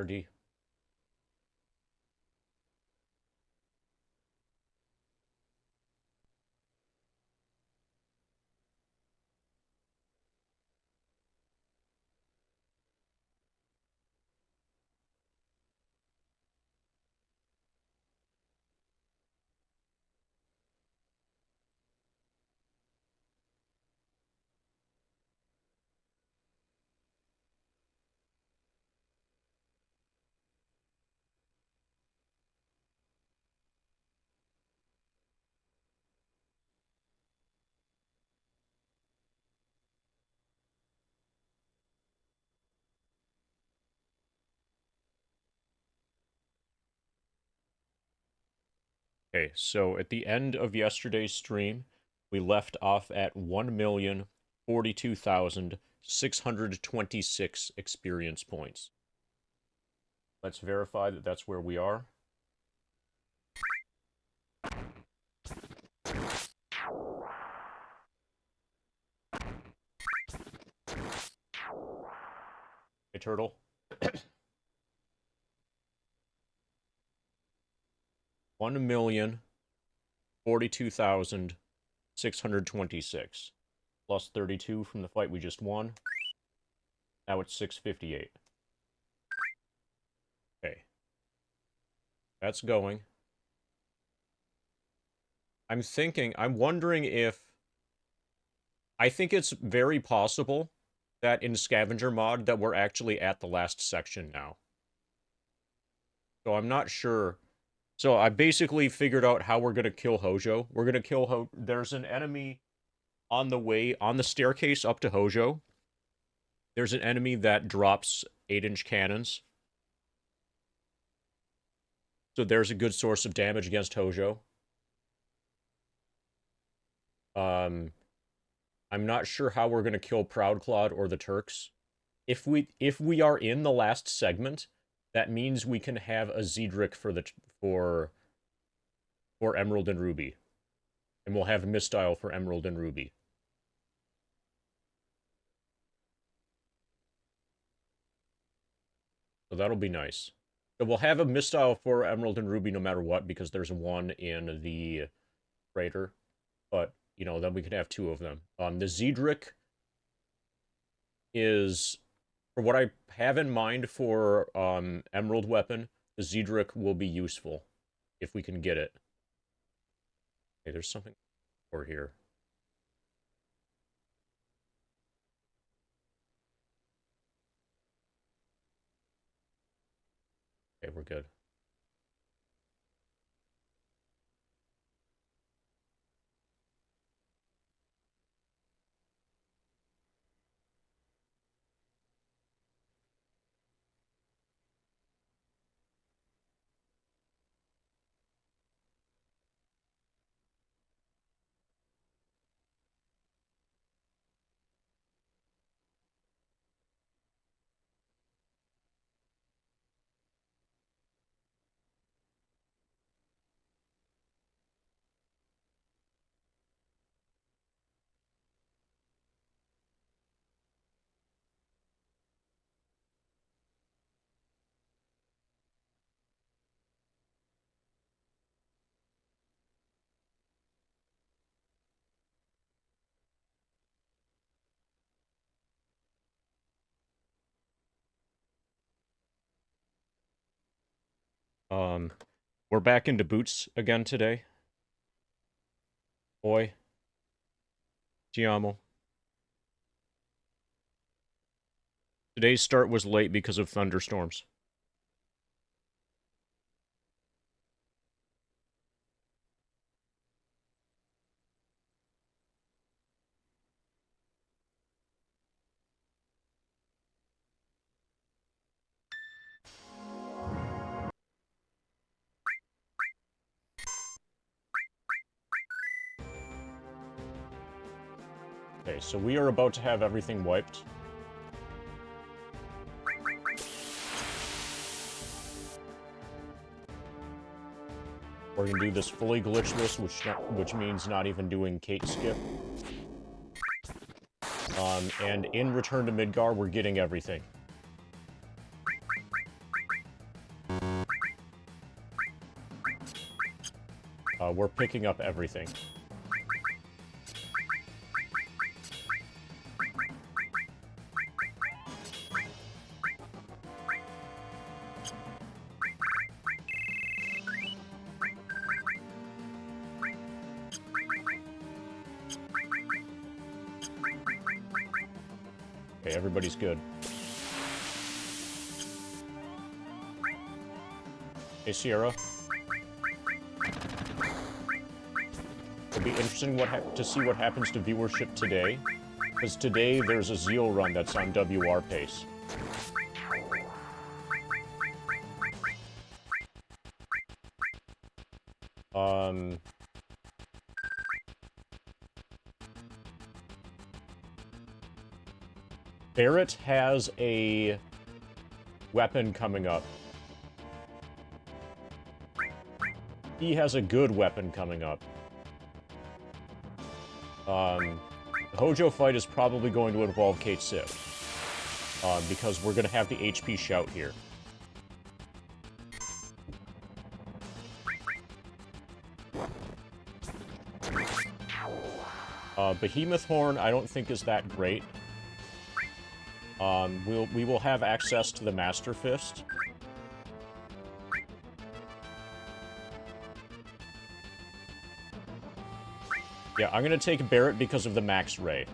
Saturday. Okay, so at the end of yesterday's stream, we left off at 1,042,626 experience points. Let's verify that that's where we are. Hey, Turtle. 1,042,626 plus 32 from the fight we just won. Now it's 658. Okay. That's going. I'm wondering if... I think it's very possible that in Scavenger Mod that we're actually at the last section now. So I'm not sure. So I basically figured out how we're going to kill Hojo. We're going to kill There's an enemy on the way, on the staircase up to Hojo. There's an enemy that drops 8-inch cannons. So there's a good source of damage against Hojo. I'm not sure how we're going to kill Proudclad or the Turks. If we are in the last segment, that means we can have a Zedric for Emerald and Ruby. And we'll have a Mistile for Emerald and Ruby. So that'll be nice. So we'll have a Mistile for Emerald and Ruby no matter what, because there's one in the freighter. But, you know, then we can have two of them. The Zedric is, for what I have in mind for Emerald weapon, the Zedric will be useful if we can get it. Okay, there's something over here. Okay, we're good. We're back into boots again today. Oi. Giamo. Today's start was late because of thunderstorms. Okay, so we are about to have everything wiped. We're gonna do this fully glitchless, which means not even doing Kate skip. And in Return to Midgar, we're getting everything. We're picking up everything. Okay, everybody's good. Hey, Sierra. It'll be interesting to see what happens to viewership today, because today there's a Zeal run that's on WR pace. Barrett has a weapon coming up. He has a good weapon coming up. The Hojo fight is probably going to involve Kate Sip. Because we're going to have the HP shout here. Behemoth Horn I don't think is that great. We will have access to the Master Fist. Yeah, I'm gonna take Barrett because of the Max Ray.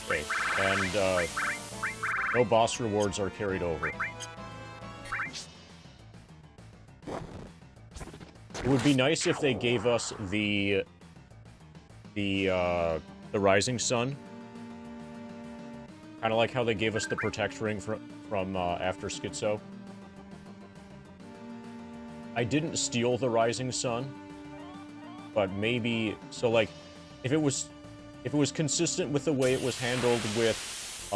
Okay, and no boss rewards are carried over. It would be nice if they gave us the Rising Sun. Kind of like how they gave us the Protect Ring from after Schizo. I didn't steal the Rising Sun, but maybe so like if it was consistent with the way it was handled with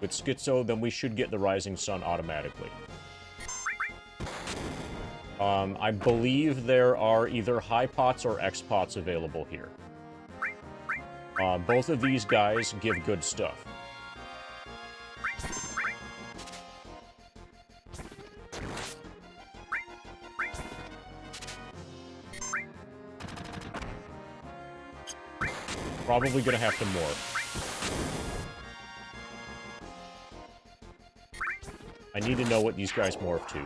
Schizo, then we should get the Rising Sun automatically. I believe there are either high pots or X pots available here. Both of these guys give good stuff. Probably gonna have to morph. I need to know what these guys morph to.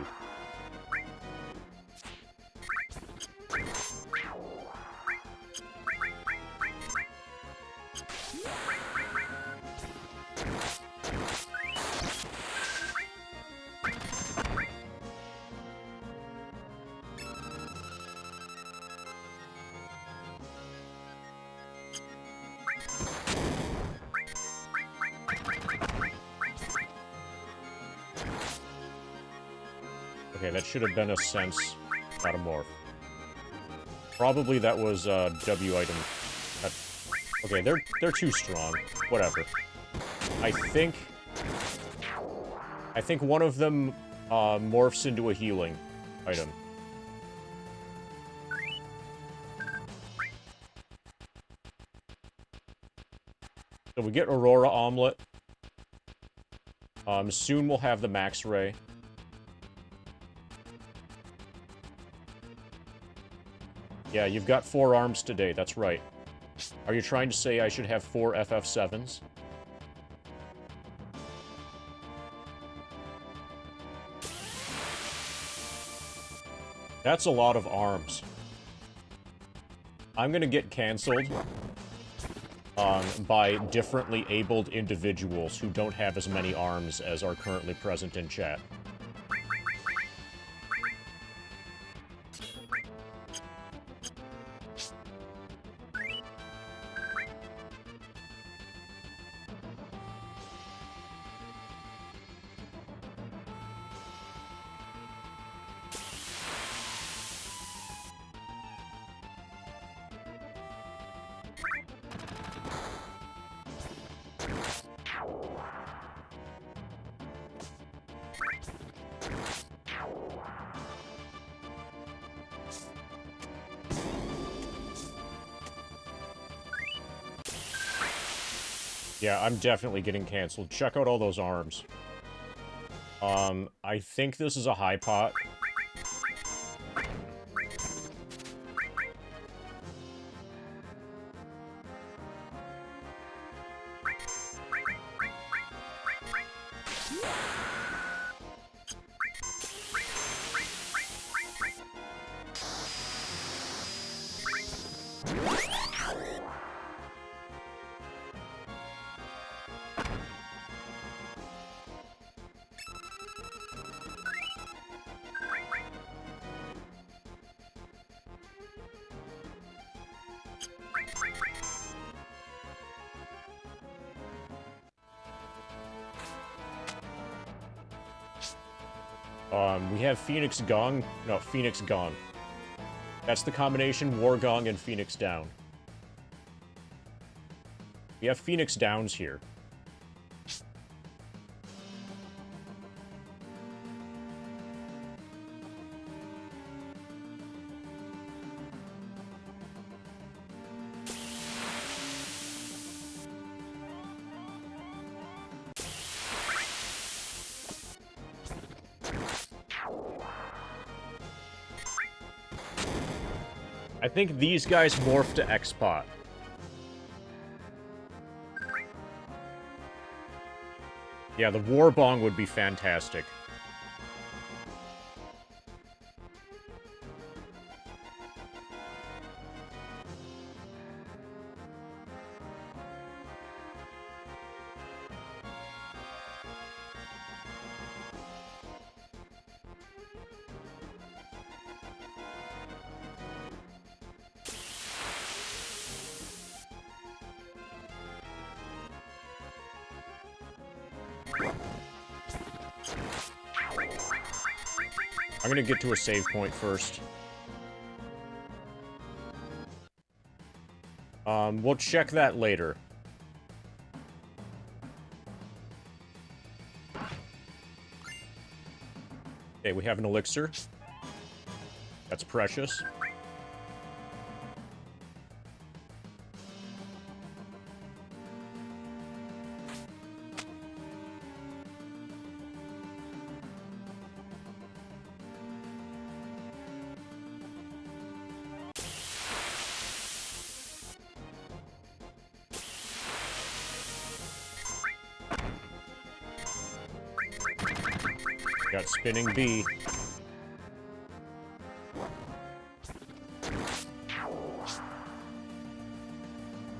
Okay, that should have been a sense, not a morph. Probably that was W item. Okay, they're too strong. Whatever. I think one of them morphs into a healing item. So we get Aurora Omelet. Soon we'll have the Max Ray. Yeah, you've got 4 arms today, that's right. Are you trying to say I should have 4 FF7s? That's a lot of arms. I'm gonna get cancelled by differently abled individuals who don't have as many arms as are currently present in chat. Yeah, I'm definitely getting canceled. Check out all those arms. I think this is a high pot. We have Phoenix Gong. No, Phoenix Gong. That's the combination War Gong and Phoenix Down. We have Phoenix Downs here. I think these guys morph to X-Pot. Yeah, the War Bong would be fantastic. I'm gonna get to a save point first. We'll check that later. Okay, we have an elixir. That's precious. Got spinning B.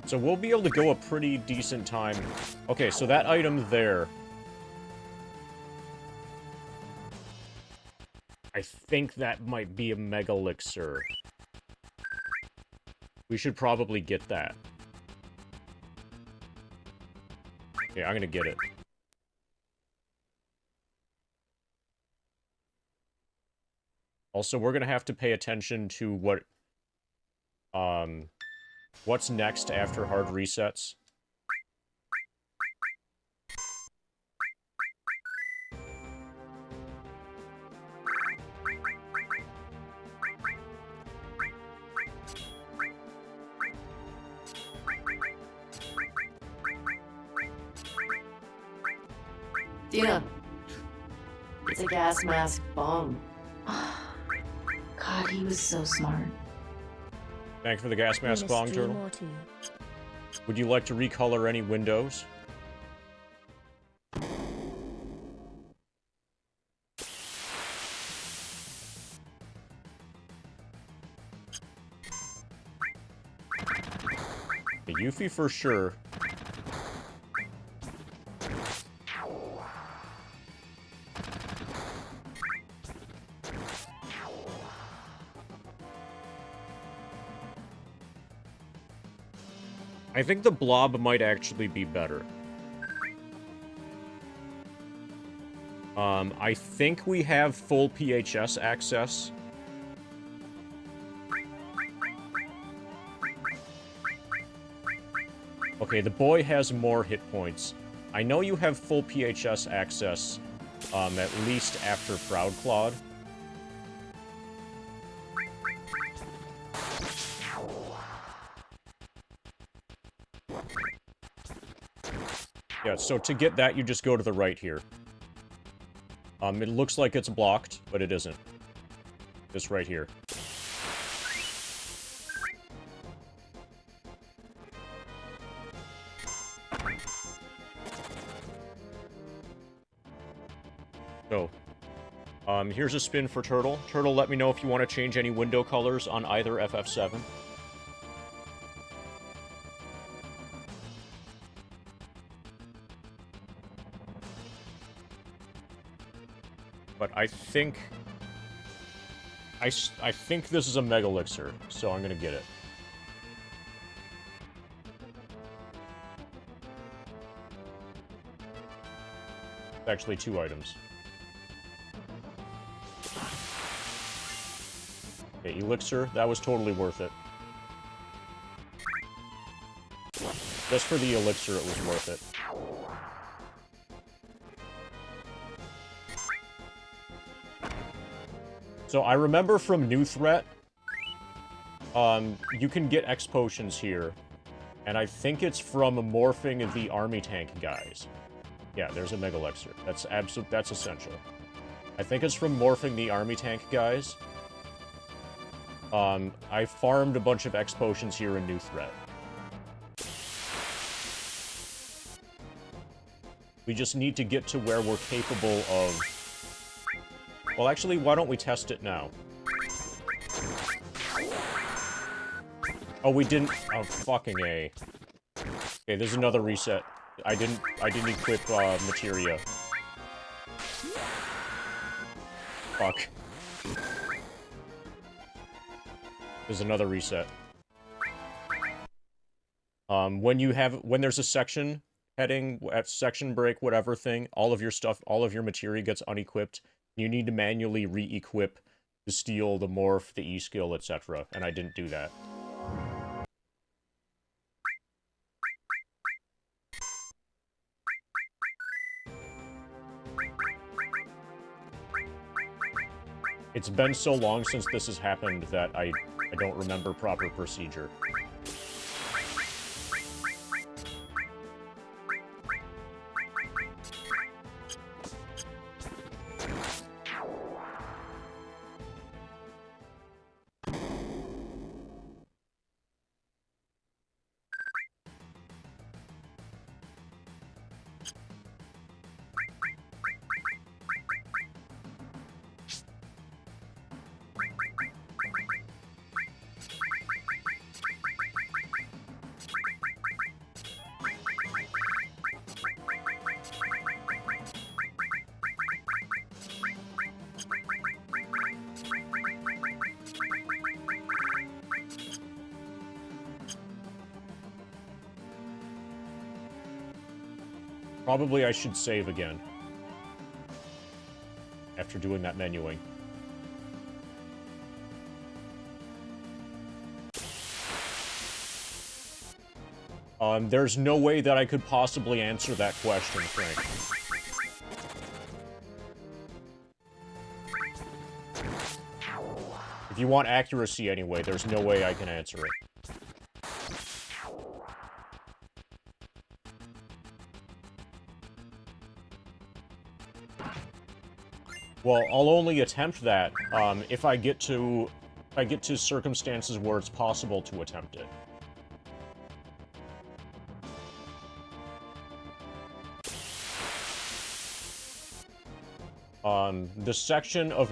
So we'll be able to go a pretty decent time. Okay, so that item there. I think that might be a Mega Elixir. We should probably get that. Okay, I'm gonna get it. Also, we're gonna have to pay attention to what's next after hard resets. Dina, it's a gas mask bomb. God, he was so smart. Thank you for the gas mask bong, Turtle. Would you like to recolor any windows? The Yuffie for sure. I think the blob might actually be better. I think we have full PHS access. Okay, the boy has more hit points. I know you have full PHS access, at least after Proud Claude. Yeah, so to get that, you just go to the right here. It looks like it's blocked, but it isn't. This right here. So, here's a spin for Turtle. Turtle, let me know if you want to change any window colors on either FF7. But I think... I think this is a Mega Elixir, so I'm gonna get it. It's actually 2 items. Okay, Elixir, that was totally worth it. Just for the Elixir, it was worth it. So I remember from New Threat, you can get X potions here, and I think it's from morphing the army tank guys. Yeah, there's a Mega Elixir. That's essential. I think it's from morphing the army tank guys. I farmed a bunch of X potions here in New Threat. We just need to get to where we're capable of... Well, actually, why don't we test it now? Oh, we didn't... Oh, fucking A. Okay, there's another reset. I didn't equip, materia. Fuck. There's another reset. When there's a section heading, at section break, whatever thing, all of your stuff, all of your materia gets unequipped. You need to manually re-equip the steel, the morph, the E-skill, etc. And I didn't do that. It's been so long since this has happened that I don't remember proper procedure. Probably I should save again. After doing that menuing. There's no way that I could possibly answer that question, Frank. If you want accuracy anyway, there's no way I can answer it. Well, I'll only attempt that if I get to circumstances where it's possible to attempt it. The section of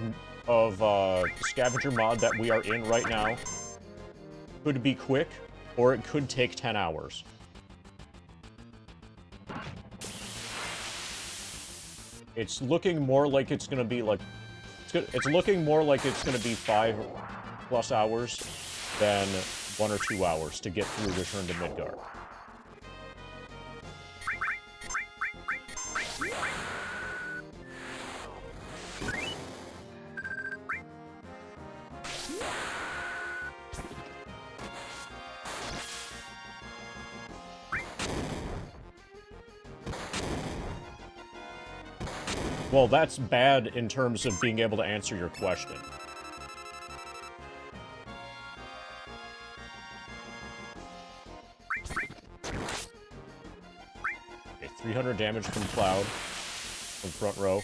Scavenger Mod that we are in right now could be quick, or it could take 10 hours. It's looking more like it's gonna be like... It's looking more like it's gonna be 5+ hours than 1 or 2 hours to get through Return to Midgar. Well, that's bad in terms of being able to answer your question. Okay, 300 damage from Cloud. From front row.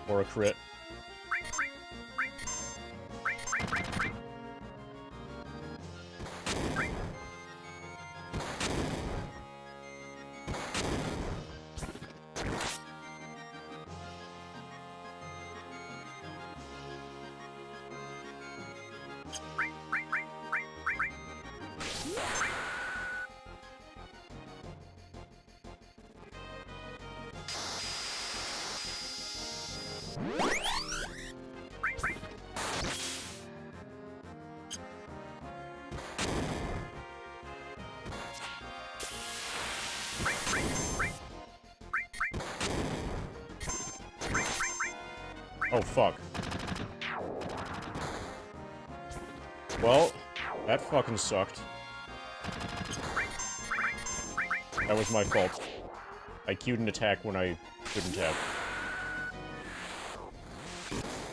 Or a crit. Oh, fuck. Well, that fucking sucked. That was my fault. I queued an attack when I shouldn't have.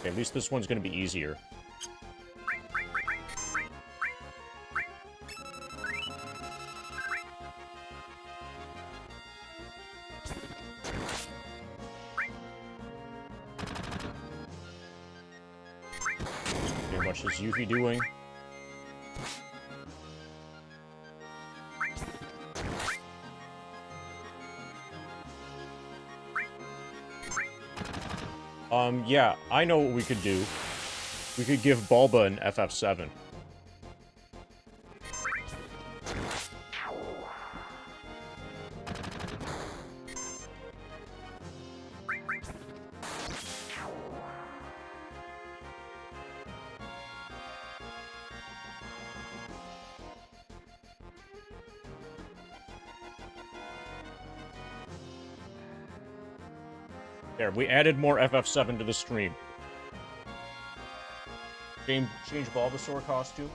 Okay, at least this one's gonna be easier. How much is Yuffie doing? Yeah, I know what we could do. We could give Bulba an FF7. There, we added more FF7 to the stream. Change Bulbasaur costume.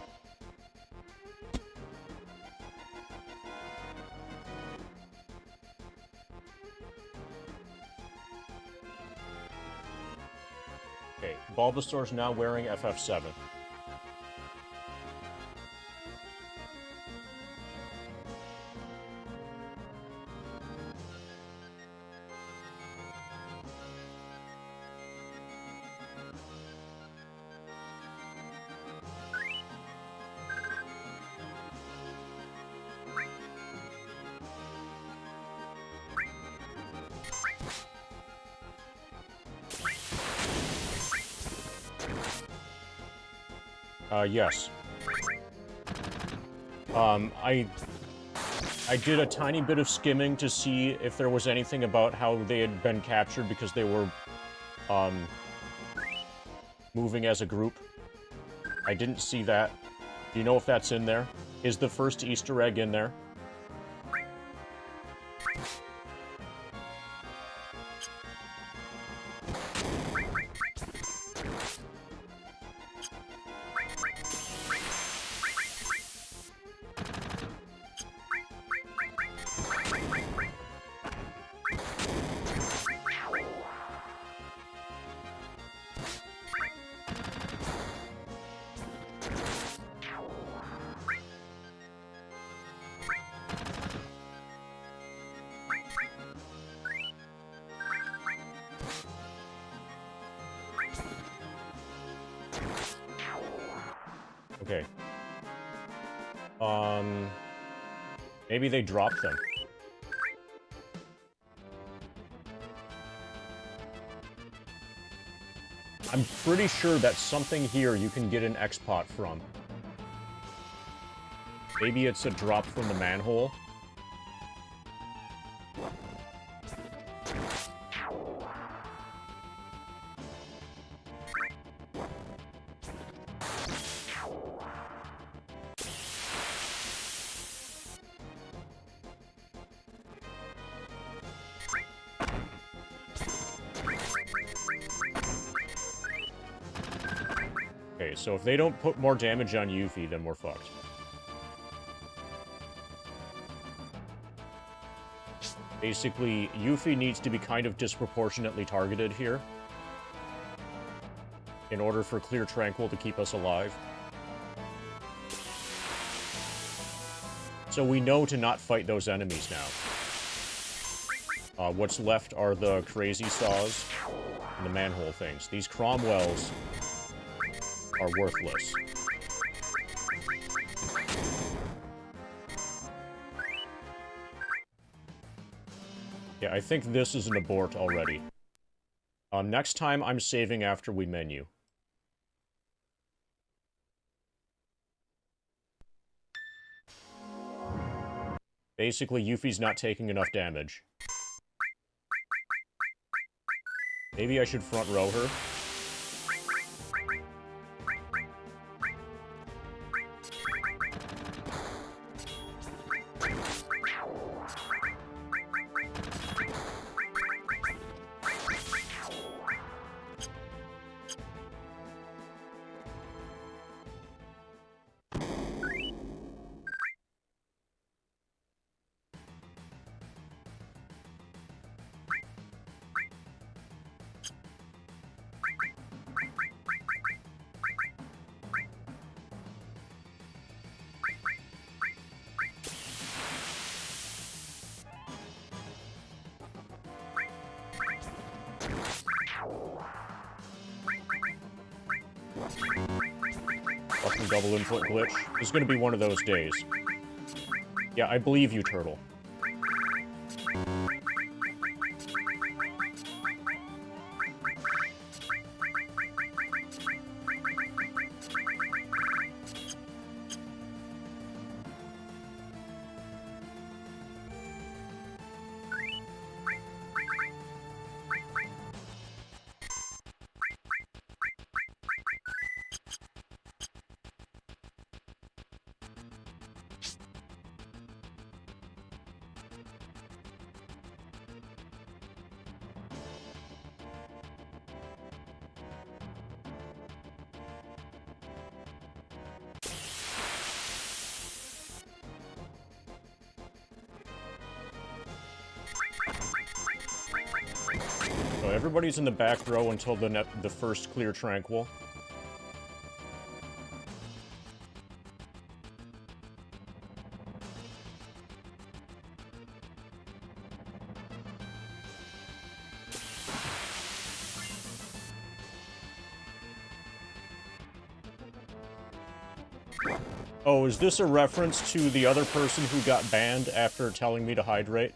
Okay, Bulbasaur's now wearing FF7. Yes. I did a tiny bit of skimming to see if there was anything about how they had been captured because they were, moving as a group. I didn't see that. Do you know if that's in there? Is the first Easter egg in there? Okay. Maybe they dropped them. I'm pretty sure that something here you can get an X-Pot from. Maybe it's a drop from the manhole. Okay, so if they don't put more damage on Yuffie, then we're fucked. Basically, Yuffie needs to be kind of disproportionately targeted here. in order for Clear Tranquil to keep us alive. So we know to not fight those enemies now. What's left are the crazy saws and the manhole things. These Cromwells are worthless. Yeah, I think this is an abort already. Next time I'm saving after we menu. Basically, Yuffie's not taking enough damage. Maybe I should front row her. Fucking double input glitch. This is gonna be one of those days. Yeah, I believe you, Turtle. So everybody's in the back row until the first Clear Tranquil. Oh, is this a reference to the other person who got banned after telling me to hydrate?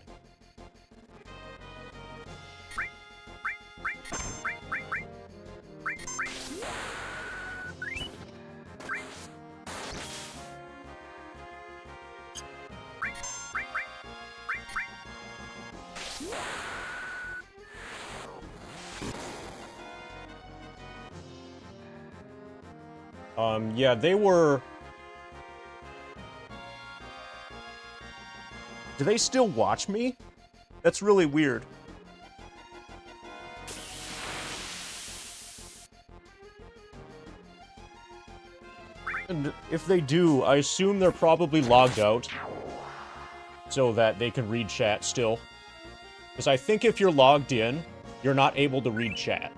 Yeah, they were... Do they still watch me? That's really weird. And if they do, I assume they're probably logged out so that they can read chat still. Because I think if you're logged in, you're not able to read chat.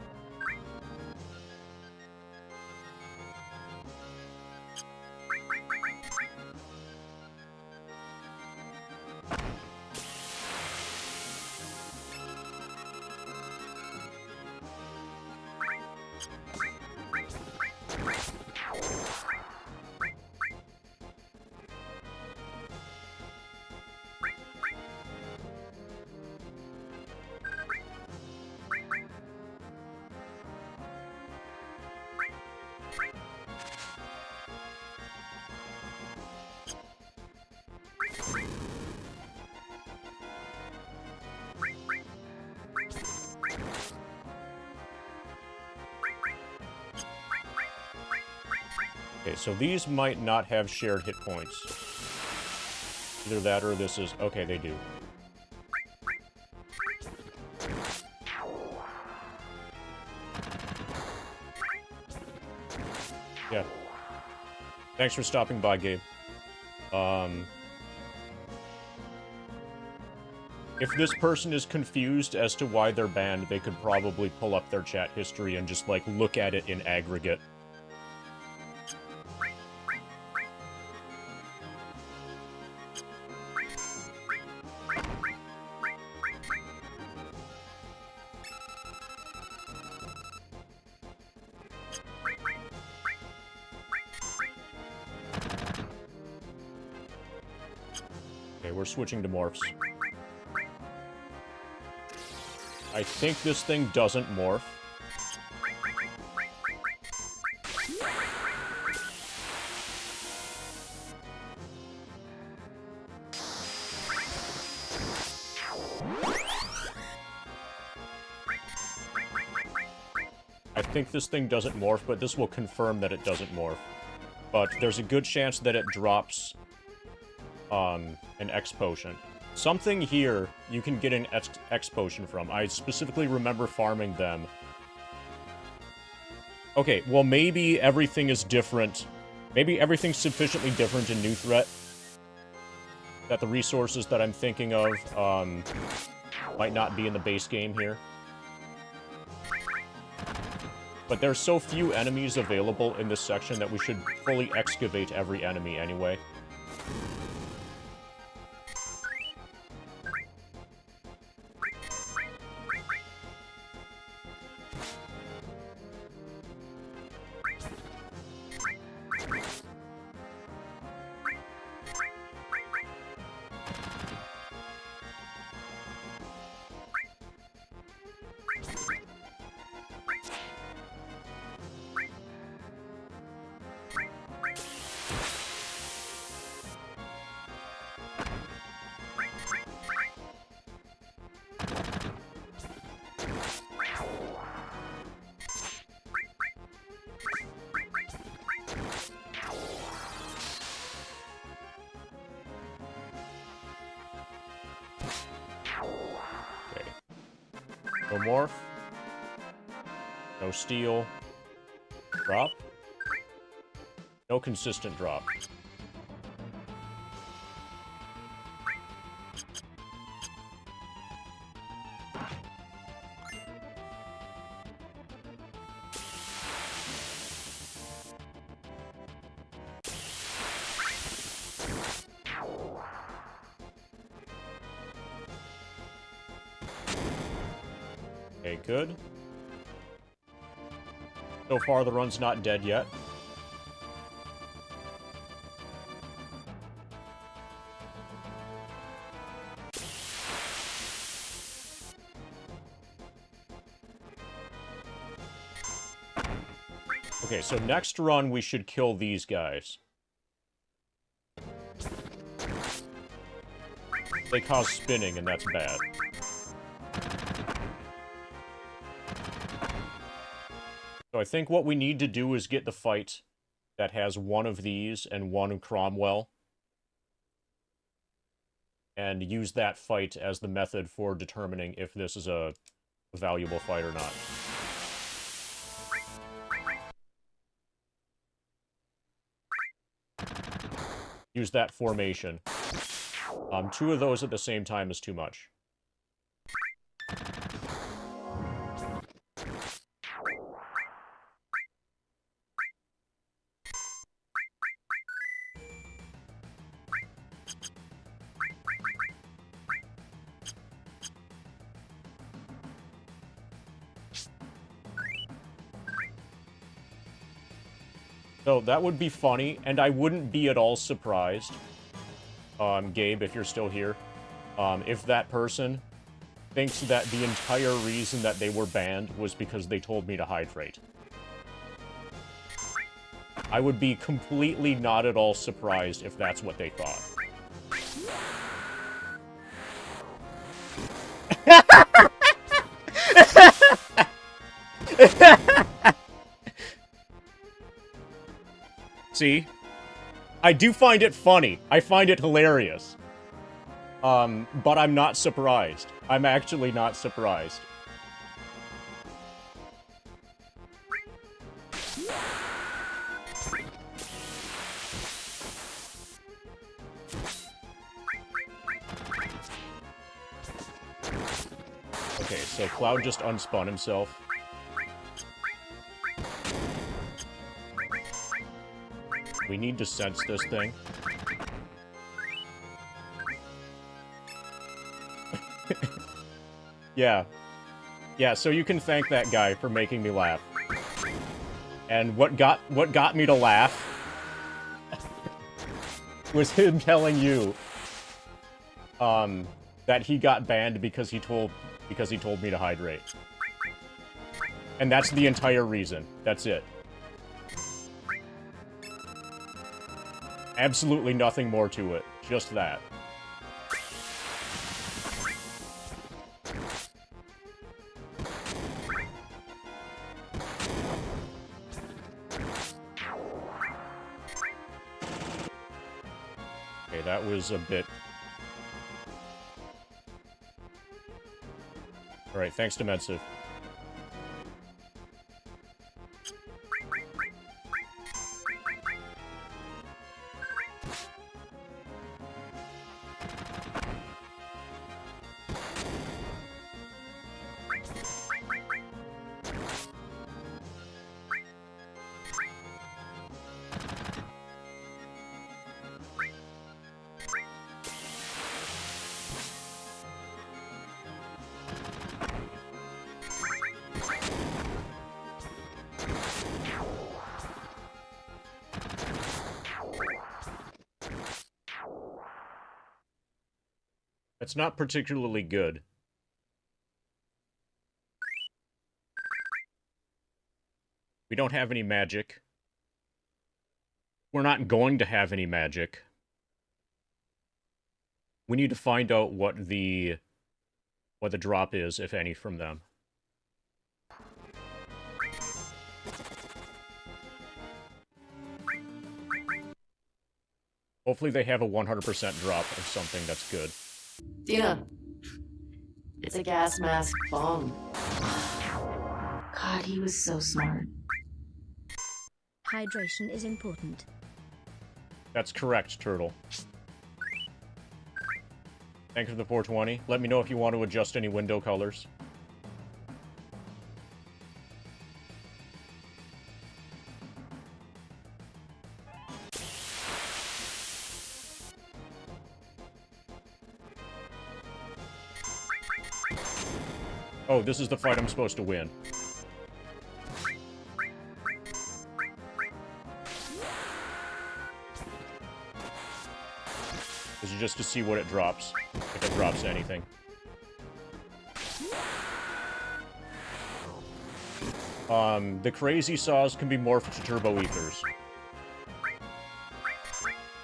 Okay, so these might not have shared hit points. Either that or this is... Okay, they do. Yeah. Thanks for stopping by, Gabe. If this person is confused as to why they're banned, they could probably pull up their chat history and just, like, look at it in aggregate. Okay, we're switching to morphs. I think this thing doesn't morph. I think this thing doesn't morph, but this will confirm that it doesn't morph. But there's a good chance that it drops an X potion. Something here you can get an X potion from. I specifically remember farming them. Okay, well maybe everything is different. Maybe everything's sufficiently different in New Threat that the resources that I'm thinking of might not be in the base game here. But there's so few enemies available in this section that we should fully excavate every enemy anyway. No morph. No steal. Drop. No consistent drop. Okay, good. So far, the run's not dead yet. Okay, so next run, we should kill these guys. They cause spinning, and that's bad. So I think what we need to do is get the fight that has one of these and one Cromwell. And use that fight as the method for determining if this is a valuable fight or not. Use that formation. Two of those at the same time is too much. So that would be funny, and I wouldn't be at all surprised, Gabe, if you're still here, if that person thinks that the entire reason that they were banned was because they told me to hydrate. I would be completely not at all surprised if that's what they thought. See? I do find it funny. I find it hilarious. But I'm not surprised. I'm actually not surprised. so Cloud just unspun himself. We need to sense this thing. Yeah. Yeah, so you can thank that guy for making me laugh. And what got me to laugh was him telling you that he got banned because he told me to hydrate. And that's the entire reason. That's it. Absolutely nothing more to it. Just that. Okay, that was a bit... Alright, thanks to Medsiv. It's not particularly good. We don't have any magic. We're not going to have any magic. We need to find out what the drop is, if any, from them. Hopefully they have a 100% drop of something that's good. Dina, it's a gas mask bomb. God, he was so smart. Hydration is important. That's correct, Turtle. Thanks for the 420. Let me know if you want to adjust any window colors. Oh, this is the fight I'm supposed to win. This is just to see what it drops, if it drops anything. The crazy saws can be morphed to turbo ethers.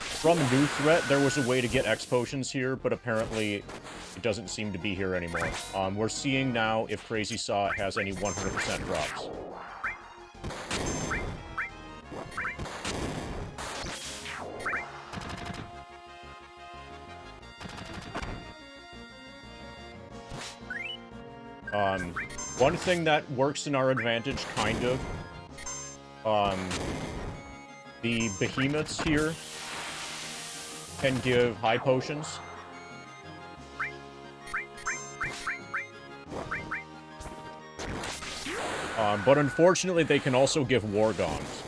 From New Threat, there was a way to get X potions here, but apparently it doesn't seem to be here anymore. We're seeing now if Crazy Saw has any 100% drops. One thing that works in our advantage, kind of, the behemoths here can give high potions. But unfortunately, they can also give Wargongs.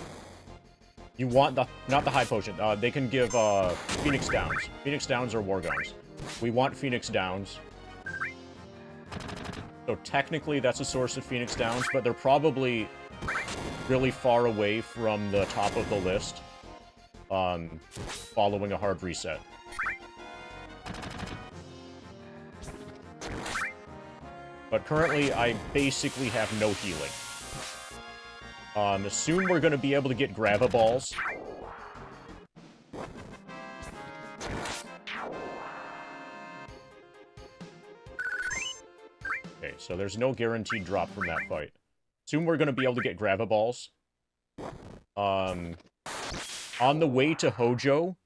You want the... not the high potion. They can give, Phoenix Downs. Phoenix Downs or Wargongs. We want Phoenix Downs. So technically, that's a source of Phoenix Downs, but they're probably really far away from the top of the list, following a hard reset. But currently, I basically have no healing. Soon we're gonna be able to get Grab-A-Balls. Okay, so there's no guaranteed drop from that fight. Soon we're gonna be able to get Grab-A-Balls. On the way to Hojo,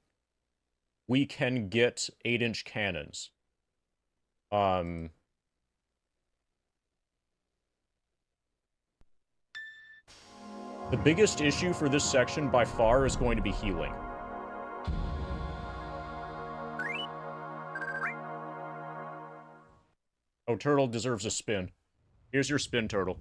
we can get 8-inch cannons. The biggest issue for this section by far is going to be healing. Oh, Turtle deserves a spin. Here's your spin turtle.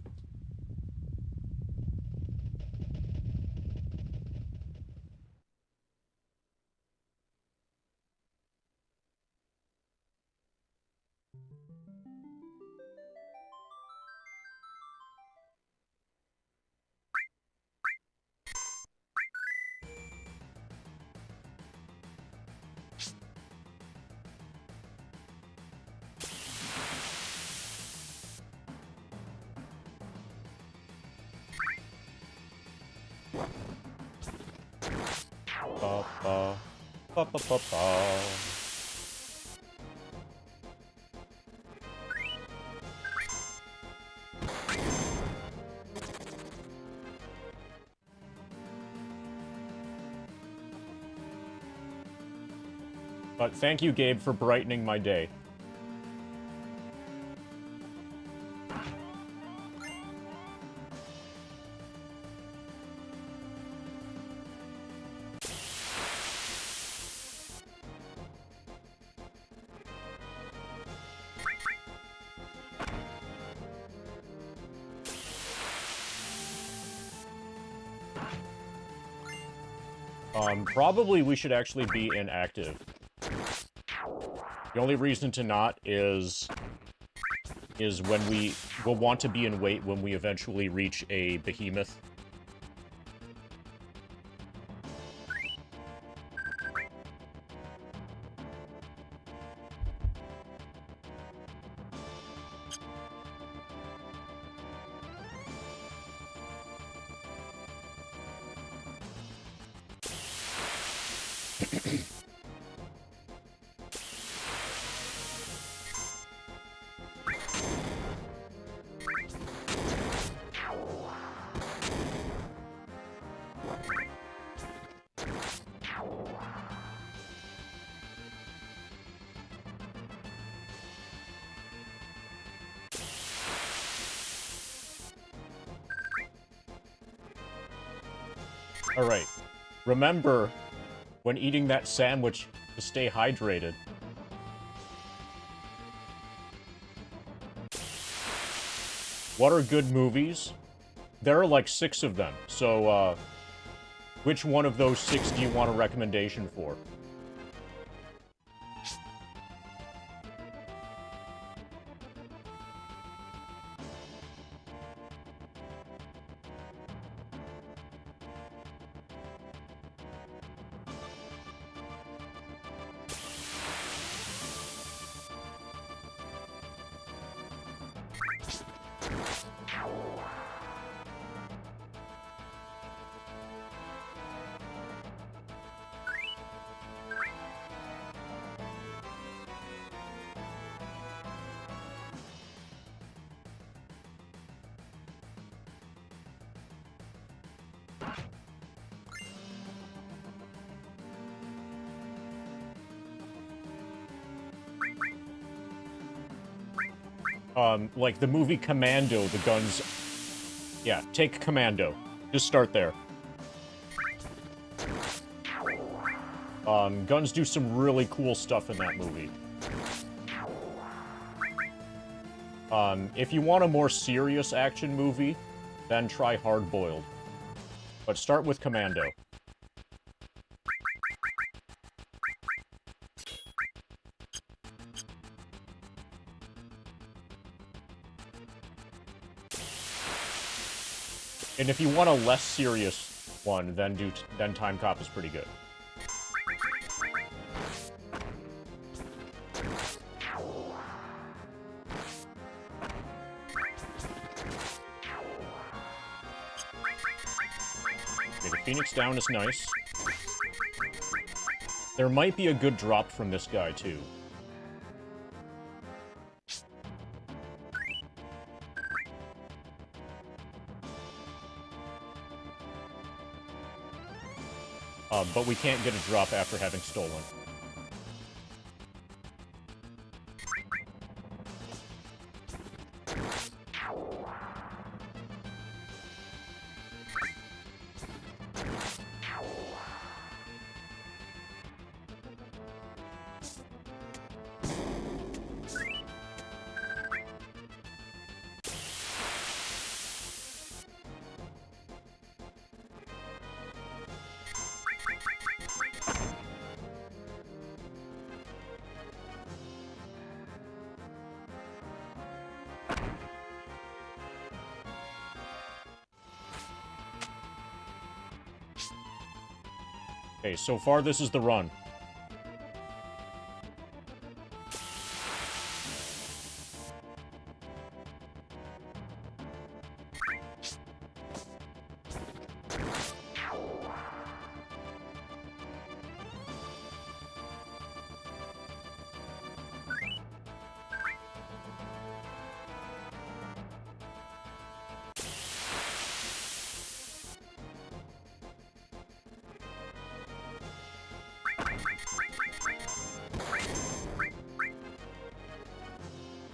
Ba ba ba ba ba ba. But thank you, Gabe, for brightening my day. Probably we should actually be inactive. The only reason to not is when we will want to be in wait when we eventually reach a behemoth. Alright. Remember, when eating that sandwich, to stay hydrated. What are good movies? There are like 6 of them, so, which one of those 6 do you want a recommendation for? Like the movie Commando, the guns... Yeah, take Commando. Just start there. Guns do some really cool stuff in that movie. If you want a more serious action movie, then try Hard Boiled. But start with Commando. And if you want a less serious one, then Time Cop is pretty good. Okay, the Phoenix down is nice. There might be a good drop from this guy, too. But we can't get a drop after having stolen. Okay, so far this is the run.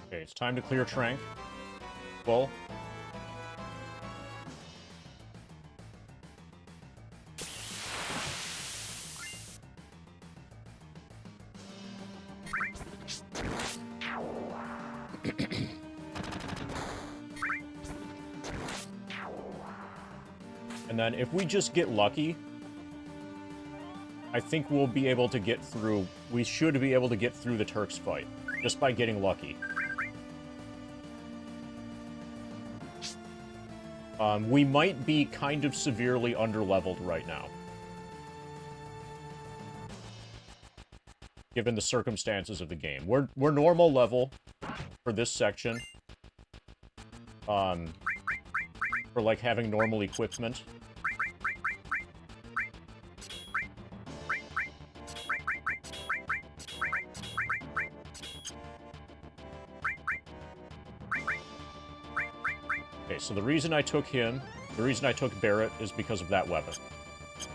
Okay, it's time to clear Trank. Well. And then if we just get lucky, I think we'll be able to get through... We should be able to get through the Turks fight, just by getting lucky. We might be kind of severely underleveled right now, given the circumstances of the game. We're normal level for this section. For, like, having normal equipment. Okay, so the reason I took him, the reason I took Barrett is because of that weapon. So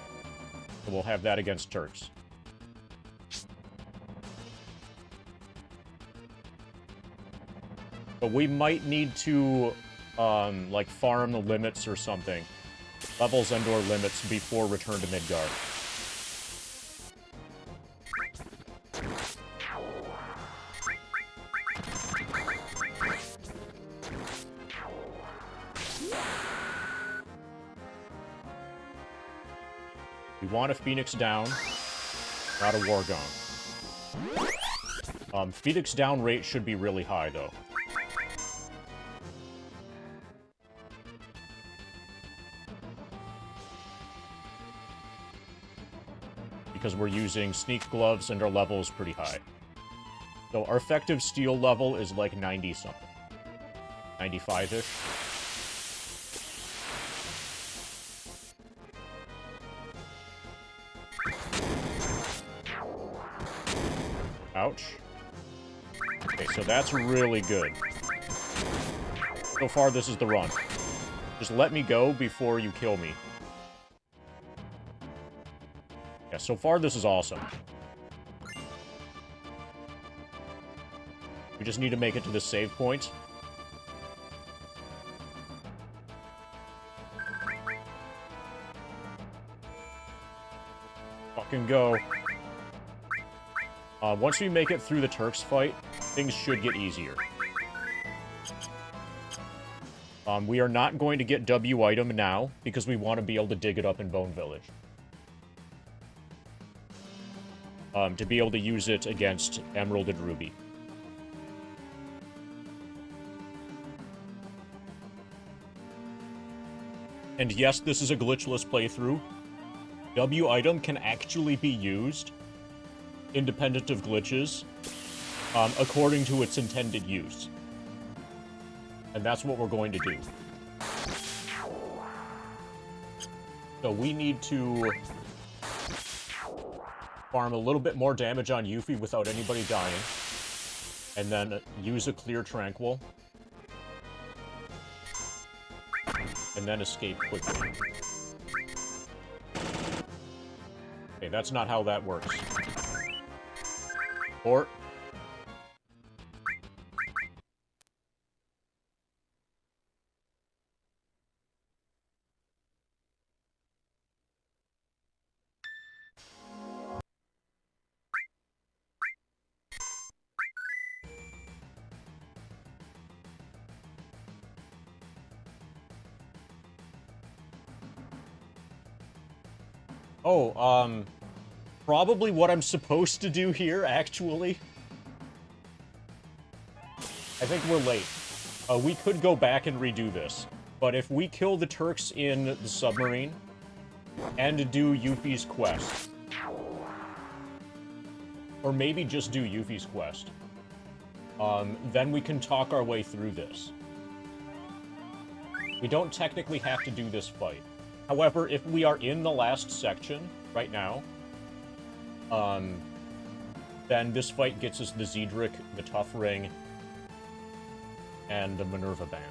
we'll have that against Turks. But we might need to, like, farm the limits or something. Levels and/or limits before return to Midgard. We want a Phoenix down, not a War Gong. Phoenix down rate should be really high, though. Because we're using Sneak Gloves and our level is pretty high. So our effective steel level is like 90-something. 95-ish. Ouch. Okay, so that's really good. So far, this is the run. Just let me go before you kill me. Yeah, so far, this is awesome. We just need to make it to the save point. Fucking go. Once we make it through the Turks fight, things should get easier. We are not going to get W item now, because we want to be able to dig it up in Bone Village. To be able to use it against Emerald and Ruby. And yes, this is a glitchless playthrough. W item can actually be used, independent of glitches, according to its intended use. And that's what we're going to do. So we need to farm a little bit more damage on Yuffie without anybody dying. And then use a clear Tranquil. And then escape quickly. Okay, that's not how that works. Port. Oh, probably what I'm supposed to do here, actually. I think we're late. We could go back and redo this. But if we kill the Turks in the submarine, and do Yuffie's quest, Or maybe just do Yuffie's quest. Then we can talk our way through this. We don't technically have to do this fight. However, if we are in the last section right now, then this fight gets us the Zedric, the Tough Ring, and the Minerva Band.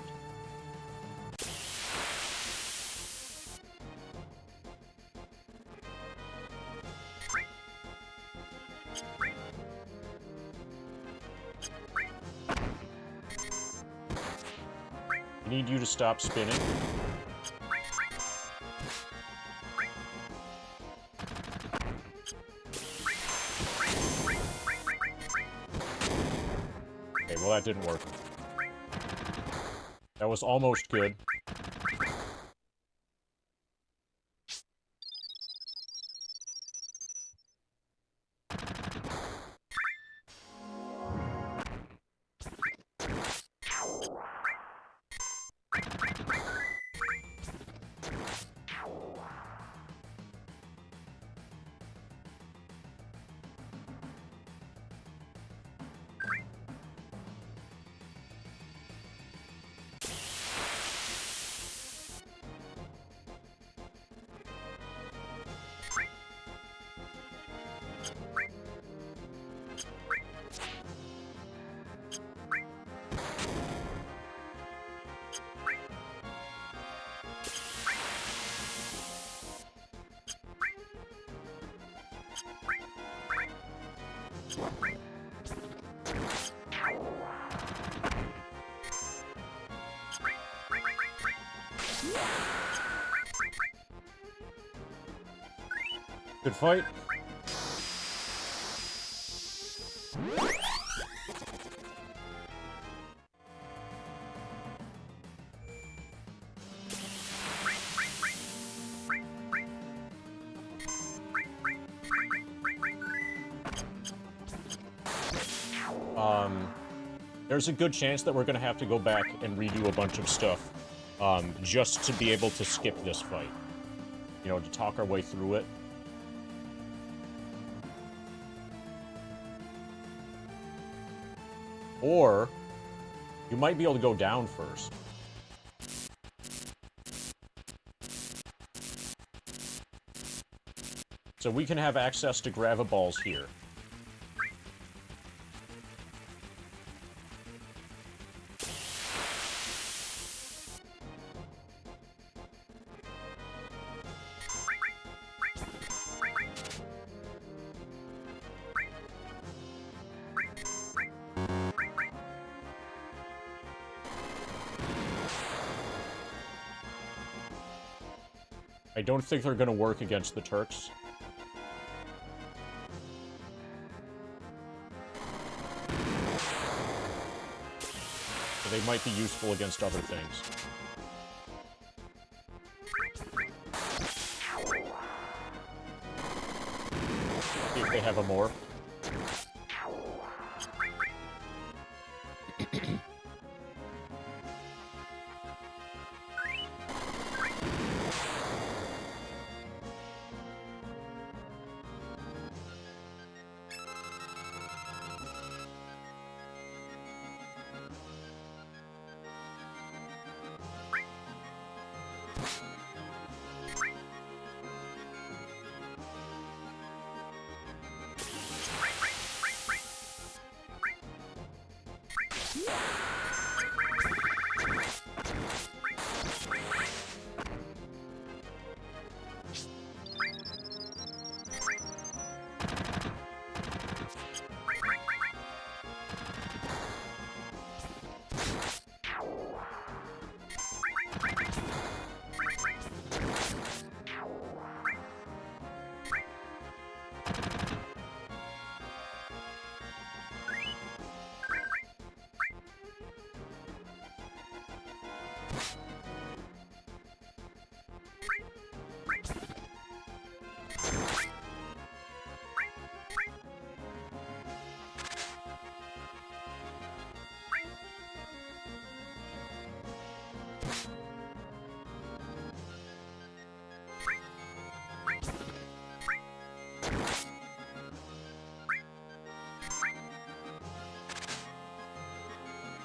I need you to stop spinning. Okay, well that didn't work. That was almost good. Good fight. There's a good chance that we're gonna have to go back and redo a bunch of stuff, just to be able to skip this fight. You know, to talk our way through it. Or, you might be able to go down first. So we can have access to Gravaballs here. I don't think they're gonna work against the Turks. So they might be useful against other things. See if they have a more.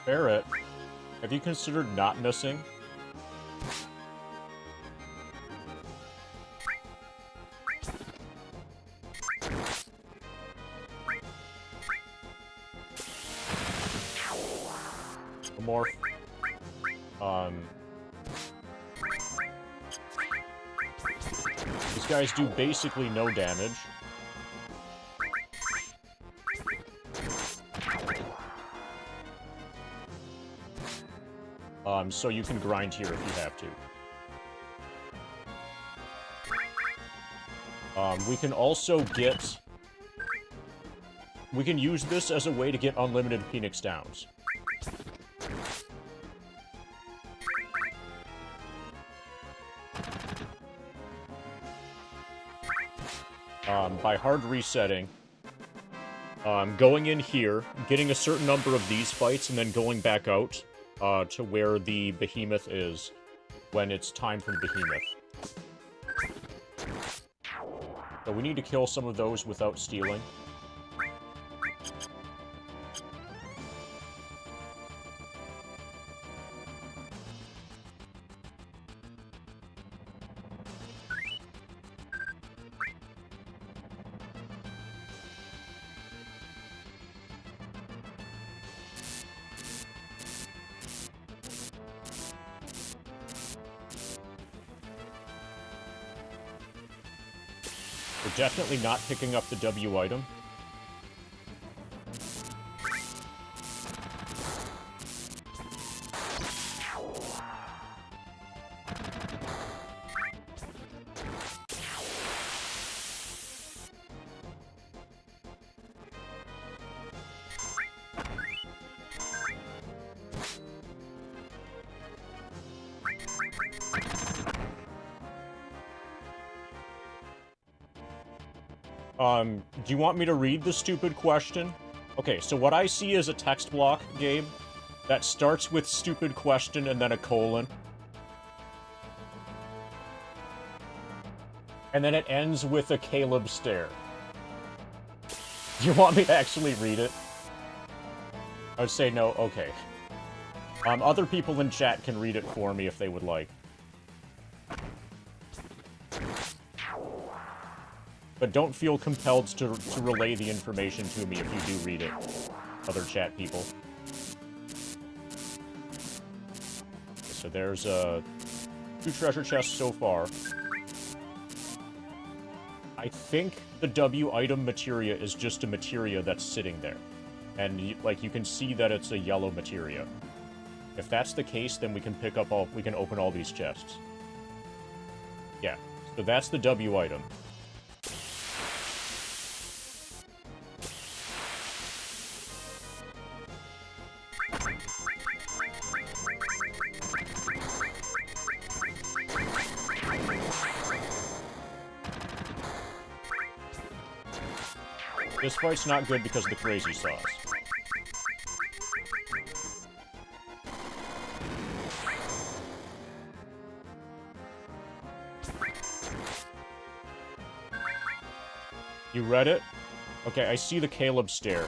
Barrett, have you considered not missing? Morph. These guys do basically no damage. So you can grind here if you have to. We can also get... We can use this as a way to get unlimited Phoenix Downs. By hard resetting, going in here, getting a certain number of these fights, and then going back out to where the behemoth is when it's time for the behemoth. So we need to kill some of those without stealing. We're definitely not picking up the W item. Do you want me to read the stupid question? Okay, so what I see is a text block, Gabe, that starts with stupid question and then a colon. And then it ends with a Caleb stare. Do you want me to actually read it? I would say no, okay. Other people in chat can read it for me if they would like. But don't feel compelled to relay the information to me if you do read it, other chat people. So there's 2 treasure chests so far. I think the W item materia is just a materia that's sitting there. And, like, you can see that it's a yellow materia. If that's the case, then we can pick up we can open all these chests. Yeah, so that's the W item. This fight's not good because of the crazy sauce. You read it? Okay, I see the Caleb stare.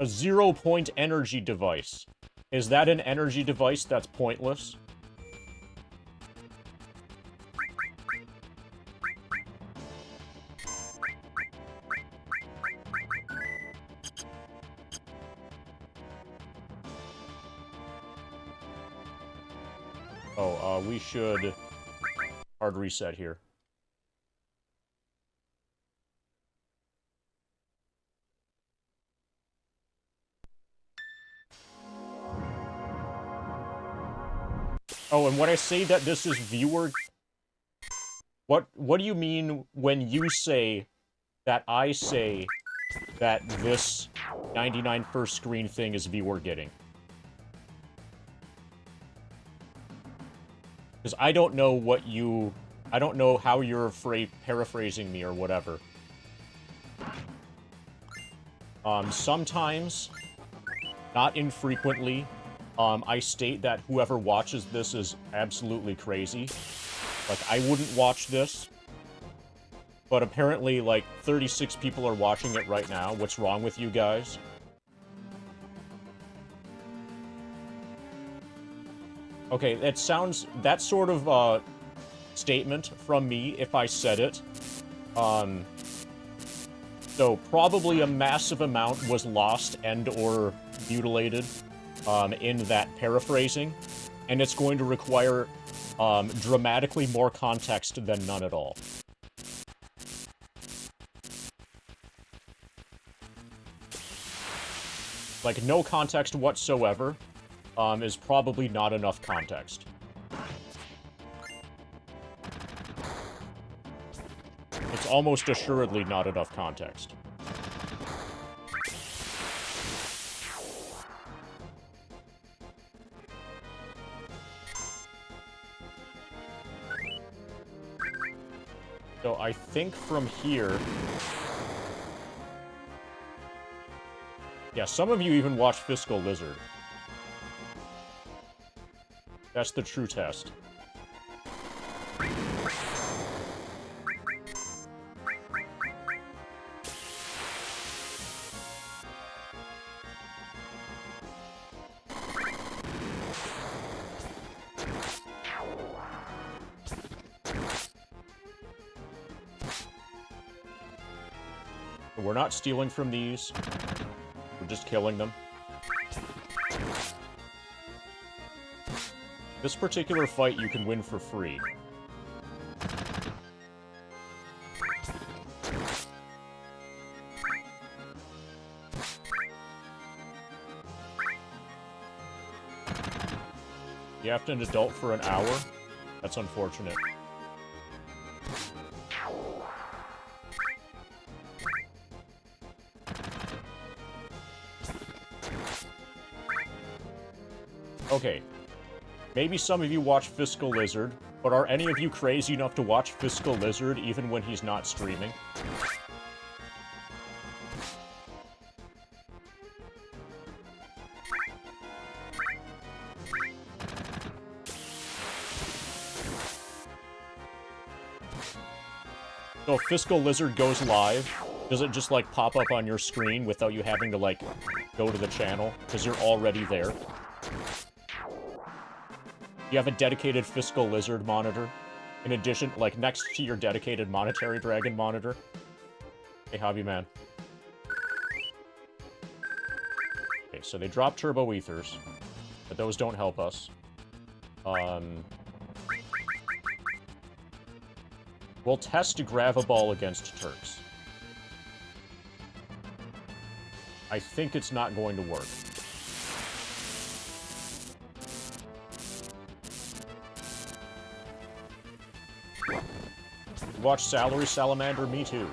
A 0-point energy device. Is that an energy device that's pointless? Oh, we should hard reset here. Oh, and when I say that this is viewer... What do you mean when you say that I say that this 99 first screen thing is viewer getting? Because I don't know what you... I don't know how you're paraphrasing me or whatever. Sometimes, not infrequently, I state that whoever watches this is absolutely crazy. Like, I wouldn't watch this. But apparently, like, 36 people are watching it right now. What's wrong with you guys? Okay, that sounds... That sort of, statement from me, if I said it. So probably a massive amount was lost and or mutilated, in that paraphrasing. And it's going to require, dramatically more context than none at all. Like, no context whatsoever, is probably not enough context. It's almost assuredly not enough context. So I think from here... Yeah, some of you even watch Fiscal Lizard. That's the true test. We're not stealing from these. We're just killing them. This particular fight you can win for free. You have to an adult for an hour? That's unfortunate. Okay. Maybe some of you watch Fiscal Lizard, but are any of you crazy enough to watch Fiscal Lizard even when he's not streaming? So if Fiscal Lizard goes live, does it just, like, pop up on your screen without you having to, like, go to the channel? Because you're already there. You have a dedicated Fiscal Lizard monitor. In addition, like, next to your dedicated Monetary Dragon monitor. Hey, Hobby Man. Okay, so they drop Turbo Ethers. But those don't help us. We'll test Gravaball against Turks. I think it's not going to work. Watch Salary Salamander? Me too.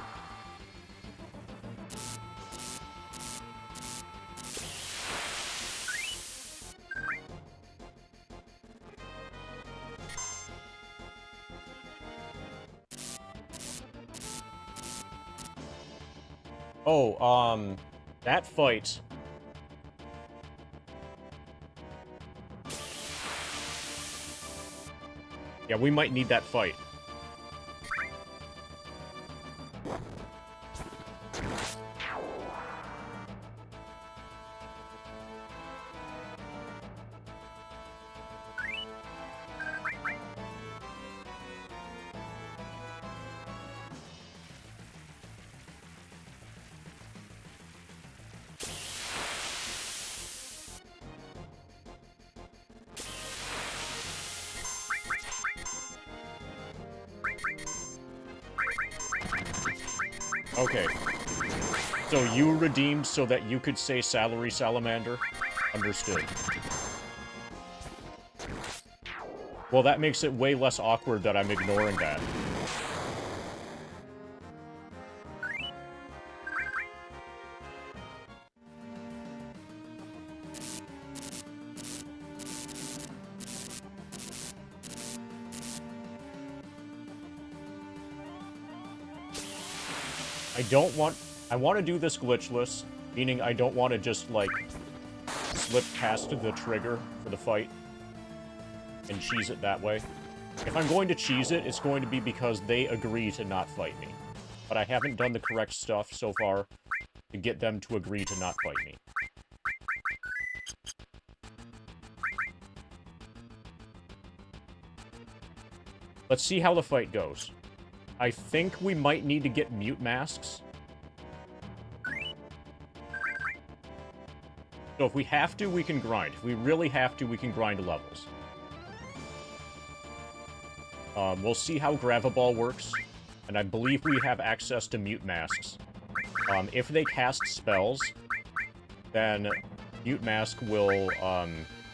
Oh, that fight. Yeah, we might need that fight. Okay. So you redeemed so that you could say Salary Salamander? Understood. Well, that makes it way less awkward that I'm ignoring that. I want to do this glitchless, meaning I don't want to just, like, slip past the trigger for the fight and cheese it that way. If I'm going to cheese it, it's going to be because they agree to not fight me. but I haven't done the correct stuff so far to get them to agree to not fight me. Let's see how the fight goes. I think we might need to get mute masks. So if we have to, we can grind. If we really have to, we can grind levels. We'll see how Graviball works, and I believe we have access to mute masks. If they cast spells, then mute mask will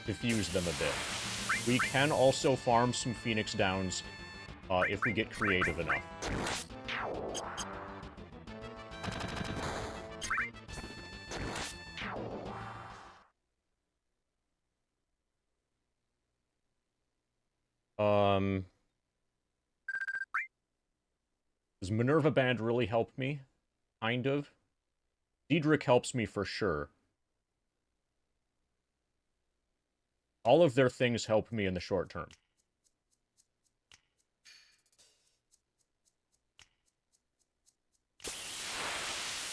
diffuse them a bit. We can also farm some Phoenix Downs if we get creative enough. Does Minerva Band really help me? Kind of. Diedrich helps me for sure. All of their things help me in the short term.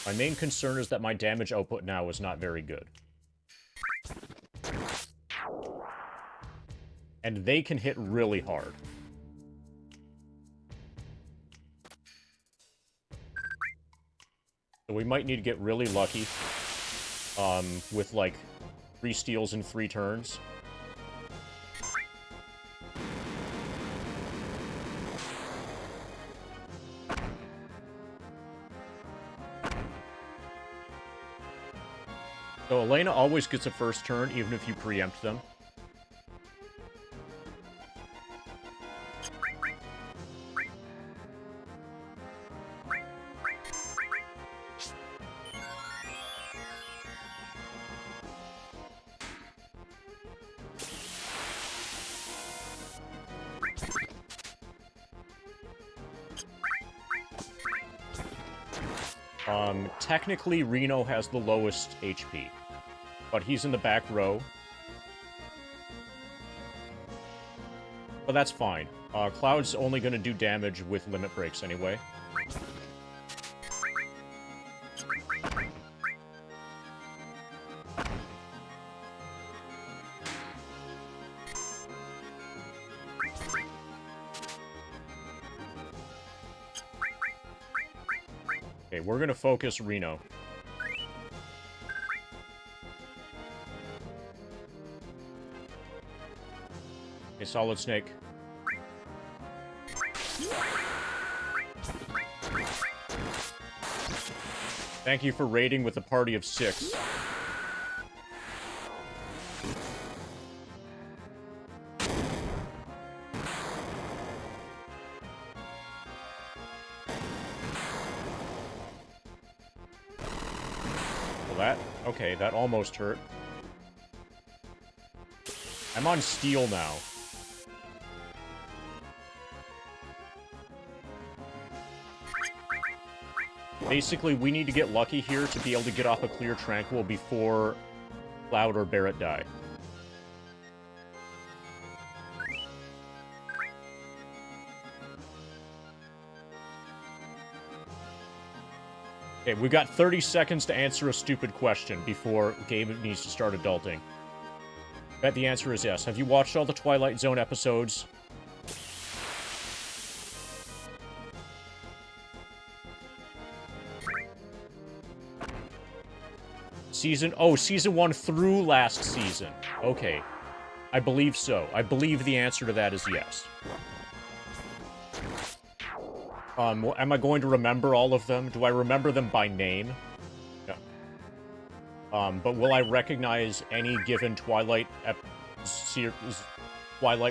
My main concern is that my damage output now is not very good. And they can hit really hard. So we might need to get really lucky with, like, 3 steals in 3 turns. So Elena always gets a first turn, even if you preempt them. Technically, Reno has the lowest HP, but he's in the back row. But that's fine. Cloud's only going to do damage with limit breaks anyway. Okay, we're going to focus Reno. Okay, Solid Snake. Thank you for raiding with a party of 6. Okay, that almost hurt. I'm on steel now. Basically, we need to get lucky here to be able to get off a clear Tranquil before Cloud or Barret die. Okay, we've got 30 seconds to answer a stupid question before Gabe needs to start adulting. Bet the answer is yes. Have you watched all the Twilight Zone episodes? Season 1 through last season. Okay. I believe so. I believe the answer to that is yes. Am I going to remember all of them? Do I remember them by name? No. But will I recognize any given Twilight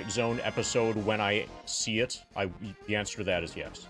Zone episode when I see it? The answer to that is yes.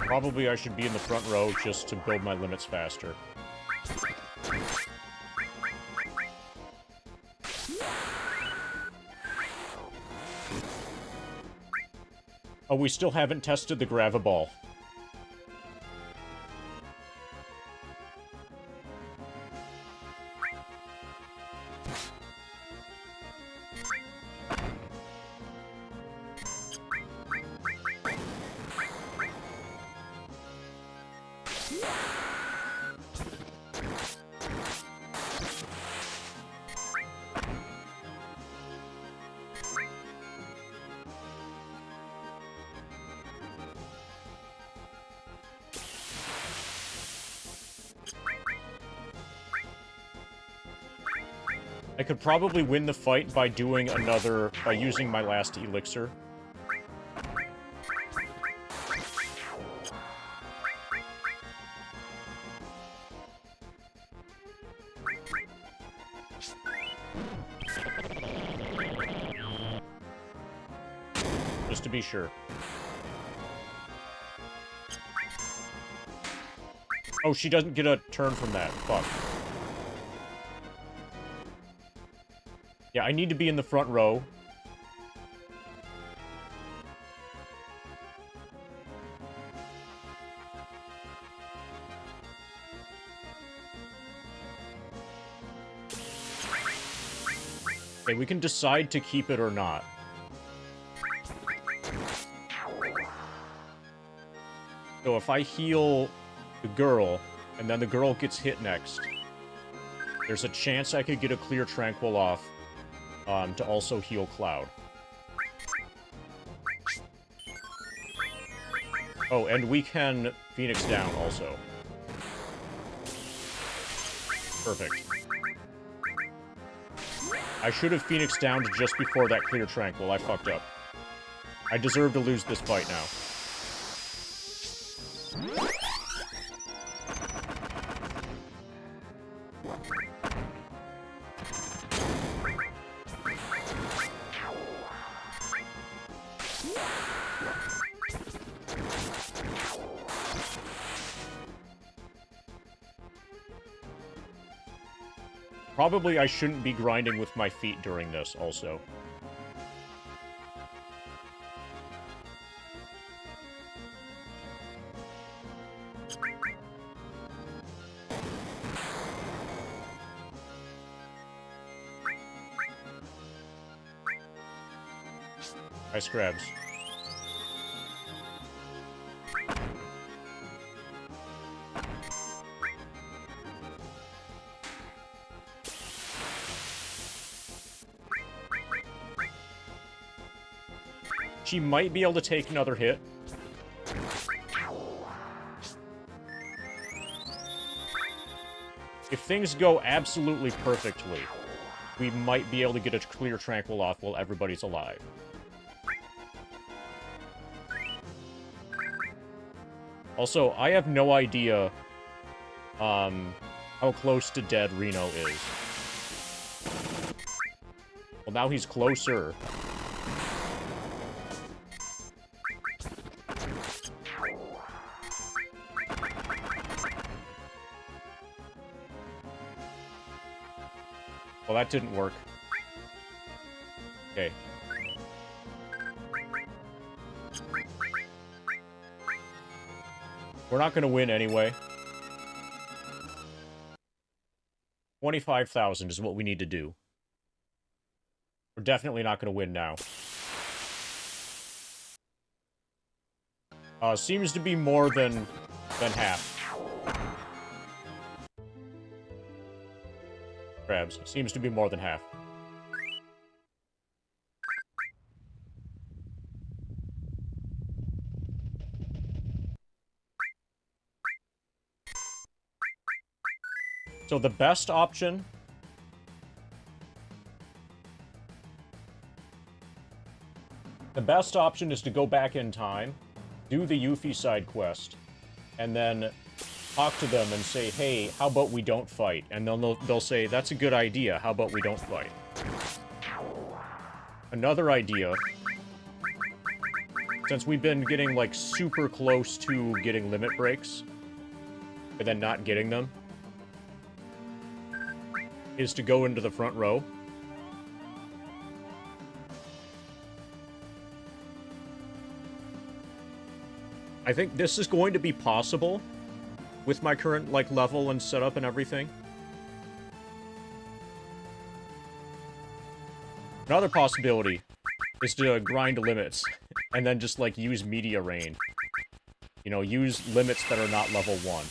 Probably I should be in the front row just to build my limits faster. Oh, we still haven't tested the Graviball. I could probably win the fight by doing another... by using my last elixir. Just to be sure. Oh, she doesn't get a turn from that. Fuck. Yeah, I need to be in the front row. Okay, we can decide to keep it or not. So if I heal the girl, and then the girl gets hit next, there's a chance I could get a clear Tranquil off. To also heal Cloud. Oh, and we can Phoenix down also. Perfect. I should have Phoenix downed just before that clear Tranquil. I fucked up. I deserve to lose this fight now. Probably I shouldn't be grinding with my feet during this, also. Nice grabs. She might be able to take another hit. If things go absolutely perfectly, we might be able to get a clear Tranquil off while everybody's alive. Also, I have no idea how close to dead Reno is. Well, now he's closer. Well, that didn't work. Okay. We're not gonna win anyway. 25,000 is what we need to do. We're definitely not gonna win now. Seems to be more than half. Crabs. Seems to be more than half. So the best option... The best option is to go back in time, do the Yuffie side quest, and then talk to them and say, hey, how about we don't fight? And then they'll say, that's a good idea, how about we don't fight? Another idea, since we've been getting, like, super close to getting limit breaks, but then not getting them, is to go into the front row. I think this is going to be possible with my current, like, level and setup and everything. Another possibility is to grind limits and then just, like, use media rain. You know, use limits that are not level 1.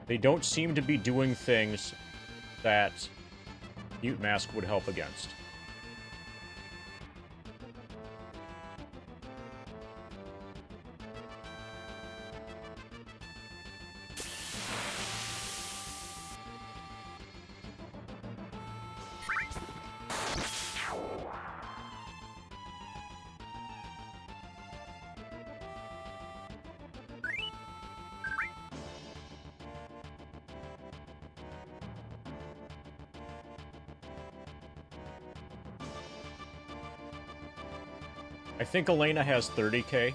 They don't seem to be doing things that Mute Mask would help against. I think Elena has 30k.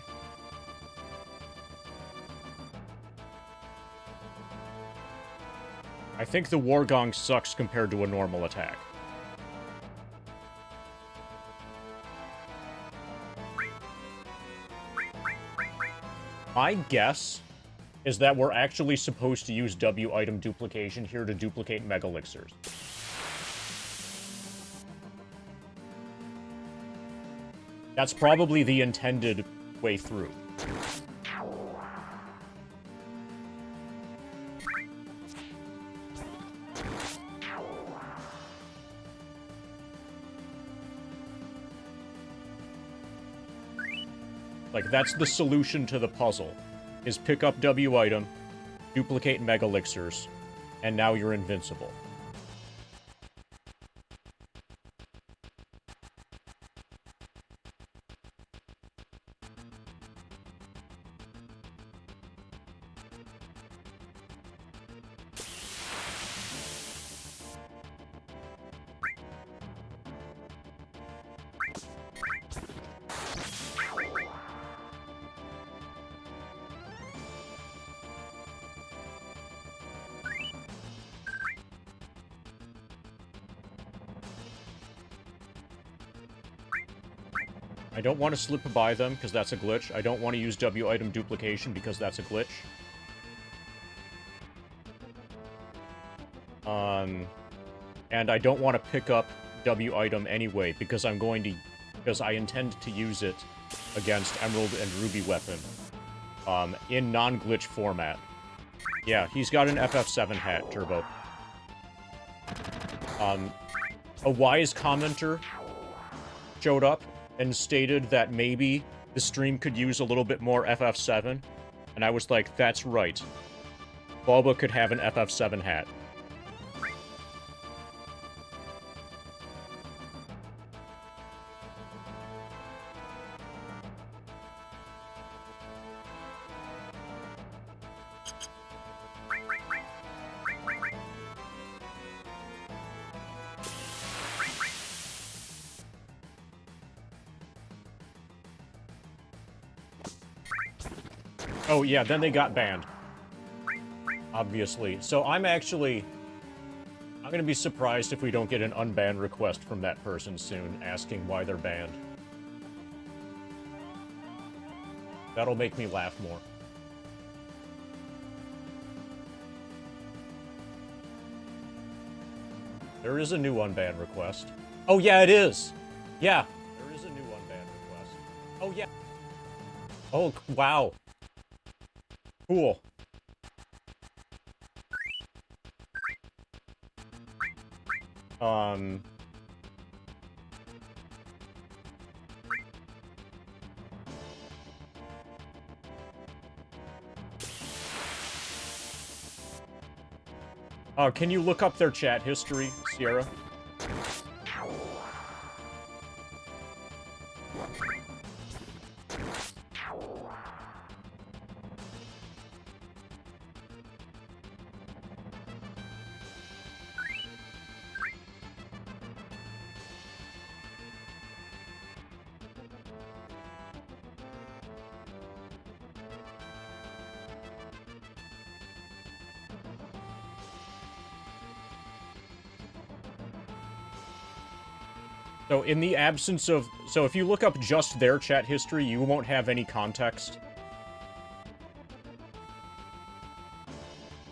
I think the War Gong sucks compared to a normal attack. My guess is that we're actually supposed to use W item duplication here to duplicate Mega Elixirs. That's probably the intended way through. Like, that's the solution to the puzzle, is pick up W item, duplicate Mega Elixirs, and now you're invincible. I don't want to slip by them, because that's a glitch. I don't want to use W item duplication, because that's a glitch. And I don't want to pick up W item anyway, because I intend to use it against Emerald and Ruby weapon. In non-glitch format. Yeah, he's got an FF7 hat, Turbo. A wise commenter showed up and stated that maybe the stream could use a little bit more FF7, and I was like, that's right. Boba could have an FF7 hat. Oh, yeah, then they got banned. Obviously. So I'm gonna be surprised if we don't get an unban request from that person soon, asking why they're banned. That'll make me laugh more. There is a new unban request. Oh, yeah, it is! Yeah, there is a new unban request. Oh, yeah. Oh, wow. Cool. Um... can you look up their chat history, Sierra? So in the absence of... So if you look up just their chat history, you won't have any context.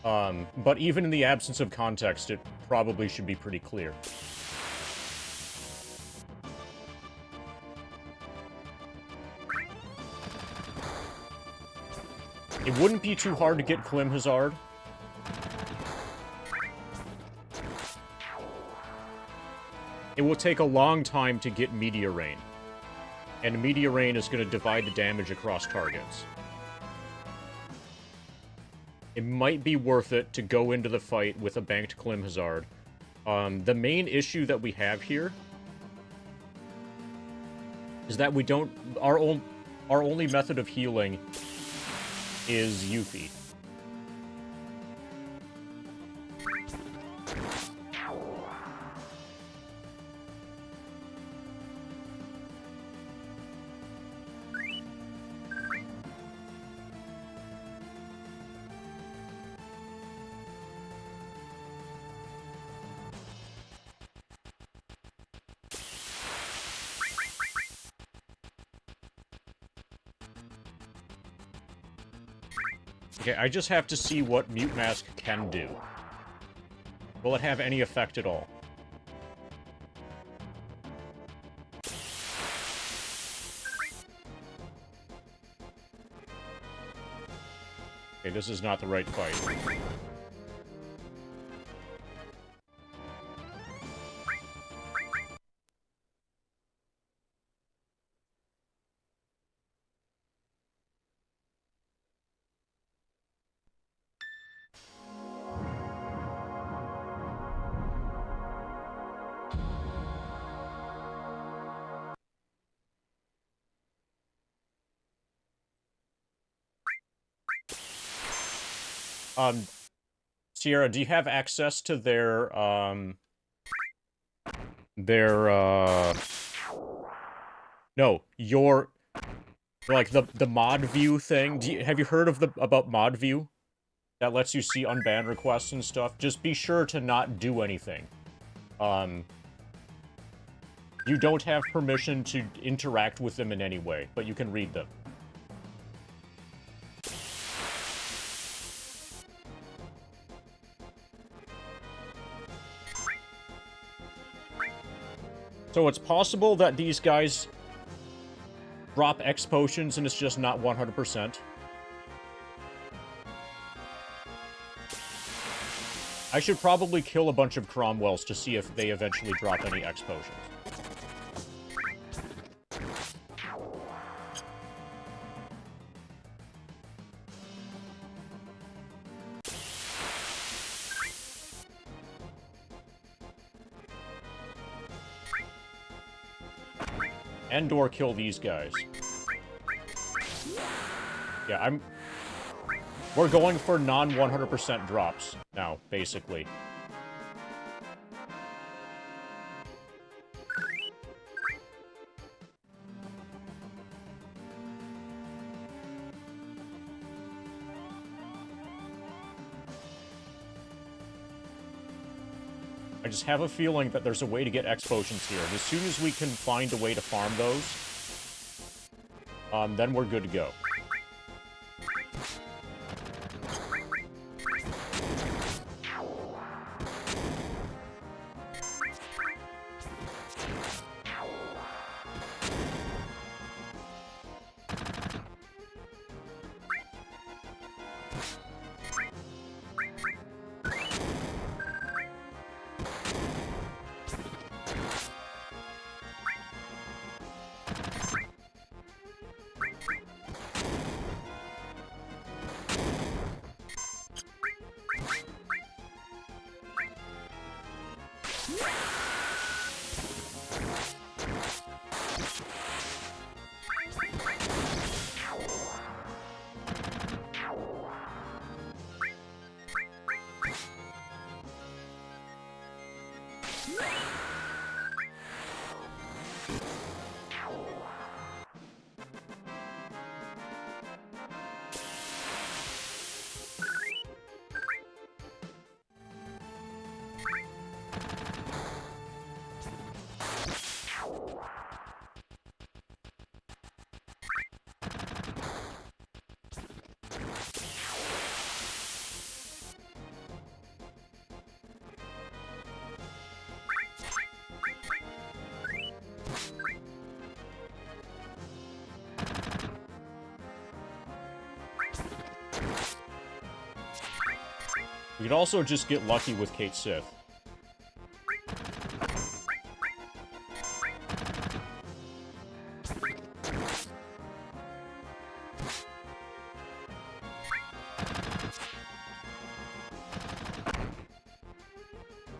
But even in the absence of context, it probably should be pretty clear. It wouldn't be too hard to get Klim Hazard. It will take a long time to get Meteor Rain. And Meteor Rain is going to divide the damage across targets. It might be worth it to go into the fight with a banked Klim Hazard. The main issue that we have here is that we don't... Our only method of healing is Yuffie. Okay, I just have to see what Mute Mask can do. Will it have any effect at all? Okay, this is not the right fight. Sierra, do you have access to their, no, your, like, the mod view thing? Have you heard of about mod view? That lets you see unbanned requests and stuff? Just be sure to not do anything. You don't have permission to interact with them in any way, but you can read them. So it's possible that these guys drop X potions and it's just not 100%. I should probably kill a bunch of Cromwells to see if they eventually drop any X potions. And/or kill these guys. Yeah, we're going for non-100% drops now, basically. I just have a feeling that there's a way to get X potions here. And as soon as we can find a way to farm those, then we're good to go. We could also just get lucky with Kate Sith.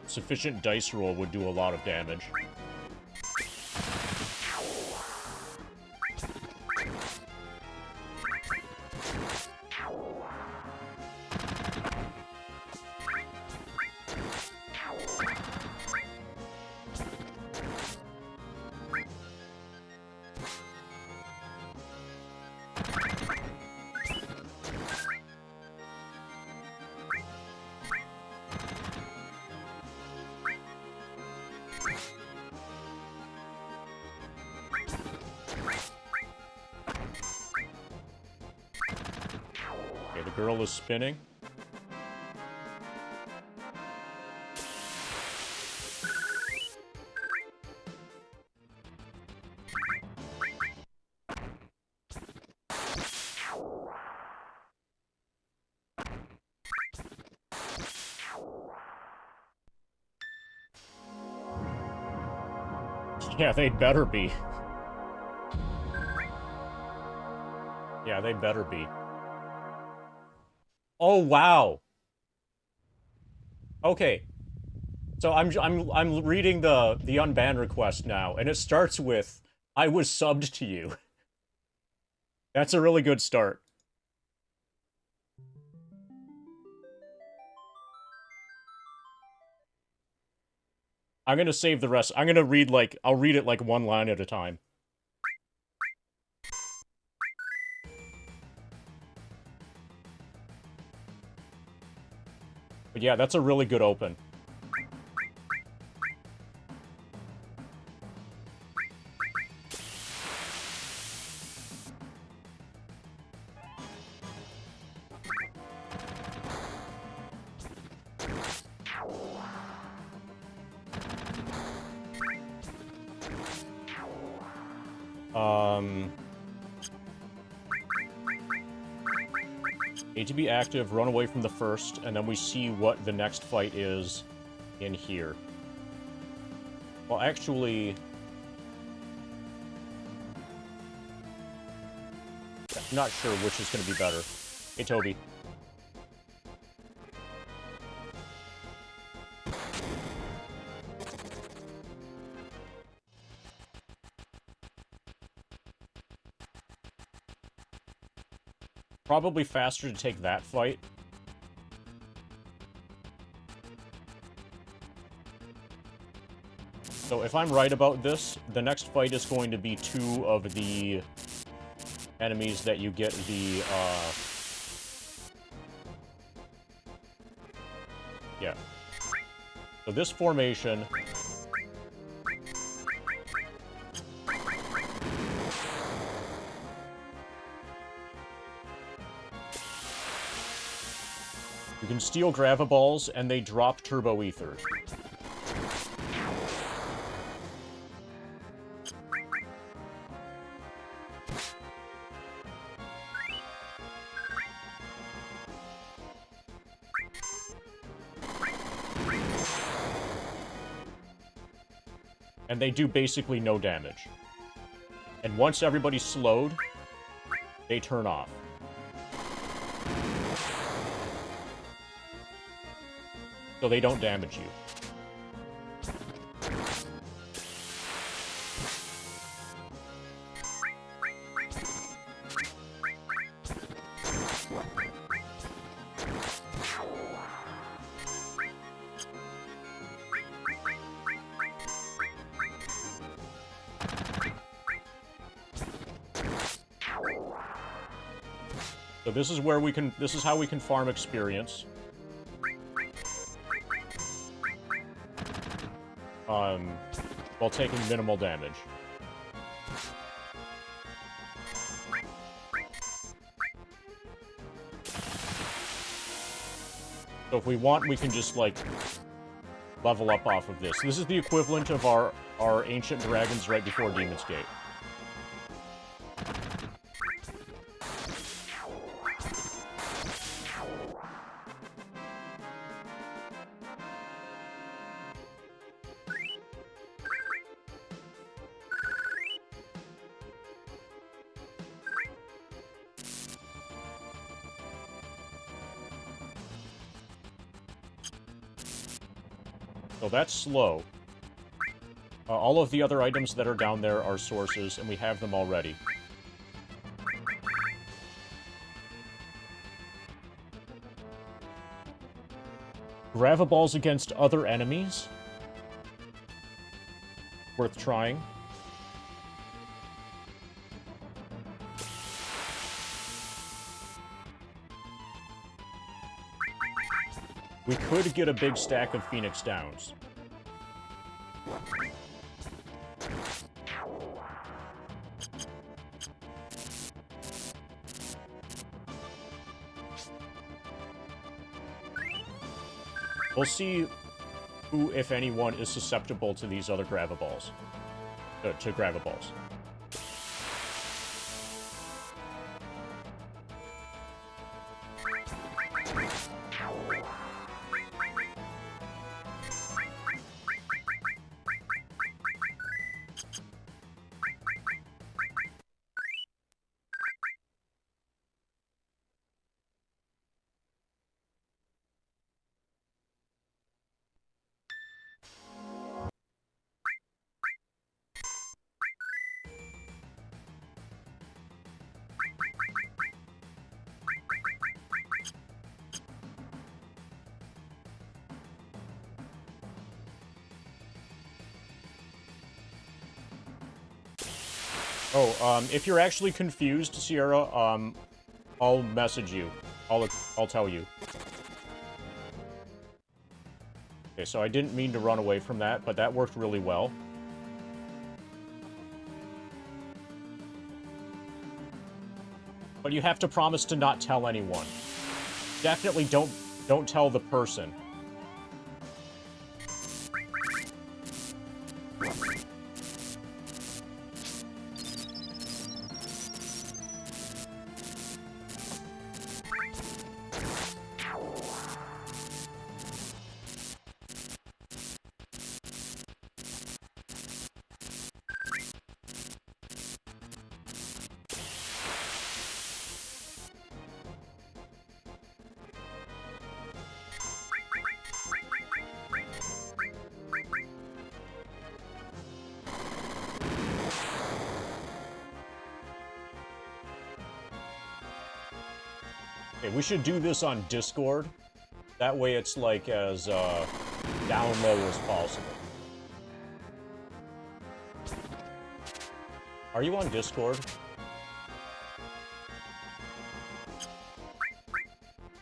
Sufficient dice roll would do a lot of damage. Girl is spinning. Yeah, they'd better be. Yeah, they better be. Oh, wow. Okay. So I'm reading the unban request now, and it starts with, I was subbed to you. That's a really good start. I'm gonna save the rest. I'm gonna read, like, I'll read it, like, one line at a time. But yeah, that's a really good open. Need to be active, run away from the first, and then we see what the next fight is in here. Well, actually... I'm not sure which is going to be better. Hey, Toby. Probably faster to take that fight. So if I'm right about this, the next fight is going to be 2 of the enemies that you get the, yeah. So this formation... You can steal Gravaballs, and they drop Turbo Ethers. And they do basically no damage. And once everybody's slowed, they turn off. So they don't damage you. So this is where we can, this is how we can farm experience. While taking minimal damage. So if we want, we can just, like, level up off of this. This is the equivalent of our ancient dragons right before Demon's Gate. So that's slow. All of the other items that are down there are sources, and we have them already. Gravaballs against other enemies? Worth trying. We could get a big stack of Phoenix Downs. We'll see who, if anyone, is susceptible to these other Gravaballs. To Gravaballs. Oh, if you're actually confused, Sierra, I'll message you. I'll tell you. Okay, so I didn't mean to run away from that, but that worked really well. But you have to promise to not tell anyone. Definitely don't tell the person. Okay, we should do this on Discord. That way it's like as down low as possible. Are you on Discord?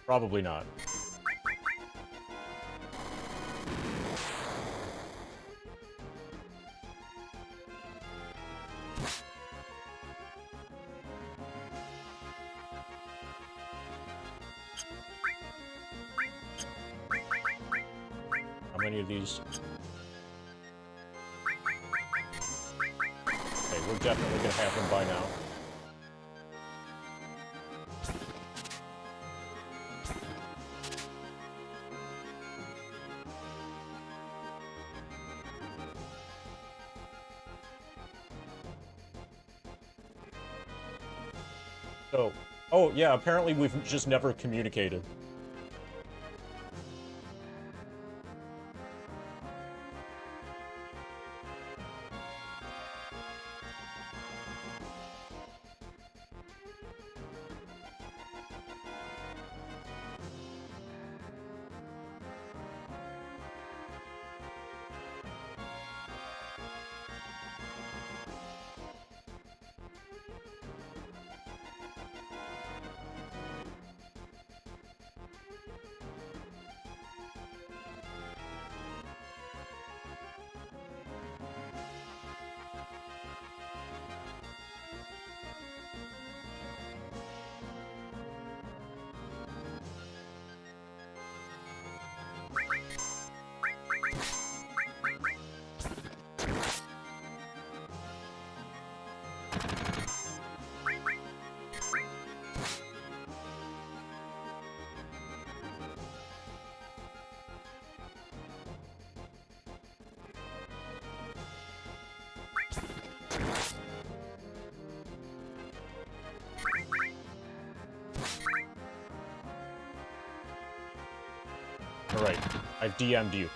Probably not. How many of these? Okay, we're definitely gonna have them by now. So, oh yeah, apparently we've just never communicated. Alright, I've DM'd you.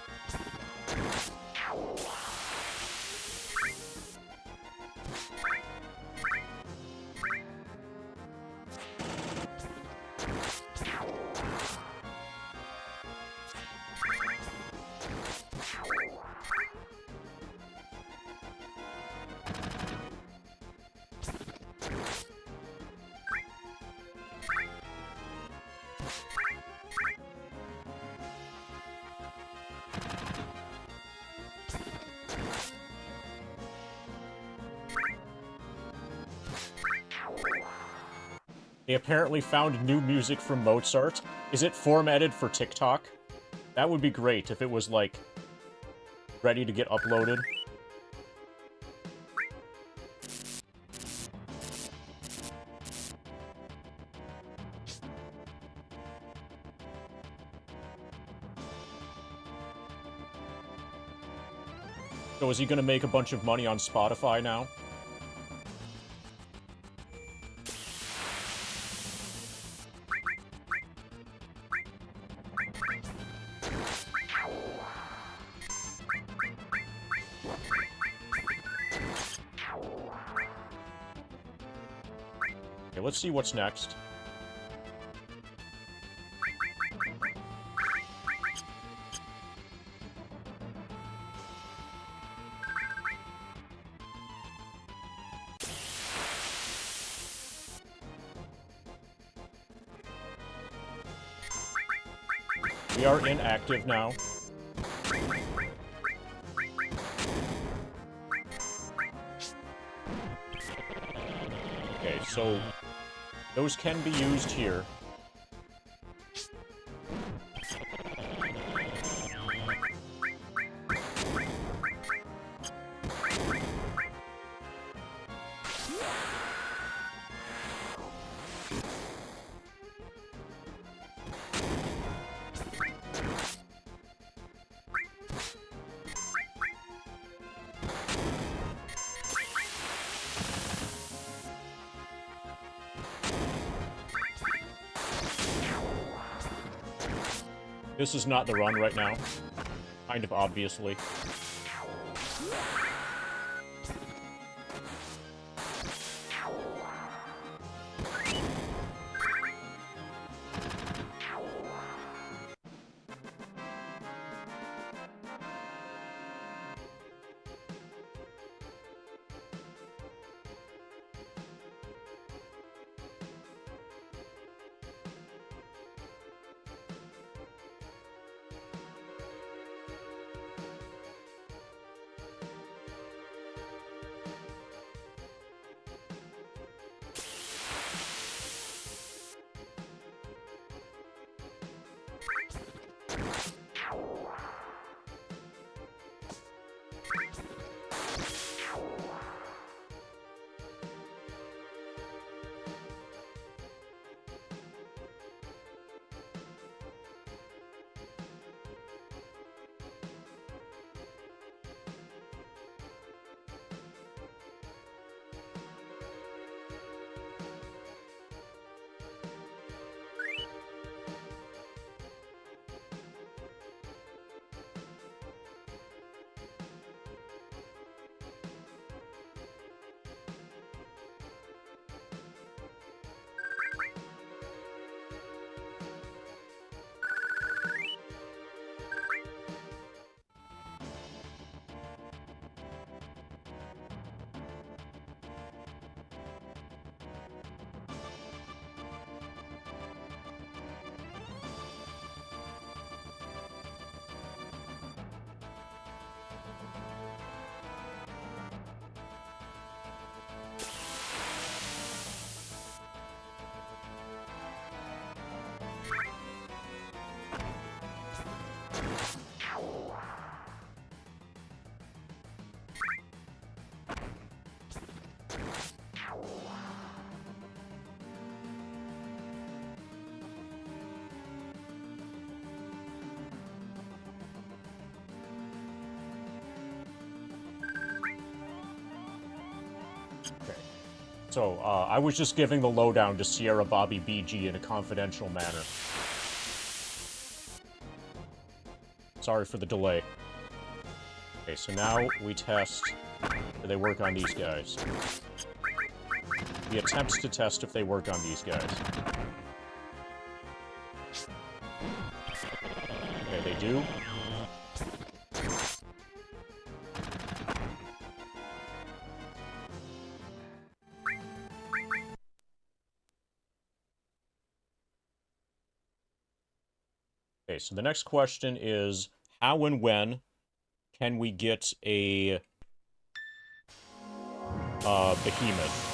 They apparently found new music from Mozart. Is it formatted for TikTok? That would be great if it was, like, ready to get uploaded. So is he gonna make a bunch of money on Spotify now? Okay, let's see what's next. We are inactive now. Okay, so those can be used here. This is not the run right now. Kind of obviously. So, I was just giving the lowdown to Sierra Bobby BG in a confidential manner. Sorry for the delay. Okay, so now we test do they work on these guys. We attempt to test if they work on these guys. Okay, they do. Okay, so the next question is, how and when can we get a behemoth?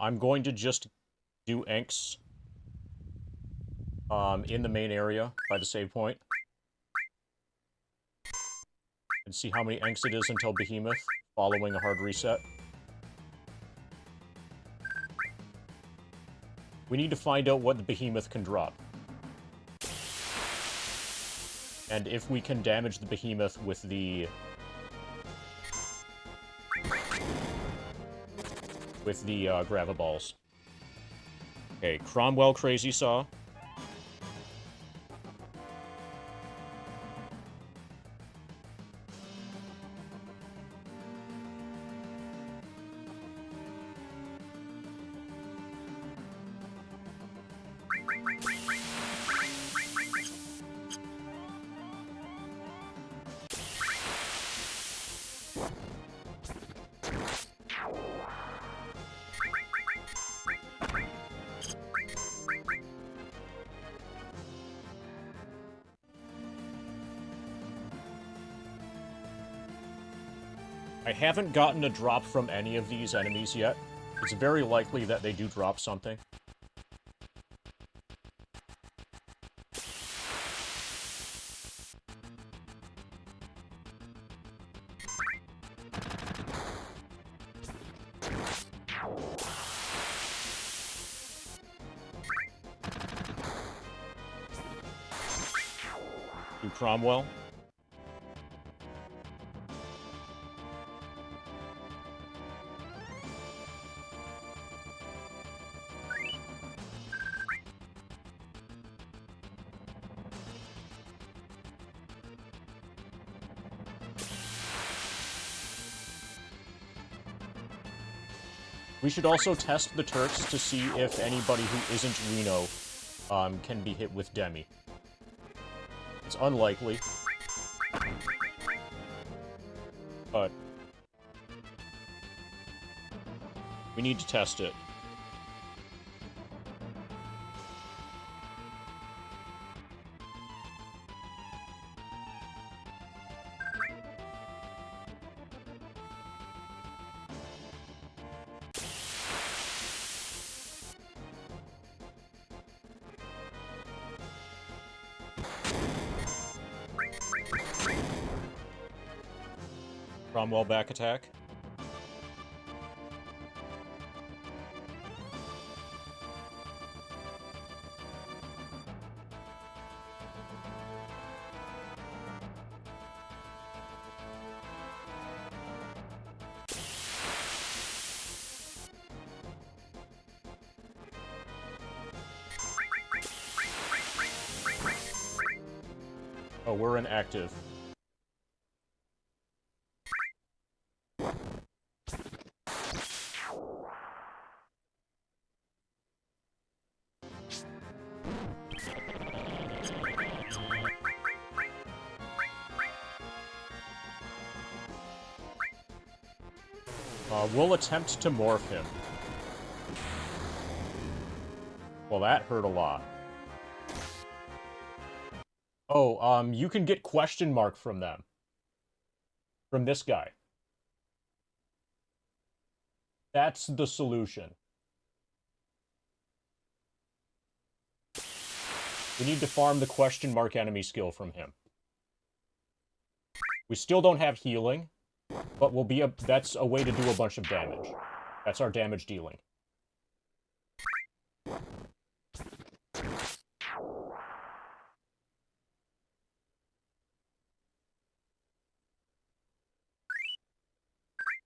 I'm going to just do inks in the main area by the save point. And see how many inks it is until behemoth, following a hard reset. We need to find out what the behemoth can drop. And if we can damage the behemoth with the gravaballs. Okay, Cromwell Crazy Saw. I haven't gotten a drop from any of these enemies yet. It's very likely that they do drop something. Do Cromwell. We should also test the Turks to see if anybody who isn't Reno can be hit with Demi. It's unlikely. But we need to test it. Cromwell back attack. Oh, we're inactive. We'll attempt to morph him. Well, that hurt a lot. Oh, you can get question mark from them. From this guy. That's the solution. We need to farm the question mark enemy skill from him. We still don't have healing, but that's a way to do a bunch of damage. That's our damage dealing.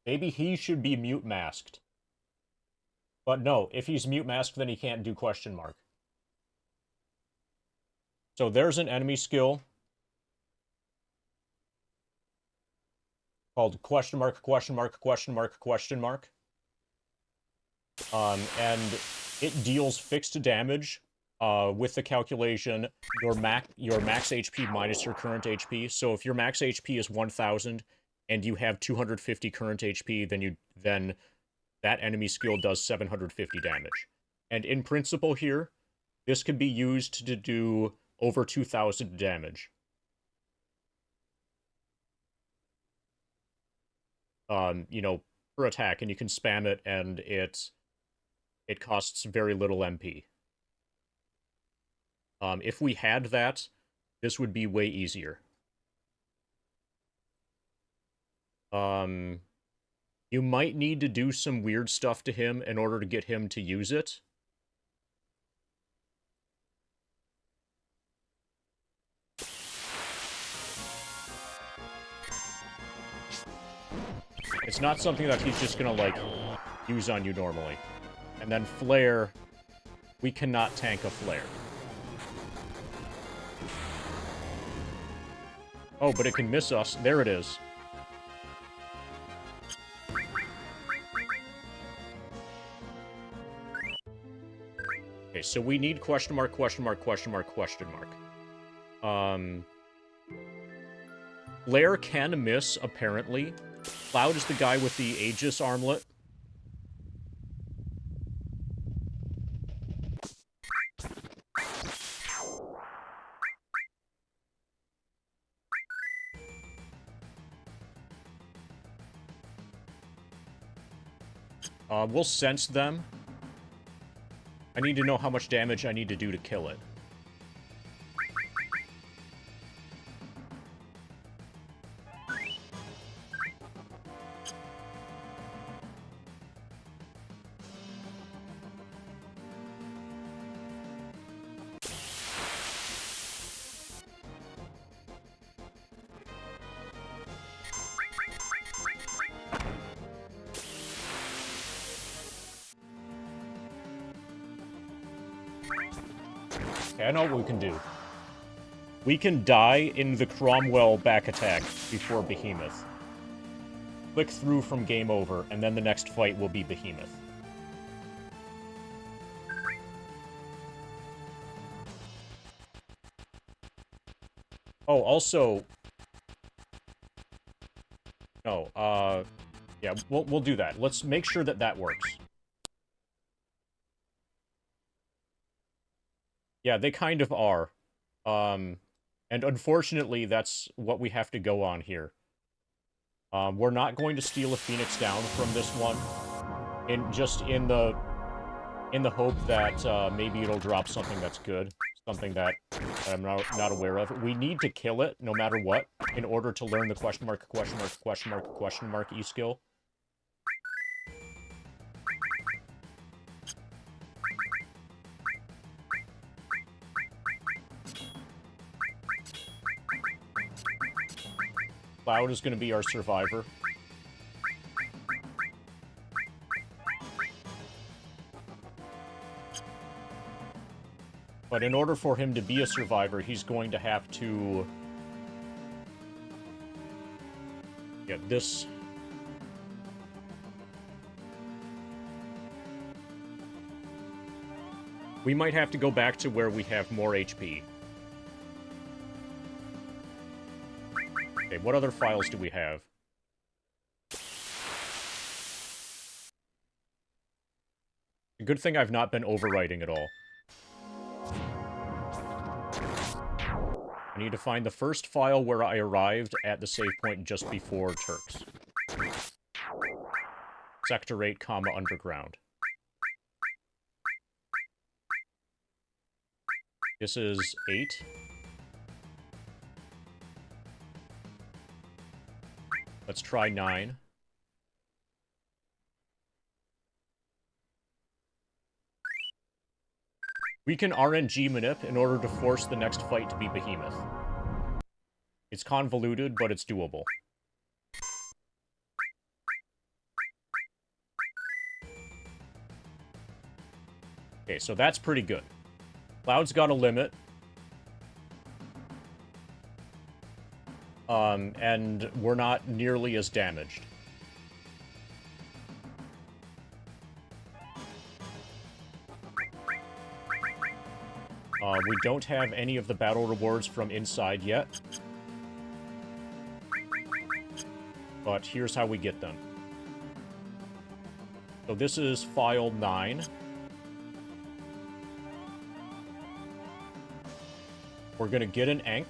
Maybe he should be mute masked. But no, if he's mute mask, then he can't do question mark. So there's an enemy skill called question mark, question mark, question mark, question mark. And it deals fixed damage with the calculation your max HP minus your current HP. So if your max HP is 1000 and you have 250 current HP, then that enemy skill does 750 damage. And in principle here, this could be used to do over 2000 damage. You know, per attack, and you can spam it, and it costs very little MP. If we had that, this would be way easier. You might need to do some weird stuff to him in order to get him to use it. It's not something that he's just gonna, like, use on you normally. And then Flare, we cannot tank a Flare. Oh, but it can miss us. There it is. Okay, so we need question mark, question mark, question mark, question mark. Flare can miss, apparently. Cloud is the guy with the Aegis armlet. We'll sense them. I need to know how much damage I need to do to kill it. Okay, I know what we can do. We can die in the Cromwell back attack before Behemoth. Click through from game over, and then the next fight will be Behemoth. Oh, also... No, yeah, we'll do that. Let's make sure that that works. Yeah, they kind of are. And unfortunately, that's what we have to go on here. We're not going to steal a Phoenix down from this one. In the hope that maybe it'll drop something that's good. Something that I'm not aware of. We need to kill it, no matter what, in order to learn the question mark, question mark, question mark, question mark E-skill. Cloud is going to be our survivor. But in order for him to be a survivor, he's going to have to get this. We might have to go back to where we have more HP. Okay, what other files do we have? A good thing I've not been overwriting at all. I need to find the first file where I arrived at the save point just before Turks. Sector 8, comma, underground. This is 8. Let's try 9. We can RNG manip in order to force the next fight to be Behemoth. It's convoluted, but it's doable. Okay, so that's pretty good. Cloud's got a limit. And we're not nearly as damaged. We don't have any of the battle rewards from inside yet. But here's how we get them. So this is file 9. We're going to get an Enk.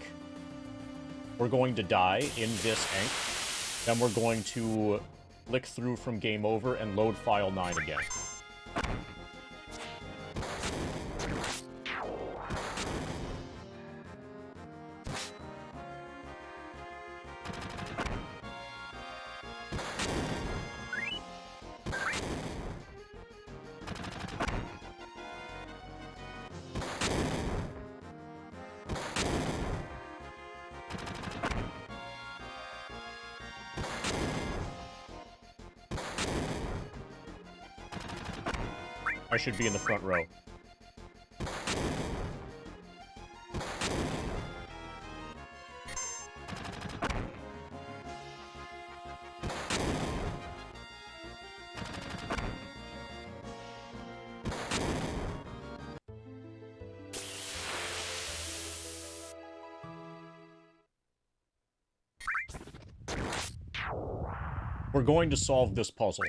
We're going to die in this Enk. Then we're going to flick through from game over and load file 9 again. I should be in the front row. We're going to solve this puzzle.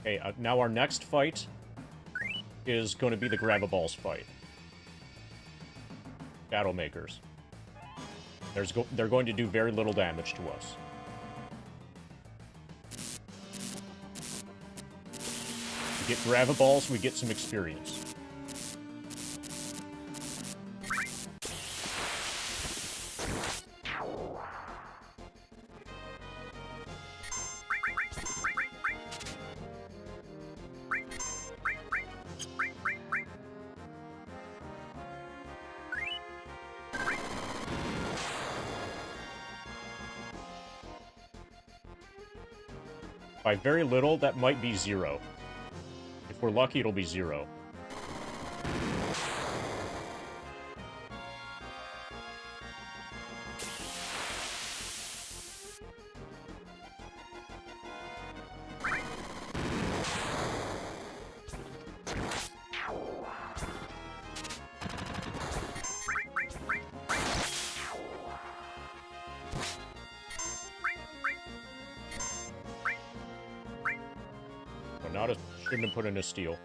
Okay, now our next fight is going to be the Grab-A-Balls fight. Battle Makers. They're going to do very little damage to us. We get Grab-A-Balls, we get some experience. By very little, that might be 0. If we're lucky, it'll be 0. Shouldn't have put in a steal.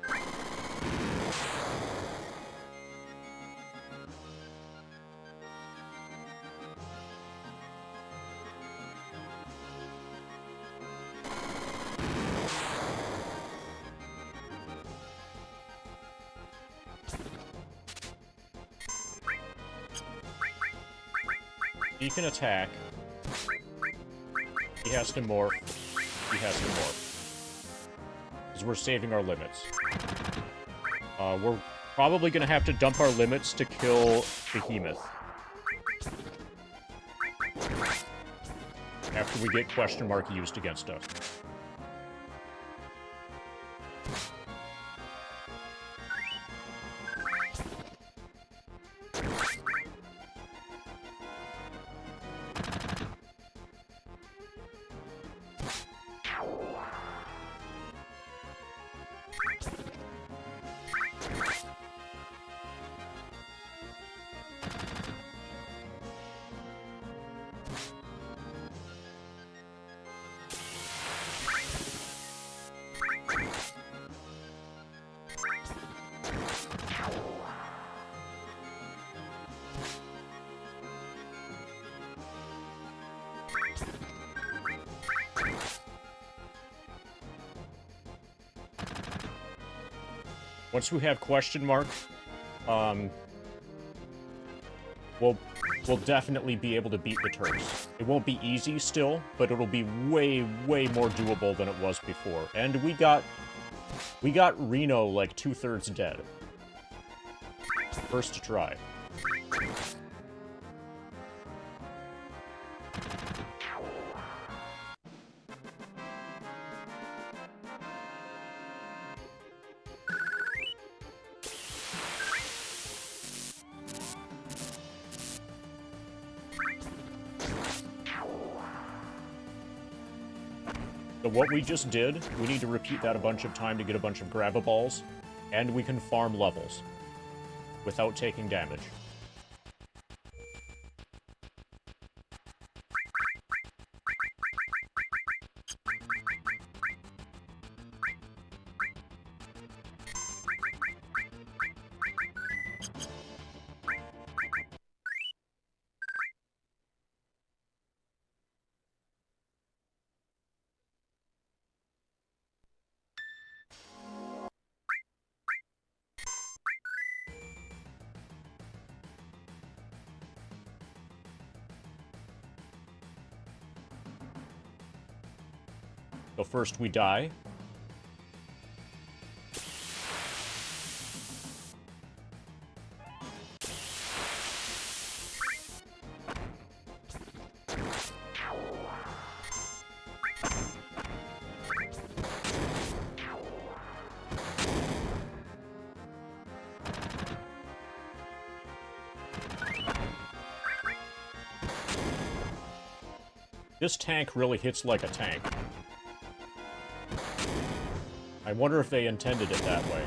He can attack. He has to morph. He has to morph. Because we're saving our limits. We're probably going to have to dump our limits to kill Behemoth. After we get question mark used against us. Once we have question mark, we'll definitely be able to beat the Turks. It won't be easy still, but it'll be way, way more doable than it was before. And we got Reno like 2/3 dead. First try. So what we just did, we need to repeat that a bunch of time to get a bunch of grab-a-balls, and we can farm levels without taking damage. So first we die. This tank really hits like a tank. I wonder if they intended it that way.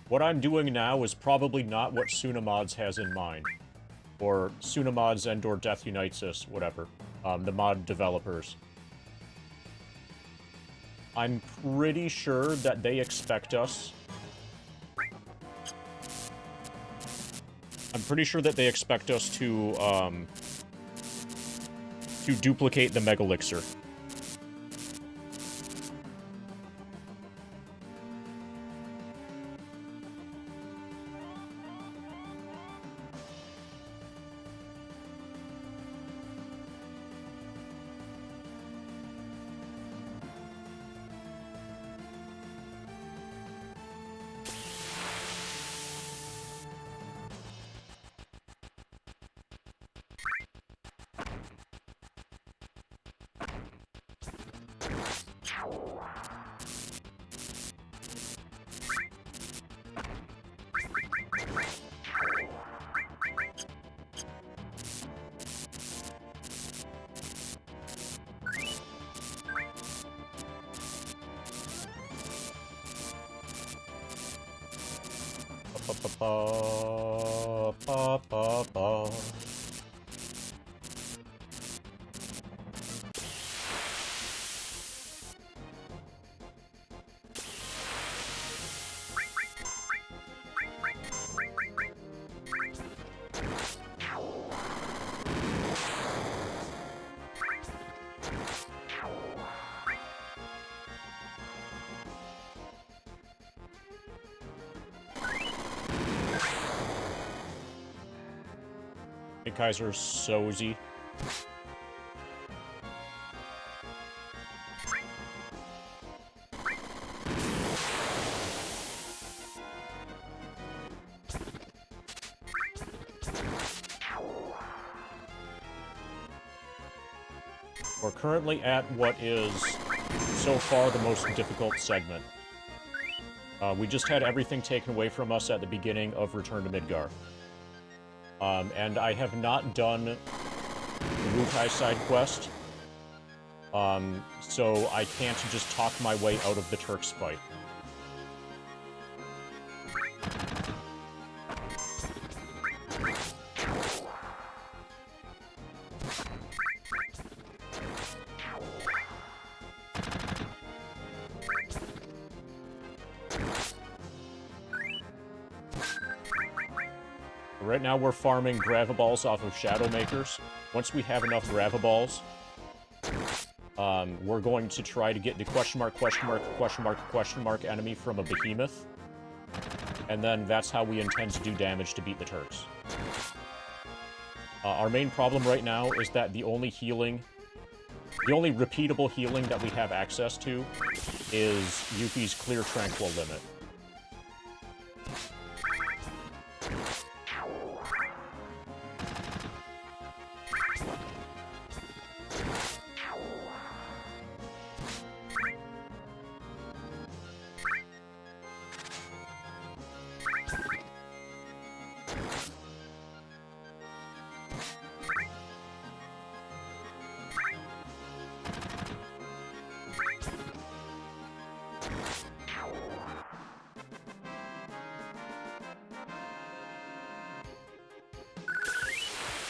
What I'm doing now is probably not what Sunamods has in mind. Or Sunamods and or Death Unites Us, whatever. The mod developers. I'm pretty sure that they expect us... I'm pretty sure that they expect us to duplicate the Megalixir. Kaiser Sozi. We're currently at what is, so far, the most difficult segment. We just had everything taken away from us at the beginning of Return to Midgar. And I have not done the Wutai side quest, so I can't just talk my way out of the Turks fight. Right now we're farming Gravaballs off of Shadowmakers. Once we have enough Gravaballs, we're going to try to get the question mark enemy from a Behemoth. And then that's how we intend to do damage to beat the Turks. Our main problem right now is that the only healing The only repeatable healing that we have access to is Yuffie's Clear Tranquil limit.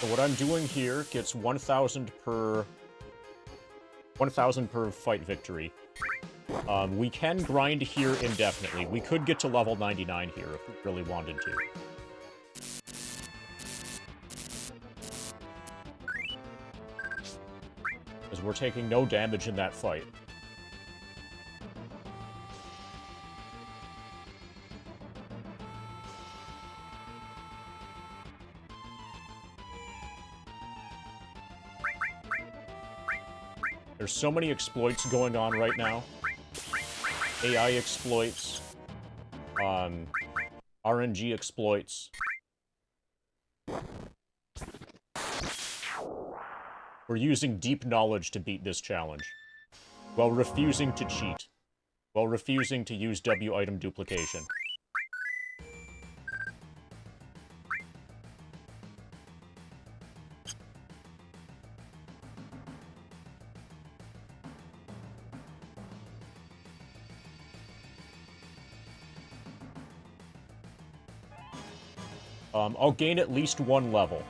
So what I'm doing here gets 1,000 per fight victory. We can grind here indefinitely. We could get to level 99 here if we really wanted to. Because we're taking no damage in that fight. There's so many exploits going on right now. AI exploits. RNG exploits. We're using deep knowledge to beat this challenge. While refusing to cheat. While refusing to use W item duplication. I'll gain at least 1 level.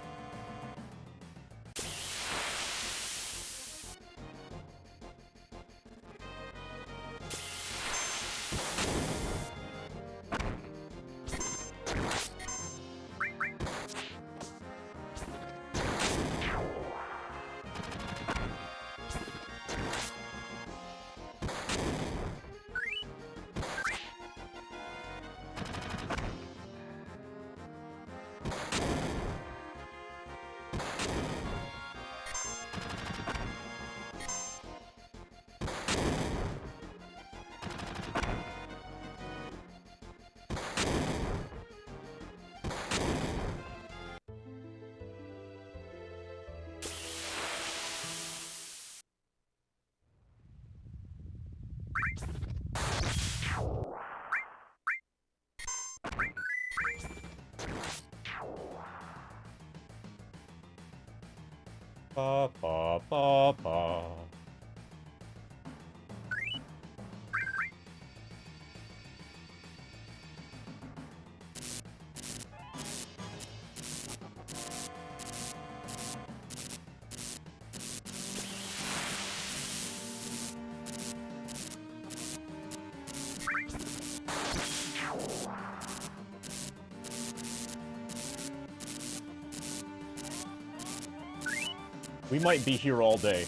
Ba, ba, ba, ba. We might be here all day.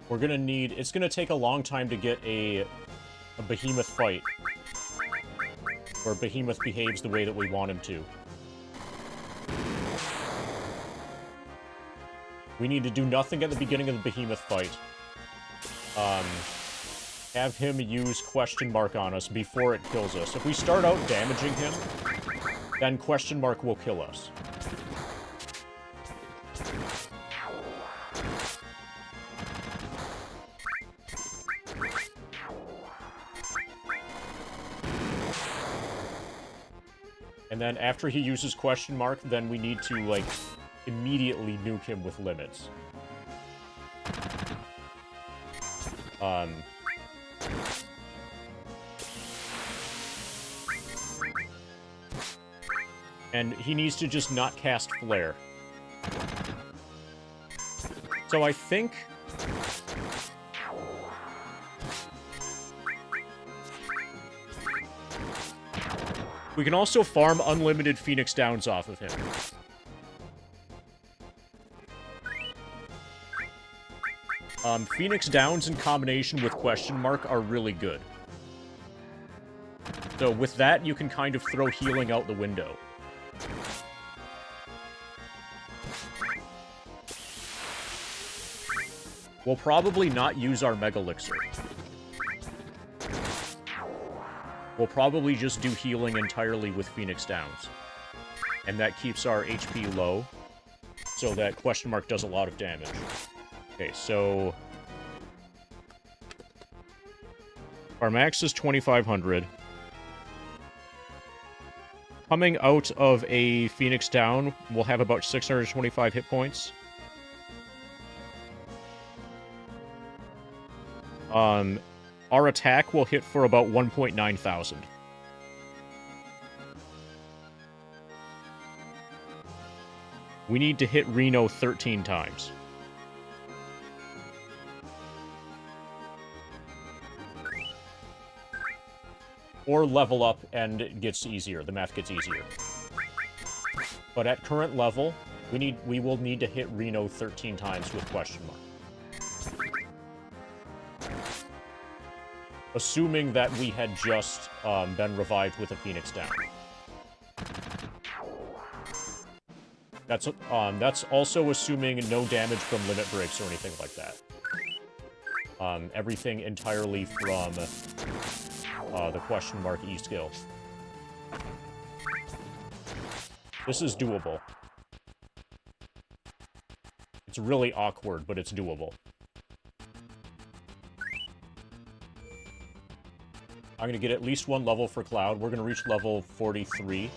We're gonna need... It's gonna take a long time to get a behemoth fight. Where behemoth behaves the way that we want him to. We need to do nothing at the beginning of the behemoth fight. Have him use question mark on us before it kills us. If we start out damaging him, then question mark will kill us. And then after he uses question mark, then we need to, like, immediately nuke him with limits. And he needs to just not cast Flare. So I think... we can also farm unlimited Phoenix Downs off of him. Phoenix Downs in combination with question mark are really good. So with that, you can kind of throw healing out the window. We'll probably not use our Mega Elixir. We'll probably just do healing entirely with Phoenix Downs. And that keeps our HP low, so that question mark does a lot of damage. Okay, so... our max is 2,500. Coming out of a Phoenix Down, we'll have about 625 hit points. Our attack will hit for about 1.9 thousand. We need to hit Reno 13 times. Or level up and it gets easier. The math gets easier. But at current level, we will need to hit Reno 13 times with question mark. Assuming that we had just been revived with a Phoenix Down. That's also assuming no damage from limit breaks or anything like that. Everything entirely from the question mark E skill. This is doable. It's really awkward, but it's doable. I'm going to get at least one level for Cloud. We're going to reach level 43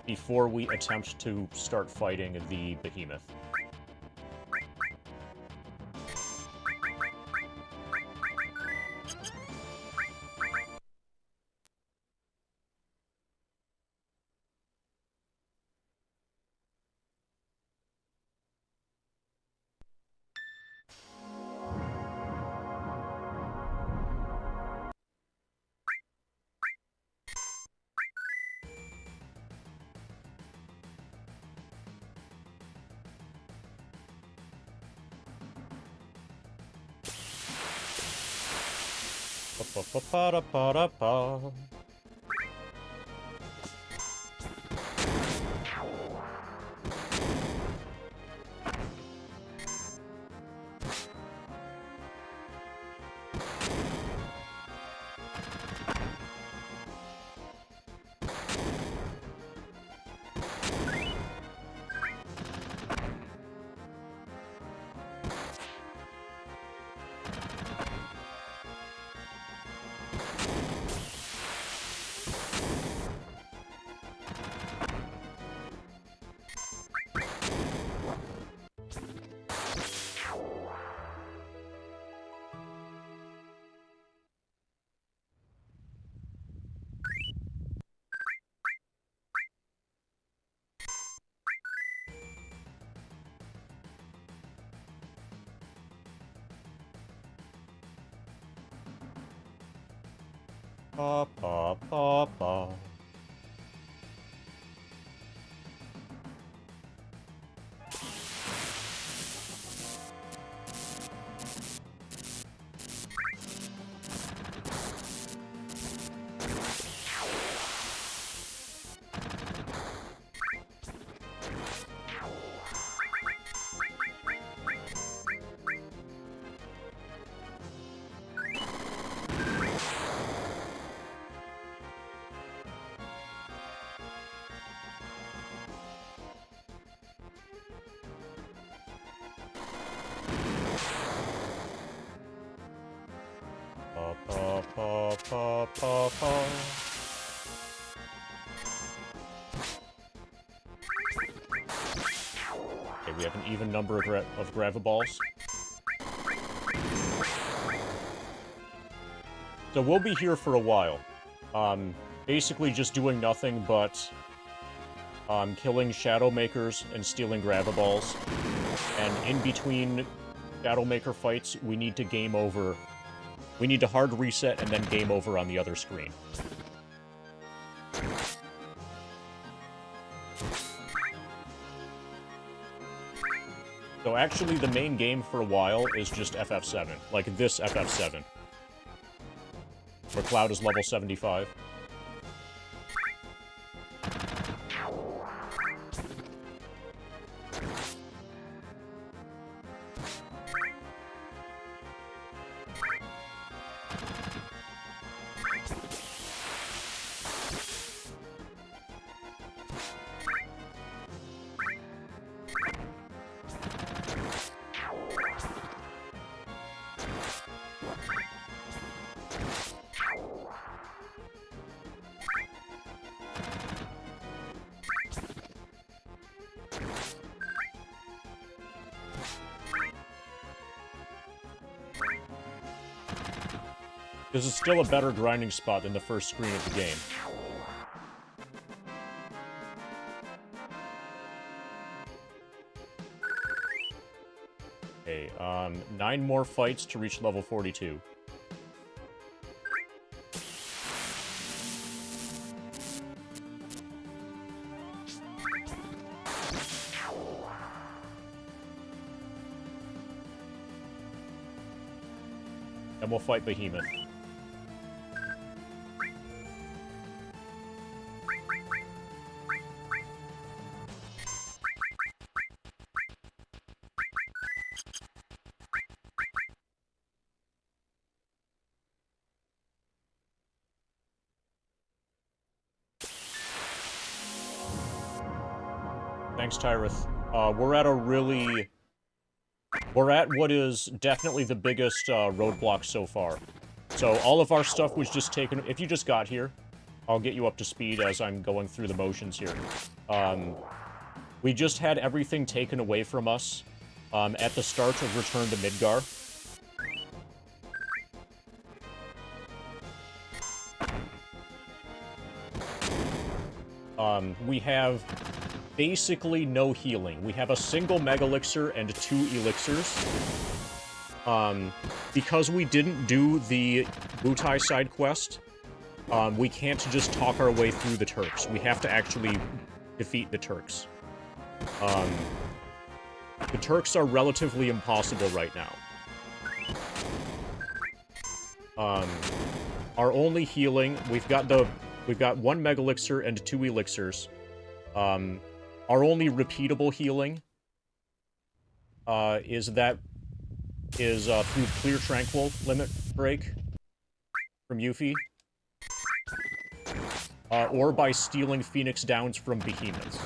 before we attempt to start fighting the Behemoth. Pa-pa-pa-da-pa-da-pa. Pa-pa-pa-pa. Pa-pa-pa-pa-pa-pa. Okay, we have an even number of Graviballs. So we'll be here for a while. Basically just doing nothing but killing Shadowmakers and stealing Graviballs. And in between Shadowmaker fights, we need to game over. We need to hard reset and then game over on the other screen. So actually, the main game for a while is just FF7. Like this FF7. Where Cloud is level 75. This is still a better grinding spot than the first screen of the game. Okay, 9 more fights to reach level 42. Then we'll fight Behemoth. Thanks, Tyrith. We're at what is definitely the biggest roadblock so far. So all of our stuff was just taken... If you just got here, I'll get you up to speed as I'm going through the motions here. We just had everything taken away from us at the start of Return to Midgar. We have basically no healing. We have a single Mega Elixir and 2 Elixirs. Because we didn't do the Wutai side quest, we can't just talk our way through the Turks. We have to actually defeat the Turks. The Turks are relatively impossible right now. Our only healing, we've got 1 Mega Elixir and 2 Elixirs. Our only repeatable healing is through Clear Tranquil Limit Break from Yuffie. Or by stealing Phoenix Downs from Behemoths.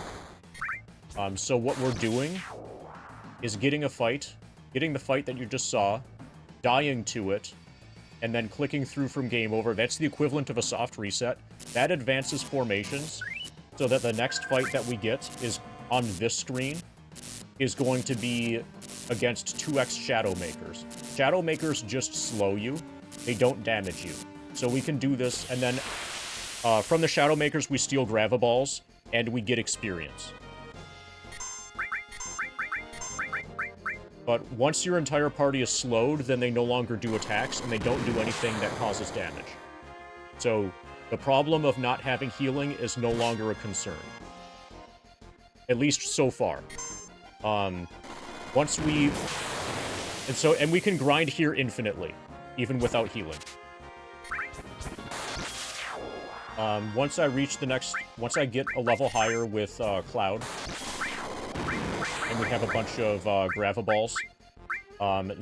So what we're doing is getting the fight that you just saw, dying to it, and then clicking through from game over. That's the equivalent of a soft reset. That advances formations, so that the next fight that we get is on this screen is going to be against 2x Shadowmakers. Shadowmakers just slow you. They don't damage you. So we can do this, and then from the Shadowmakers we steal Gravaballs, and we get experience. But once your entire party is slowed, then they no longer do attacks, and they don't do anything that causes damage. So the problem of not having healing is no longer a concern. At least so far. Once we... And we can grind here infinitely, even without healing. Once I get a level higher with Cloud, and we have a bunch of Gravaballs,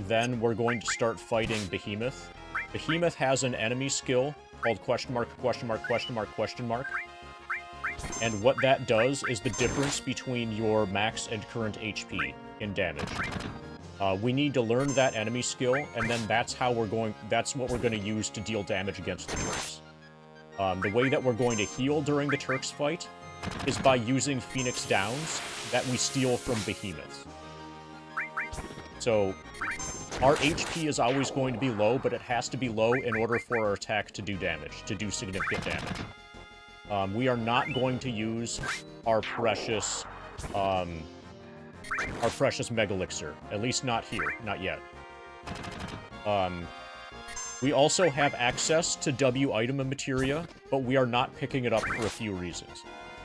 then we're going to start fighting Behemoth. Behemoth has an enemy skill called question mark, question mark, question mark, question mark. And what that does is the difference between your max and current HP in damage. We need to learn that enemy skill, and then that's what we're going to use to deal damage against the Turks. The way that we're going to heal during the Turks fight is by using Phoenix Downs that we steal from Behemoths. So, our HP is always going to be low, but it has to be low in order for our attack to do damage, to do significant damage. We are not going to use our precious Mega Elixir. At least not here. Not yet. We also have access to W item and materia, but we are not picking it up for a few reasons.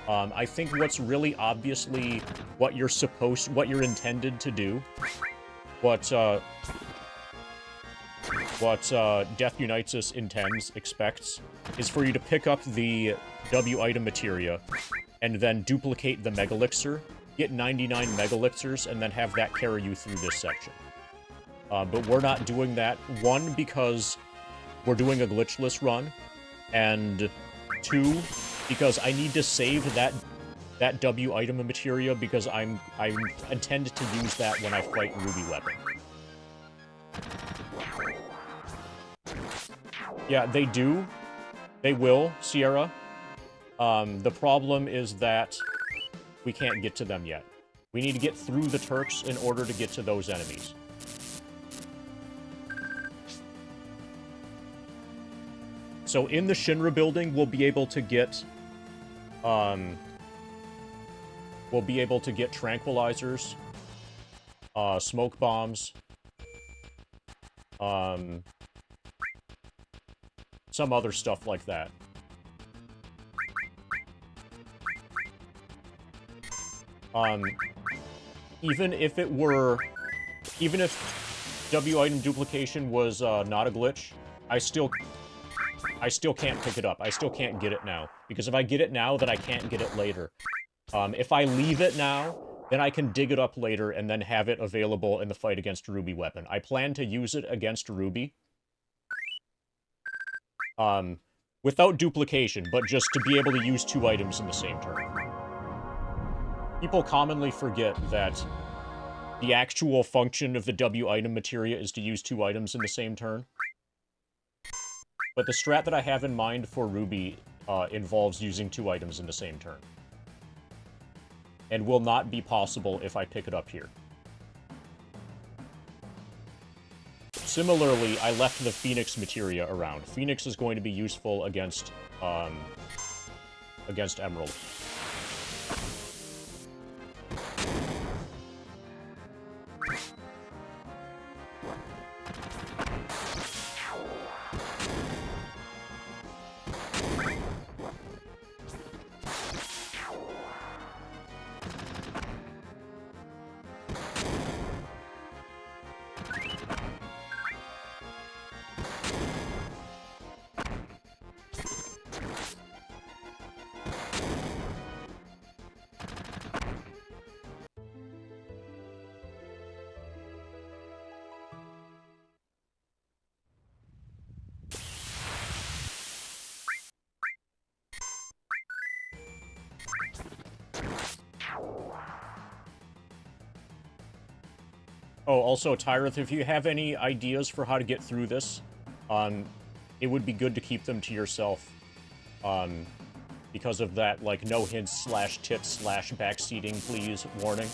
I think what's really obviously what you're intended to do, what Death Unites Us expects, is for you to pick up the W item materia, and then duplicate the Mega Elixir, get 99 Mega Elixirs, and then have that carry you through this section. But we're not doing that, 1, because we're doing a glitchless run, and 2, because I need to save that W item and materia, because I intend to use that when I fight Ruby Weapon. Yeah, they do. They will, Sierra. The problem is that we can't get to them yet. We need to get through the Turks in order to get to those enemies. So in the Shinra building, we'll be able to get tranquilizers, smoke bombs, some other stuff like that. Even if W item duplication was not a glitch, I still can't pick it up. I still can't get it now. Because if I get it now, then I can't get it later. If I leave it now, then I can dig it up later and then have it available in the fight against Ruby weapon. I plan to use it against Ruby. Without duplication, but just to be able to use 2 items in the same turn. People commonly forget that the actual function of the W item materia is to use 2 items in the same turn. But the strat that I have in mind for Ruby involves using 2 items in the same turn. And will not be possible if I pick it up here. Similarly, I left the Phoenix materia around. Phoenix is going to be useful against Emerald. Oh, also, Tyrith, if you have any ideas for how to get through this, it would be good to keep them to yourself. Because of that, like, no hints / tips / backseating, please, warning.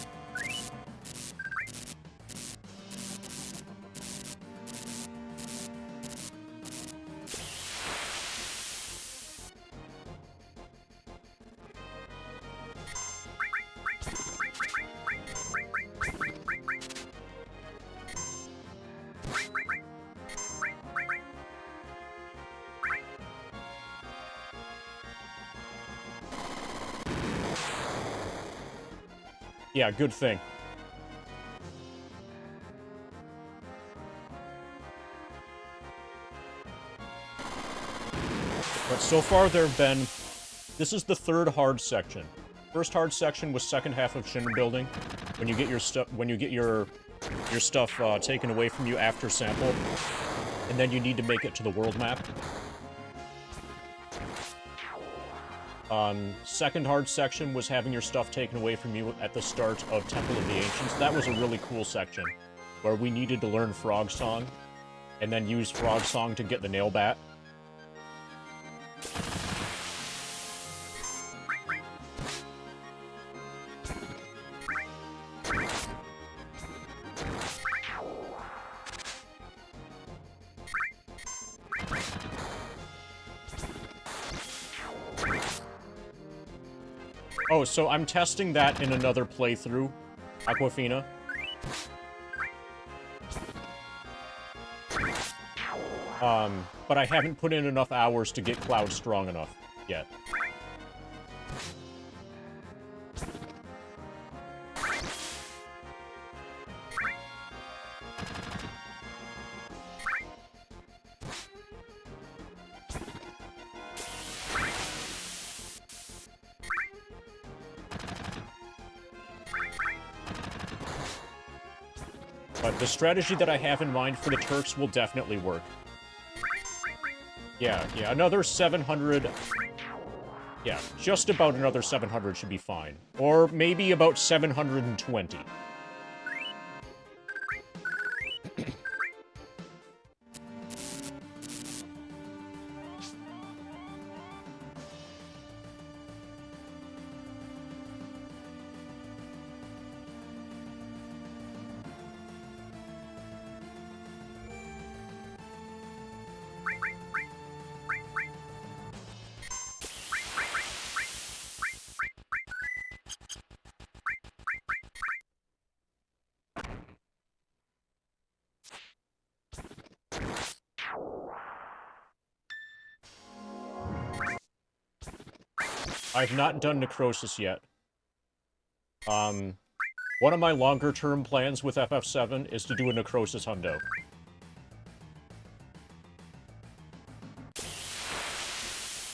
Yeah, good thing. But so far there have been... This is the 3rd hard section. First hard section was second half of Shinra building, when you get your stuff taken away from you after sample, and then you need to make it to the world map. Second hard section was having your stuff taken away from you at the start of Temple of the Ancients. That was a really cool section, where we needed to learn Frog Song, and then use Frog Song to get the Nail Bat. Oh, so I'm testing that in another playthrough, Aquafina. But I haven't put in enough hours to get Cloud strong enough yet. But the strategy that I have in mind for the Turks will definitely work. Yeah, another 700... Yeah, just about another 700 should be fine. Or maybe about 720. I've not done necrosis yet. One of my longer-term plans with FF7 is to do a necrosis hundo.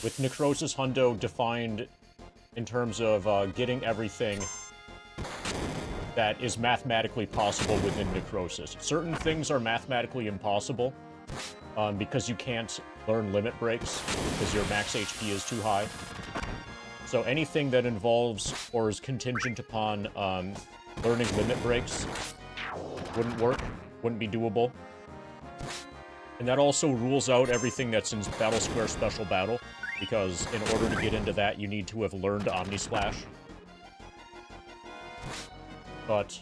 With necrosis hundo defined in terms of getting everything that is mathematically possible within necrosis. Certain things are mathematically impossible because you can't learn limit breaks because your max HP is too high. So anything that involves or is contingent upon learning limit breaks wouldn't work, wouldn't be doable. And that also rules out everything that's in Battle Square Special Battle, because in order to get into that, you need to have learned Omnisplash. But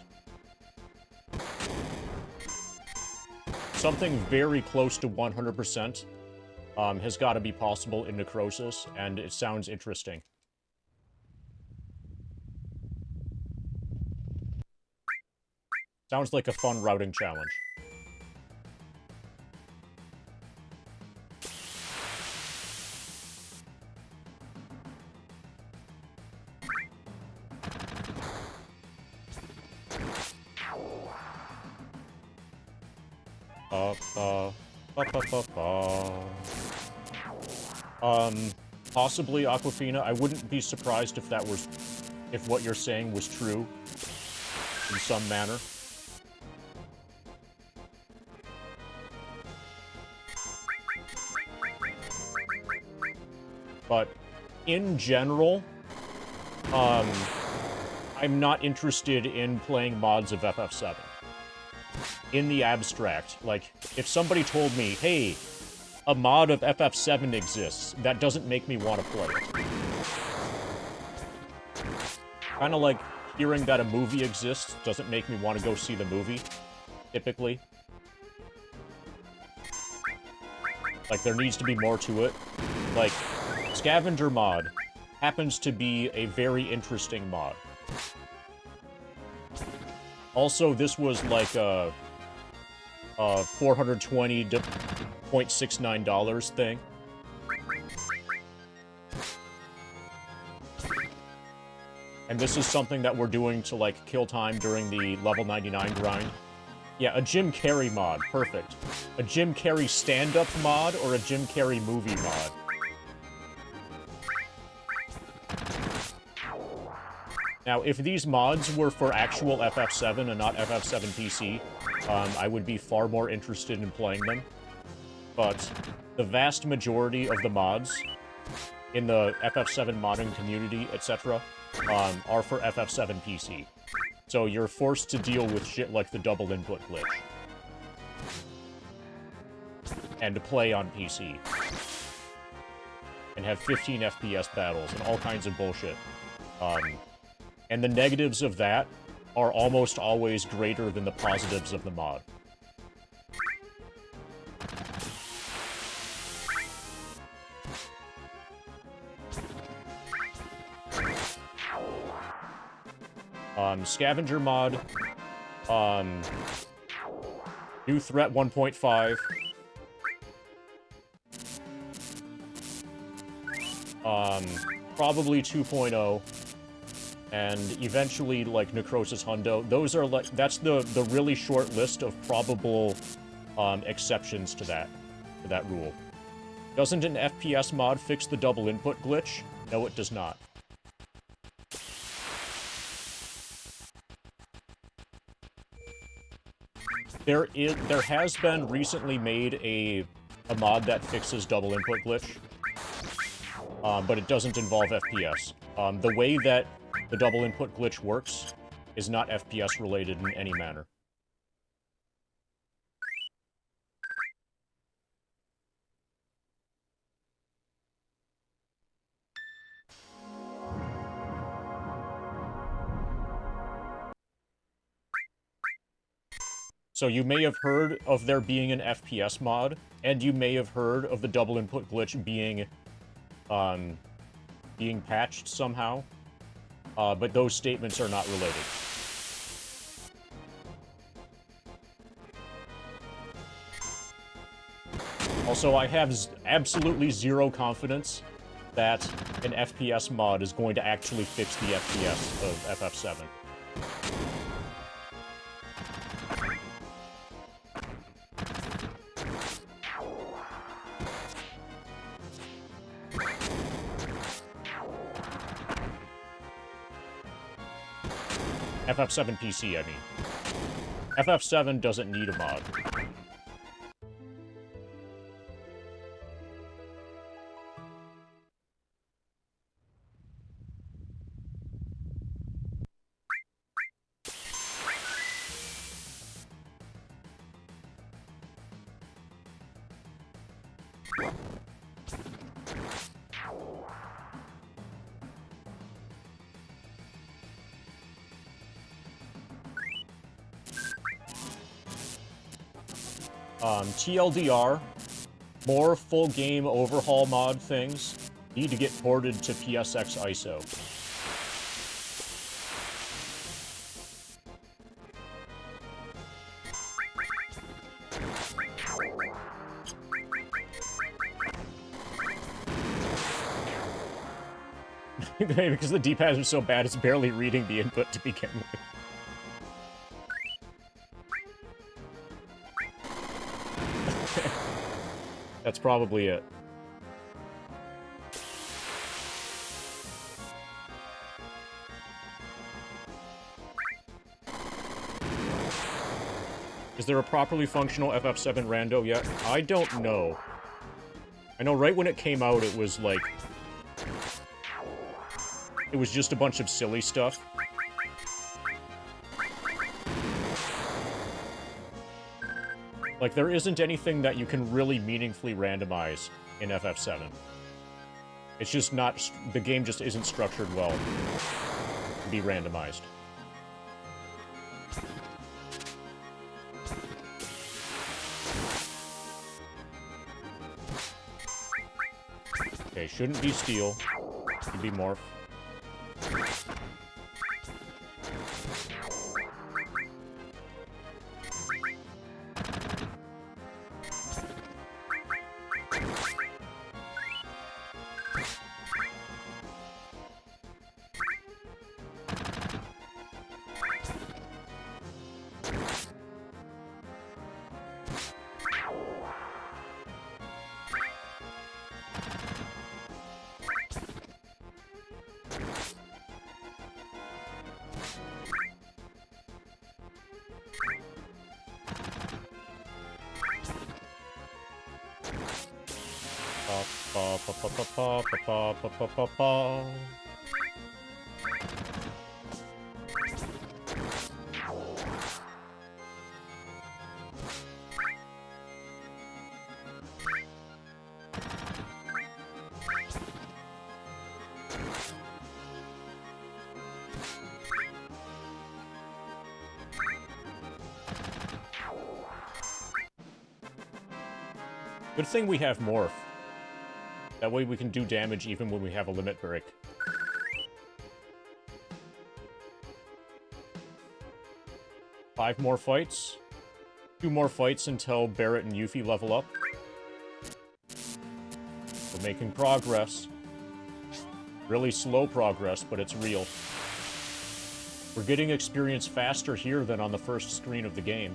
something very close to 100% has got to be possible in necrosis, and it sounds interesting. Sounds like a fun routing challenge. Possibly Aquafina. I wouldn't be surprised if that was, if what you're saying was true in some manner. But in general, I'm not interested in playing mods of FF7. In the abstract, like, if somebody told me, hey, a mod of FF7 exists, that doesn't make me want to play it. Kind of like hearing that a movie exists doesn't make me want to go see the movie, typically. Like, there needs to be more to it. Like, Scavenger Mod happens to be a very interesting mod. Also, this was like a $420.69 thing. And this is something that we're doing to, like, kill time during the level 99 grind. Yeah, a Jim Carrey mod. Perfect. A Jim Carrey stand-up mod or a Jim Carrey movie mod? Now, if these mods were for actual FF7 and not FF7 PC, I would be far more interested in playing them. But the vast majority of the mods in the FF7 modding community, etc., are for FF7 PC. So you're forced to deal with shit like the double input glitch. And to play on PC. And have 15 FPS battles and all kinds of bullshit. And the negatives of that are almost always greater than the positives of the mod. Scavenger Mod, new threat 1.5, probably 2.0, and eventually, like, Necrosis Hundo. Those are, like, that's the really short list of probable, exceptions to that rule. Doesn't an FPS mod fix the double input glitch? No, it does not. There has been recently made a mod that fixes double input glitch, but it doesn't involve FPS. The way that the double input glitch works is not FPS related in any manner. So you may have heard of there being an FPS mod, and you may have heard of the double input glitch being patched somehow, but those statements are not related. Also, I have absolutely zero confidence that an FPS mod is going to actually fix the FPS of FF7. FF7 PC, I mean. FF7 doesn't need a mod. TLDR, more full game overhaul mod things need to get ported to PSX ISO. Maybe because the D-pads are so bad, it's barely reading the input to begin with. That's probably it. Is there a properly functional FF7 rando yet? I don't know. I know right when it came out, it was like... It was just a bunch of silly stuff. Like, there isn't anything that you can really meaningfully randomize in FF7. It's just not... The game just isn't structured well to be randomized. Okay, shouldn't be steel. Should be morph. Good thing we have morph. That way we can do damage even when we have a limit break. Five more fights. 2 more fights until Barrett and Yuffie level up. We're making progress. Really slow progress, but it's real. We're getting experience faster here than on the first screen of the game.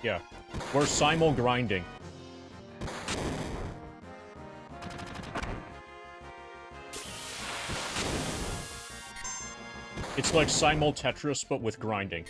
Yeah, we're simul grinding. It's like simul Tetris, but with grinding.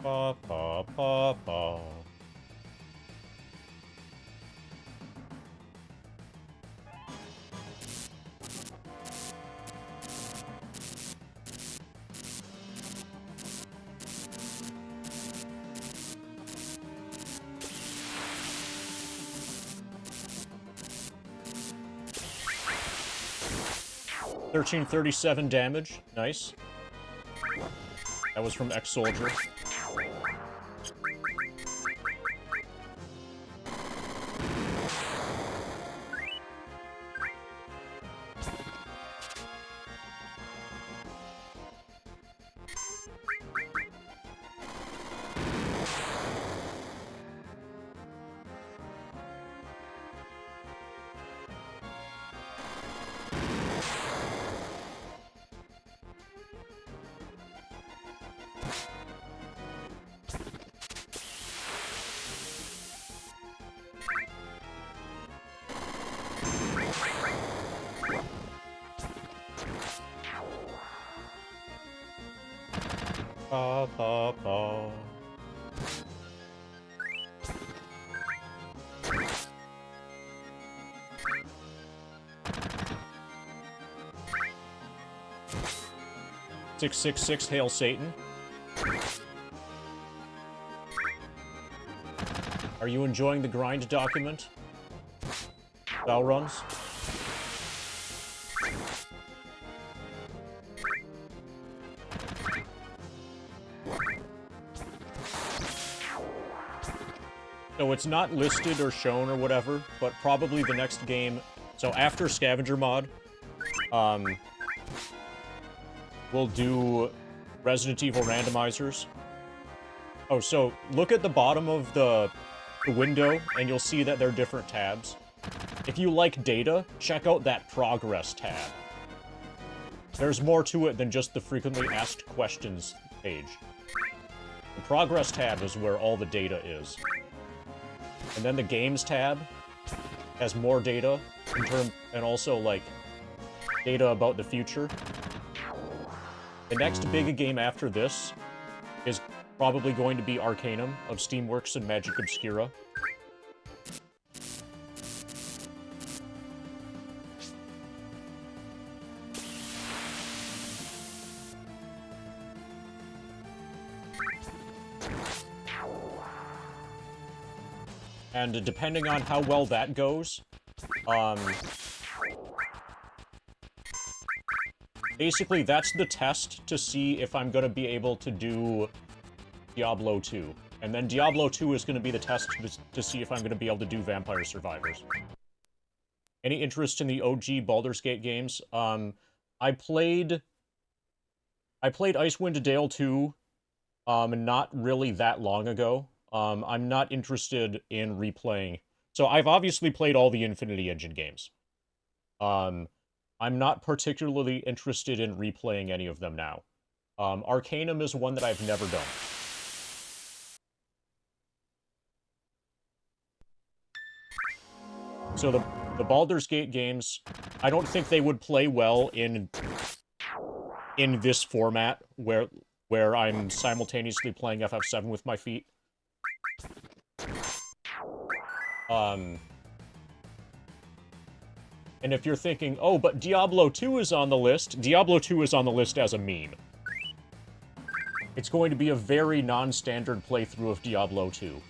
Pa, pa, pa, pa. $1337 damage. Nice. That was from Ex-Soldier. Pa, pa, pa. $666 Hail Satan. Are you enjoying the grind document? Bell runs? So it's not listed or shown or whatever, but probably the next game... So after Scavenger Mod, we'll do Resident Evil randomizers. Oh, so look at the bottom of the window, and you'll see that there are different tabs. If you like data, check out that progress tab. There's more to it than just the frequently asked questions page. The progress tab is where all the data is. And then the games tab has more data and also like data about the future. The next big game after this is probably going to be Arcanum of Steamworks and Magic Obscura. And depending on how well that goes, basically that's the test to see if I'm going to be able to do Diablo 2. And then Diablo 2 is going to be the test to see if I'm going to be able to do Vampire Survivors. Any interest in the OG Baldur's Gate games? I played Icewind Dale 2, not really that long ago. I'm not interested in replaying. So I've obviously played all the Infinity Engine games. I'm not particularly interested in replaying any of them now. Arcanum is one that I've never done. So the Baldur's Gate games, I don't think they would play well in this format where I'm simultaneously playing FF7 with my feet. And if you're thinking, oh, but Diablo 2 is on the list, Diablo 2 is on the list as a meme. It's going to be a very non-standard playthrough of Diablo 2,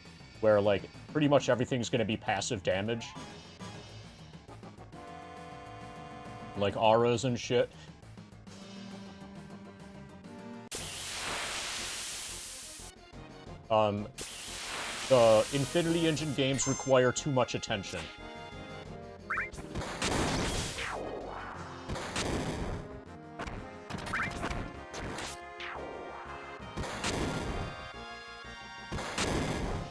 where, like, pretty much everything's going to be passive damage. Like auras and shit. The Infinity Engine games require too much attention.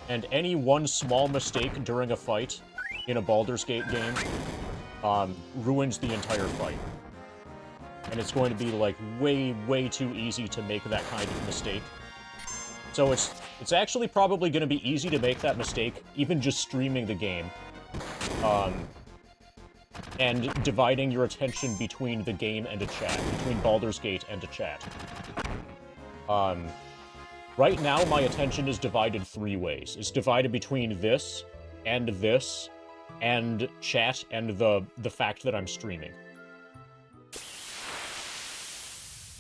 And any one small mistake during a fight in a Baldur's Gate game ruins the entire fight. And it's going to be, like, way, way too easy to make that kind of mistake. So it's actually probably going to be easy to make that mistake, even just streaming the game. And dividing your attention between the game and a chat, between Baldur's Gate and a chat. Right now, my attention is divided 3 ways. It's divided between this, and chat, and the fact that I'm streaming.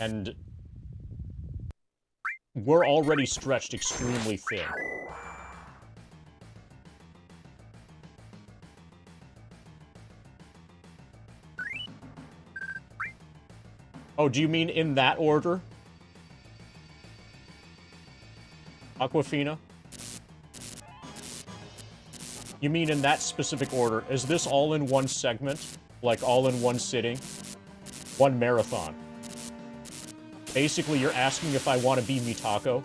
And we're already stretched extremely thin. Oh, do you mean in that order? Aquafina? You mean in that specific order? Is this all in one segment? Like, all in one sitting? One marathon? Basically, you're asking if I want to be Mitako?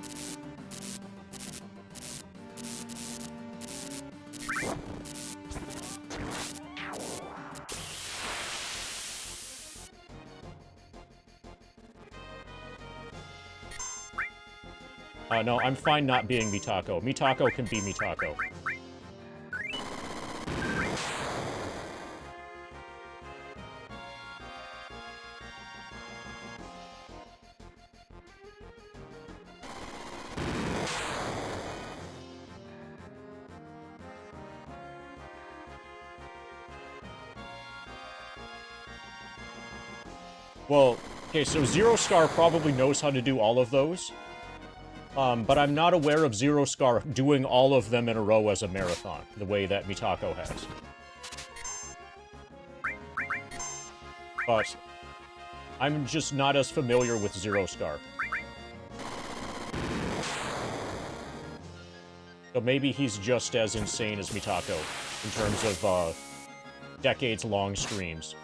No, I'm fine not being Mitako. Mitako can be Mitako. Well, okay, so Zero Scar probably knows how to do all of those. But I'm not aware of Zero Scar doing all of them in a row as a marathon, the way that Mitako has. But I'm just not as familiar with Zero Scar. So maybe he's just as insane as Mitako in terms of decades-long streams.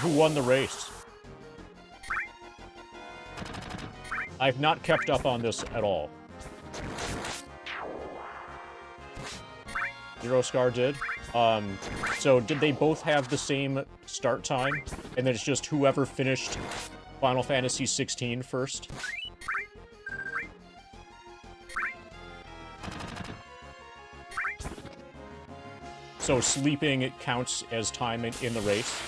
Who won the race? I've not kept up on this at all. Zero Scar did? So did they both have the same start time? And then it's just whoever finished Final Fantasy 16 first? So sleeping counts as time in the race?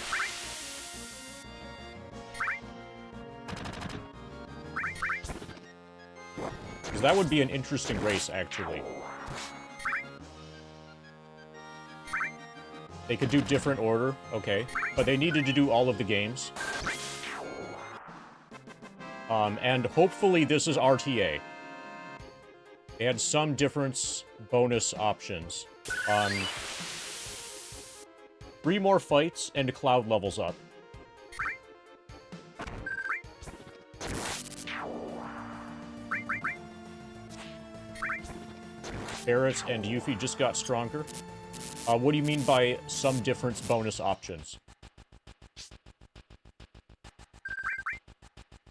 That would be an interesting race, actually. They could do different order, okay. But they needed to do all of the games. And hopefully this is RTA. They had some difference bonus options. 3 more fights and Cloud levels up. Barrett and Yuffie just got stronger. What do you mean by some difference bonus options?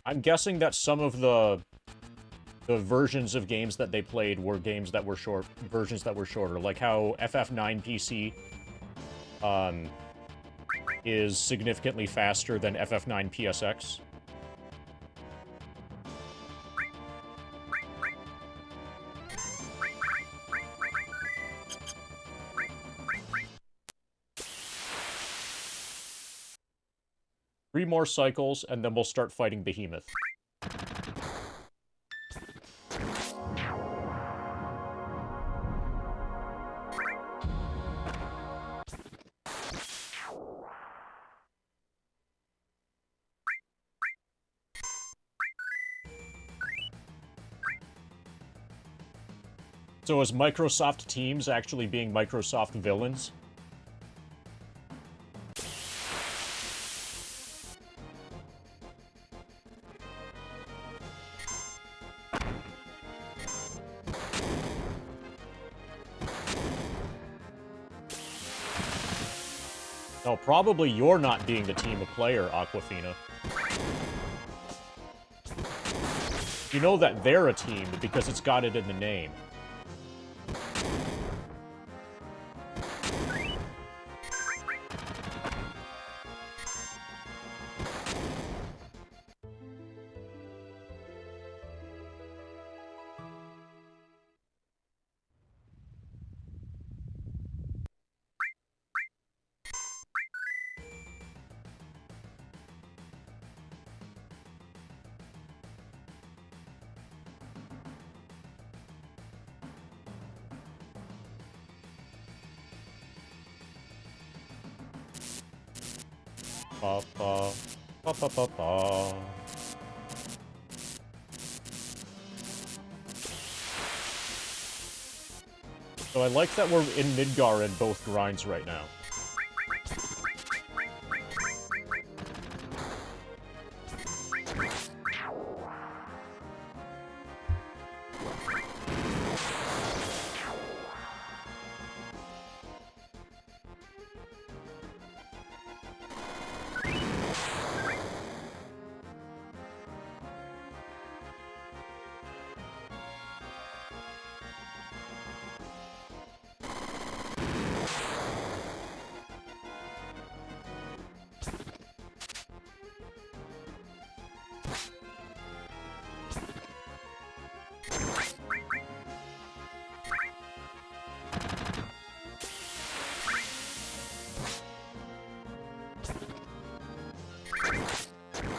I'm guessing that some of the versions of games that they played were games that were versions that were shorter, like how FF9 PC is significantly faster than FF9 PSX. Three more cycles, and then we'll start fighting Behemoth. So is Microsoft Teams actually being Microsoft villains? No, probably you're not being the team player, Aquafina. You know that they're a team because it's got it in the name. Ba ba ba ba ba ba. So I like that we're in Midgar in both grinds right now.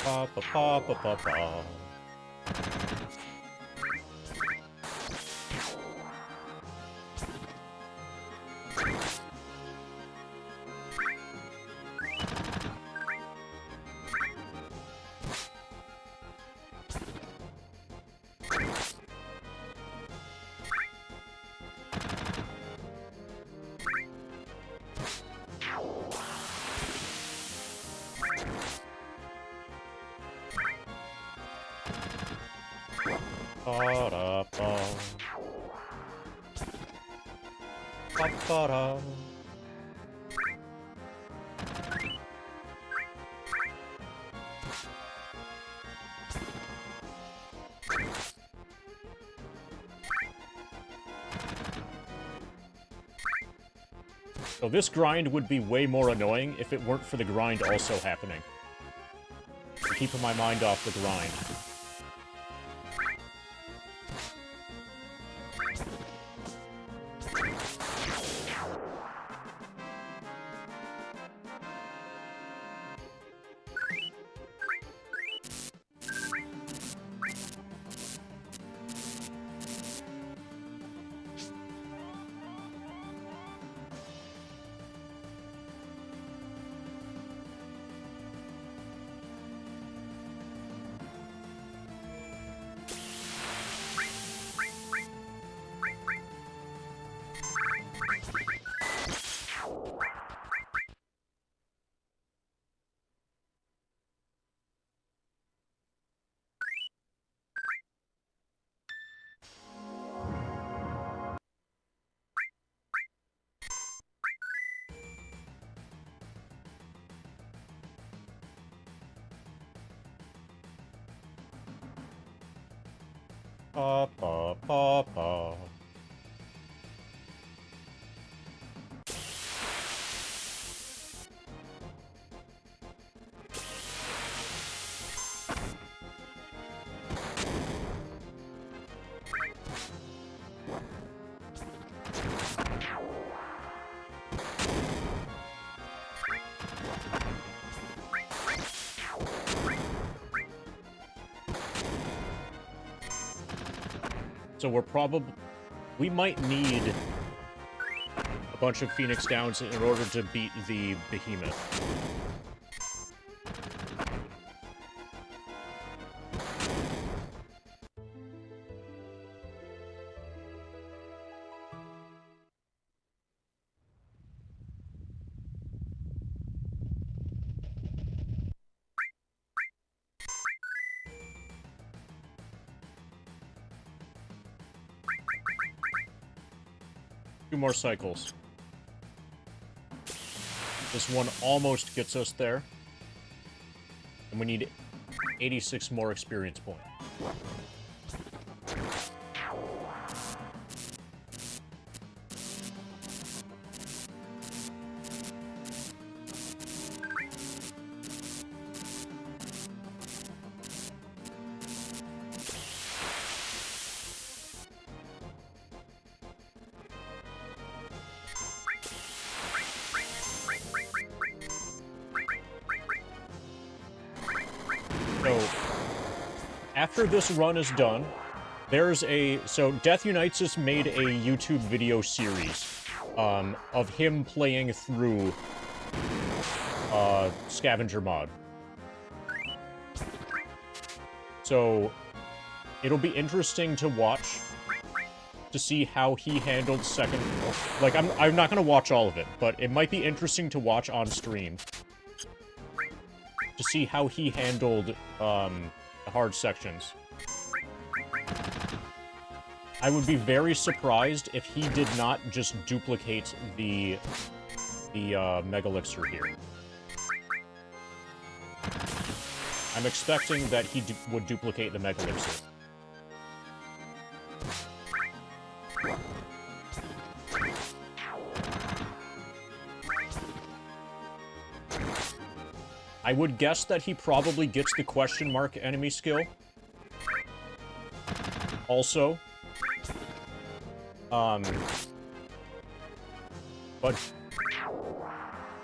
Ba ba ba ba ba ba. Ba-da-ba. Ba-ba-da. So this grind would be way more annoying if it weren't for the grind also happening. Keeping my mind off the grind. Ba ba ba ba. So we might need a bunch of Phoenix Downs in order to beat the Behemoth. Two more cycles. This one almost gets us there. And we need 86 more experience points. So, after this run is done, so Death Unites has made a YouTube video series of him playing through Scavenger Mod. So, it'll be interesting to watch to see how he handled second... Like, I'm not gonna watch all of it, but it might be interesting to watch on stream to see how he handled, the hard sections. I would be very surprised if he did not just duplicate the Mega Elixir here. I'm expecting that he would duplicate the Mega Elixir. I would guess that he probably gets the question mark enemy skill. Also.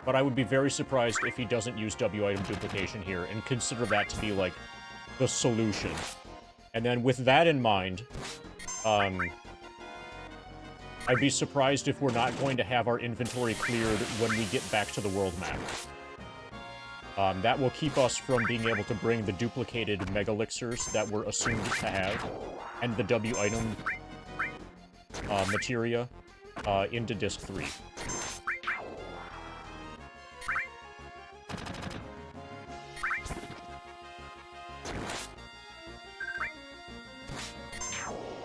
But I would be very surprised if he doesn't use W item duplication here and consider that to be, like, the solution. And then with that in mind, I'd be surprised if we're not going to have our inventory cleared when we get back to the world map. That will keep us from being able to bring the duplicated Mega Elixirs that we're assumed to have, and the W item materia, into Disc 3.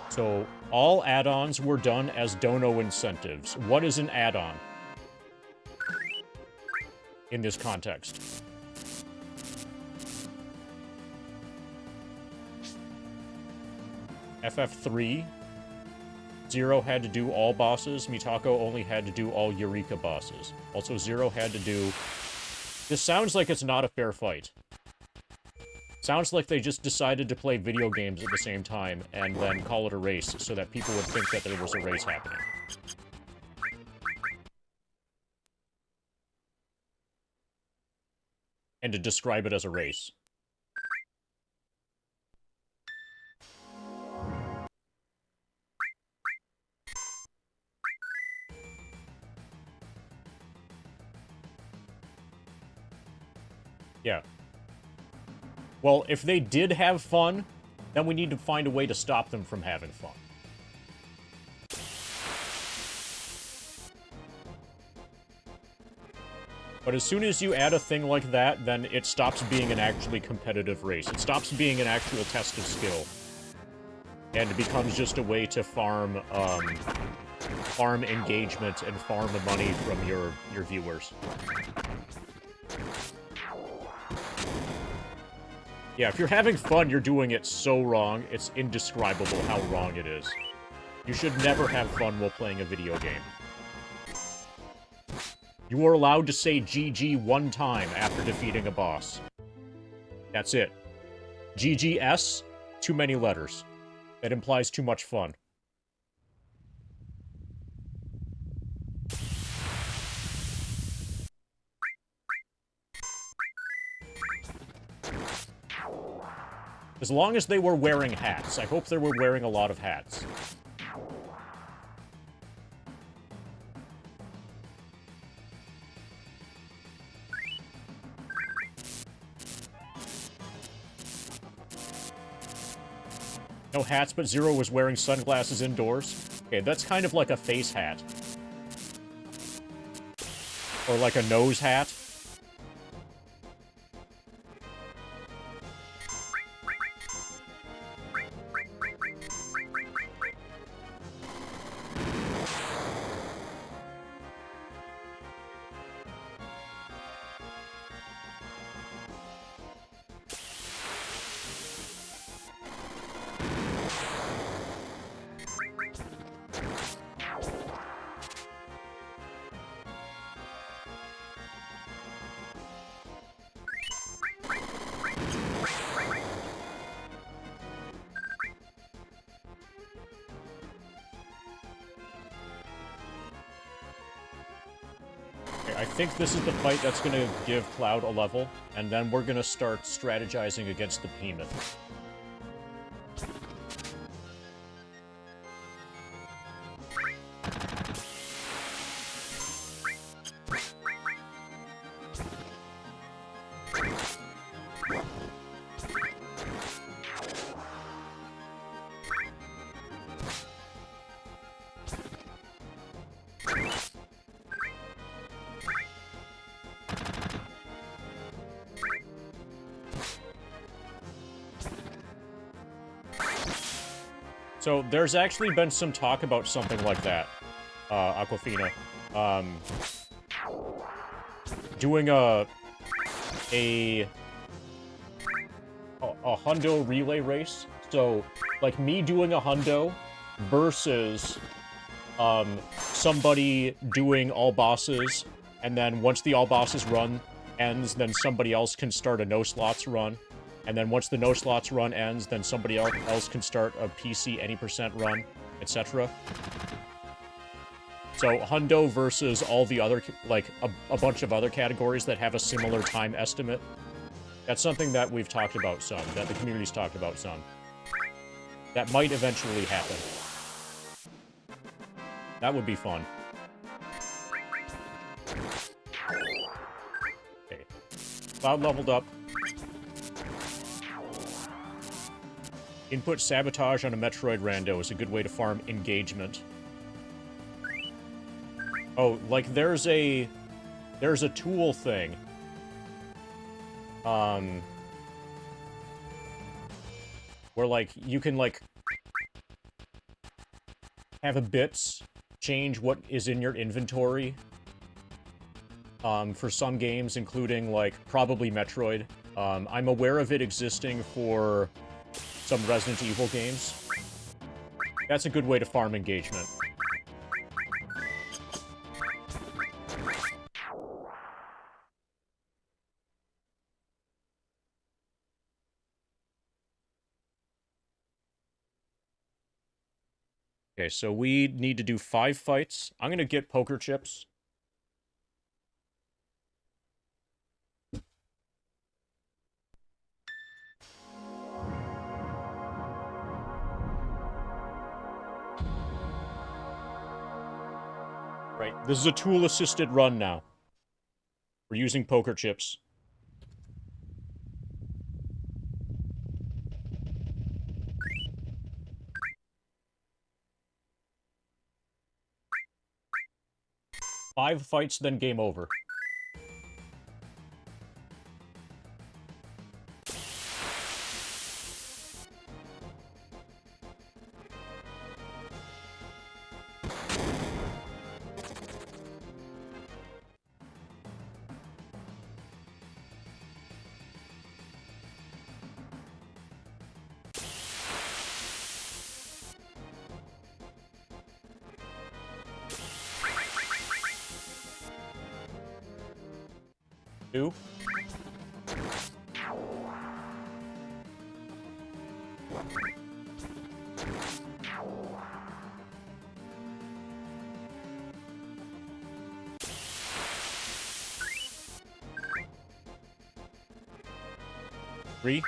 So, all add-ons were done as dono incentives. What is an add-on in this context? FF3, Zero had to do all bosses, Mitako only had to do all Eureka bosses. Also, Zero had to do... This sounds like it's not a fair fight. Sounds like they just decided to play video games at the same time, and then call it a race, so that people would think that there was a race happening. And to describe it as a race. Yeah. Well, if they did have fun, then we need to find a way to stop them from having fun. But as soon as you add a thing like that, then it stops being an actually competitive race. It stops being an actual test of skill. And it becomes just a way to farm, farm engagement and farm money from your viewers. Yeah, if you're having fun, you're doing it so wrong, it's indescribable how wrong it is. You should never have fun while playing a video game. You are allowed to say GG one time after defeating a boss. That's it. GGS, too many letters. That implies too much fun. As long as they were wearing hats. I hope they were wearing a lot of hats. No hats, but Zero was wearing sunglasses indoors. Okay, that's kind of like a face hat. Or like a nose hat. I think this is the fight that's going to give Cloud a level, and then we're going to start strategizing against the Behemoth. So there's actually been some talk about something like that, Aquafina. Doing a hundo relay race. So, like, me doing a hundo versus, somebody doing all bosses, and then once the all bosses run ends, then somebody else can start a no slots run. And then once the no slots run ends, then somebody else can start a PC any percent run, etc. So, hundo versus all the other, like, a bunch of other categories that have a similar time estimate. That's something that we've talked about some, that the community's talked about some. That might eventually happen. That would be fun. Okay. Cloud leveled up. Input sabotage on a Metroid rando is a good way to farm engagement. Oh, like, there's a tool thing. Where, like, you can, like, have a bits change what is in your inventory. For some games, including, like, probably Metroid. I'm aware of it existing for some Resident Evil games. That's a good way to farm engagement. Okay, so we need to do 5 fights. I'm gonna get poker chips. Right, this is a tool-assisted run now. We're using poker chips. Five fights, then game over. Two. Three.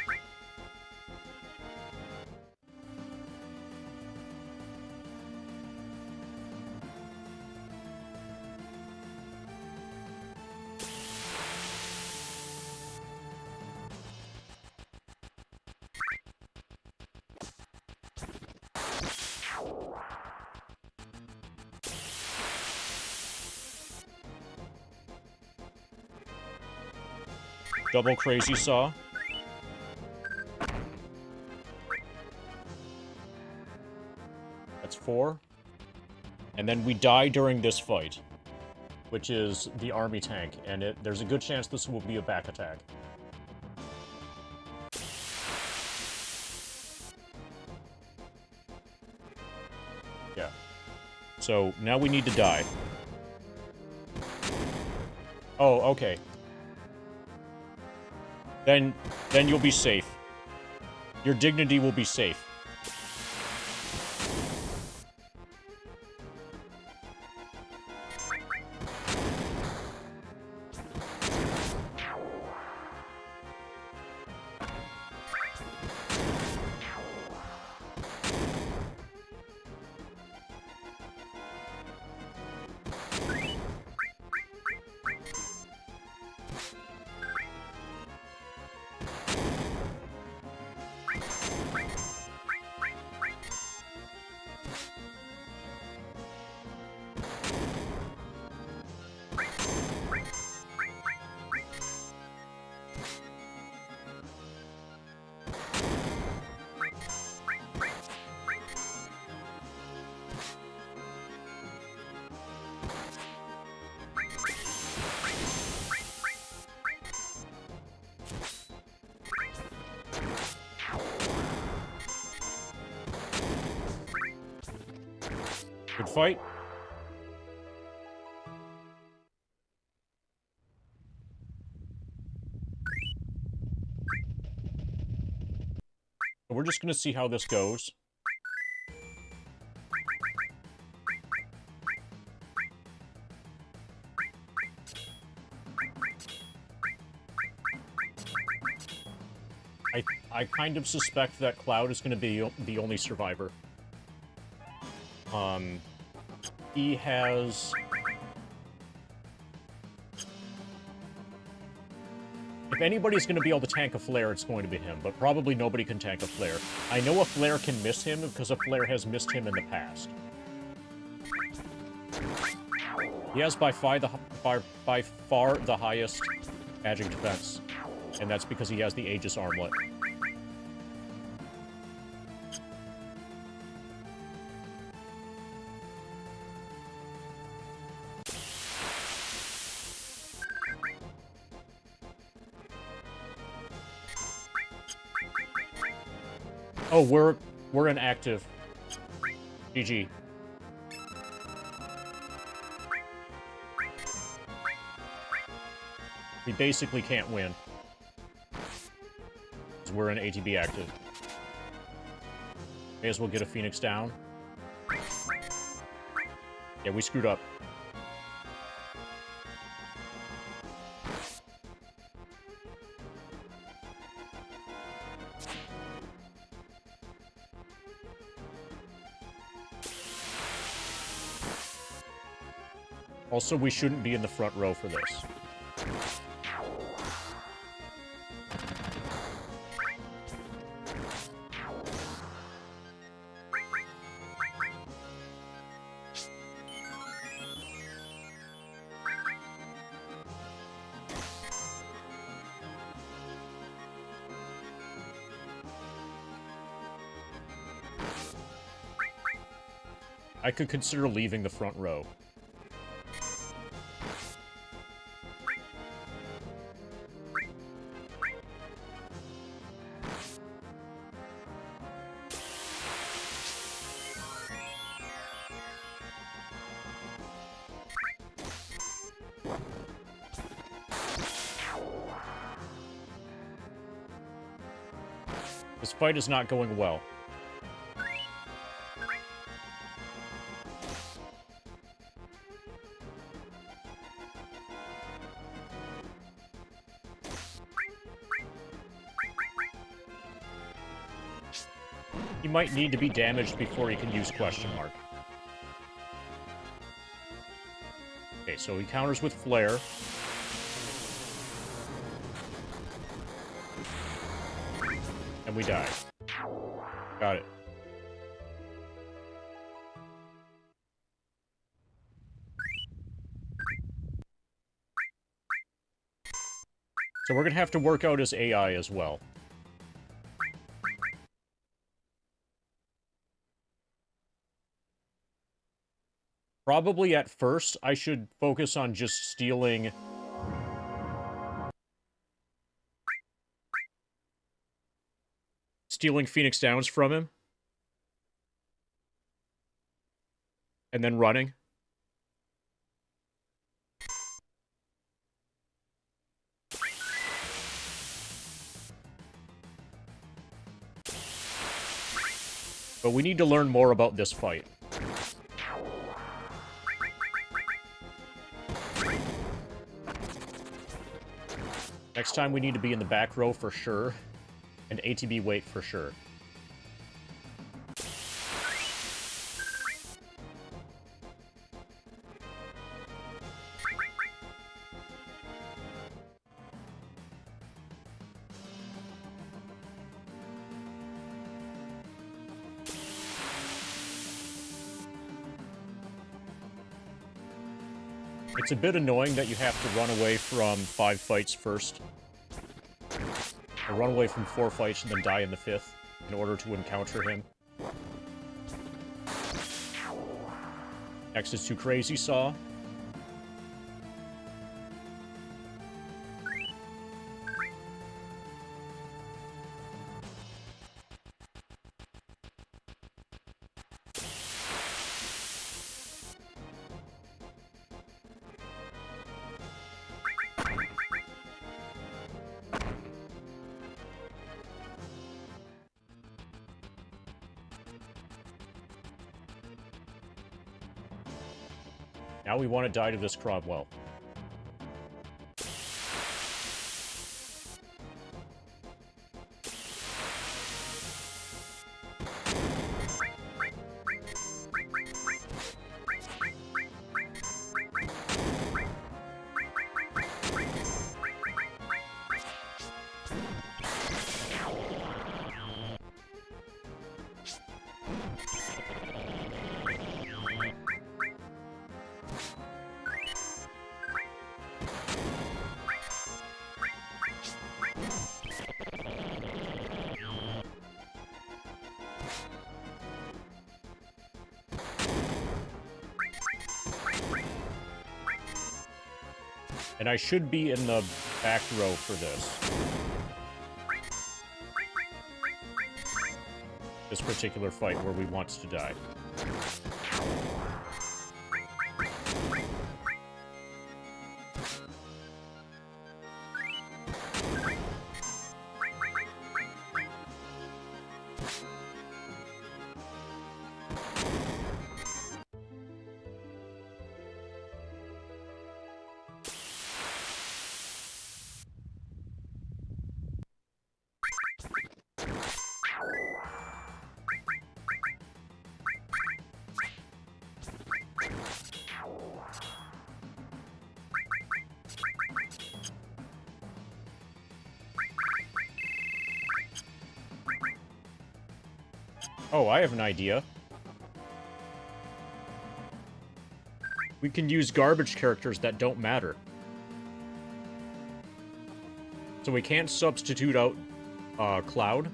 Double crazy saw. That's 4. And then we die during this fight, which is the army tank, and there's a good chance this will be a back attack. Yeah. So, now we need to die. Oh, okay. Then you'll be safe. Your dignity will be safe. Good fight. We're just gonna see how this goes. I kind of suspect that Cloud is going to be the only survivor. He has... If anybody's going to be able to tank a flare, it's going to be him, but probably nobody can tank a flare. I know a flare can miss him because a flare has missed him in the past. He has by far the highest magic defense, and that's because he has the Aegis armlet. Oh, we're inactive. GG. We basically can't win. Because we're in ATB active. May as well get a Phoenix down. Yeah, we screwed up. Also, we shouldn't be in the front row for this. I could consider leaving the front row. This fight is not going well. He might need to be damaged before he can use question mark. Okay, so he counters with flare. And we die. Got it. So we're gonna have to work out his AI as well. Probably at first, I should focus on just stealing... Phoenix Downs from him. And then running. But we need to learn more about this fight. Next time we need to be in the back row for sure. And ATB wait for sure. It's a bit annoying that you have to run away from 5 fights first. Or run away from 4 fights and then die in the 5th in order to encounter him. Next is Too Crazy Saw. Now we want to die to this Cromwell. And I should be in the back row for this. This particular fight where we want to die. Oh, I have an idea. We can use garbage characters that don't matter. So we can't substitute out Cloud.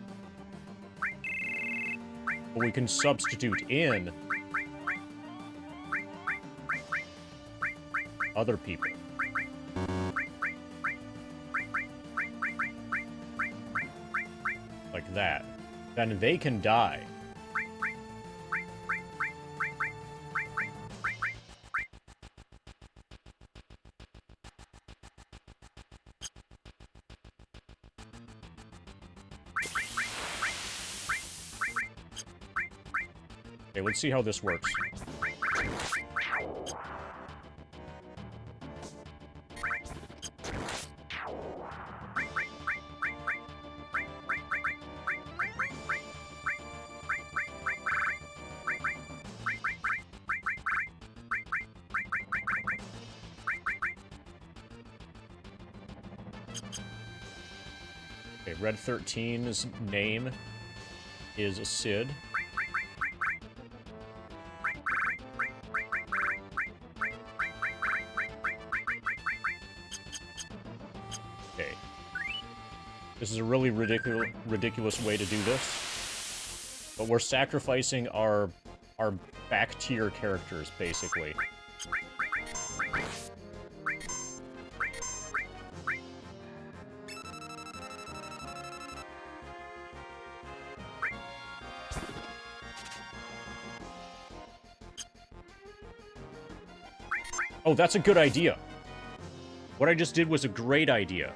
But we can substitute in other people. Like that. Then they can die. Okay, let's see how this works. Okay, Red 13's name is Sid. This is a really ridiculous way to do this. But we're sacrificing our back tier characters, basically. Oh, that's a good idea. What I just did was a great idea.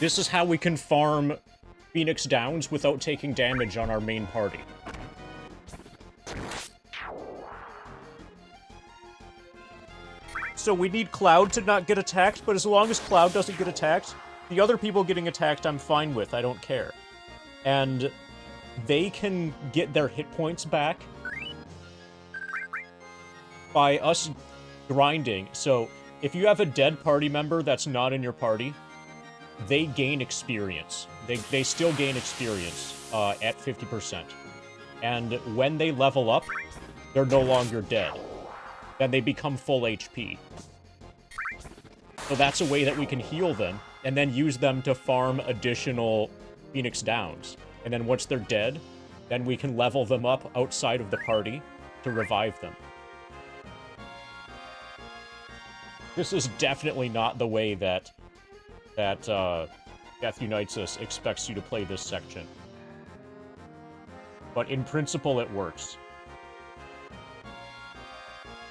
This is how we can farm Phoenix Downs without taking damage on our main party. So we need Cloud to not get attacked, but as long as Cloud doesn't get attacked, the other people getting attacked I'm fine with, I don't care. And they can get their hit points back by us grinding. So if you have a dead party member that's not in your party, they gain experience. They still gain experience at 50%. And when they level up, they're no longer dead. Then they become full HP. So that's a way that we can heal them, and then use them to farm additional Phoenix Downs. And then once they're dead, then we can level them up outside of the party to revive them. This is definitely not the way that Death Unites Us expects you to play this section. But in principle, it works.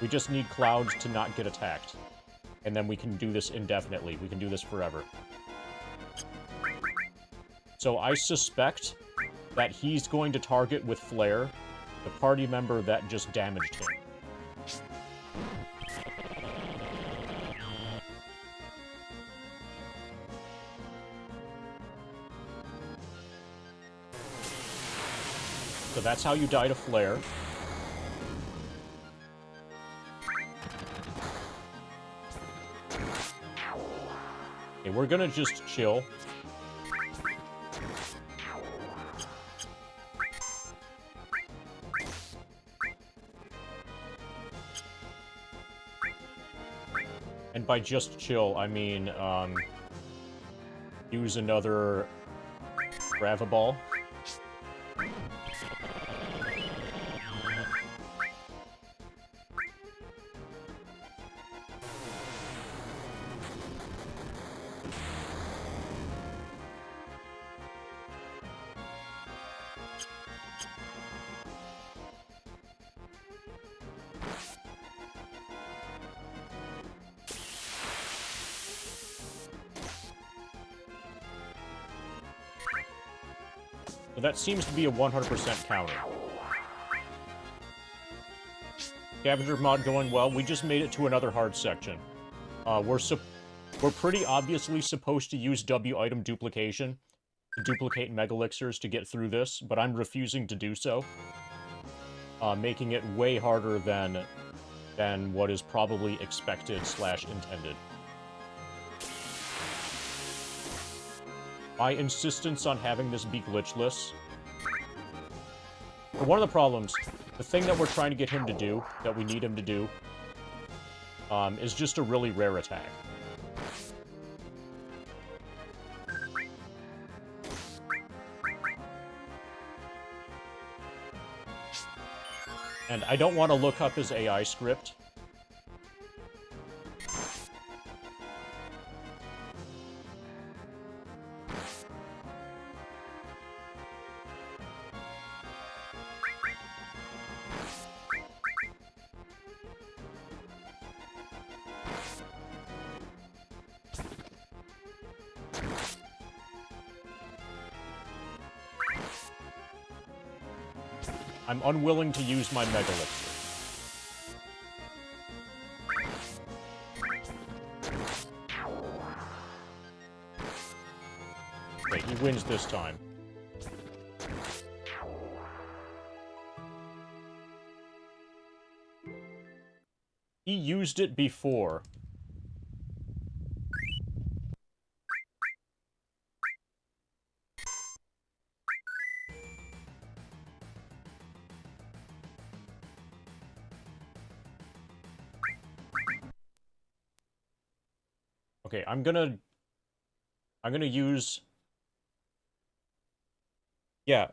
We just need Clouds to not get attacked. And then we can do this indefinitely. We can do this forever. So I suspect that he's going to target with Flare the party member that just damaged him. So that's how you die to Flare. Okay, we're gonna just chill. And by just chill, I mean, use another Gravaball. So that seems to be a 100% counter. Scavenger mod going well. We just made it to another hard section. We're pretty obviously supposed to use W item duplication to duplicate Megalixirs to get through this, but I'm refusing to do so. Making it way harder than what is probably expected / intended. My insistence on having this be glitchless. But one of the problems, the thing that we're trying to get him to do, that we need him to do, is just a really rare attack. And I don't want to look up his AI script. I'm unwilling to use my Megalixir. Okay, he wins this time. He used it before. Okay, I'm gonna use... Yeah,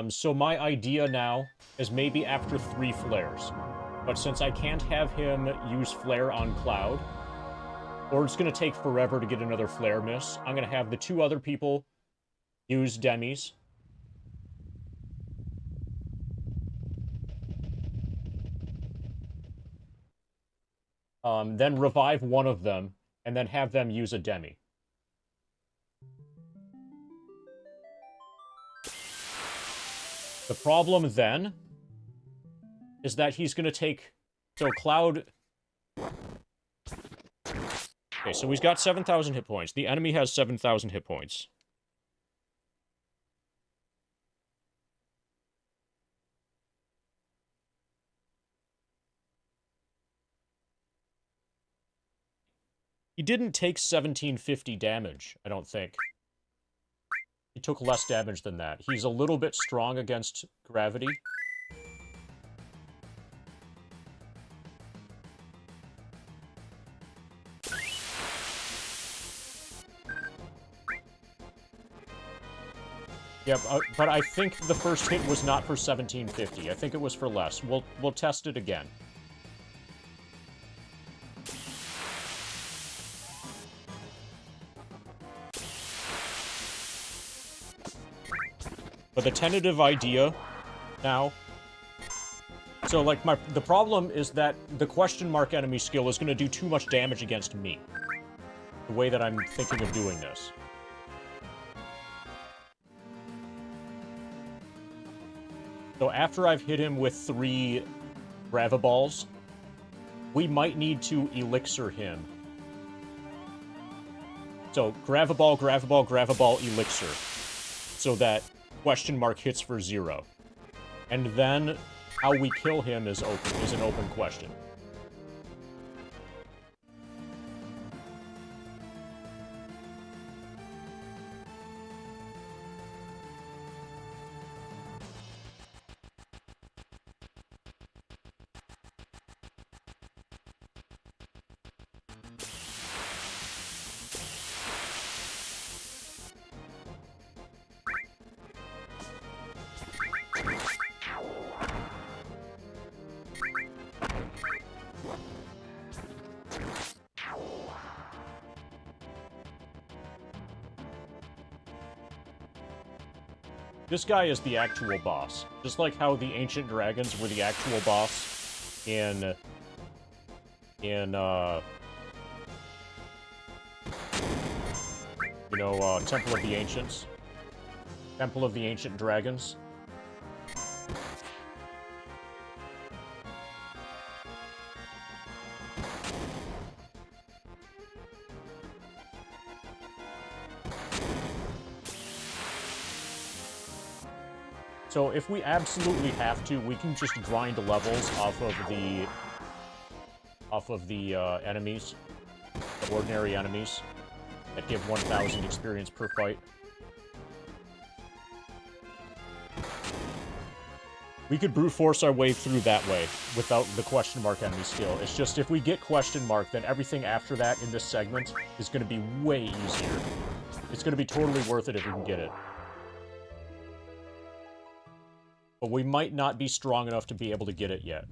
so my idea now is maybe after 3 flares. But since I can't have him use Flare on Cloud, or it's gonna take forever to get another Flare miss, I'm gonna have the 2 other people use Demis. Then revive one of them, and then have them use a Demi. The problem then is that he's going to take... So Cloud... Okay, so he's got 7,000 hit points. The enemy has 7,000 hit points. He didn't take 1750 damage, I don't think. He took less damage than that. He's a little bit strong against gravity. Yeah, but I think the first hit was not for 1750. I think it was for less. We'll test it again. But the tentative idea now... So, like, the problem is that the question mark enemy skill is going to do too much damage against me. The way that I'm thinking of doing this. So after I've hit him with 3 Gravaballs, we might need to elixir him. So Gravaball, Gravaball, Gravaball, elixir. So that question mark hits for 0. And then how we kill him is an open question. This guy is the actual boss. Just like how the ancient dragons were the actual boss in Temple of the Ancients. Temple of the Ancient Dragons. So if we absolutely have to, we can just grind levels off of the enemies, the ordinary enemies, that give 1,000 experience per fight. We could brute force our way through that way, without the question mark enemy skill. It's just, if we get question mark, then everything after that in this segment is going to be way easier. It's going to be totally worth it if we can get it. But we might not be strong enough to be able to get it yet.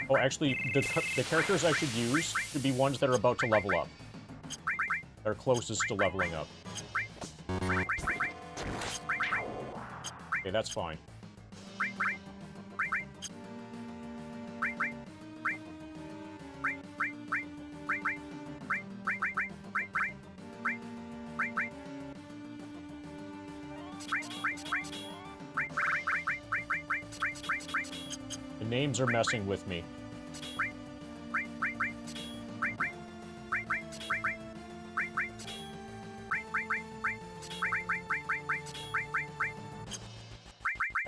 Oh, actually, the characters I should use should be ones that are about to level up. That are closest to leveling up. Okay, that's fine. The names are messing with me.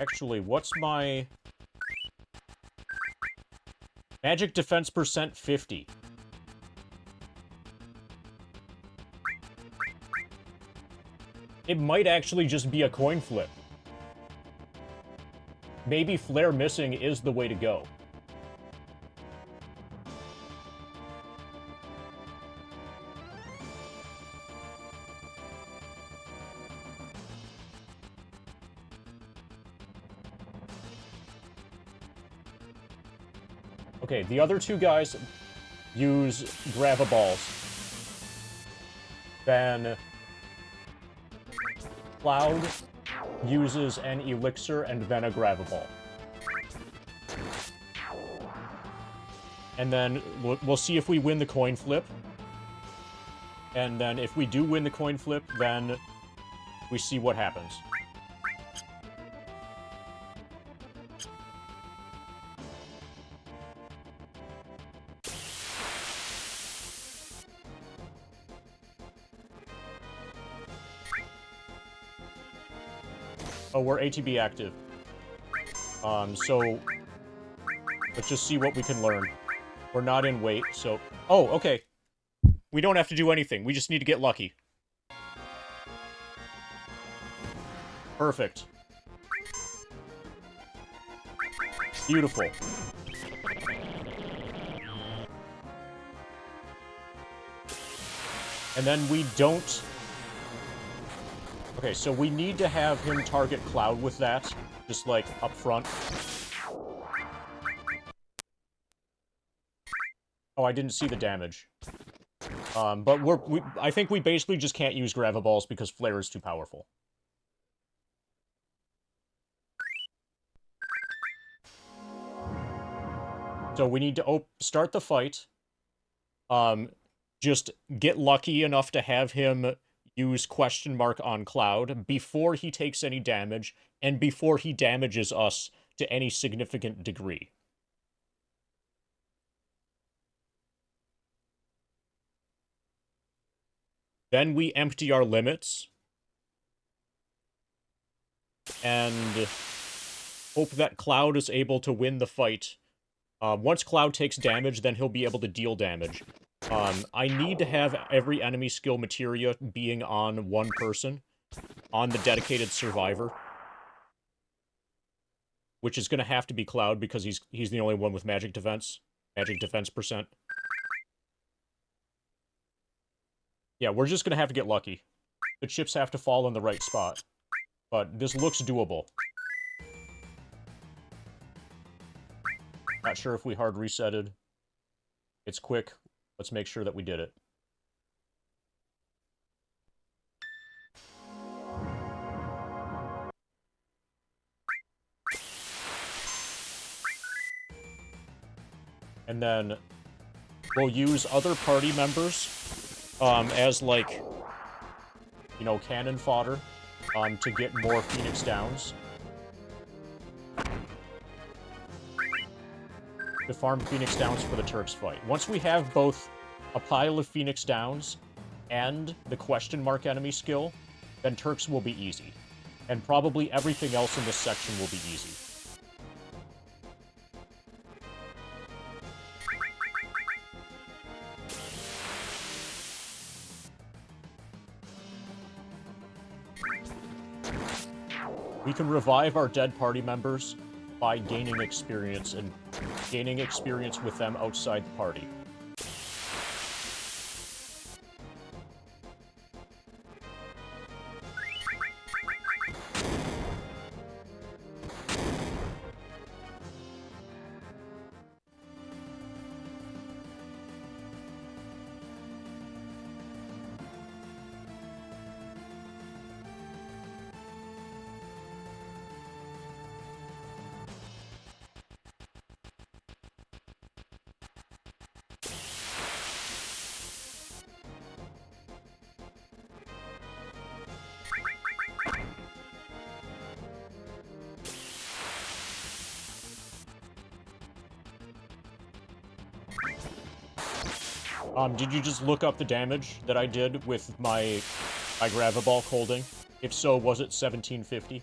Actually, what's my... Magic defense percent 50. It might actually just be a coin flip. Maybe flare missing is the way to go. Okay, the other 2 guys use Gravaballs. Then Cloud uses an elixir and then a Gravaball. And then we'll see if we win the coin flip. And then if we do win the coin flip, then we see what happens. Oh, we're ATB active. So let's just see what we can learn. We're not in wait, so... Oh, okay. We don't have to do anything. We just need to get lucky. Perfect. Beautiful. And then we don't... Okay, so we need to have him target Cloud with that, just like up front. Oh, I didn't see the damage. But I think we basically just can't use Gravaballs because Flare is too powerful. So we need to start the fight. Just get lucky enough to have him use question mark on Cloud before he takes any damage and before he damages us to any significant degree. Then we empty our limits and hope that Cloud is able to win the fight. Once Cloud takes damage, then he'll be able to deal damage. I need to have every enemy skill materia being on one person, on the dedicated survivor, which is going to have to be Cloud because he's the only one with magic defense percent. Yeah, we're just going to have to get lucky. The chips have to fall in the right spot, but this looks doable. Not sure if we hard resetted. It's quick. Let's make sure that we did it. And then we'll use other party members as, like, you know, cannon fodder to get more Phoenix Downs. To farm Phoenix Downs for the Turks fight. Once we have both a pile of Phoenix Downs and the question mark enemy skill, then Turks will be easy. And probably everything else in this section will be easy. We can revive our dead party members by gaining experience and gaining experience with them outside the party. Did you just look up the damage that I did with my Graviball holding? If so, was it 1750?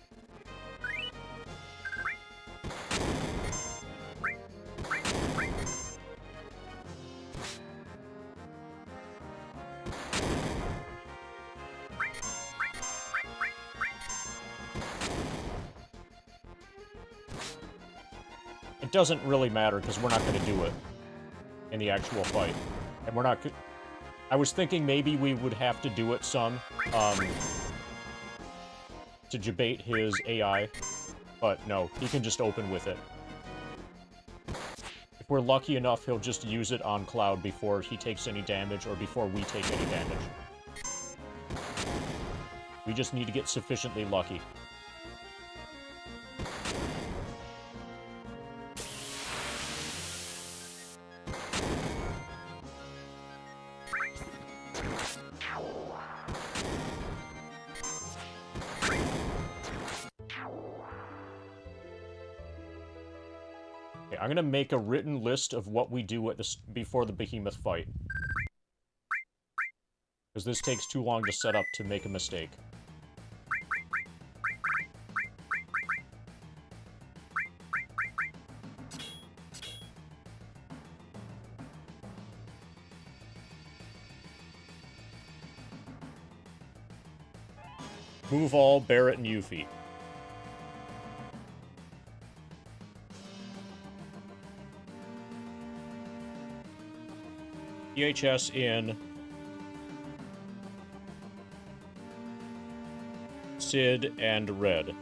It doesn't really matter, because we're not going to do it in the actual fight. And we're not... I was thinking maybe we would have to do it some, to debate his AI. But no, he can just open with it. If we're lucky enough, he'll just use it on Cloud before he takes any damage, or before we take any damage. We just need to get sufficiently lucky. I'm gonna make a written list of what we do at this before the behemoth fight. Because this takes too long to set up to make a mistake. Move all, Barrett, and Yuffie. EHS in. Sid and Red.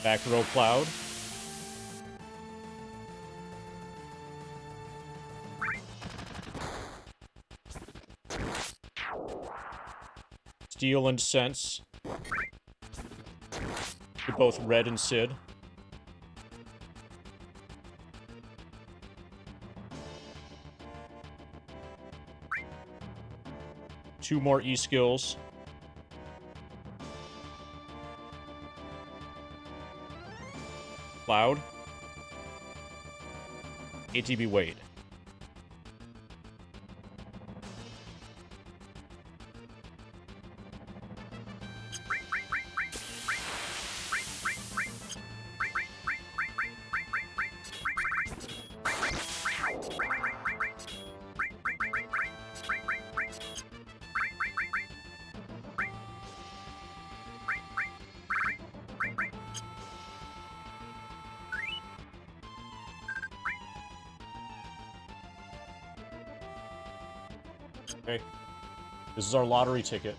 Back row Cloud. Steel and Sense. To both Red and Sid. Two more E-skills. Cloud. ATB Wade. Okay. This is our lottery ticket.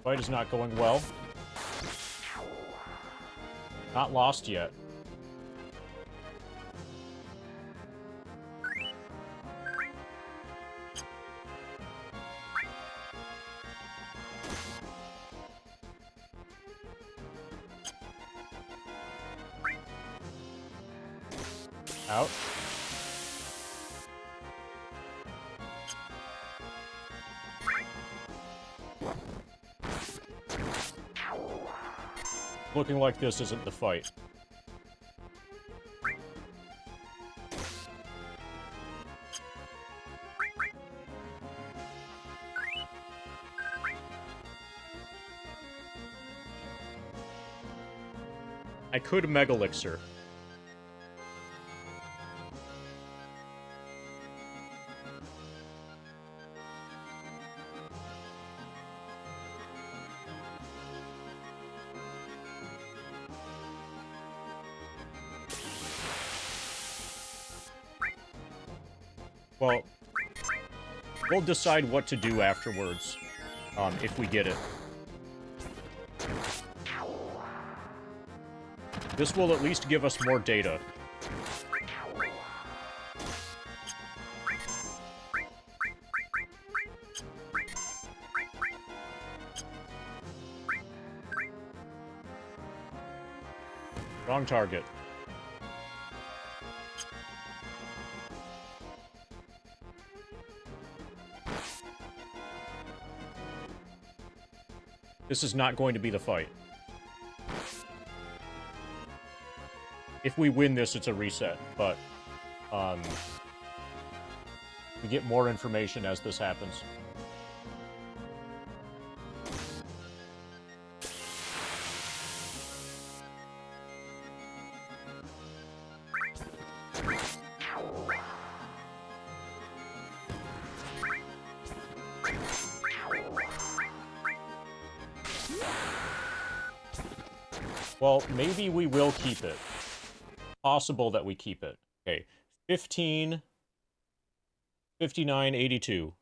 Fight is not going well. Not lost yet. Out. Looking like this isn't the fight. I could Mega Elixir. Well, we'll decide what to do afterwards, if we get it. This will at least give us more data. Wrong target. This is not going to be the fight. If we win this, it's a reset, but, we get more information as this happens. Well, maybe we will keep it. Possible that we keep it. Okay. 15. 59, 82.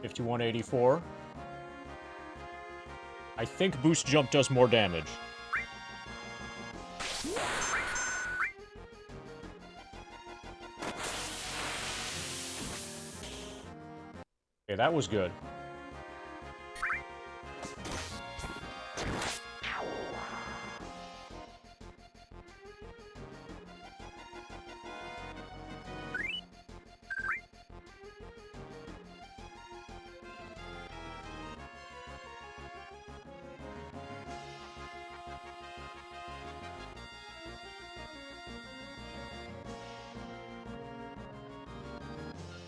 $51.84. I think boost jump does more damage. Okay, that was good.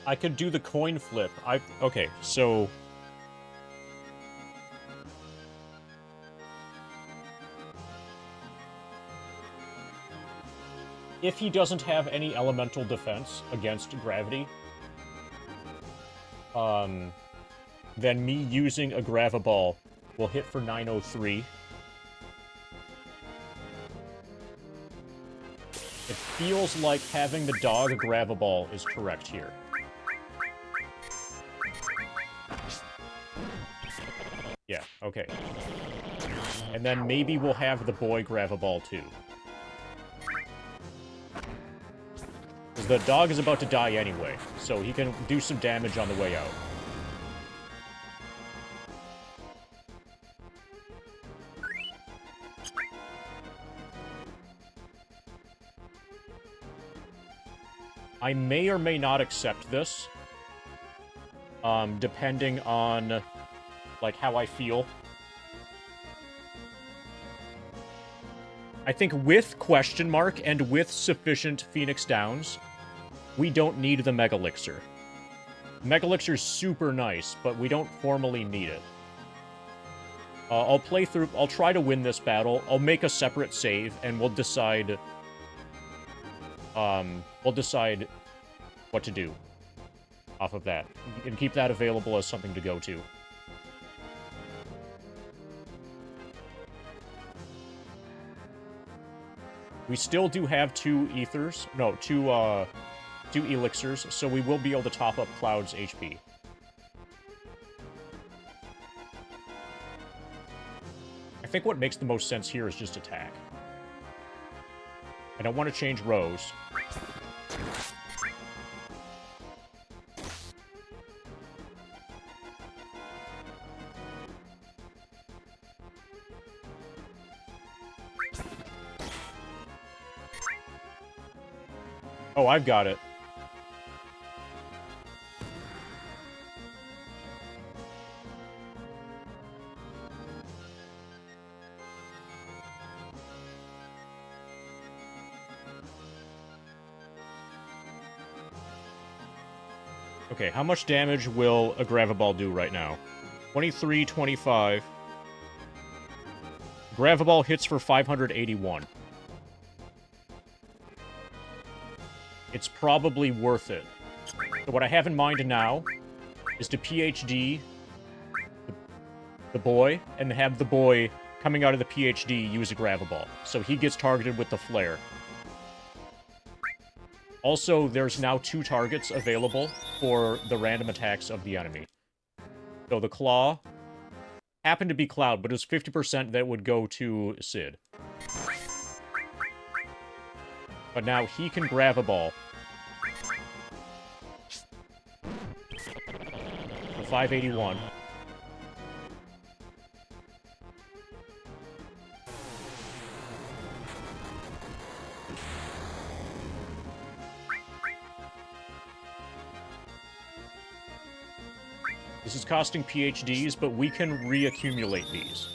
I could do the coin flip. Okay, so if he doesn't have any elemental defense against gravity, then me using a Graviball will hit for 903. It feels like having the dog Graviball is correct here. Yeah, okay. And then maybe we'll have the boy Graviball too. Because the dog is about to die anyway, so he can do some damage on the way out. I may or may not accept this, depending on, like, how I feel. I think with question mark and with sufficient Phoenix Downs, we don't need the Mega Elixir. Mega Elixir's super nice, but we don't formally need it. I'll try to win this battle. I'll make a separate save, and we'll decide what to do off of that. And keep that available as something to go to. We still do have two elixirs, so we will be able to top up Cloud's HP. I think what makes the most sense here is just attack. I don't want to change rows. Oh, I've got it. Okay, how much damage will a Graviball do right now? 23, 25. Graviball hits for 581. It's probably worth it. So what I have in mind now is to PhD the boy, and have the boy coming out of the PhD use a Graviball. So he gets targeted with the flare. Also, there's now 2 targets available for the random attacks of the enemy. So the Claw happened to be Cloud, but it was 50% that would go to Sid. But now he can Graviball. For 581. This is costing PhDs, but we can reaccumulate these.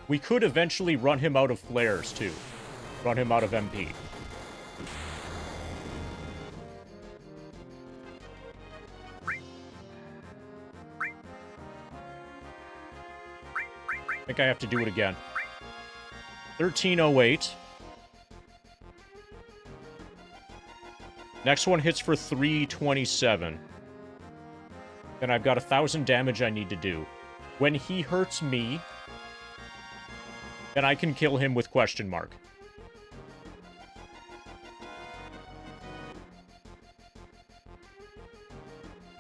We could eventually run him out of flares, too. Run him out of MP. I think I have to do it again. 1308. Next one hits for 327. Then I've got 1,000 damage I need to do. When he hurts me, then I can kill him with question mark.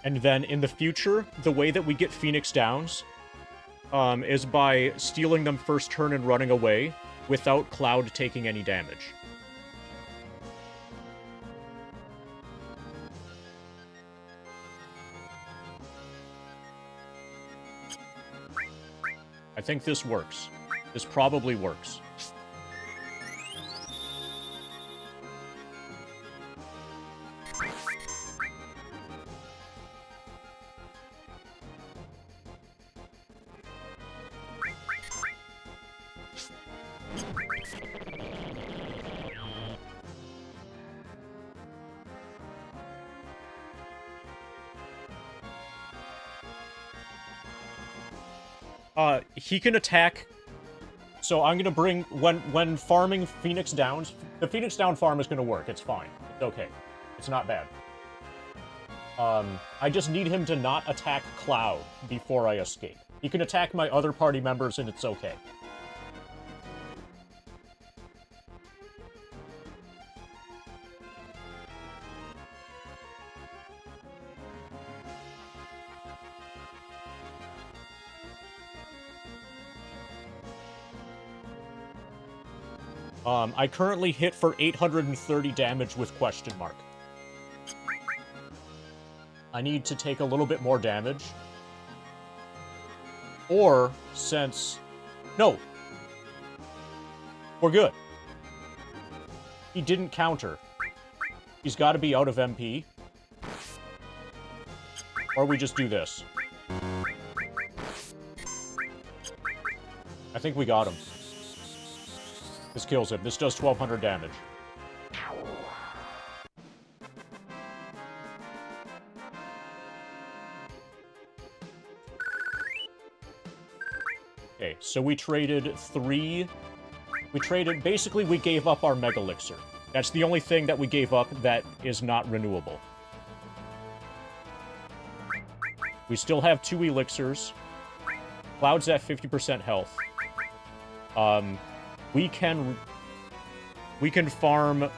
And then in the future, the way that we get Phoenix Downs is by stealing them first turn and running away without Cloud taking any damage. I think this works. This probably works. He can attack. So I'm gonna bring when farming Phoenix Downs, the Phoenix Down farm is gonna work. It's fine. It's okay. It's not bad. I just need him to not attack Cloud before I escape. He can attack my other party members and it's okay. I currently hit for 830 damage with question mark. I need to take a little bit more damage. Or, since... No! We're good. He didn't counter. He's got to be out of MP. Or we just do this. I think we got him. This kills him. This does 1,200 damage. Okay, so we traded 3... Basically, we gave up our Mega Elixir. That's the only thing that we gave up that is not renewable. We still have 2 Elixirs. Cloud's at 50% health. We can farm...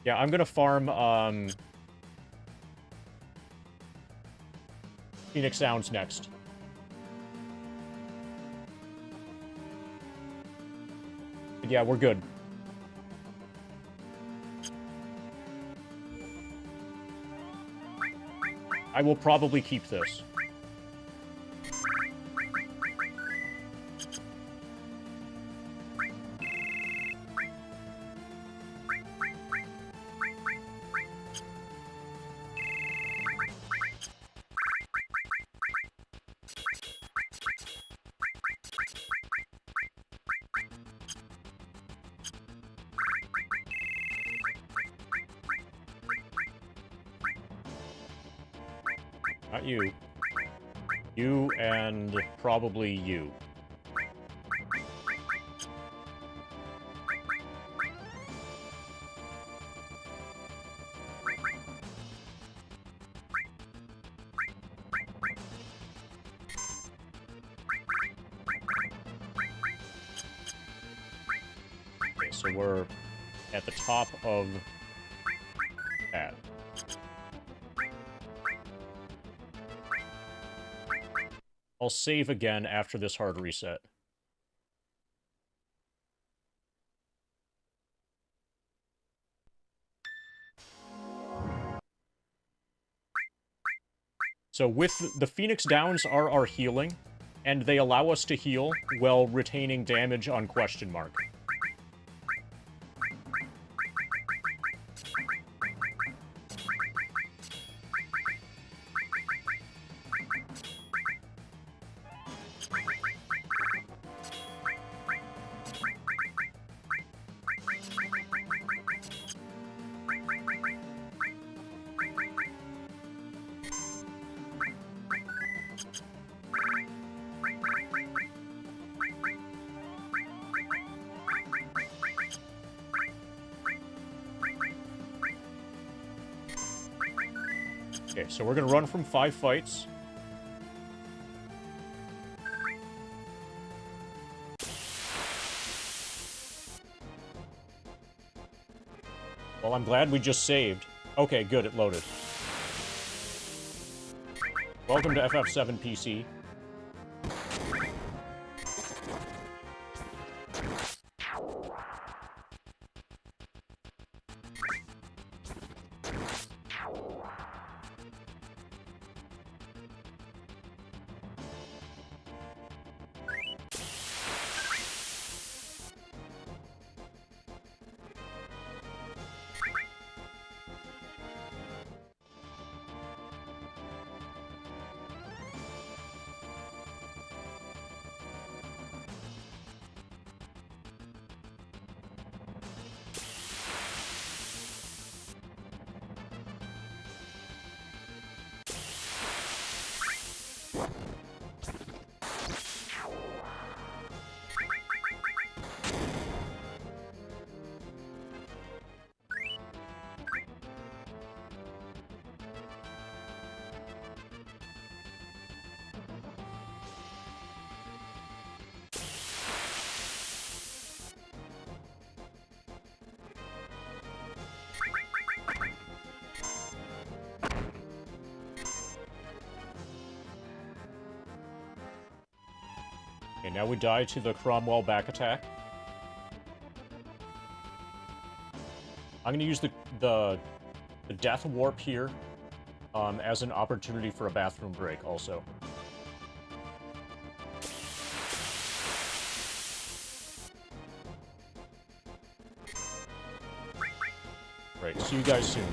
Yeah, I'm gonna farm, Phoenix Downs next. But yeah, we're good. I will probably keep this. Not you. You and probably you. Okay, so we're at the top of that. I'll save again after this hard reset. So with the Phoenix Downs are our healing, and they allow us to heal while retaining damage on question mark. Okay, so we're gonna run from 5 fights. Well, I'm glad we just saved. Okay, good, it loaded. Welcome to FF7 PC. Okay, now we die to the Cromwell back attack. I'm gonna use the death warp here as an opportunity for a bathroom break also. Right, see you guys soon.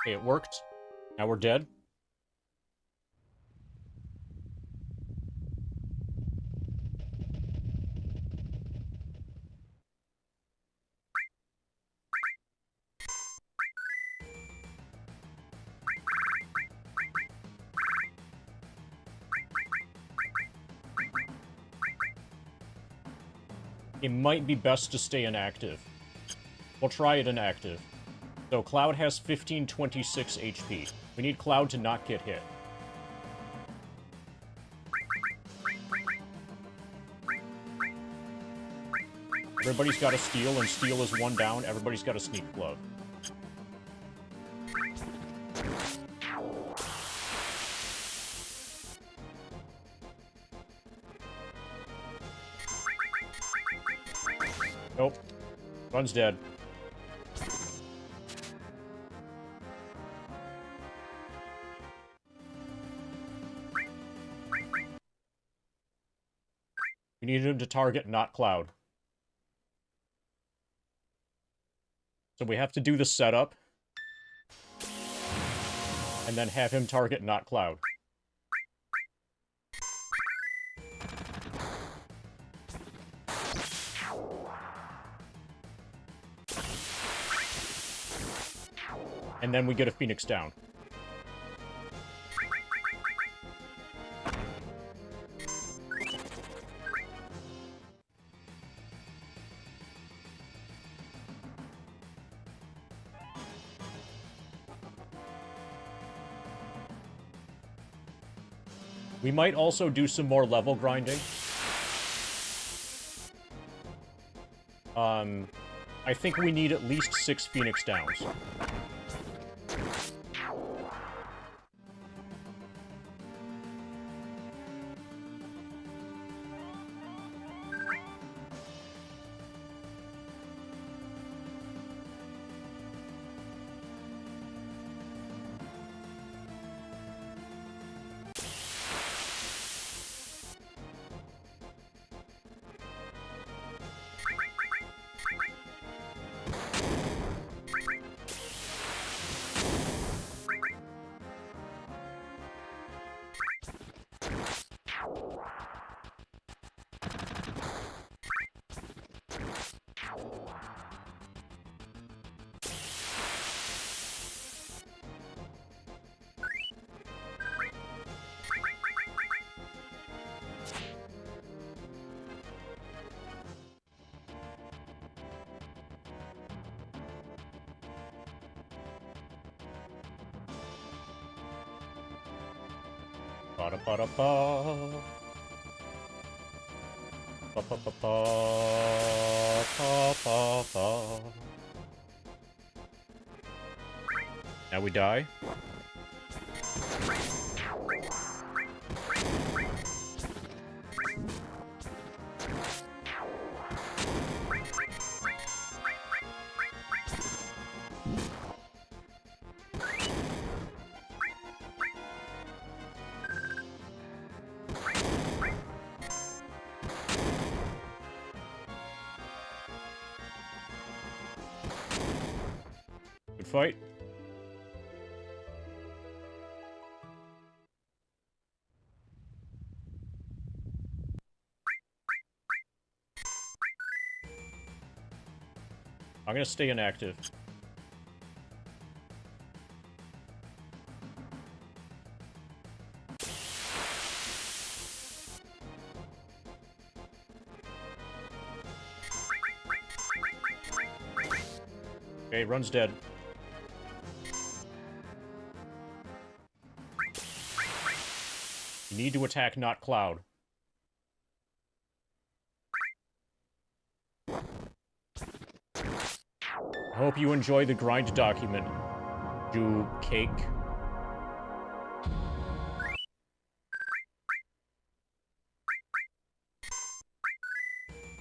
Okay, it worked. Now we're dead. It might be best to stay inactive. We'll try it inactive. So Cloud has 1526 HP. We need Cloud to not get hit. Everybody's got a steal, and steal is one down. Everybody's got a sneak glove. Nope. Run's dead. We needed him to target, not Cloud. So we have to do the setup. And then have him target, not Cloud. And then we get a Phoenix down. We might also do some more level grinding. I think we need at least 6 Phoenix Downs. Ba-da-ba-da-ba. Ba-ba-ba-ba. Ba-ba-ba. Now we die. Good fight. I'm gonna stay inactive. Okay, Run's dead. You need to attack, not Cloud. I hope you enjoy the grind document, you cake.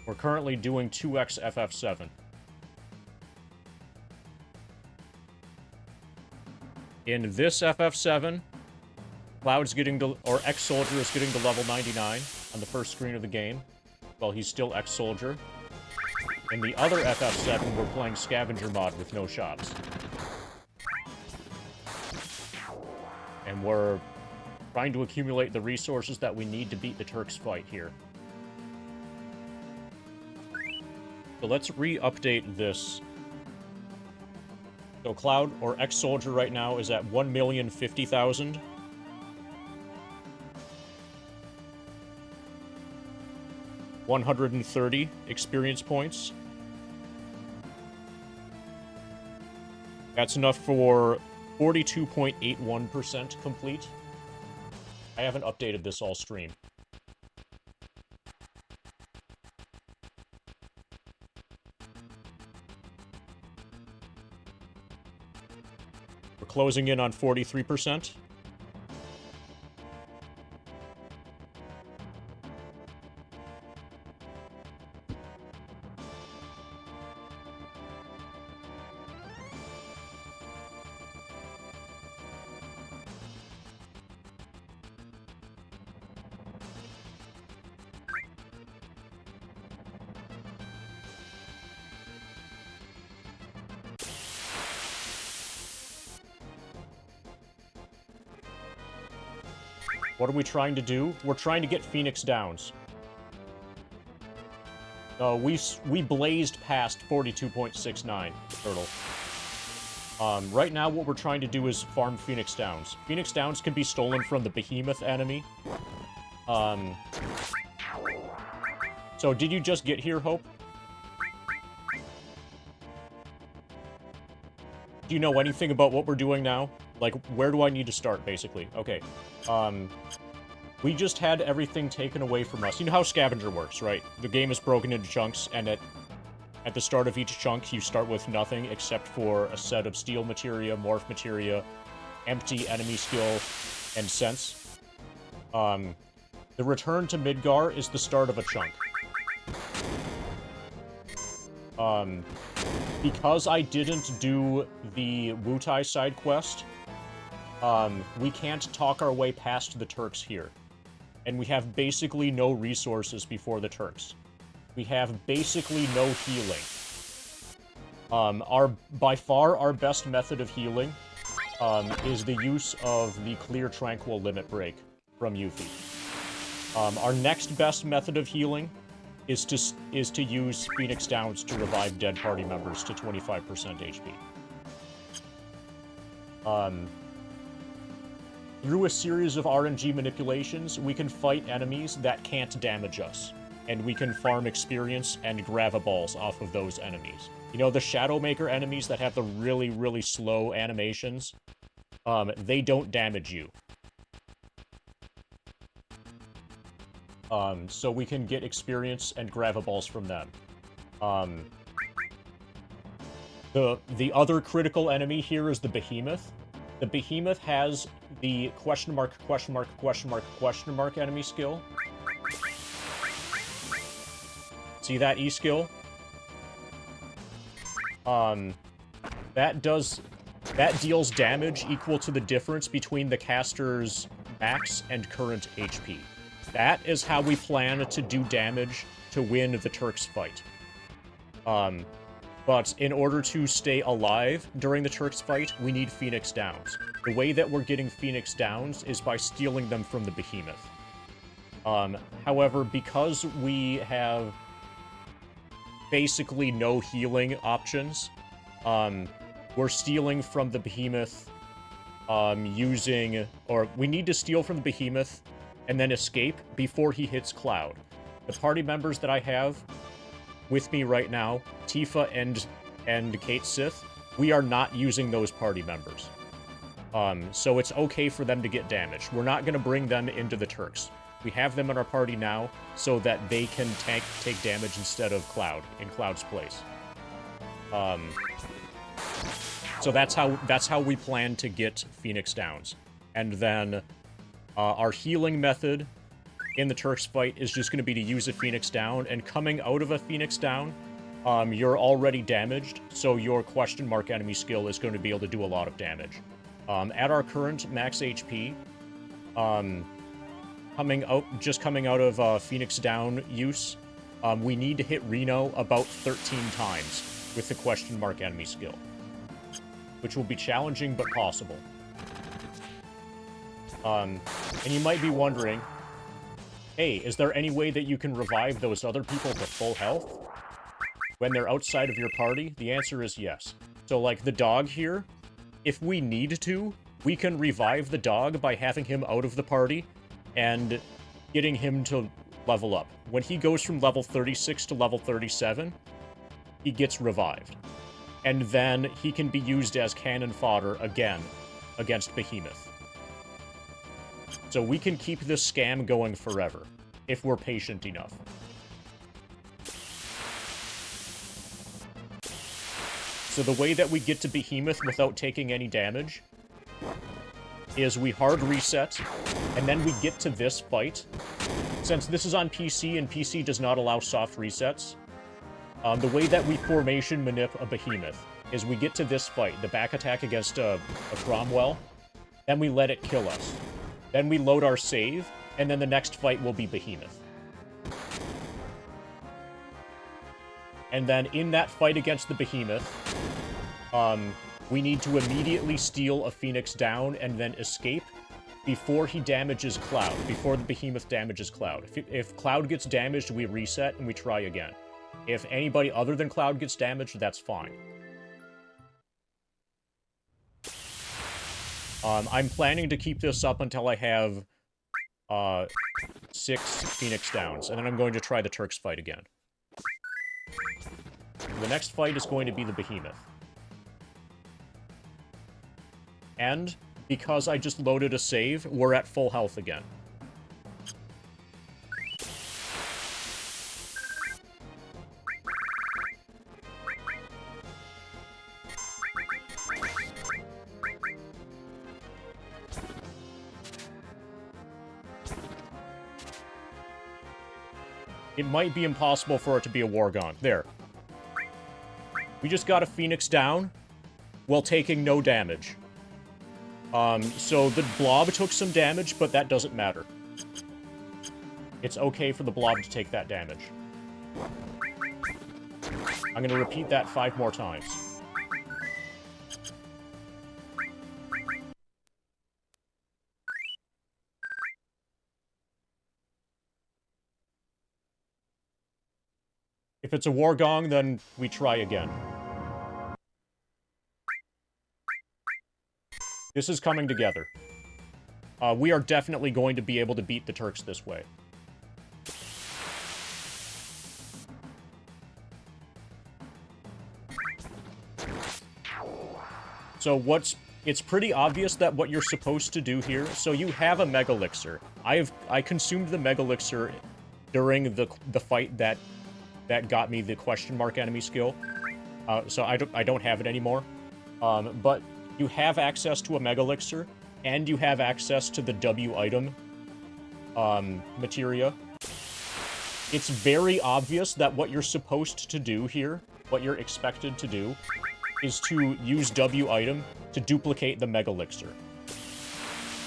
We're currently doing 2x FF7. In this FF7, Cloud's getting to, or Ex-Soldier is getting to level 99 on the first screen of the game. Well, he's still Ex-Soldier. In the other FF7, we're playing Scavenger Mod with no shots. And we're trying to accumulate the resources that we need to beat the Turks fight here. So let's re-update this. So Cloud, or Ex-Soldier right now, is at 1,050,000. $130 experience points. That's enough for 42.81% complete. I haven't updated this all stream. We're closing in on 43%. What are we trying to do? We're trying to get Phoenix Downs. We blazed past 42.69, Turtle. Right now, what we're trying to do is farm Phoenix Downs. Phoenix Downs can be stolen from the Behemoth enemy. So did you just get here, Hope? Do you know anything about what we're doing now? Like, where do I need to start, basically? Okay. We just had everything taken away from us. You know how Scavenger works, right? The game is broken into chunks, and at the start of each chunk, you start with nothing except for a set of steel materia, morph materia, empty enemy skill, and sense. The return to Midgar is the start of a chunk. Because I didn't do the Wutai side quest, we can't talk our way past the Turks here. And we have basically no resources before the Turks. We have basically no healing. By far, our best method of healing is the use of the Clear Tranquil Limit Break from Yuffie. Our next best method of healing is to use Phoenix Downs to revive dead party members to 25% HP. Through a series of RNG manipulations, we can fight enemies that can't damage us, and we can farm experience and gravaballs off of those enemies. You know, the Shadowmaker enemies that have the really, really slow animations, they don't damage you. So we can get experience and gravaballs from them. The other critical enemy here is the Behemoth. The Behemoth has the question mark enemy skill. See that E skill? That deals damage equal to the difference between the caster's max and current HP. That is how we plan to do damage to win the Turks fight. But in order to stay alive during the Turks fight, we need Phoenix Downs. The way that we're getting Phoenix Downs is by stealing them from the Behemoth. However, because we have basically no healing options, we're stealing from the Behemoth we need to steal from the Behemoth and then escape before he hits Cloud. The party members that I have with me right now, Tifa and Kate Sith, we are not using those party members. So it's okay for them to get damaged. We're not going to bring them into the Turks. We have them in our party now so that they can take damage instead of Cloud, in Cloud's place. So that's how we plan to get Phoenix Downs. And then our healing method in the Turks fight is just going to be to use a Phoenix Down, and coming out of a Phoenix Down, you're already damaged, so your question mark enemy skill is going to be able to do a lot of damage. At our current max HP, coming out of Phoenix Down use, we need to hit Reno about 13 times with the question mark enemy skill, which will be challenging but possible. And you might be wondering, hey, is there any way that you can revive those other people to full health when they're outside of your party? The answer is yes. So, like, the dog here, if we need to, we can revive the dog by having him out of the party and getting him to level up. When he goes from level 36 to level 37, he gets revived. And then he can be used as cannon fodder again against Behemoth. So we can keep this scam going forever, if we're patient enough. So the way that we get to Behemoth without taking any damage is we hard reset, and then we get to this fight. Since this is on PC, and PC does not allow soft resets, the way that we formation manip a Behemoth is we get to this fight, the back attack against a Cromwell, then we let it kill us. Then we load our save, and then the next fight will be Behemoth. And then in that fight against the Behemoth, we need to immediately steal a Phoenix Down and then escape before he damages Cloud, before the Behemoth damages Cloud. If Cloud gets damaged, we reset and we try again. If anybody other than Cloud gets damaged, that's fine. I'm planning to keep this up until I have 6 Phoenix Downs, and then I'm going to try the Turks fight again. The next fight is going to be the Behemoth. And because I just loaded a save, we're at full health again. It might be impossible for it to be a Wargong. There. We just got a Phoenix down while taking no damage. So the blob took some damage, but that doesn't matter. It's okay for the blob to take that damage. I'm gonna repeat that 5 more times. If it's a Wargong, then we try again. This is coming together. We are definitely going to be able to beat the Turks this way. So it's pretty obvious that what you're supposed to do here, so you have a Mega Elixir. I consumed the Mega Elixir during the fight that got me the question mark enemy skill. So I don't have it anymore. But you have access to a Mega Elixir, and you have access to the W item materia. It's very obvious that what you're supposed to do here, what you're expected to do, is to use W item to duplicate the Mega Elixir.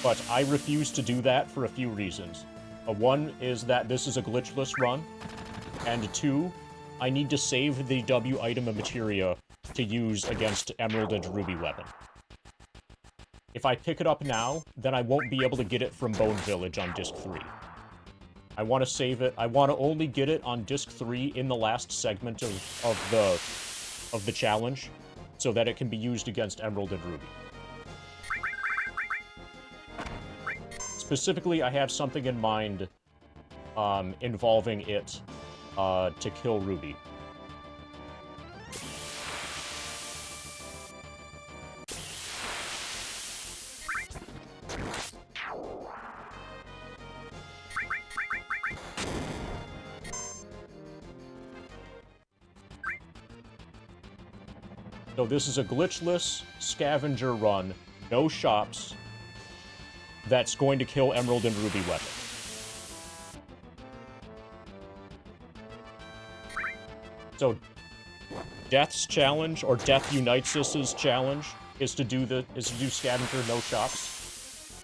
But I refuse to do that for a few reasons. One is that this is a glitchless run, and 2, I need to save the W item of materia to use against Emerald and Ruby weapon. If I pick it up now, then I won't be able to get it from Bone Village on Disc 3. I want to save it. I want to only get it on Disc 3 in the last segment of the challenge, so that it can be used against Emerald and Ruby. Specifically, I have something in mind involving it to kill Ruby. So this is a glitchless scavenger run, no shops, that's going to kill Emerald and Ruby weapon. So Death's challenge, or Death Unites Us's challenge, is to do scavenger no shops.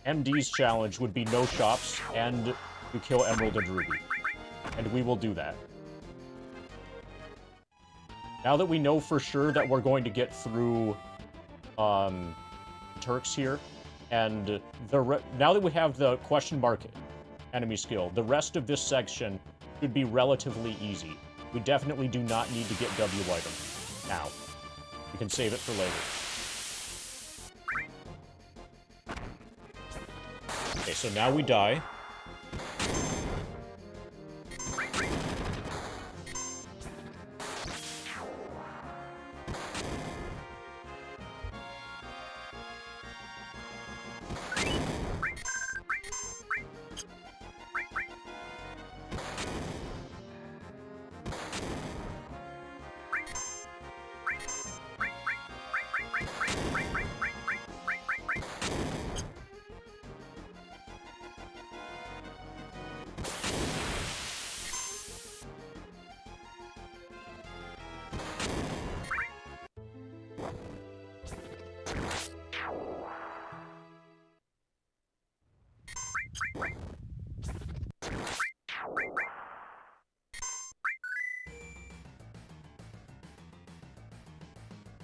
MD's challenge would be no shops and to kill Emerald and Ruby. And we will do that. Now that we know for sure that we're going to get through Turks here, and now that we have the question mark enemy skill, the rest of this section should be relatively easy. We definitely do not need to get W item now. We can save it for later. Okay, so now we die.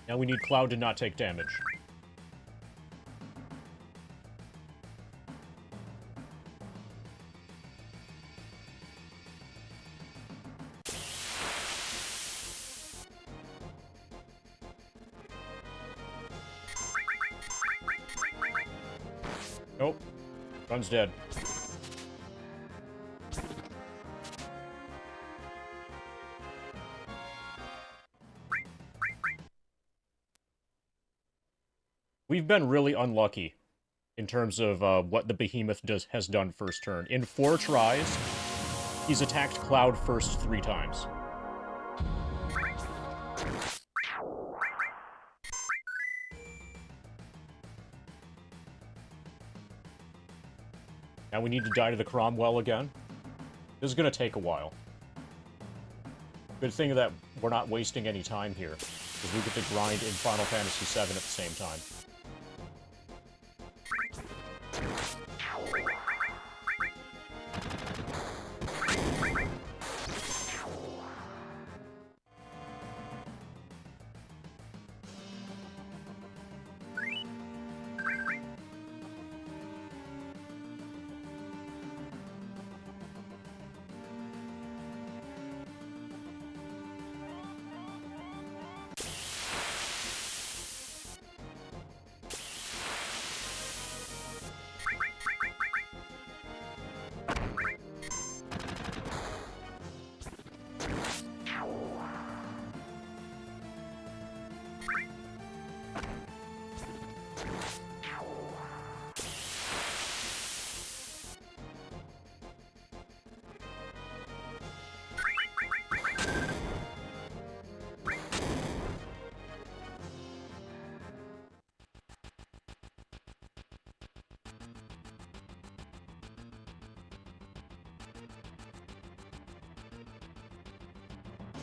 Now we need Cloud to not take damage. Nope. Run's dead. We've been really unlucky in terms of what the Behemoth has done first turn. In 4 tries, he's attacked Cloud first 3 times. Now we need to die to the Cromwell again. This is gonna take a while. Good thing that we're not wasting any time here, because we get to grind in Final Fantasy VII at the same time.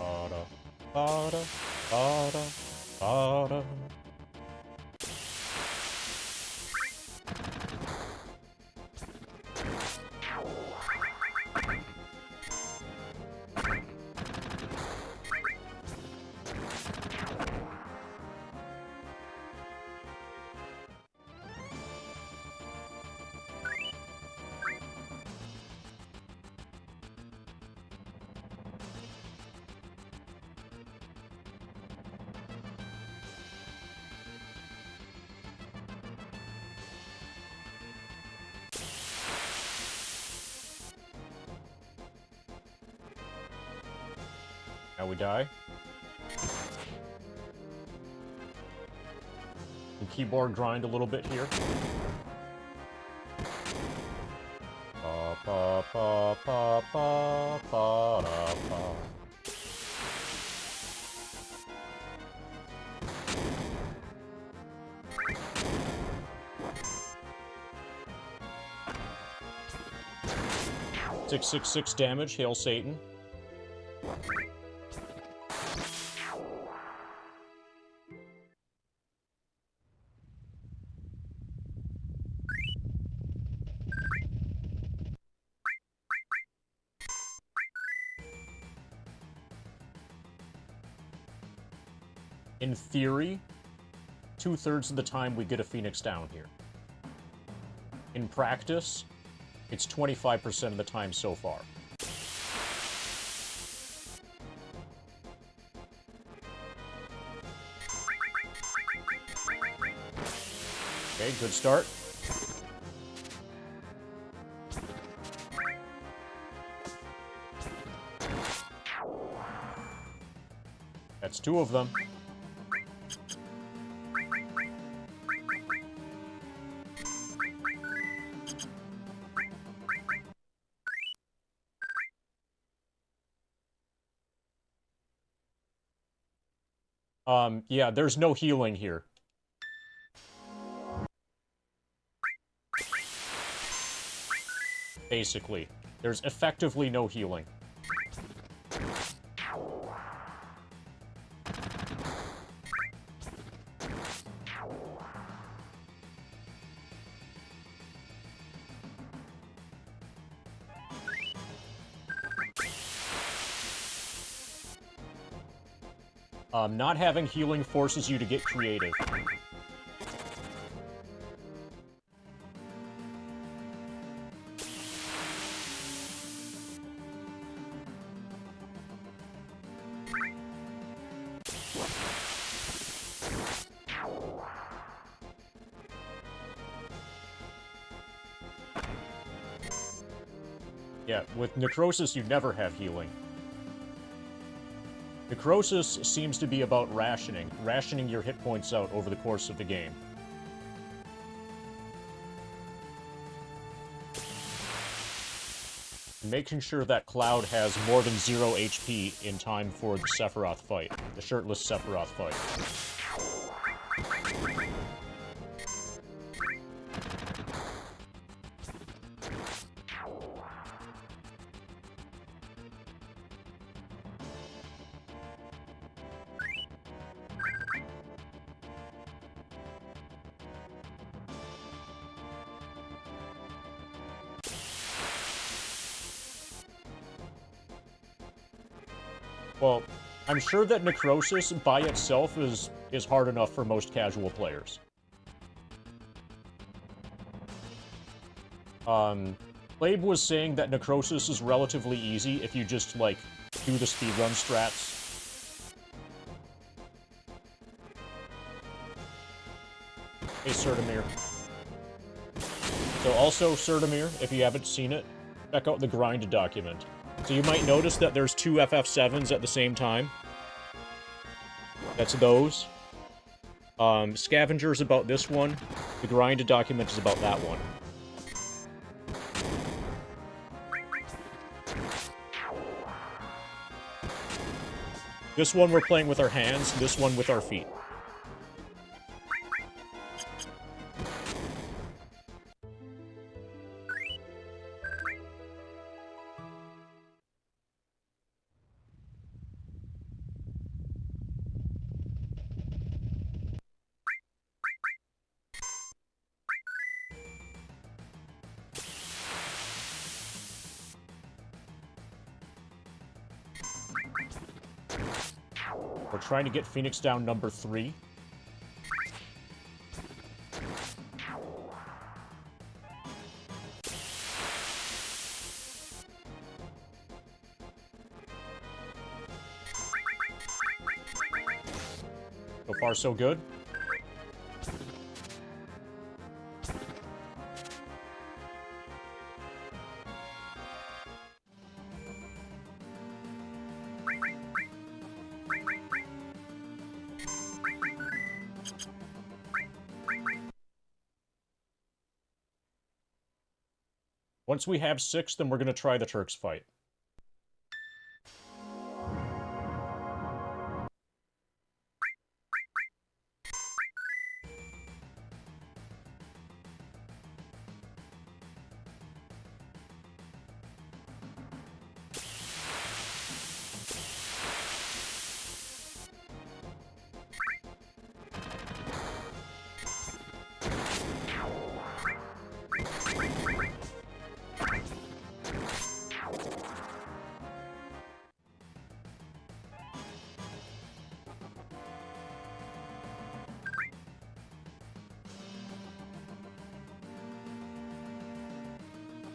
Bada, bada, bada, bada. Now we die. And keyboard grind a little bit here. Pa pa pa pa pa pa da, pa. $666 damage, hail Satan. In theory, 2/3 of the time we get a Phoenix down here. In practice, it's 25% of the time so far. Okay, good start. That's 2 of them. Yeah, there's no healing here. Basically. There's effectively no healing. Not having healing forces you to get creative. Yeah, with Necrosis you never have healing. Necrosis seems to be about rationing your hit points out over the course of the game. Making sure that Cloud has more than 0 HP in time for the Sephiroth fight, the shirtless Sephiroth fight. Well, I'm sure that Necrosis by itself is hard enough for most casual players. Labe was saying that Necrosis is relatively easy if you just, like, do the speedrun strats. Hey, Sertamir. So also, Sertamir, if you haven't seen it, check out the grind document. So you might notice that there's two FF7s at the same time. That's those. Scavenger's about this one. The grind document is about that one. This one we're playing with our hands, this one with our feet. We're trying to get Phoenix down number 3. So far, so good. Once we have 6, then we're going to try the Turks fight.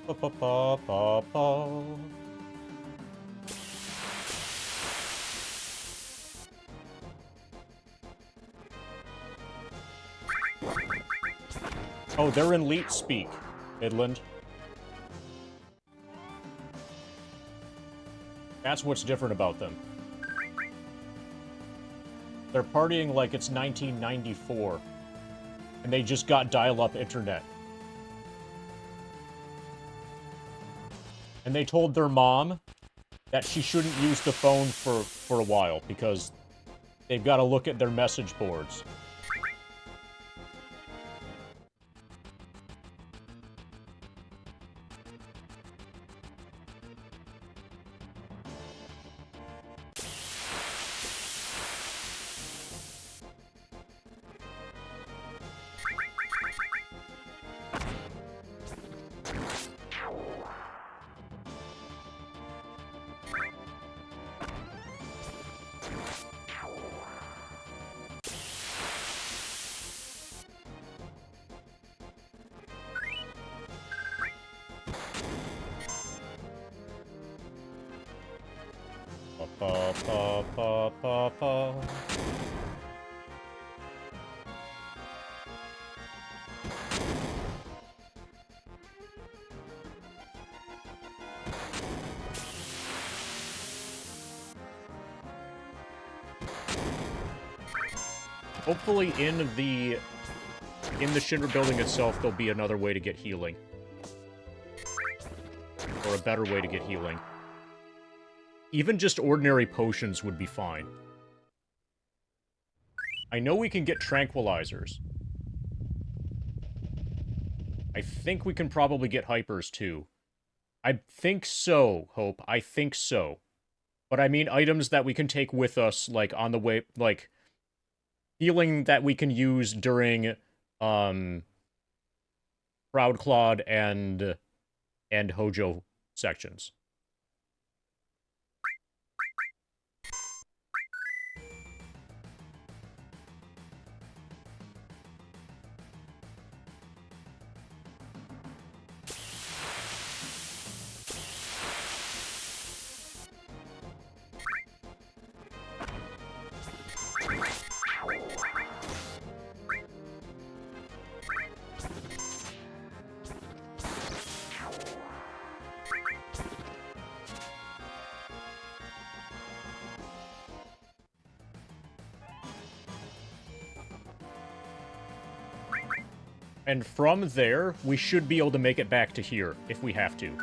Pa-pa-pa-pa-pa. Oh, they're in Leet speak, Midland. That's what's different about them. They're partying like it's 1994, and they just got dial-up internet. And they told their mom that she shouldn't use the phone for a while, because they've got to look at their message boards. Pa-pa-pa-pa-pa-pa. Hopefully in the Shinra building itself, there'll be another way to get healing. Or a better way to get healing. Even just ordinary potions would be fine. I know we can get tranquilizers. I think we can probably get hypers, too. I think so, Hope. I think so. But I mean items that we can take with us, like, on the way, like, healing that we can use during, Proudclad and Hojo sections. And from there, we should be able to make it back to here, if we have to.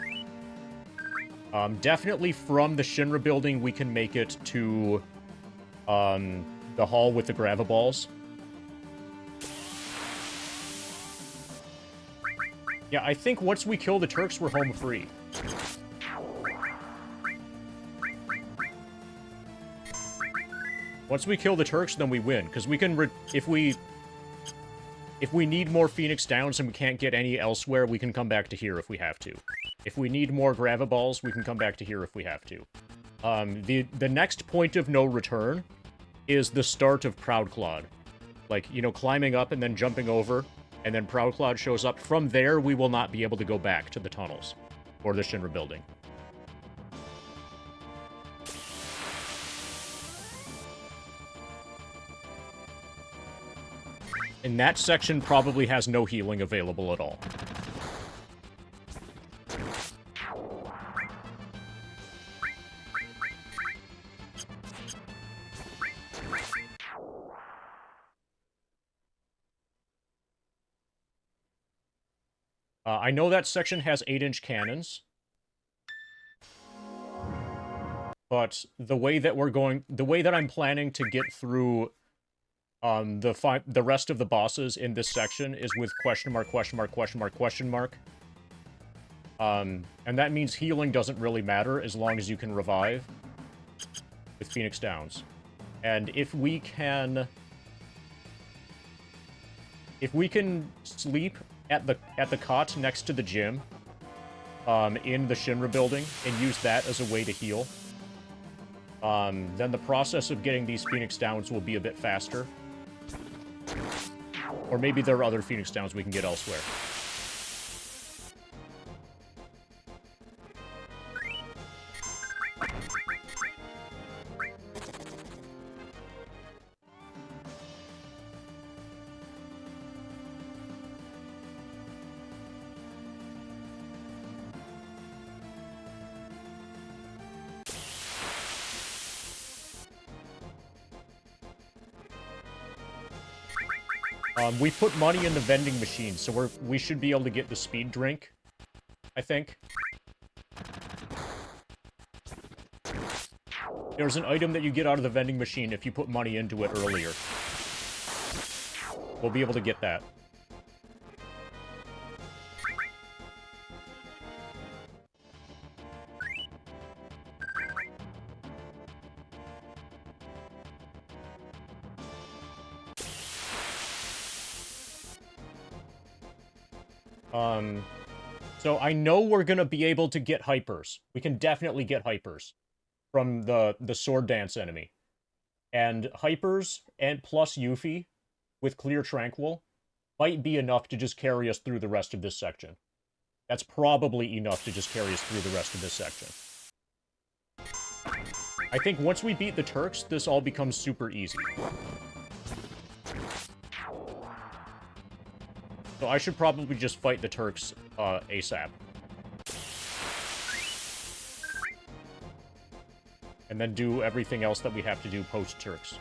Definitely from the Shinra building, we can make it to the hall with the Gravaballs. Yeah, I think once we kill the Turks, we're home free. Once we kill the Turks, then we win. Because we can... If we need more Phoenix Downs and we can't get any elsewhere, we can come back to here if we have to. If we need more Gravaballs, we can come back to here if we have to. The next point of no return is the start of Proudclad. Like, you know, climbing up and then jumping over, and then Proudclad shows up. From there, we will not be able to go back to the tunnels or the Shinra building. And that section probably has no healing available at all. I know that section has 8-inch cannons. But the way that I'm planning to get through the rest of the bosses in this section is with question mark, question mark, question mark, question mark. And that means healing doesn't really matter as long as you can revive with Phoenix Downs. And if we can sleep at the cot next to the gym in the Shinra building and use that as a way to heal, then the process of getting these Phoenix Downs will be a bit faster. Or maybe there are other Phoenix Downs we can get elsewhere. We put money in the vending machine, so we should be able to get the speed drink, I think. There's an item that you get out of the vending machine if you put money into it earlier. We'll be able to get that. So I know we're gonna be able to get hypers. We can definitely get hypers from the sword dance enemy. And hypers and plus Yuffie with Clear Tranquil might be enough to just carry us through the rest of this section. That's probably enough to just carry us through the rest of this section. I think once we beat the Turks, this all becomes super easy. So I should probably just fight the Turks ASAP. And then do everything else that we have to do post-Turks.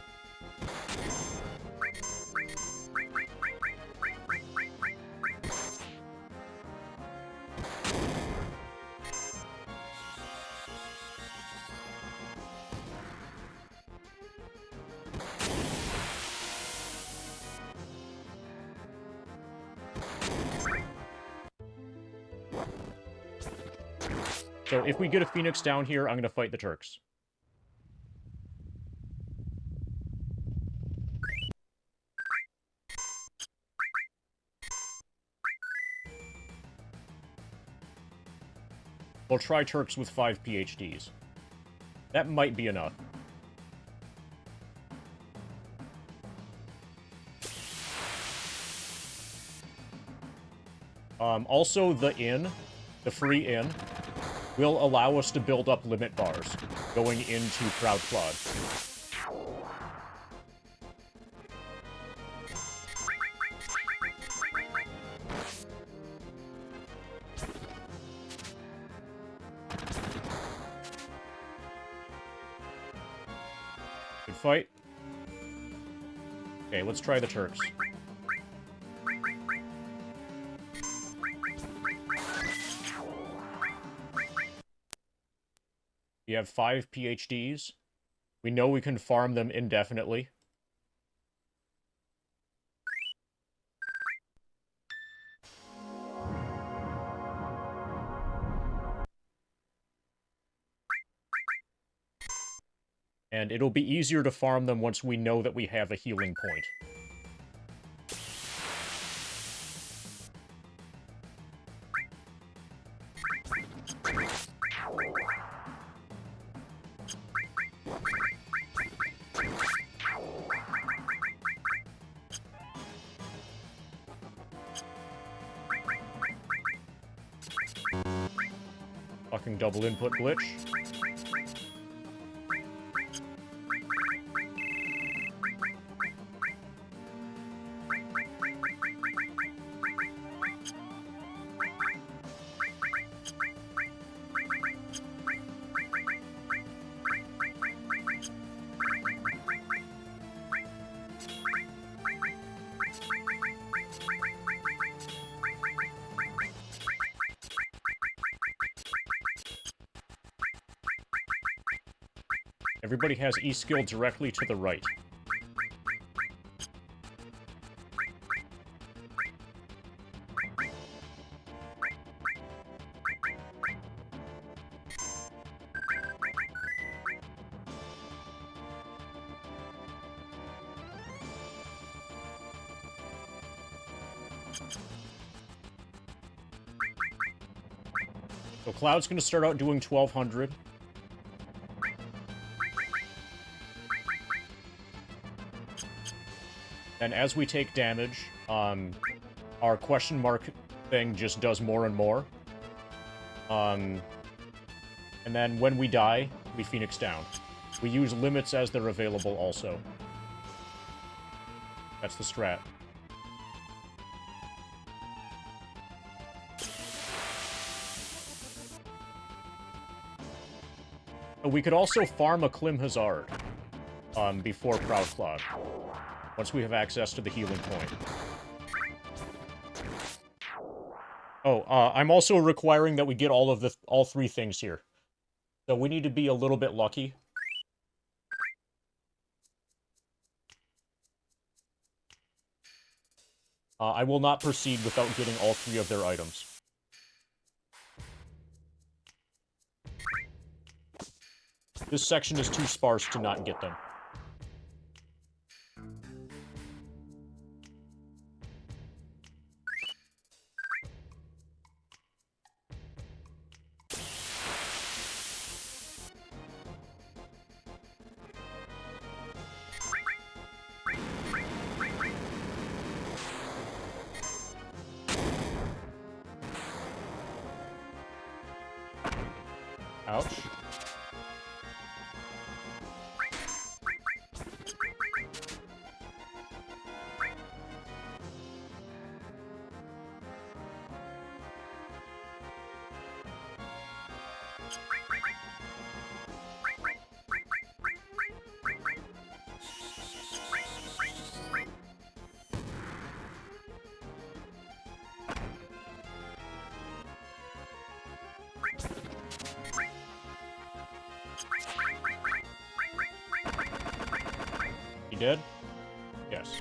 So if we get a Phoenix down here, I'm going to fight the Turks. We'll try Turks with 5 PhDs. That might be enough. Also, the free inn, will allow us to build up limit bars going into Proudclad. Good fight. Okay, let's try the Turks. We have 5 PhDs. We know we can farm them indefinitely. And it'll be easier to farm them once we know that we have a healing point. Fucking double input glitch. Everybody has E-skill directly to the right. So Cloud's gonna start out doing 1200. And as we take damage, our question mark thing just does more and more. And then when we die, we Phoenix down. We use limits as they're available also. That's the strat. We could also farm a Klim Hazard before Proud Cloud, once we have access to the healing point. Oh, I'm also requiring that we get all 3 things here. So we need to be a little bit lucky. I will not proceed without getting all 3 of their items. This section is too sparse to not get them. Ouch. He dead? Yes.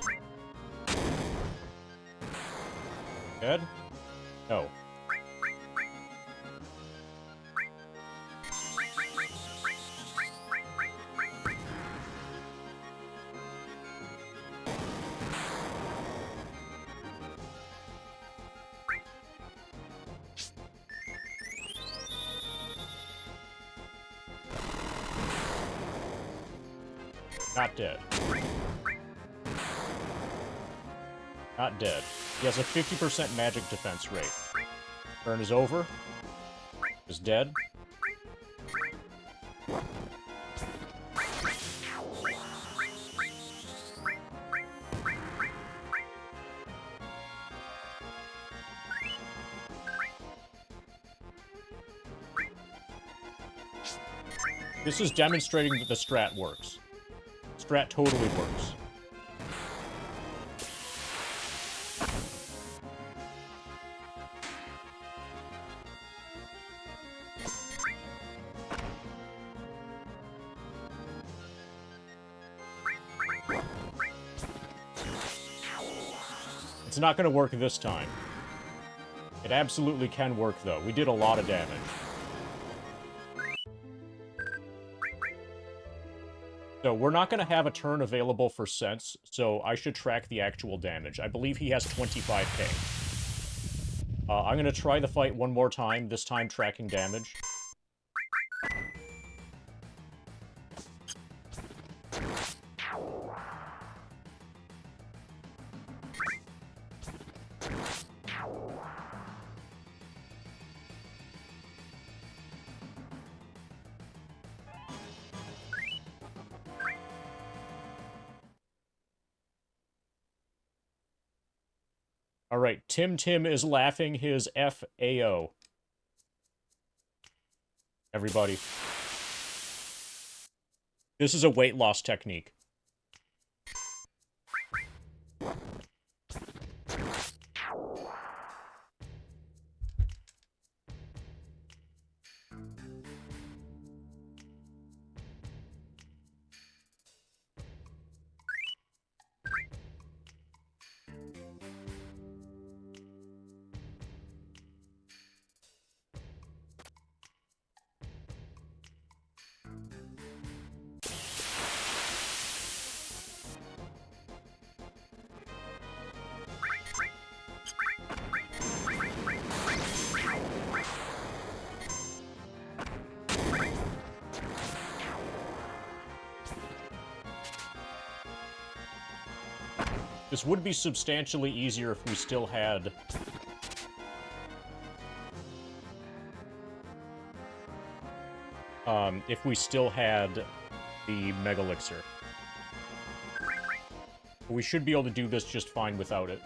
Dead? No. Not dead. Not dead. He has a 50% magic defense rate. Turn is over. Is dead. This is demonstrating that the strat works. Strat totally works. It's not going to work this time. It absolutely can work, though. We did a lot of damage. So we're not going to have a turn available for sense, so I should track the actual damage. I believe he has 25k. I'm going to try the fight one more time, this time tracking damage. Alright, Tim is laughing his FAO. Everybody. This is a weight loss technique. This would be substantially easier if we still had... if we still had the Mega Elixir. But we should be able to do this just fine without it.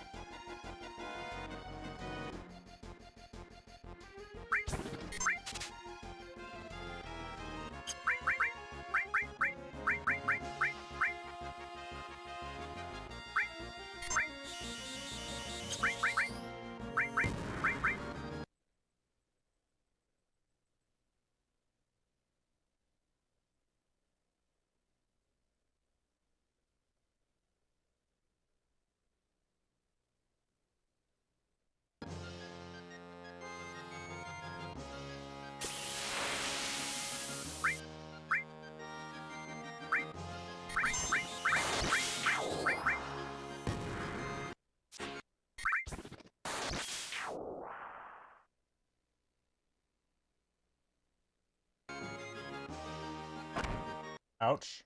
Ouch.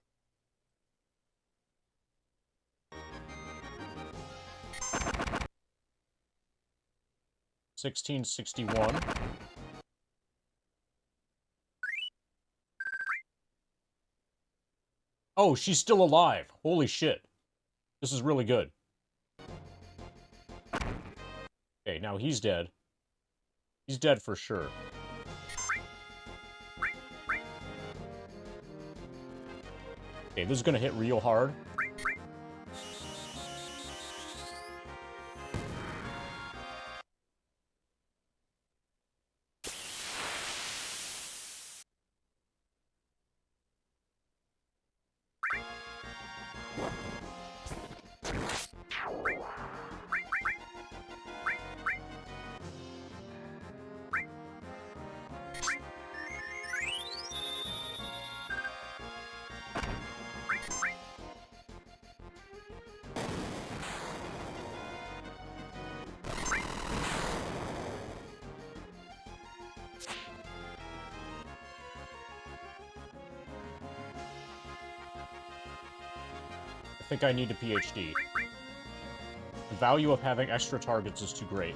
$16.61. Oh, she's still alive. Holy shit. This is really good. Okay, now he's dead. He's dead for sure. Okay, this is gonna hit real hard. I think I need a PhD. The value of having extra targets is too great.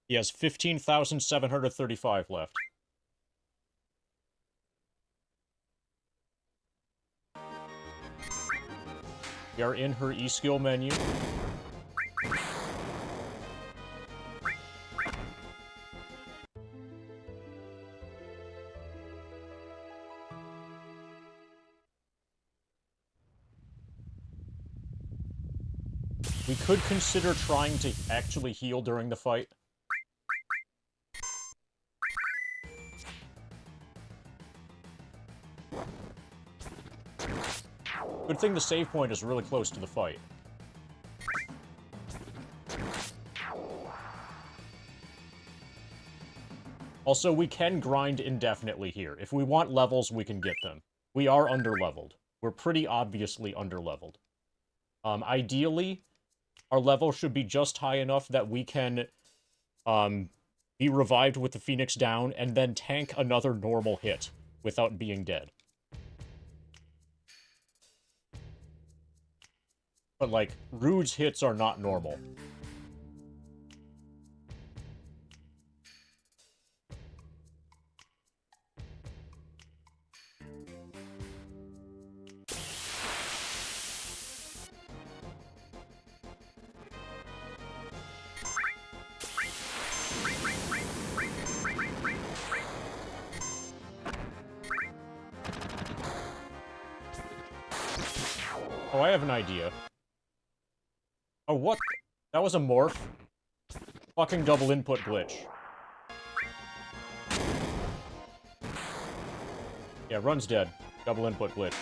He has 15,735 left. We are in her E-skill menu. We could consider trying to actually heal during the fight. Good thing the save point is really close to the fight. Also, we can grind indefinitely here. If we want levels, we can get them. We are underleveled. We're pretty obviously underleveled. Ideally, our level should be just high enough that we can be revived with the Phoenix down and then tank another normal hit without being dead. But, like, Rude's hits are not normal. Oh, I have an idea. Oh, what? That was a morph? Fucking double input glitch. Yeah, Run's dead. Double input glitch.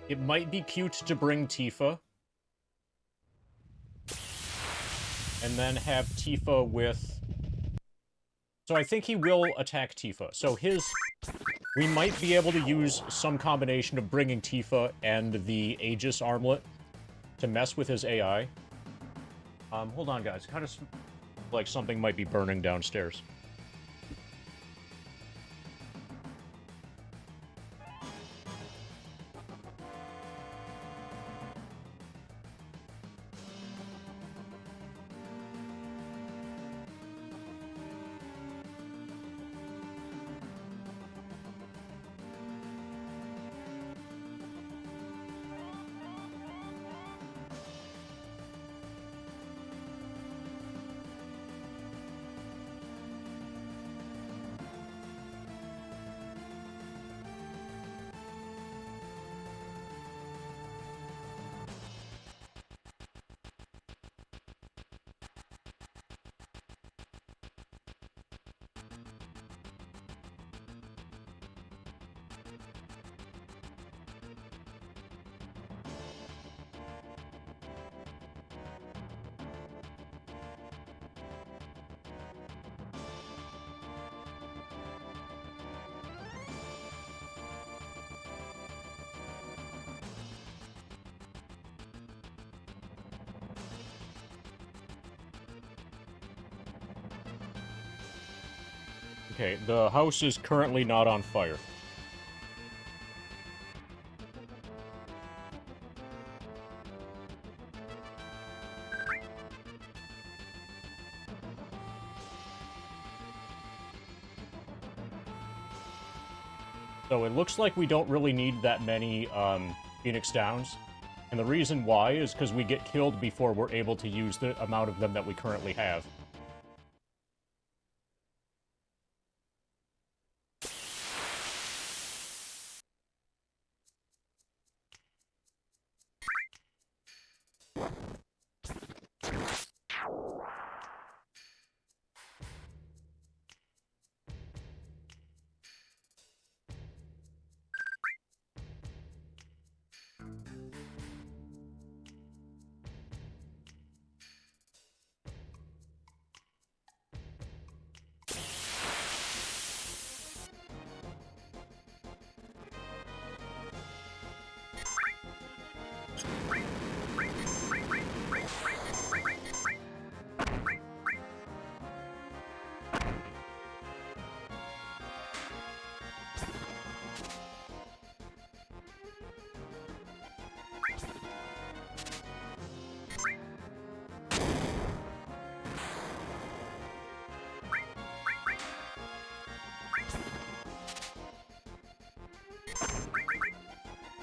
It might be cute to bring Tifa. And then have Tifa with... So I think he will attack Tifa. So his... We might be able to use some combination of bringing Tifa and the Aegis armlet to mess with his AI. Hold on, guys. Kind of like something might be burning downstairs. Okay, the house is currently not on fire. So it looks like we don't really need that many Phoenix Downs. And the reason why is because we get killed before we're able to use the amount of them that we currently have.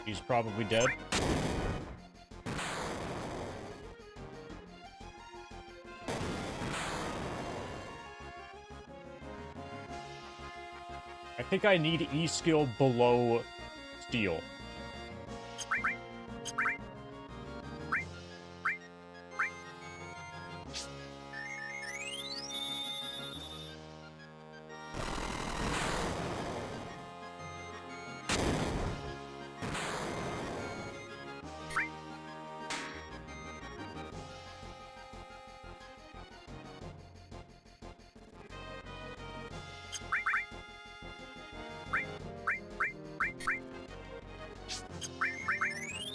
He's probably dead. I think I need E skill below steel.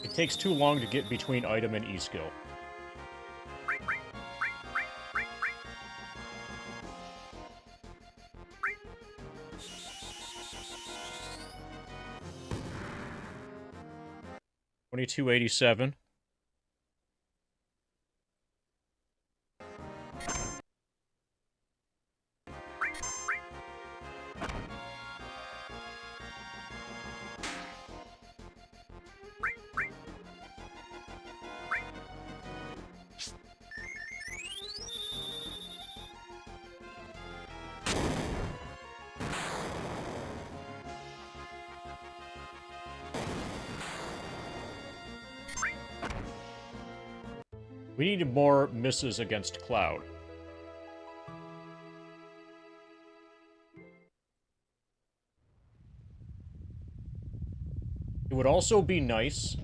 It takes too long to get between item and E skill. $22.87. We need more misses against Cloud. It would also be nice...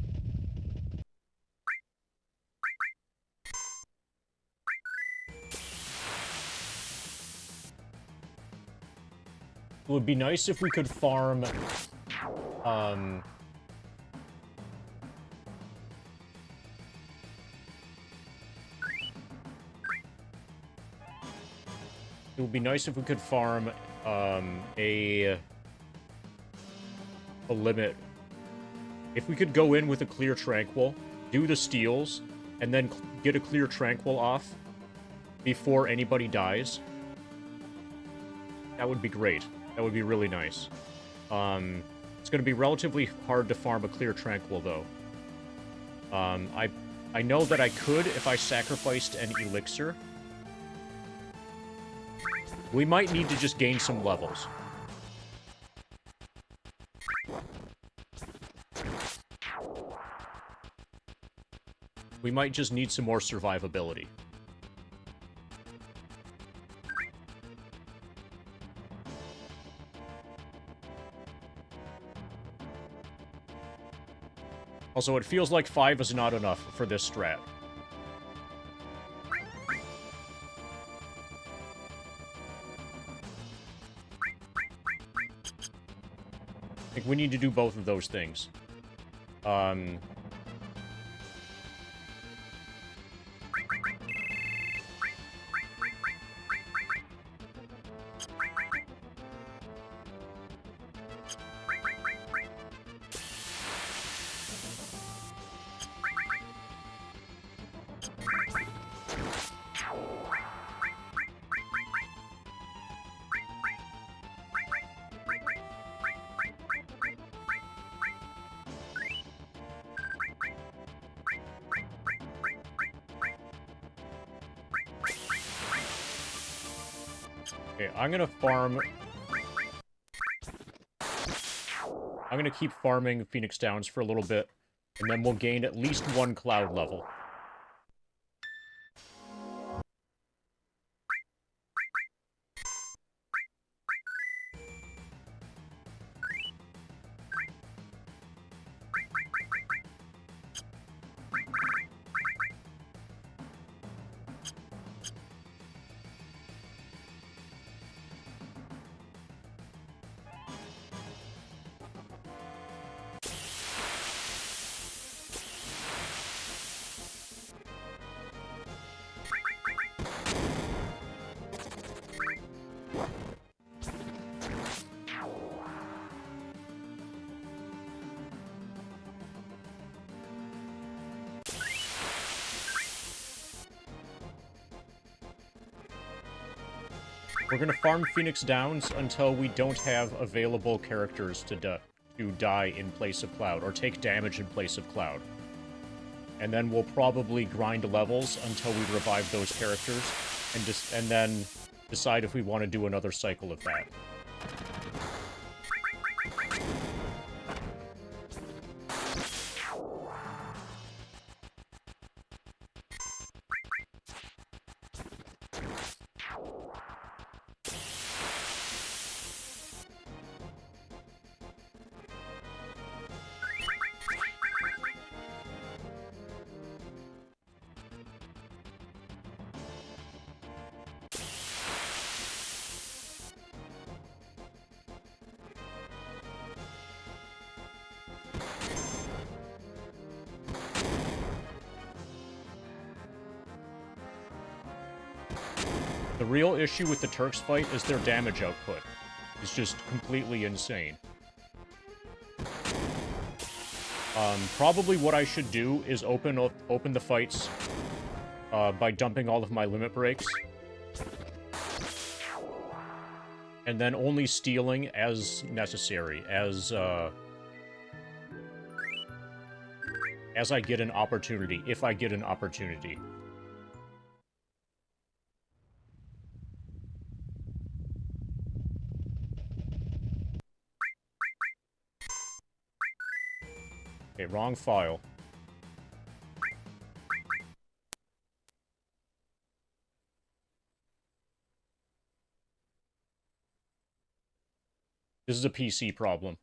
It would be nice if we could farm... It would be nice if we could farm, a limit. If we could go in with a Clear Tranquil, do the steals, and then get a Clear Tranquil off before anybody dies, that would be great. That would be really nice. It's going to be relatively hard to farm a Clear Tranquil, though. I know that I could if I sacrificed an Elixir. We might need to just gain some levels. We might just need some more survivability. Also, it feels like 5 is not enough for this strat. I think we need to do both of those things. Okay, I'm gonna farm... I'm gonna keep farming Phoenix Downs for a little bit, and then we'll gain at least one Cloud level. We're gonna farm Phoenix Downs until we don't have available characters to to die in place of Cloud, or take damage in place of Cloud. And then we'll probably grind levels until we revive those characters, and then decide if we want to do another cycle of that. The real issue with the Turks fight is their damage output. It's just completely insane. Probably what I should do is open the fights by dumping all of my limit breaks. And then only stealing as necessary, as I get an opportunity, if I get an opportunity. Okay, wrong file. This is a PC problem.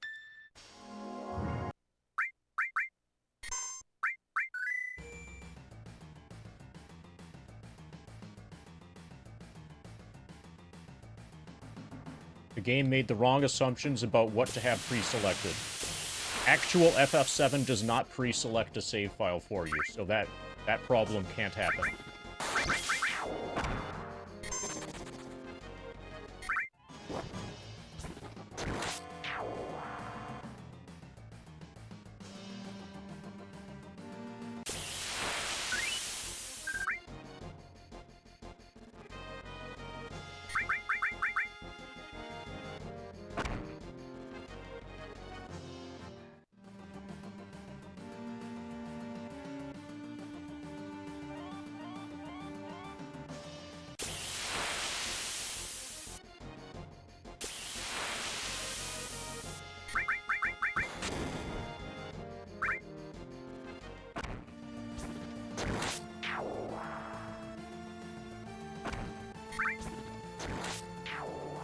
The game made the wrong assumptions about what to have pre-selected. Actual FF7 does not pre-select a save file for you, so that problem can't happen.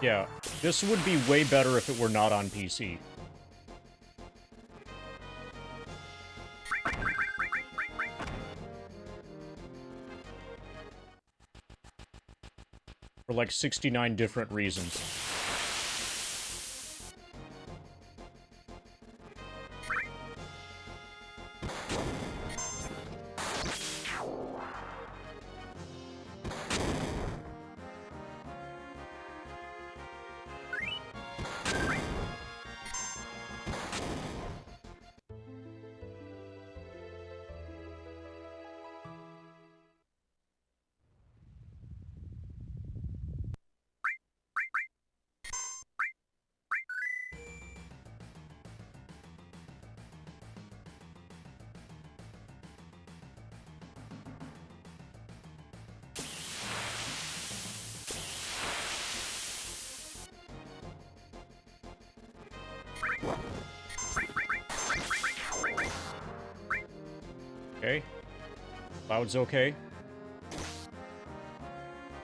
Yeah, this would be way better if it were not on PC. For like 69 different reasons. Okay. Cloud's okay.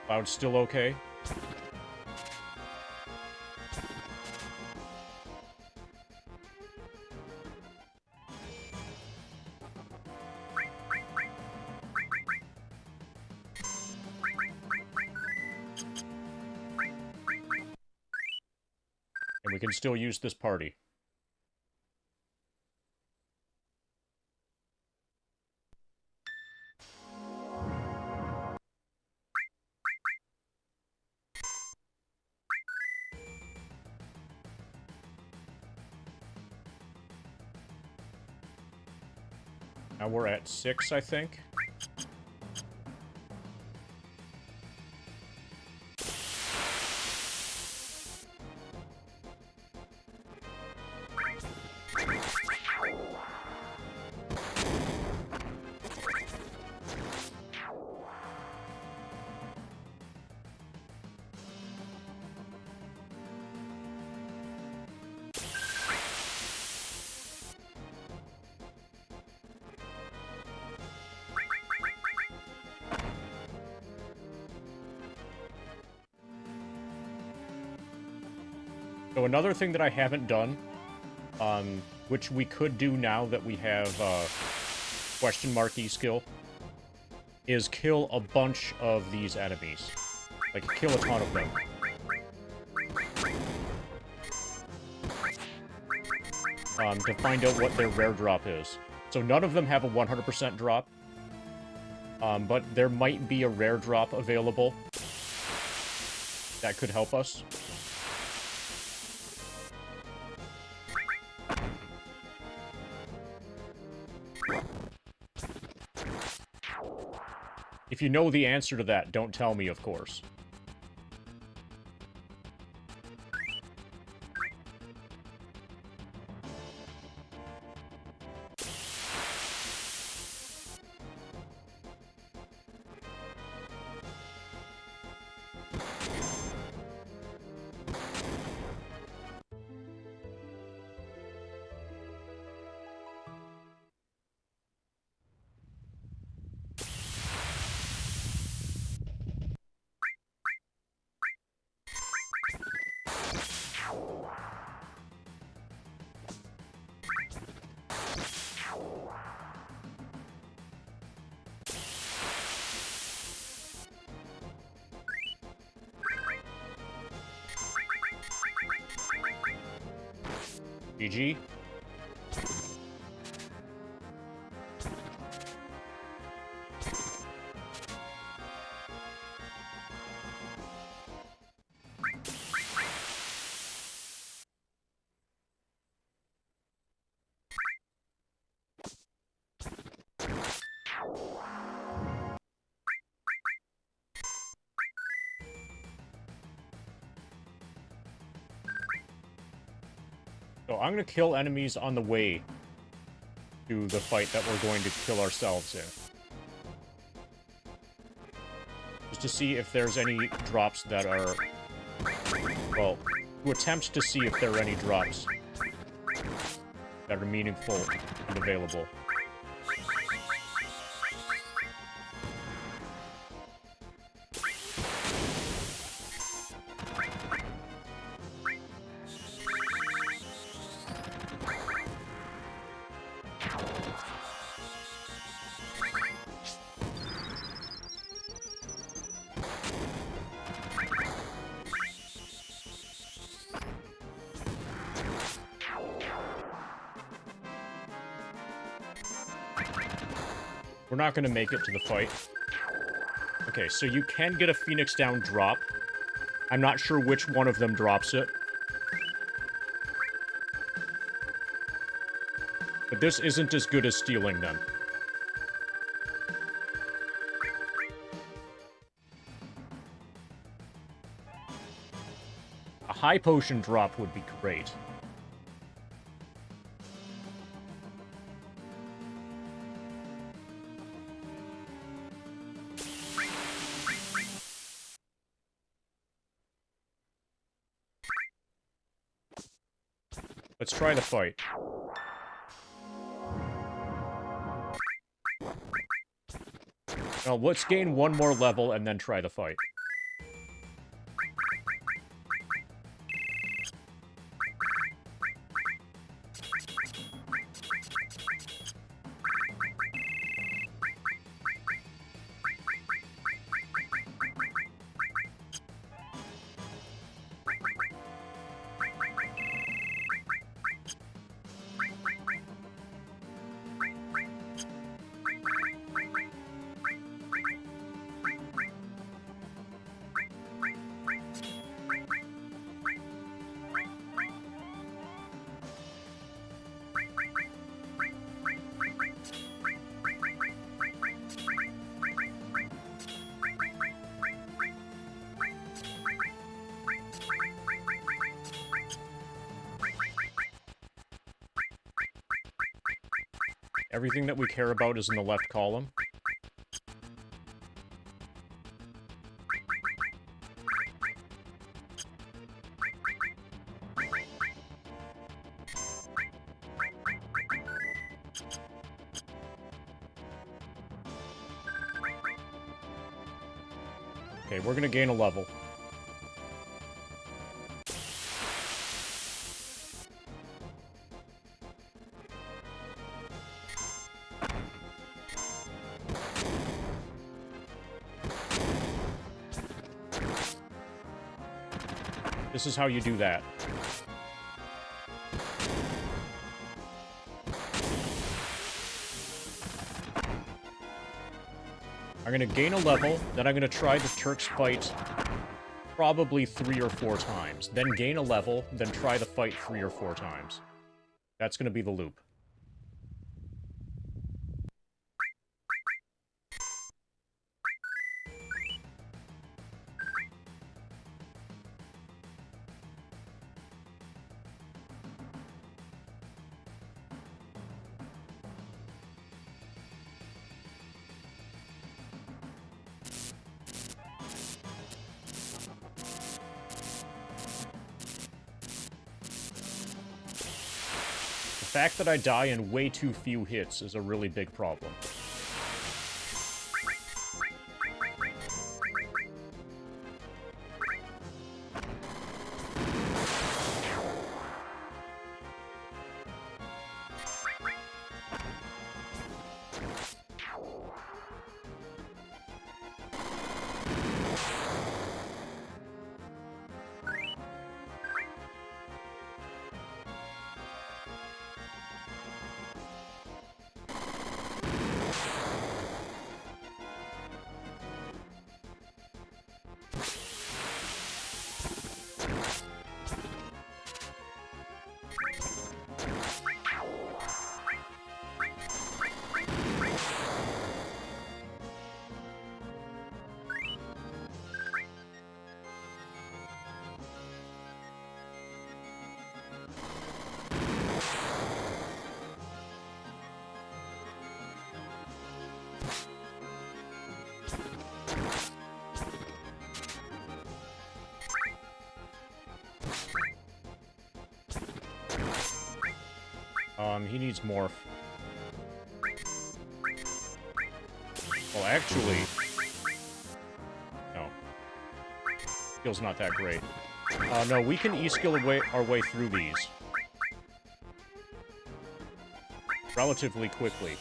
Cloud's still okay. And we can still use this party. Now we're at 6, I think. So another thing that I haven't done, which we could do now that we have question mark E-skill, is kill a bunch of these enemies. Like, kill a ton of them. To find out what their rare drop is. So none of them have a 100% drop. But there might be a rare drop available that could help us. If you know the answer to that, don't tell me, of course. GG. So I'm gonna kill enemies on the way to the fight that we're going to kill ourselves in. Just to see if there's any drops that are... Well, to attempt to see if there are any drops that are meaningful and available. We're not going to make it to the fight. Okay, so you can get a Phoenix Down drop. I'm not sure which one of them drops it. But this isn't as good as stealing them. A high potion drop would be great. Let's try the fight. Now, let's gain one more level and then try the fight. Everything that we care about is in the left column. Okay, we're gonna gain a level. This is how you do that. I'm gonna gain a level, then I'm gonna try the Turks fight probably 3 or 4 times. Then gain a level, then try the fight 3 or 4 times. That's gonna be the loop. The fact that I die in way too few hits is a really big problem. He needs morph. Well, actually... No. Skill's not that great. No, we can E-skill our way through these. Relatively quickly.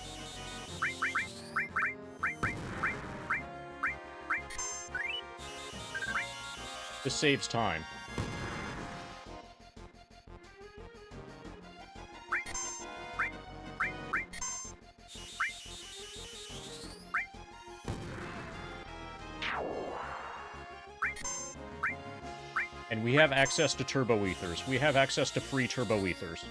This saves time. And we have access to turbo ethers. We have access to free turbo ethers.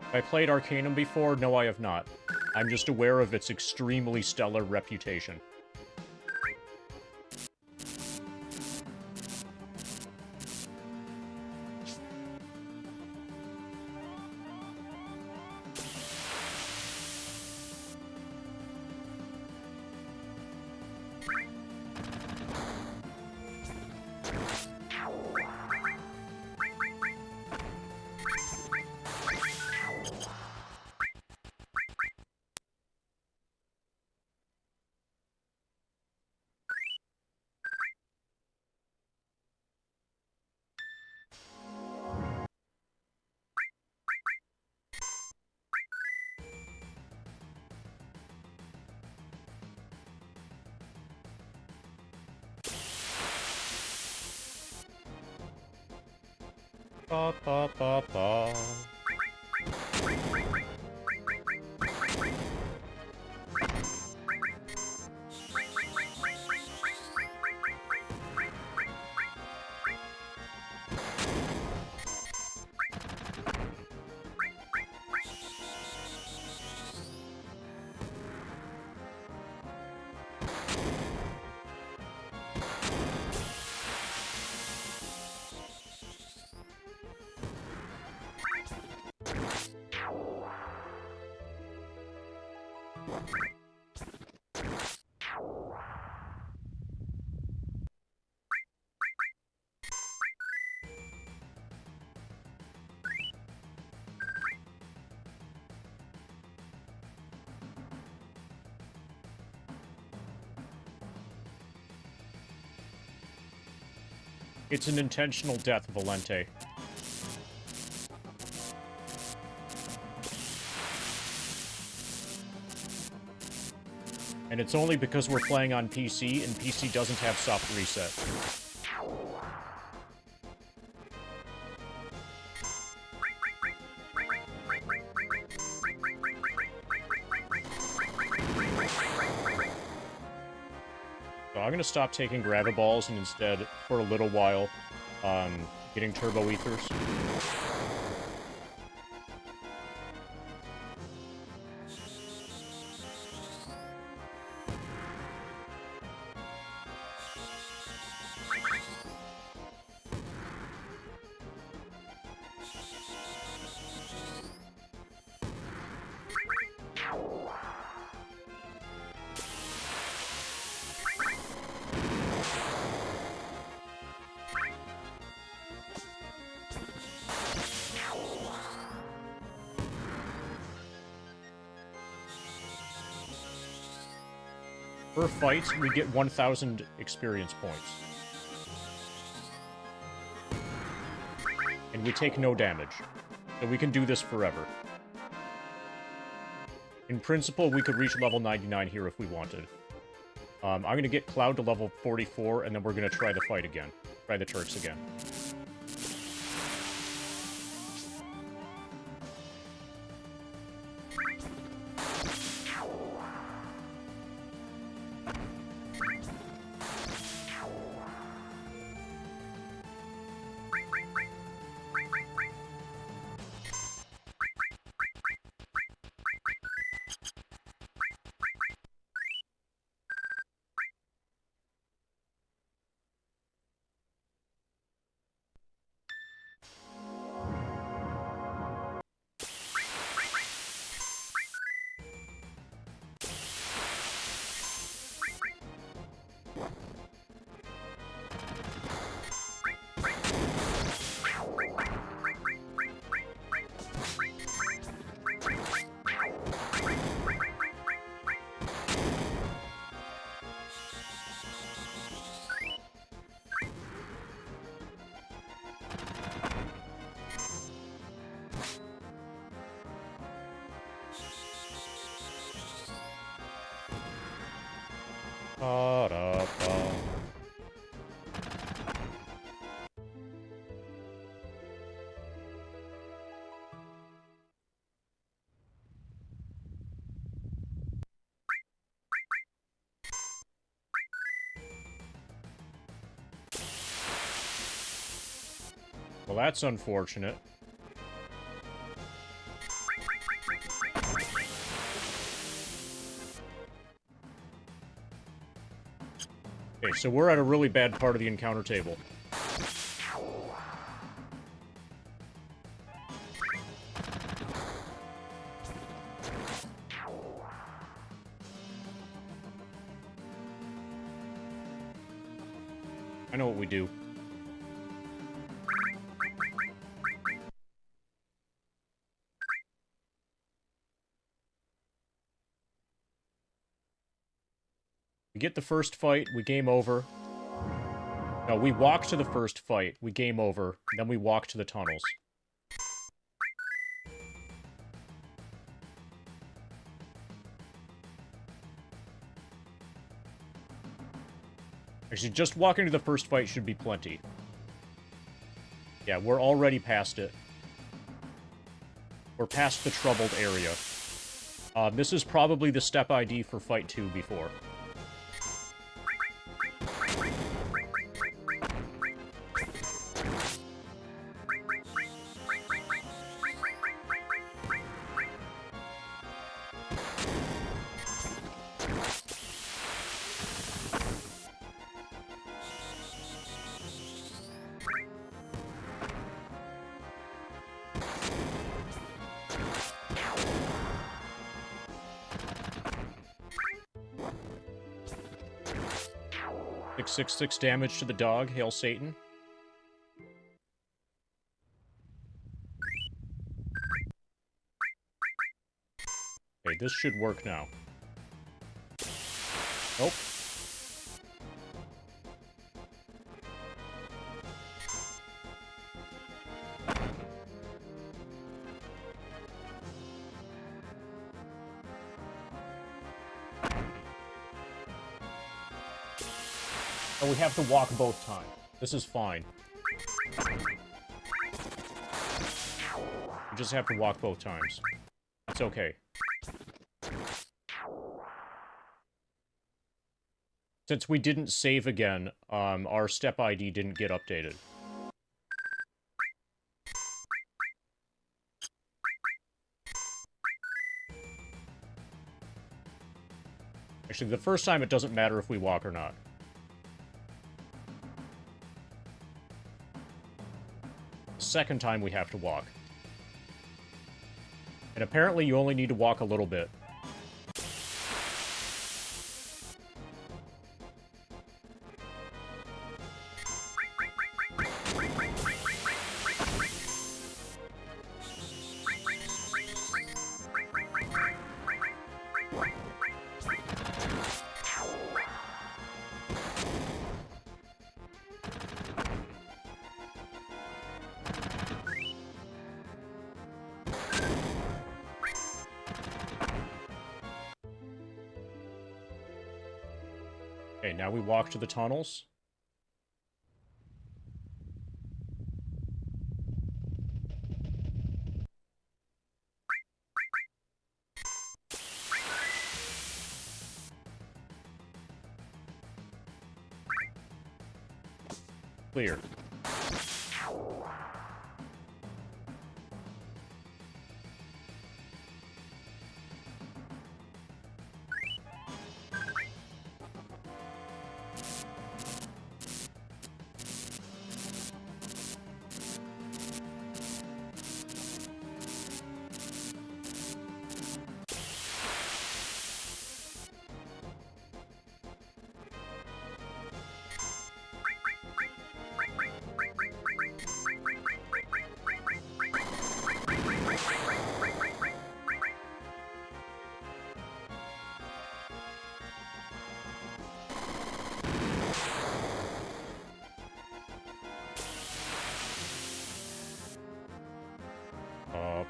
Have I played Arcanum before? No, I have not. I'm just aware of its extremely stellar reputation. Ba ba ba ba. It's an intentional death, Valente. And it's only because we're playing on PC, and PC doesn't have soft reset. So I'm gonna stop taking Graviballs and instead, for a little while, getting Turbo Ethers. Per fight, we get 1,000 experience points. And we take no damage. So we can do this forever. In principle, we could reach level 99 here if we wanted. I'm gonna get Cloud to level 44, and then we're gonna try the fight again. Try the Turks again. Well, that's unfortunate. Okay, so we're at a really bad part of the encounter table. I know what we do. We get the first fight, we game over. No, we walk to the first fight, we game over, then we walk to the tunnels. Actually, just walking to the first fight should be plenty. Yeah, we're already past it. We're past the troubled area. This is probably the step ID for Fight 2 before. Six damage to the dog. Hail Satan. Okay, this should work now. Nope. Oh, we have to walk both times. This is fine. We just have to walk both times. It's okay. Since we didn't save again, our step ID didn't get updated. Actually, the first time it doesn't matter if we walk or not. The second time we have to walk. And apparently you only need to walk a little bit. Okay, now we walk to the tunnels. Clear.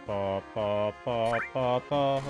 Pa, pa, pa, pa, pa.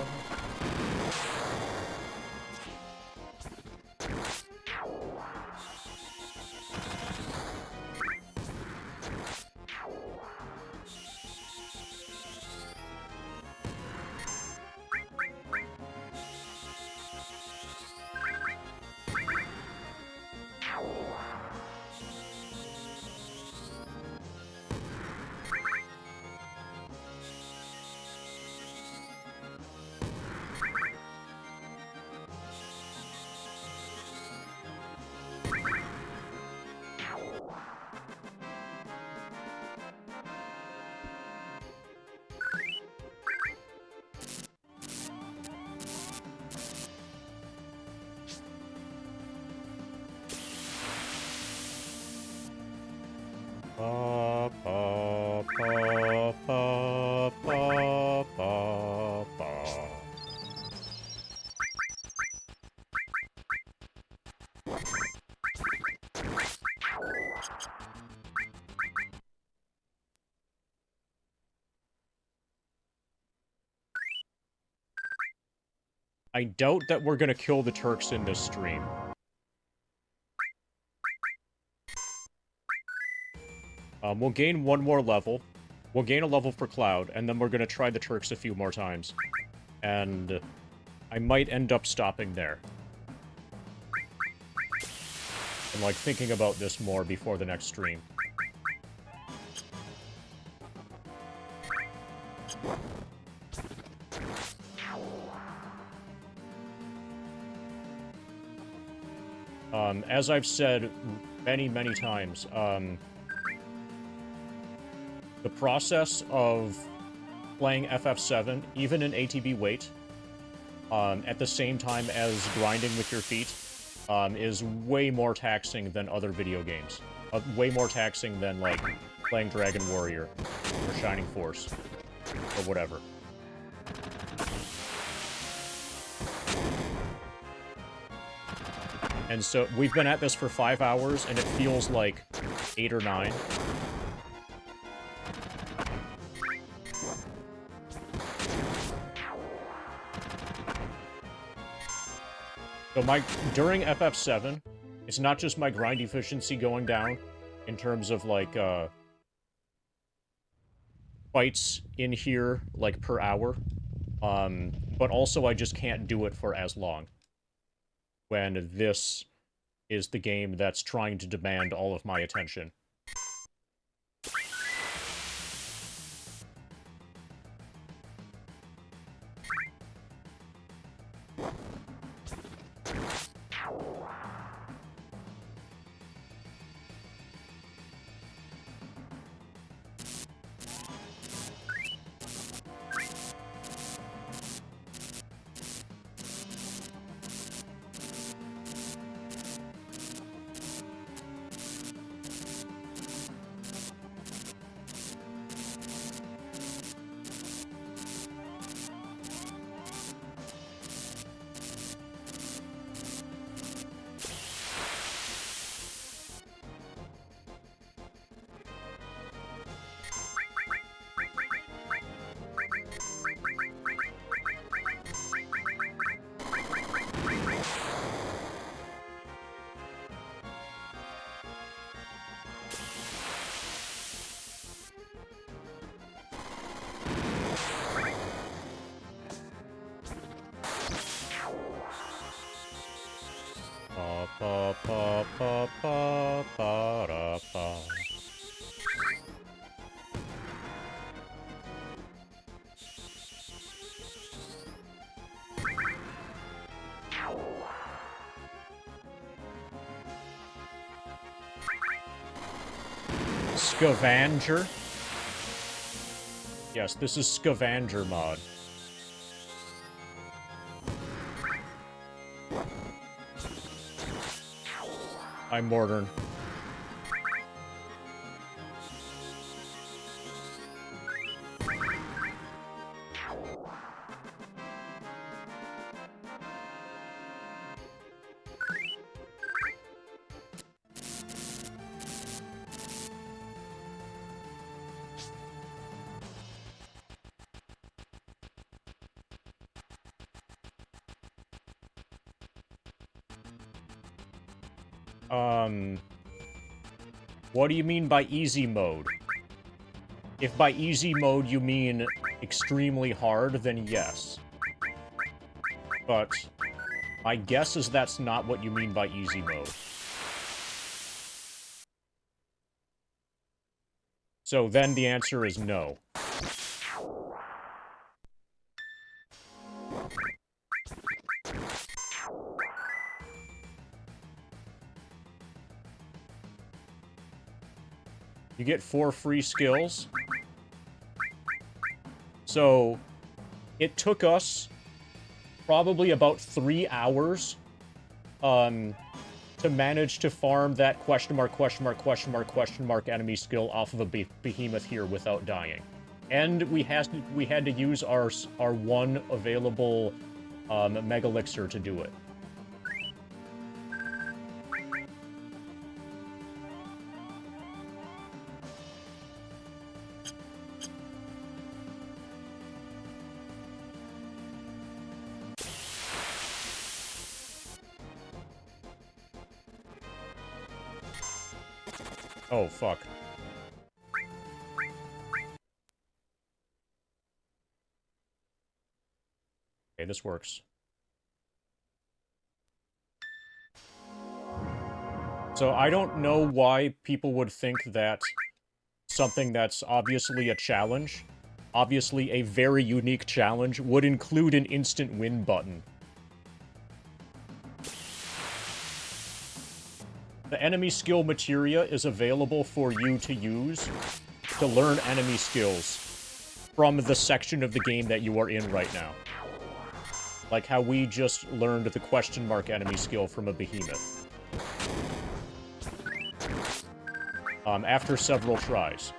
Pa, pa, pa, pa, pa, pa, pa. I doubt that we're gonna kill the Turks in this stream. We'll gain one more level. We'll gain a level for Cloud, and then we're gonna try the Turks a few more times. And I might end up stopping there. I'm, like, thinking about this more before the next stream. As I've said many, many times, the process of playing FF7, even in ATB wait, at the same time as grinding with your feet, is way more taxing than other video games. Way more taxing than, like, playing Dragon Warrior, or Shining Force, or whatever. And so, we've been at this for 5 hours, and it feels like 8 or 9. So during FF7, It's not just my grind efficiency going down in terms of, like, fights in here, like, per hour. But also I just can't do it for as long. When this is the game that's trying to demand all of my attention. Pa pa pa pa pa da pa. Scavenger? Yes, this is Scavenger Mod. I'm Mortern. What do you mean by easy mode? If by easy mode you mean extremely hard, then yes. But my guess is that's not what you mean by easy mode. So then the answer is no. You get 4 free skills. So, it took us probably about 3 hours to manage to farm that question mark enemy skill off of a behemoth here without dying. And we had to use our one available Mega Elixir to do it. Oh, fuck. Okay, this works. So I don't know why people would think that something that's obviously a challenge, obviously a very unique challenge, would include an instant win button. The enemy skill materia is available for you to use to learn enemy skills from the section of the game that you are in right now. Like how we just learned the question mark enemy skill from a behemoth. After several tries.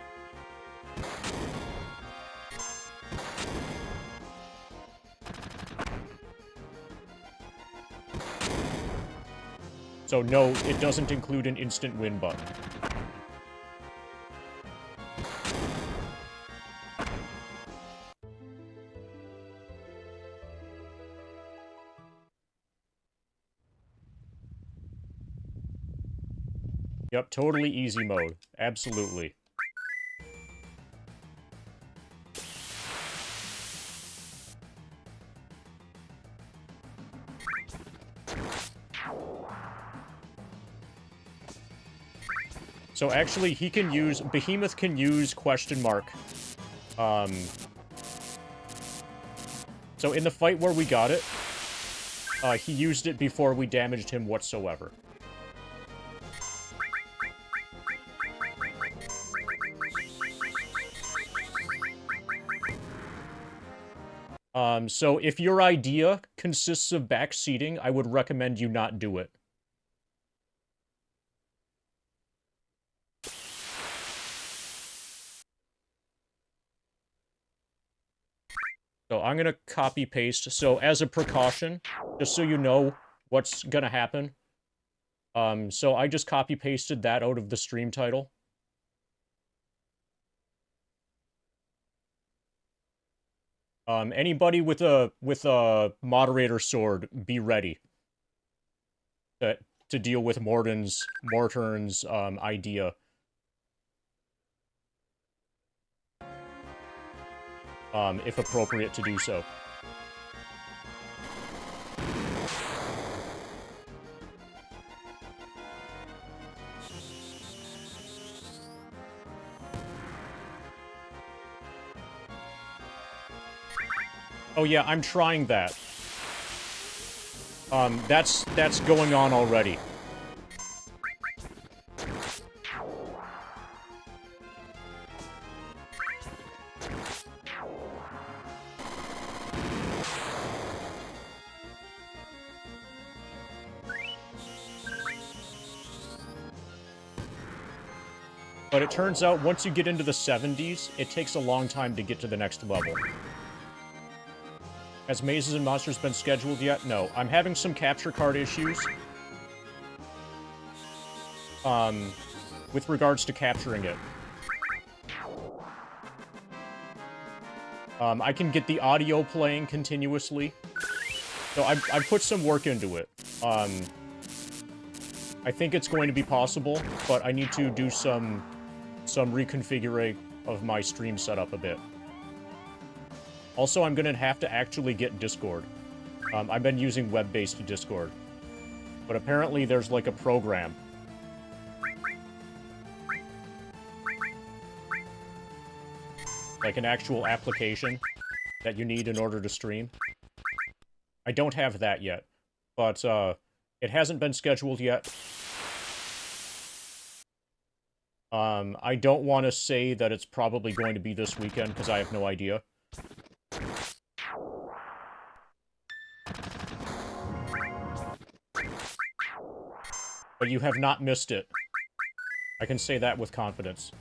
So no, it doesn't include an instant win button. Yep, totally easy mode. Absolutely. So actually, Behemoth can use question mark. So in the fight where we got it, he used it before we damaged him whatsoever. So if your idea consists of backseating, I would recommend you not do it. So I'm gonna copy paste. So as a precaution, just so you know what's gonna happen. So I just copy pasted that out of the stream title. Anybody with a moderator sword, be ready to deal with Morturn's idea. If appropriate to do so. Oh yeah, I'm trying that. That's going on already. But it turns out once you get into the 70s, it takes a long time to get to the next level. Has Mazes and Monsters been scheduled yet? No. I'm having some capture card issues. With regards to capturing it. I can get the audio playing continuously. So I put some work into it. I think it's going to be possible, but I need to do some reconfiguring of my stream setup a bit. Also, I'm gonna have to actually get Discord. I've been using web-based Discord. But apparently there's like a program. Like an actual application that you need in order to stream. I don't have that yet. But, it hasn't been scheduled yet. I don't want to say that it's probably going to be this weekend, because I have no idea. But you have not missed it. I can say that with confidence.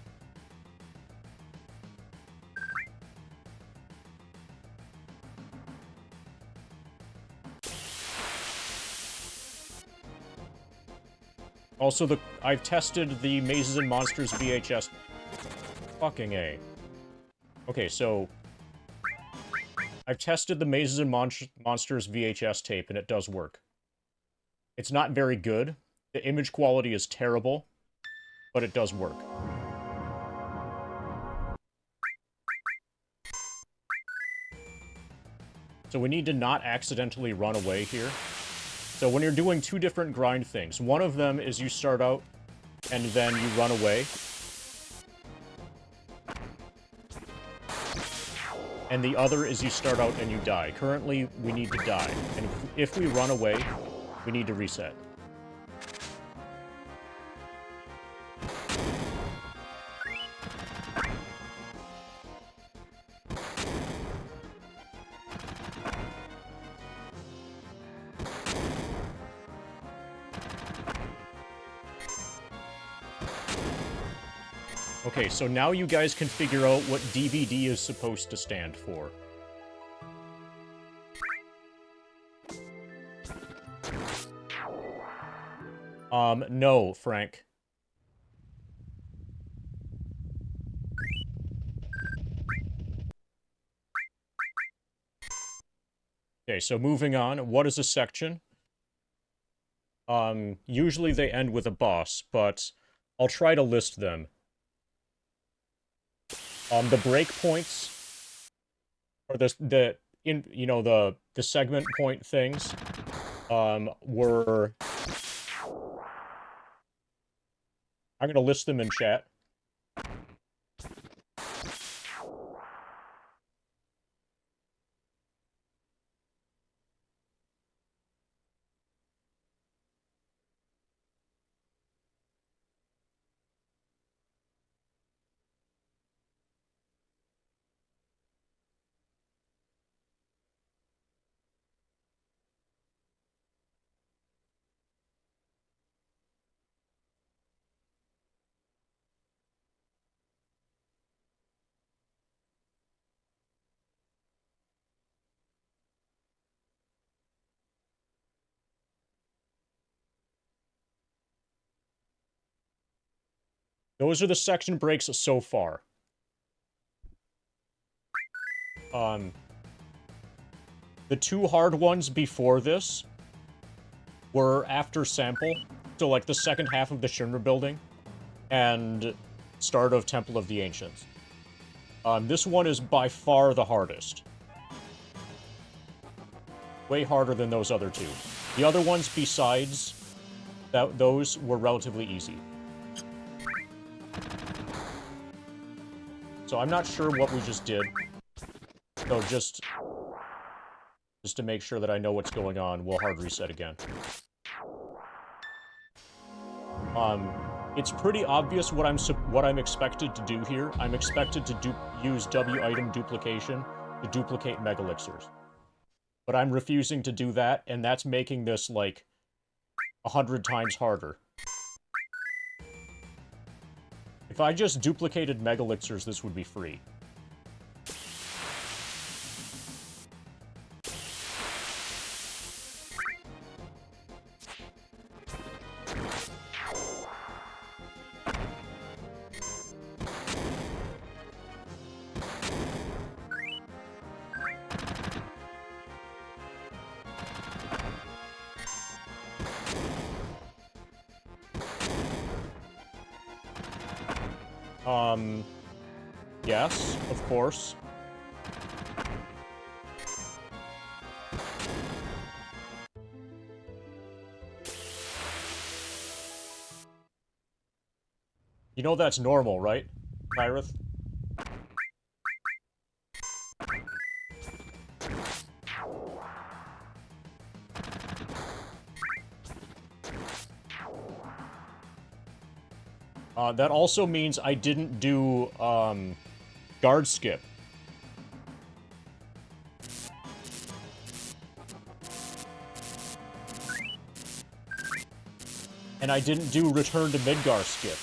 Also, I've tested the Mazes and Monsters VHS. Fucking A. Okay, so I've tested the Mazes and Monsters VHS tape, and it does work. It's not very good. The image quality is terrible, but it does work. So we need to not accidentally run away here. So when you're doing two different grind things, one of them is you start out and then you run away. And the other is you start out and you die. Currently, we need to die. And if we run away, we need to reset. Okay, so now you guys can figure out what DVD is supposed to stand for. No, Frank. Okay, so moving on. What is a section? Usually they end with a boss, but I'll try to list them. The breakpoints, or the segment point things, were... I'm gonna list them in chat. Those are the section breaks so far. The two hard ones before this were after sample, so like the second half of the Shinra building, and start of Temple of the Ancients. This one is by far the hardest. Way harder than those other two. The other ones besides those were relatively easy. So I'm not sure what we just did. So just to make sure that I know what's going on, we'll hard reset again. It's pretty obvious what I'm expected to do here. I'm expected to use W item duplication to duplicate megalixirs. But I'm refusing to do that, and that's making this, like, 100 times harder. If I just duplicated megalixirs, this would be free. Yes, of course. You know that's normal, right, Kyrith? That also means I didn't do, guard skip. And I didn't do return to Midgar skip.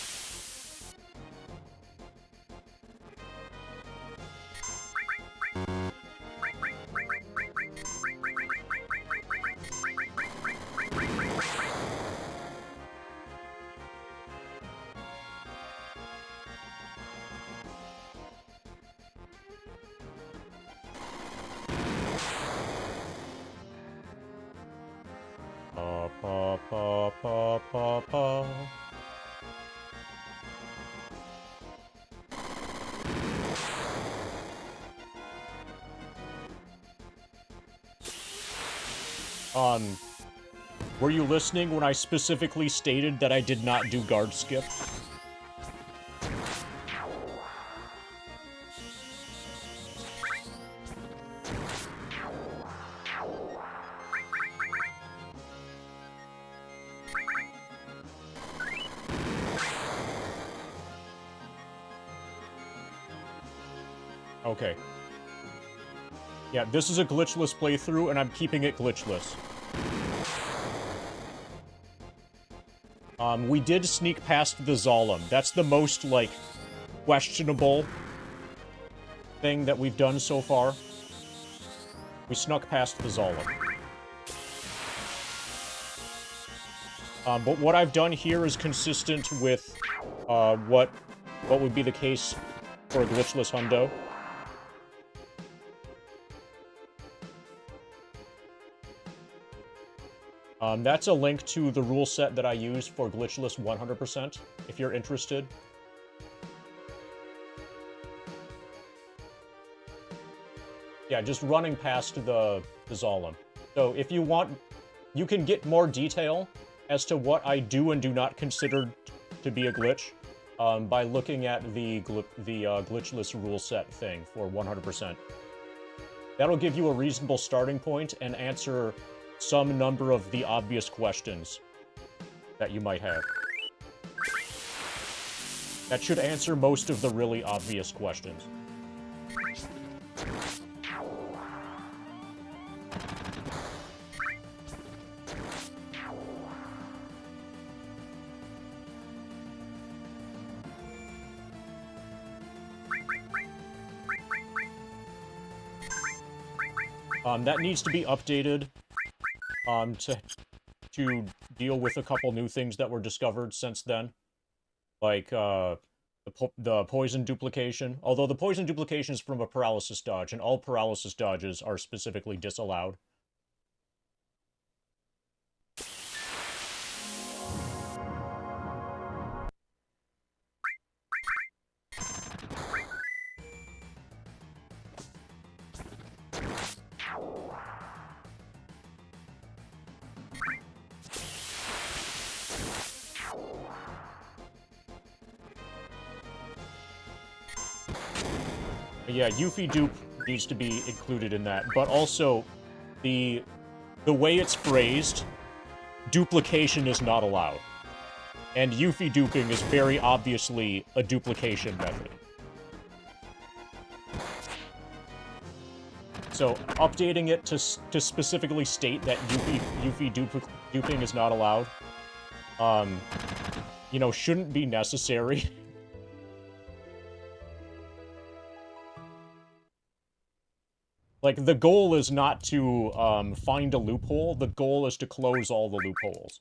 Were you listening when I specifically stated that I did not do guard skip? Okay. Yeah, this is a glitchless playthrough, and I'm keeping it glitchless. We did sneak past the Zalem. That's the most, like, questionable thing that we've done so far. We snuck past the Zalem. But what I've done here is consistent with, what would be the case for a glitchless hundo. That's a link to the rule set that I use for glitchless 100%, if you're interested. Yeah, just running past the Zalem. So if you want, you can get more detail as to what I do and do not consider to be a glitch by looking at the glitchless rule set thing for 100%. That'll give you a reasonable starting point and answer some number of the obvious questions that you might have. That should answer most of the really obvious questions. That needs to be updated to deal with a couple new things that were discovered since then. Like, the poison duplication. Although the poison duplication is from a paralysis dodge, and all paralysis dodges are specifically disallowed. Yeah, Yuffie dupe needs to be included in that, but also the way it's phrased, duplication is not allowed. And Yuffie duping is very obviously a duplication method. So updating it to specifically state that Yuffie duping is not allowed, you know, shouldn't be necessary. Like, the goal is not to find a loophole, the goal is to close all the loopholes.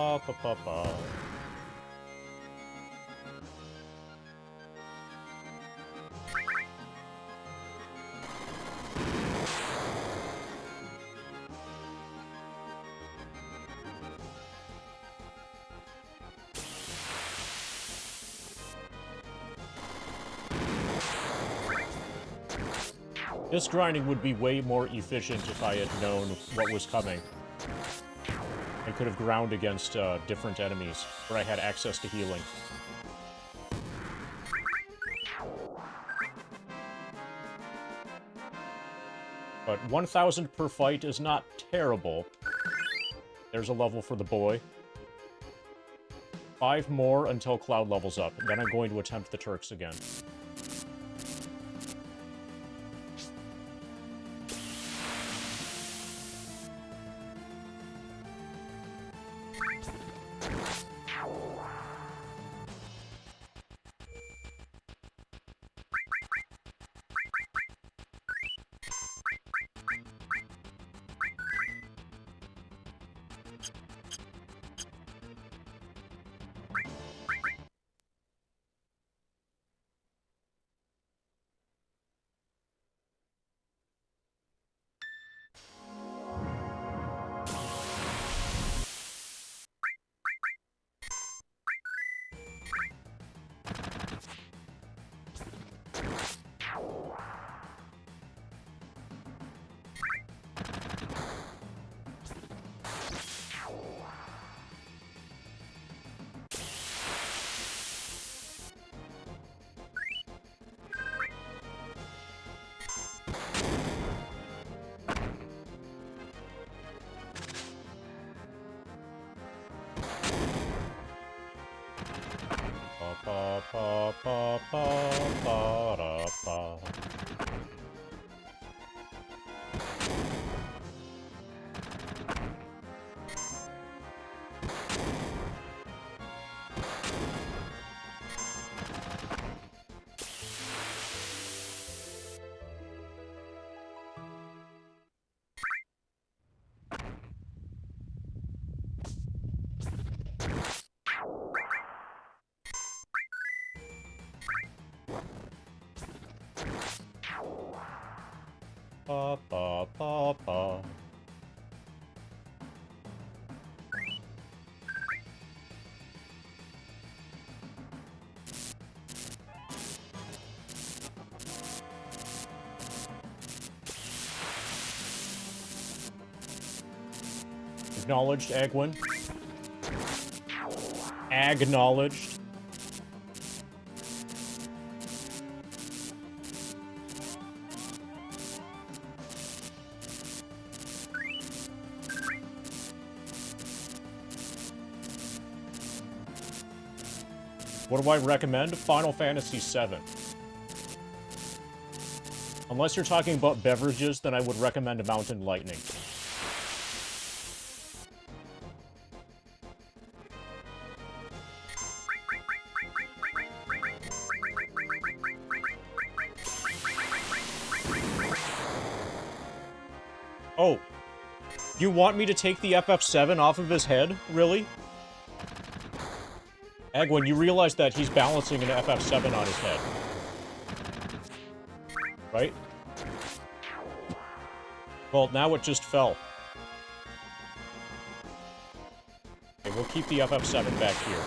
Pa. This grinding would be way more efficient if I had known what was coming. I could have ground against different enemies, where I had access to healing. But 1,000 per fight is not terrible. There's a level for the boy. 5 more until Cloud levels up, and then I'm going to attempt the Turks again. Pa, pa, pa, pa. Acknowledged, Agwin. Acknowledged. What do I recommend? Final Fantasy VII. Unless you're talking about beverages, then I would recommend Mountain Lightning. Oh. You want me to take the FF7 off of his head? Really? Agwin, you realize that he's balancing an FF7 on his head. Right? Well, now it just fell. Okay, we'll keep the FF7 back here.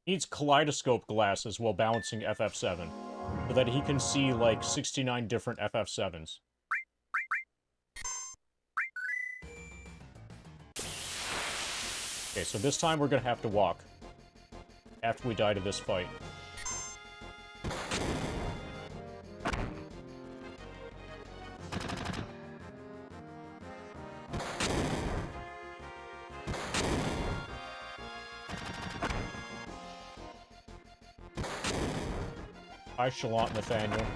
Needs kaleidoscope glasses while balancing FF7, so that he can see, like, 69 different FF7s. Okay, so this time we're gonna have to walk. After we die to this fight. Hi, Shallant Nathaniel.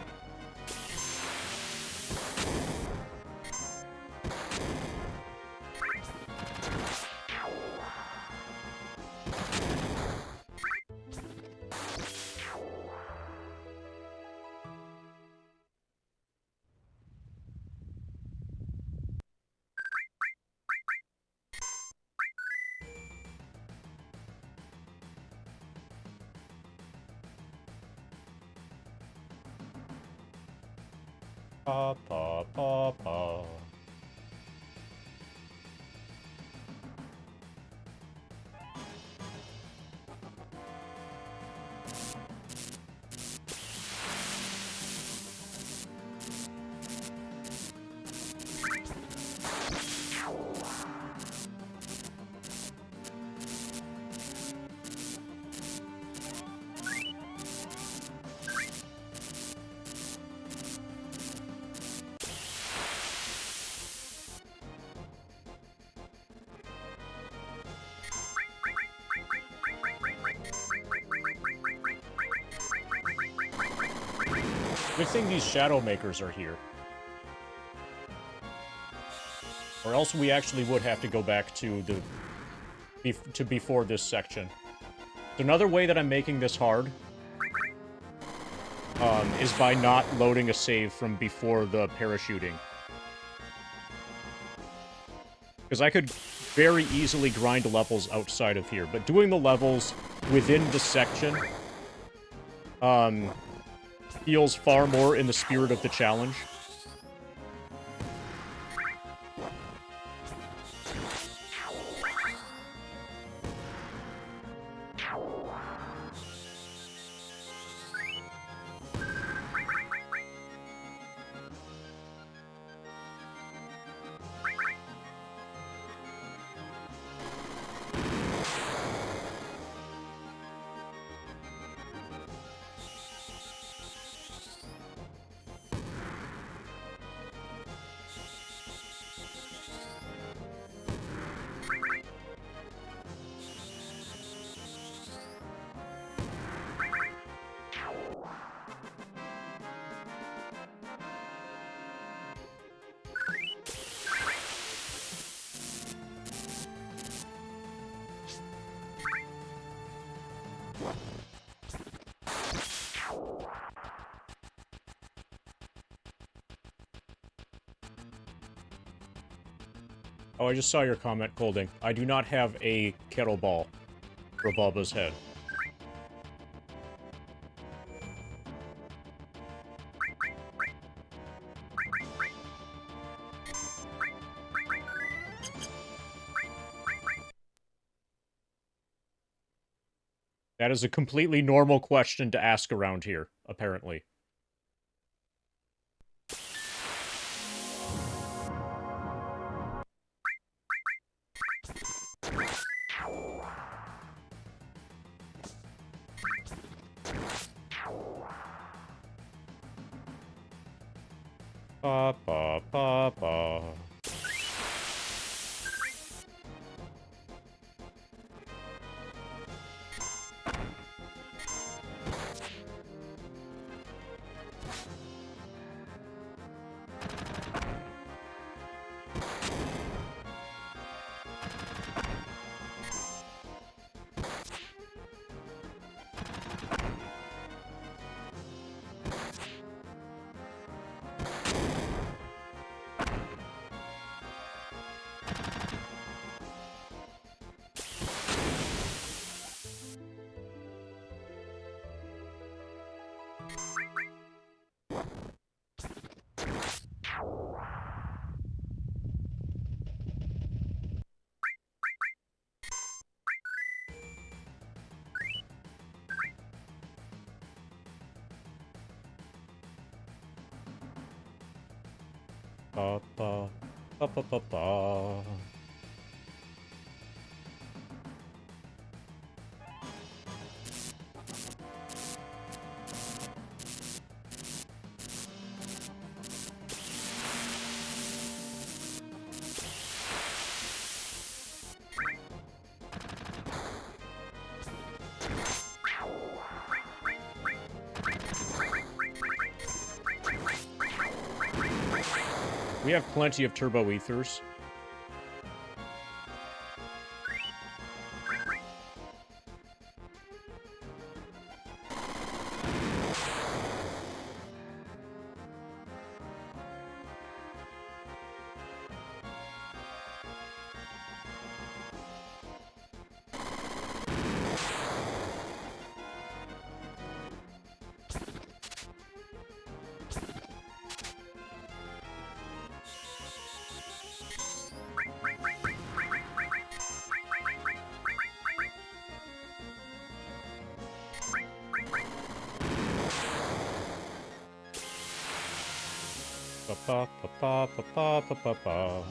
Pa, pa, pa, pa. Good thing these Shadow Makers are here. Or else we actually would have to go back to the before this section. Another way that I'm making this hard is by not loading a save from before the parachuting. Because I could very easily grind levels outside of here, but doing the levels within the section feels far more in the spirit of the challenge. Oh, I just saw your comment, Colding. I do not have a kettlebell for Bubba's head. That is a completely normal question to ask around here, apparently. Ba ba ba ba. Ba ba ba ba ba ba. We have plenty of turbo ethers. Ba ba ba ba ba ba ba ba.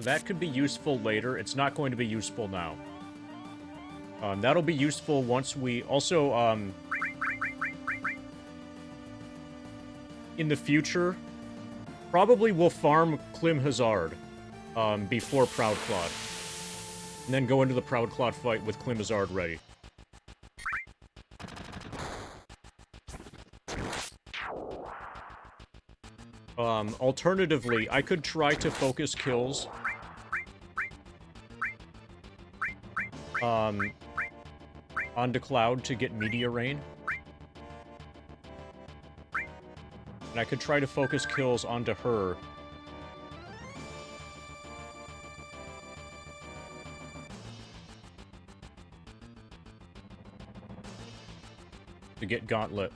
That could be useful later. It's not going to be useful now. That'll be useful once we... Also, in the future, probably we'll farm Klim Hazard, before Proud Clod. And then go into the Proud Clod fight with Klim Hazard ready. Alternatively, I could try to focus kills onto Cloud to get Meteor Rain. And I could try to focus kills onto her to get Gauntlet.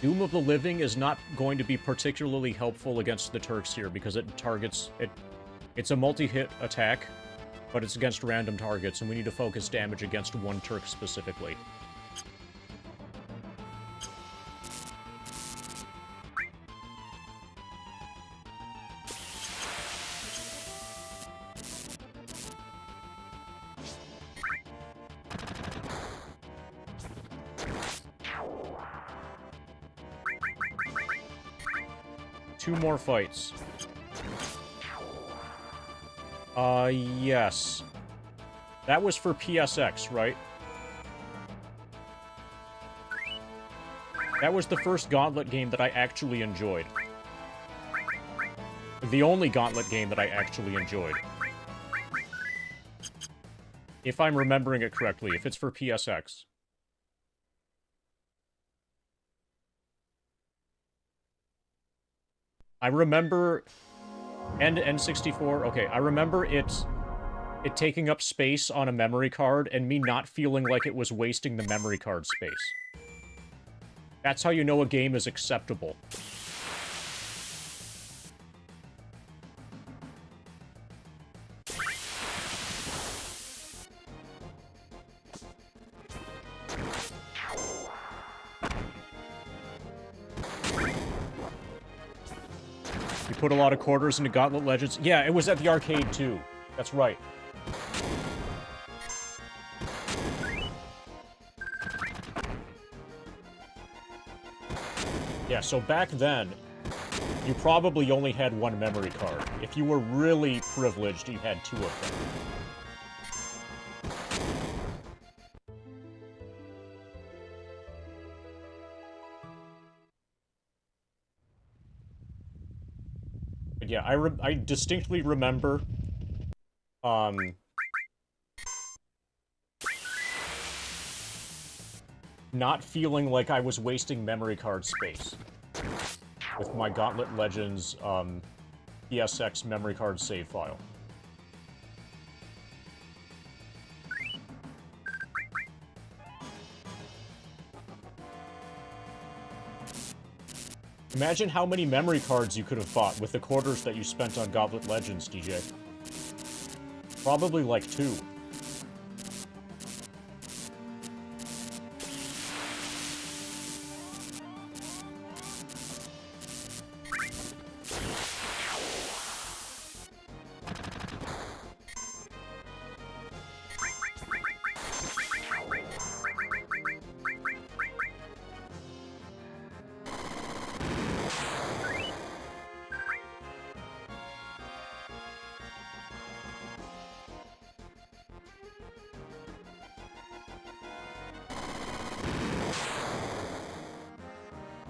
Doom of the Living is not going to be particularly helpful against the Turks here because it targets... It's a multi-hit attack, but it's against random targets, and we need to focus damage against one Turk specifically. Two more fights. Yes. That was for PSX, right? That was the first Gauntlet game that I actually enjoyed. The only Gauntlet game that I actually enjoyed. If I'm remembering it correctly, if it's for PSX. I remember... And N64, okay, I remember it taking up space on a memory card and me not feeling like it was wasting the memory card space. That's how you know a game is acceptable. You put a lot of quarters into Gauntlet Legends. Yeah, it was at the arcade, too. That's right. Yeah, so back then, you probably only had one memory card. If you were really privileged, you had two of them. But yeah, I distinctly remember, not feeling like I was wasting memory card space with my Gauntlet Legends, PSX memory card save file. Imagine how many memory cards you could have bought with the quarters that you spent on Gauntlet Legends, DJ. Probably like 2.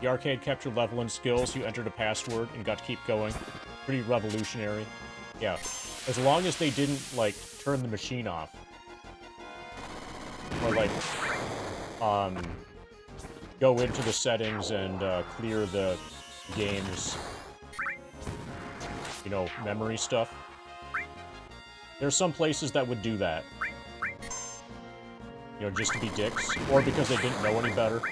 The arcade kept your level and skills, you entered a password, and got to keep going. Pretty revolutionary. Yeah. As long as they didn't, like, turn the machine off. Or, like, go into the settings and, clear the game's, you know, memory stuff. There's some places that would do that. You know, just to be dicks. Or because they didn't know any better.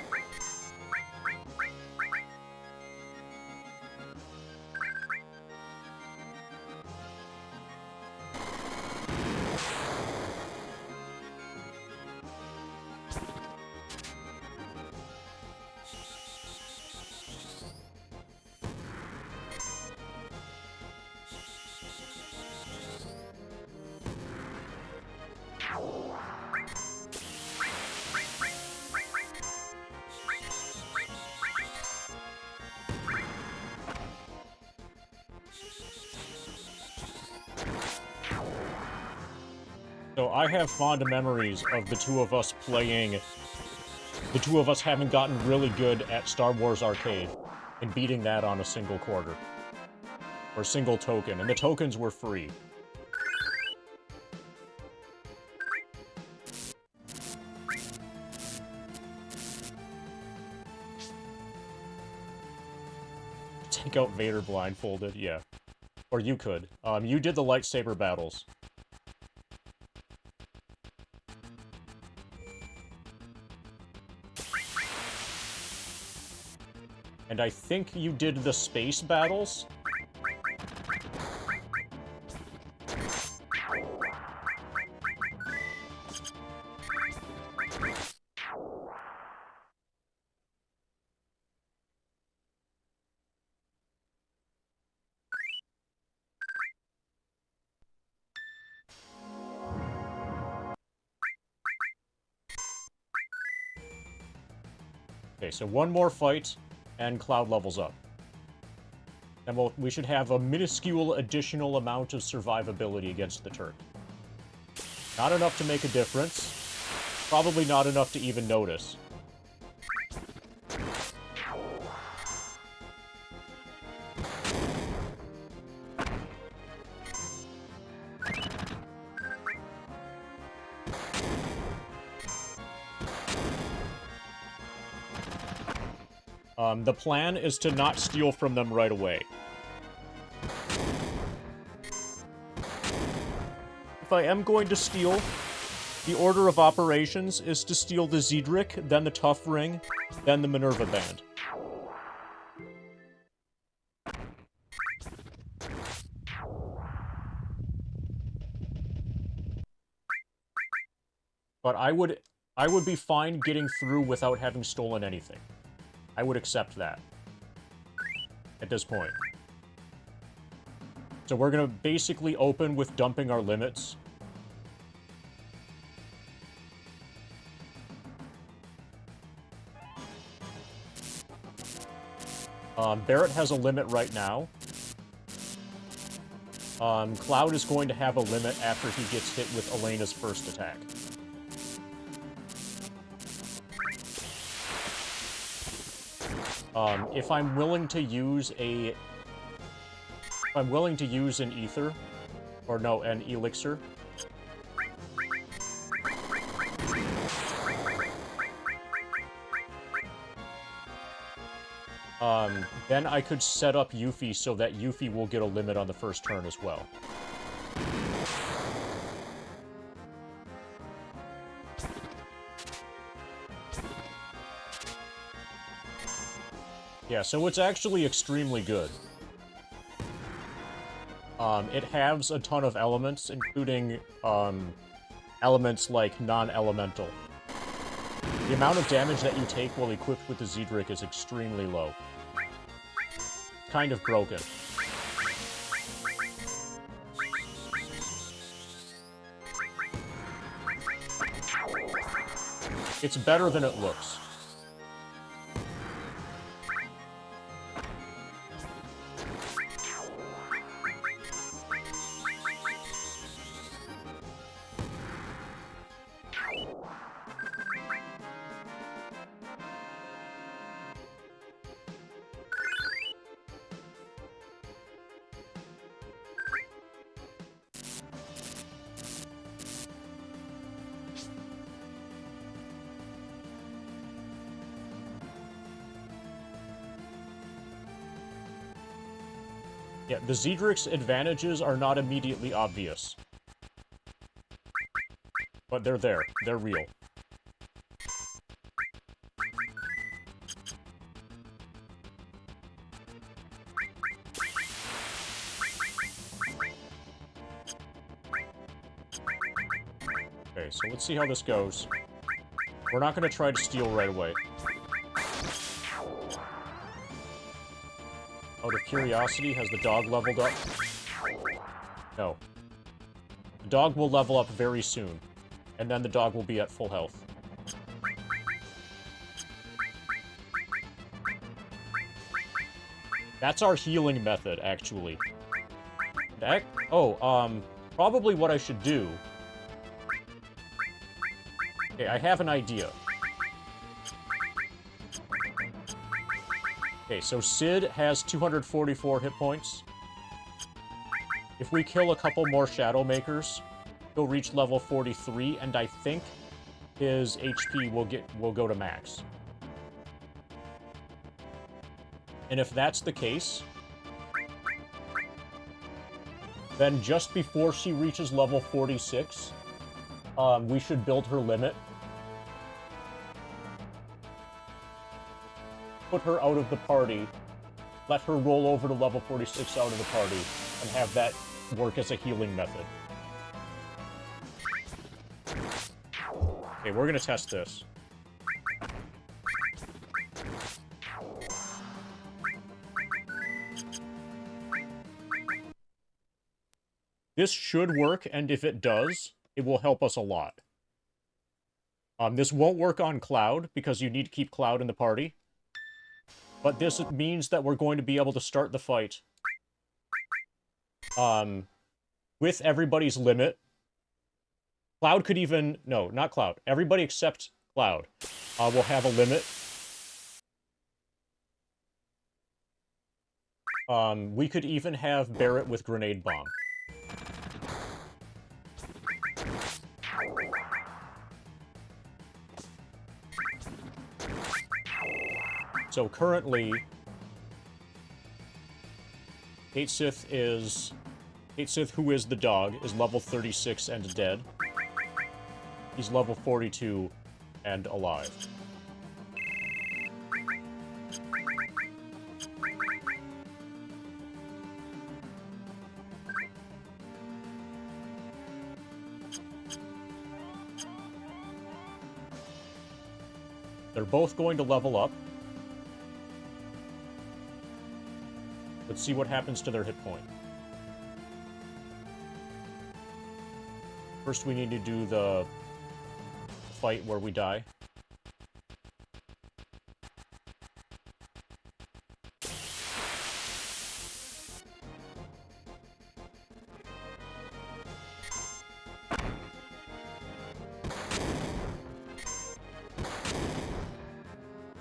So I have fond memories of the two of us having gotten really good at Star Wars Arcade and beating that on a single quarter. Or single token, and the tokens were free. Take out Vader blindfolded, yeah. Or you could. You did the lightsaber battles. And I think you did the space battles? Okay, so one more fight, and Cloud levels up. And we should have a minuscule additional amount of survivability against the Turk. Not enough to make a difference. Probably not enough to even notice. The plan is to not steal from them right away. If I am going to steal, the order of operations is to steal the Zedric, then the Tough Ring, then the Minerva Band. But I would be fine getting through without having stolen anything. I would accept that. At this point. So we're gonna basically open with dumping our limits. Barrett has a limit right now. Cloud is going to have a limit after he gets hit with Elena's first attack. If I'm willing to use an ether, or no, an elixir, then I could set up Yuffie so that Yuffie will get a limit on the first turn as well. Yeah, so it's actually extremely good. It has a ton of elements, including, elements like non-elemental. The amount of damage that you take while equipped with the Zedric is extremely low. Kind of broken. It's better than it looks. Yeah, the Zedric's advantages are not immediately obvious. But they're there. They're real. Okay, so let's see how this goes. We're not going to try to steal right away. Out of curiosity, has the dog leveled up? No. The dog will level up very soon, and then the dog will be at full health. That's our healing method, actually. Probably what I should do Okay, I have an idea. Okay, so Sid has 244 hit points. If we kill a couple more Shadow Makers, he'll reach level 43, and I think his HP will go to max. And if that's the case, then just before she reaches level 46, we should build her limit. Put her out of the party, let her roll over to level 46 out of the party, and have that work as a healing method. Okay, we're gonna test this. This should work, and if it does, it will help us a lot. This won't work on Cloud, because you need to keep Cloud in the party. But this means that we're going to be able to start the fight with everybody's limit. Cloud could even... No, not Cloud. Everybody except Cloud will have a limit. We could even have Barret with Grenade Bomb. So currently, Kate Sith, who is the dog, is level 36 and dead. He's level 42 and alive. They're both going to level up. Let's see what happens to their hit point. First, we need to do the fight where we die.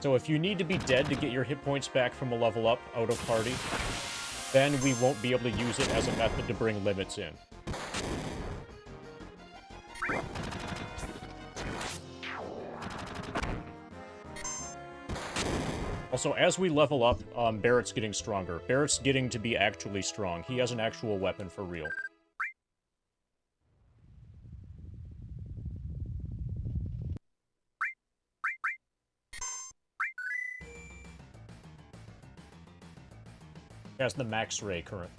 So if you need to be dead to get your hit points back from a level up out of party, then we won't be able to use it as a method to bring limits in. Also, as we level up, Barret's getting stronger. Barret's getting to be actually strong. He has an actual weapon for real. He has the Max Ray current.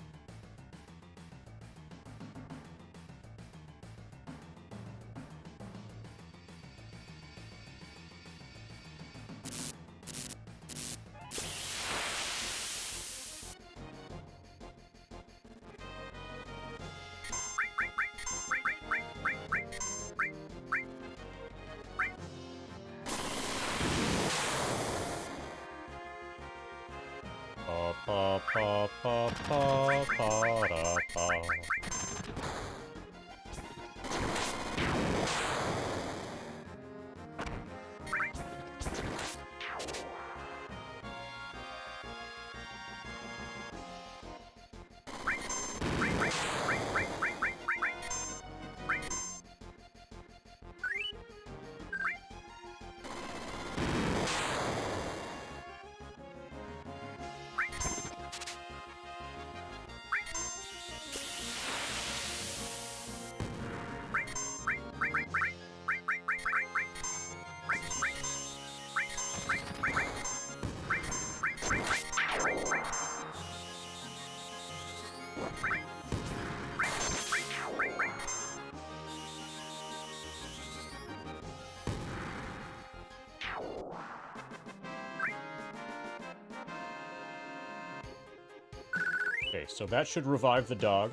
Okay, so that should revive the dog.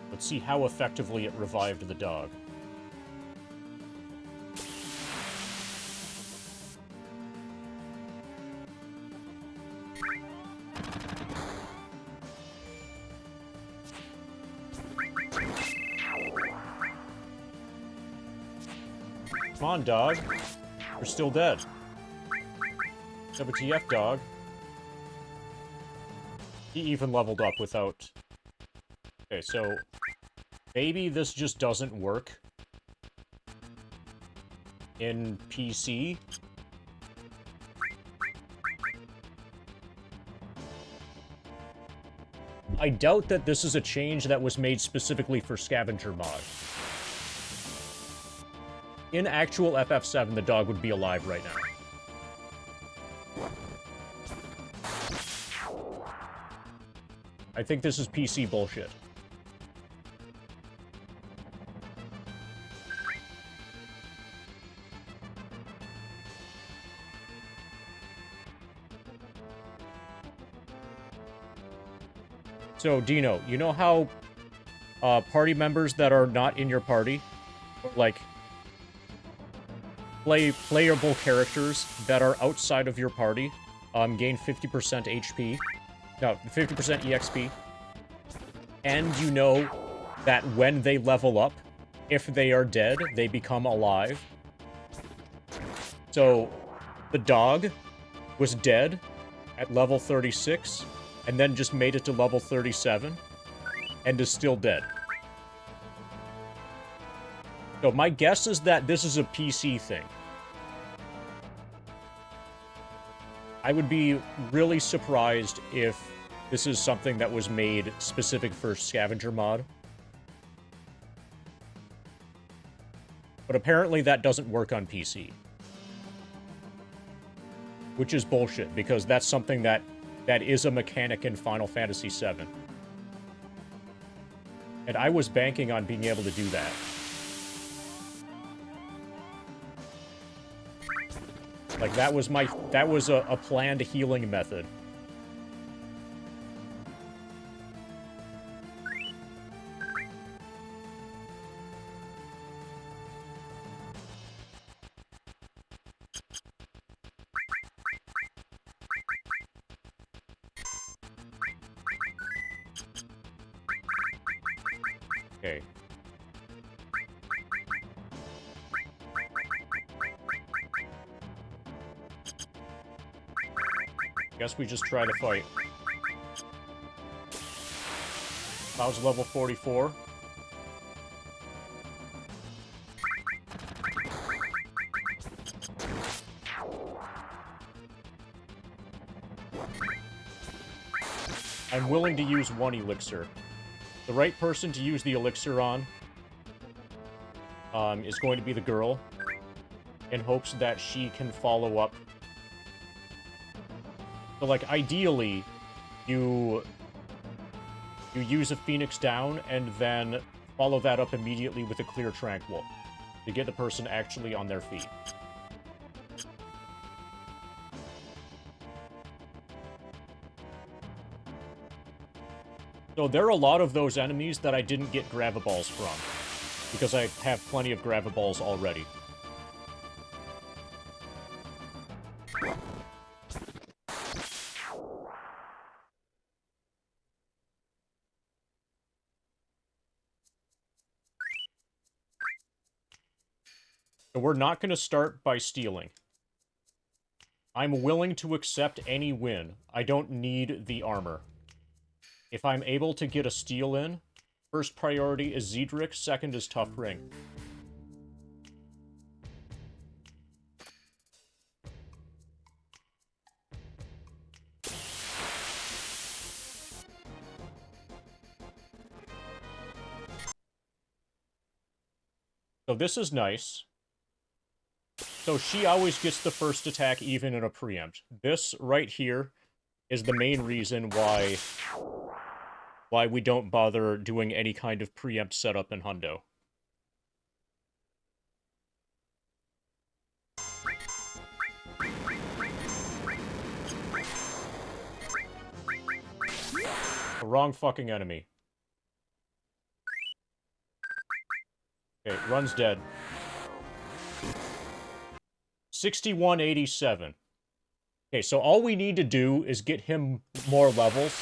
Let's see how effectively it revived the dog. Come on, dog. You're still dead. WTF, dog. He even leveled up without... Okay, so... maybe this just doesn't work in PC. I doubt that this is a change that was made specifically for Scavenger Mod. In actual FF7, the dog would be alive right now. I think this is PC bullshit. So, Dino, you know how party members that are not in your party, or, like, playable characters that are outside of your party, gain 50% HP, no, 50% EXP, and you know that when they level up, if they are dead, they become alive. So, the dog was dead at level 36, and then just made it to level 37, and is still dead. So my guess is that this is a PC thing. I would be really surprised if this is something that was made specific for Scavenger Mod. But apparently that doesn't work on PC. Which is bullshit, because that's something that is a mechanic in Final Fantasy VII. And I was banking on being able to do that. Like, that was a planned healing method. Okay. Guess we just try to fight. How's level 44? I'm willing to use one elixir. The right person to use the elixir on is going to be the girl, in hopes that she can follow up. So, like, ideally, you use a Phoenix down, and then follow that up immediately with a Clear Tranquil, to get the person actually on their feet. So there are a lot of those enemies that I didn't get Gravaballs from, because I have plenty of Gravaballs already. So we're not going to start by stealing. I'm willing to accept any win. I don't need the armor. If I'm able to get a steal in, first priority is Zedric, second is Tough Ring. So this is nice. So she always gets the first attack even in a preempt. This right here is the main reason why we don't bother doing any kind of preempt setup in Hundo. The wrong fucking enemy. Okay, Run's dead. 6187. Okay, so all we need to do is get him more levels,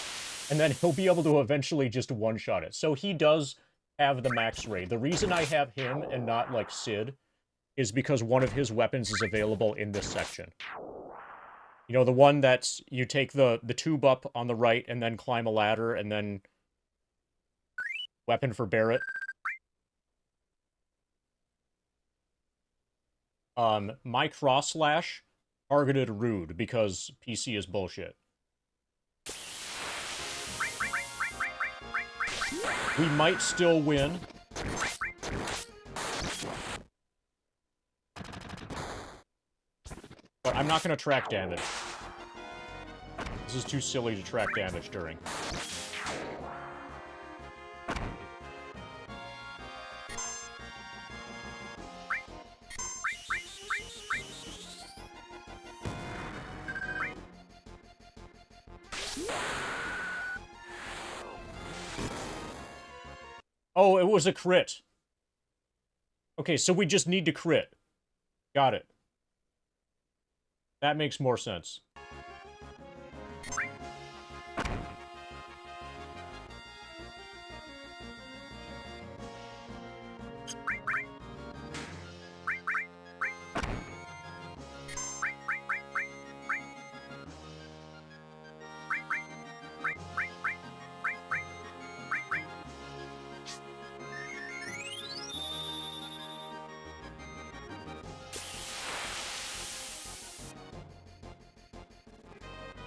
and then he'll be able to eventually just one-shot it. So he does have the max raid. The reason I have him and not, like, Sid is because one of his weapons is available in this section. You know, the one that's, you take the tube up on the right and then climb a ladder and then weapon for Barrett. My cross slash targeted Rude because PC is bullshit. We might still win. But I'm not going to track damage. This is too silly to track damage during. Oh, it was a crit. Okay, so we just need to crit. Got it. That makes more sense.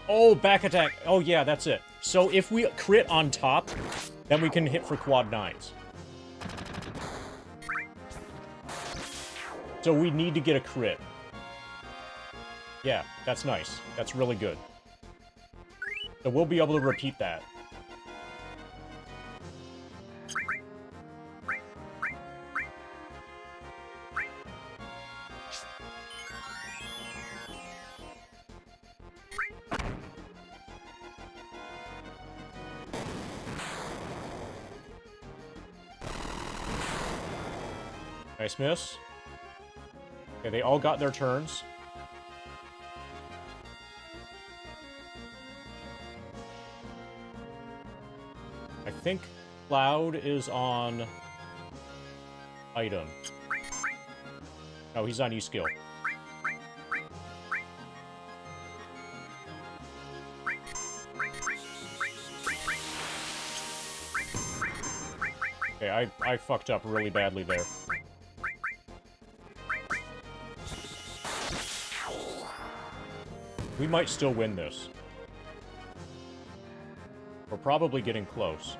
Oh, back attack. Oh, yeah, that's it. So if we crit on top, then we can hit for quad 9s. So we need to get a crit. Yeah, that's nice. That's really good. So we'll be able to repeat that. Nice miss. Okay, they all got their turns. I think Cloud is on item. No, he's on E-skill. Okay, I fucked up really badly there. We might still win this. We're probably getting close.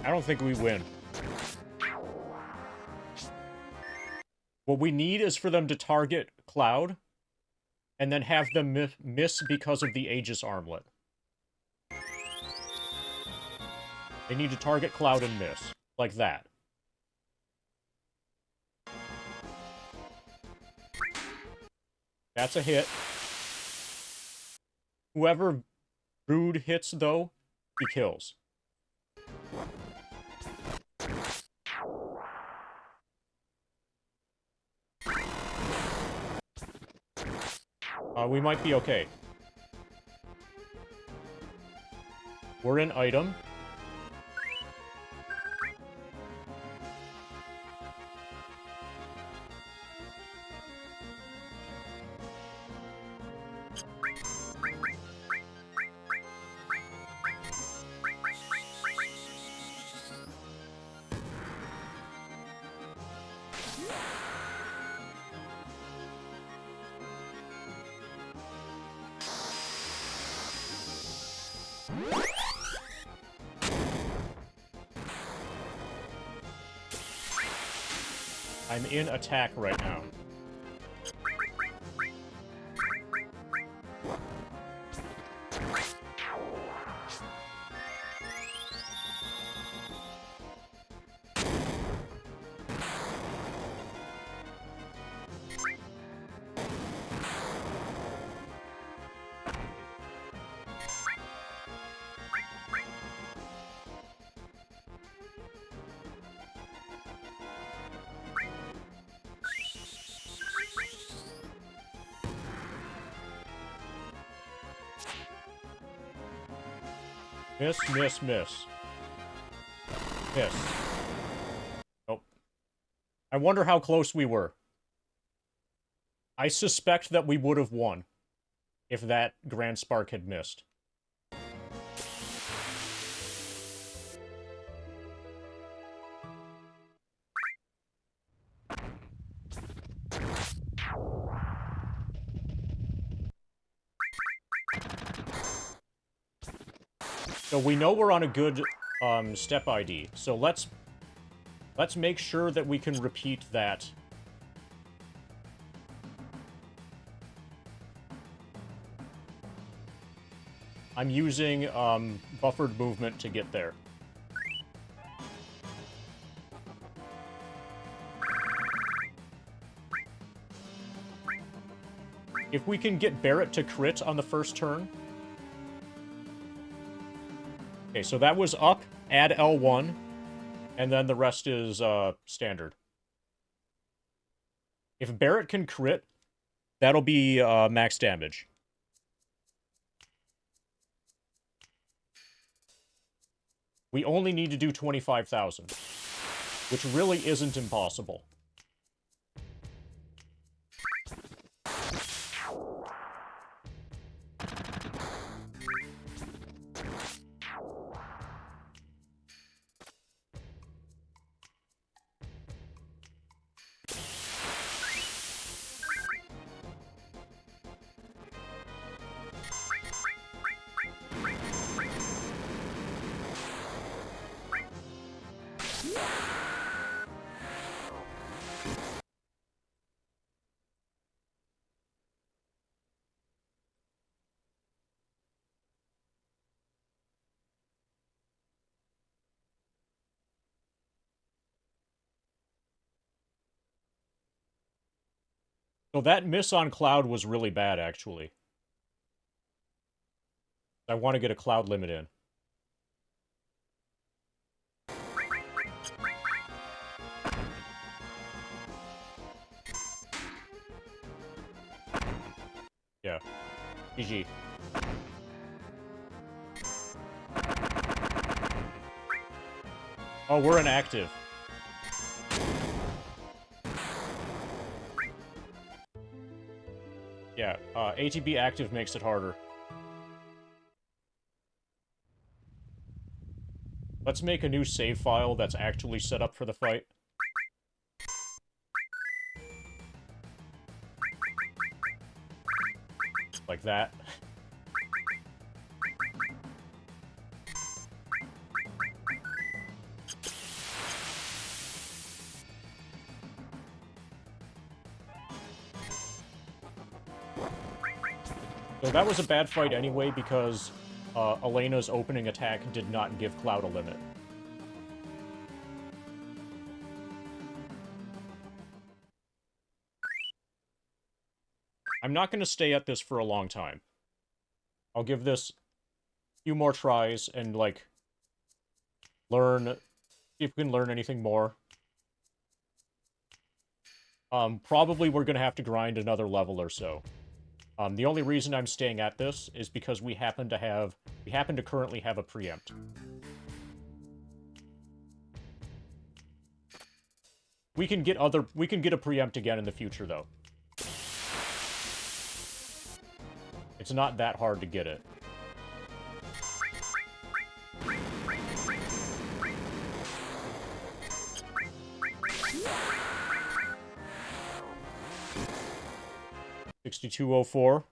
I don't think we win. What we need is for them to target Cloud, and then have them miss because of the Aegis armlet. They need to target Cloud and miss. Like that. That's a hit. Whoever Rude hits, though, he kills. We might be okay. We're in item. I'm in attack right now. Miss, miss, miss. Miss. Oh. I wonder how close we were. I suspect that we would have won if that Grand Spark had missed. So we know we're on a good step ID. So let's make sure that we can repeat that. I'm using buffered movement to get there. If we can get Barrett to crit on the first turn. Okay, so that was up, add L1, and then the rest is standard. If Barrett can crit, that'll be max damage. We only need to do 25,000, which really isn't impossible. So that miss on Cloud was really bad, actually. I want to get a Cloud limit in. Yeah. GG. Oh, we're inactive. Yeah, ATB active makes it harder. Let's make a new save file that's actually set up for the fight. Like that. So that was a bad fight anyway, because Elena's opening attack did not give Cloud a limit. I'm not going to stay at this for a long time. I'll give this a few more tries and, like, learn... see if we can learn anything more. Probably we're going to have to grind another level or so. The only reason I'm staying at this is because we happen to currently have a preempt. We can get a preempt again in the future, though. It's not that hard to get it. $62.04.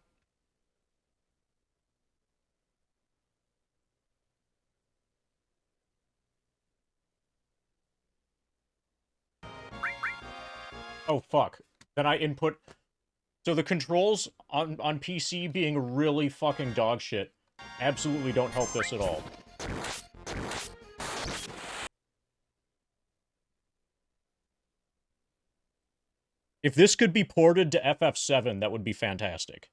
fuck. Then I input... So the controls on PC being really fucking dog shit absolutely don't help this at all. If this could be ported to FF7, that would be fantastic.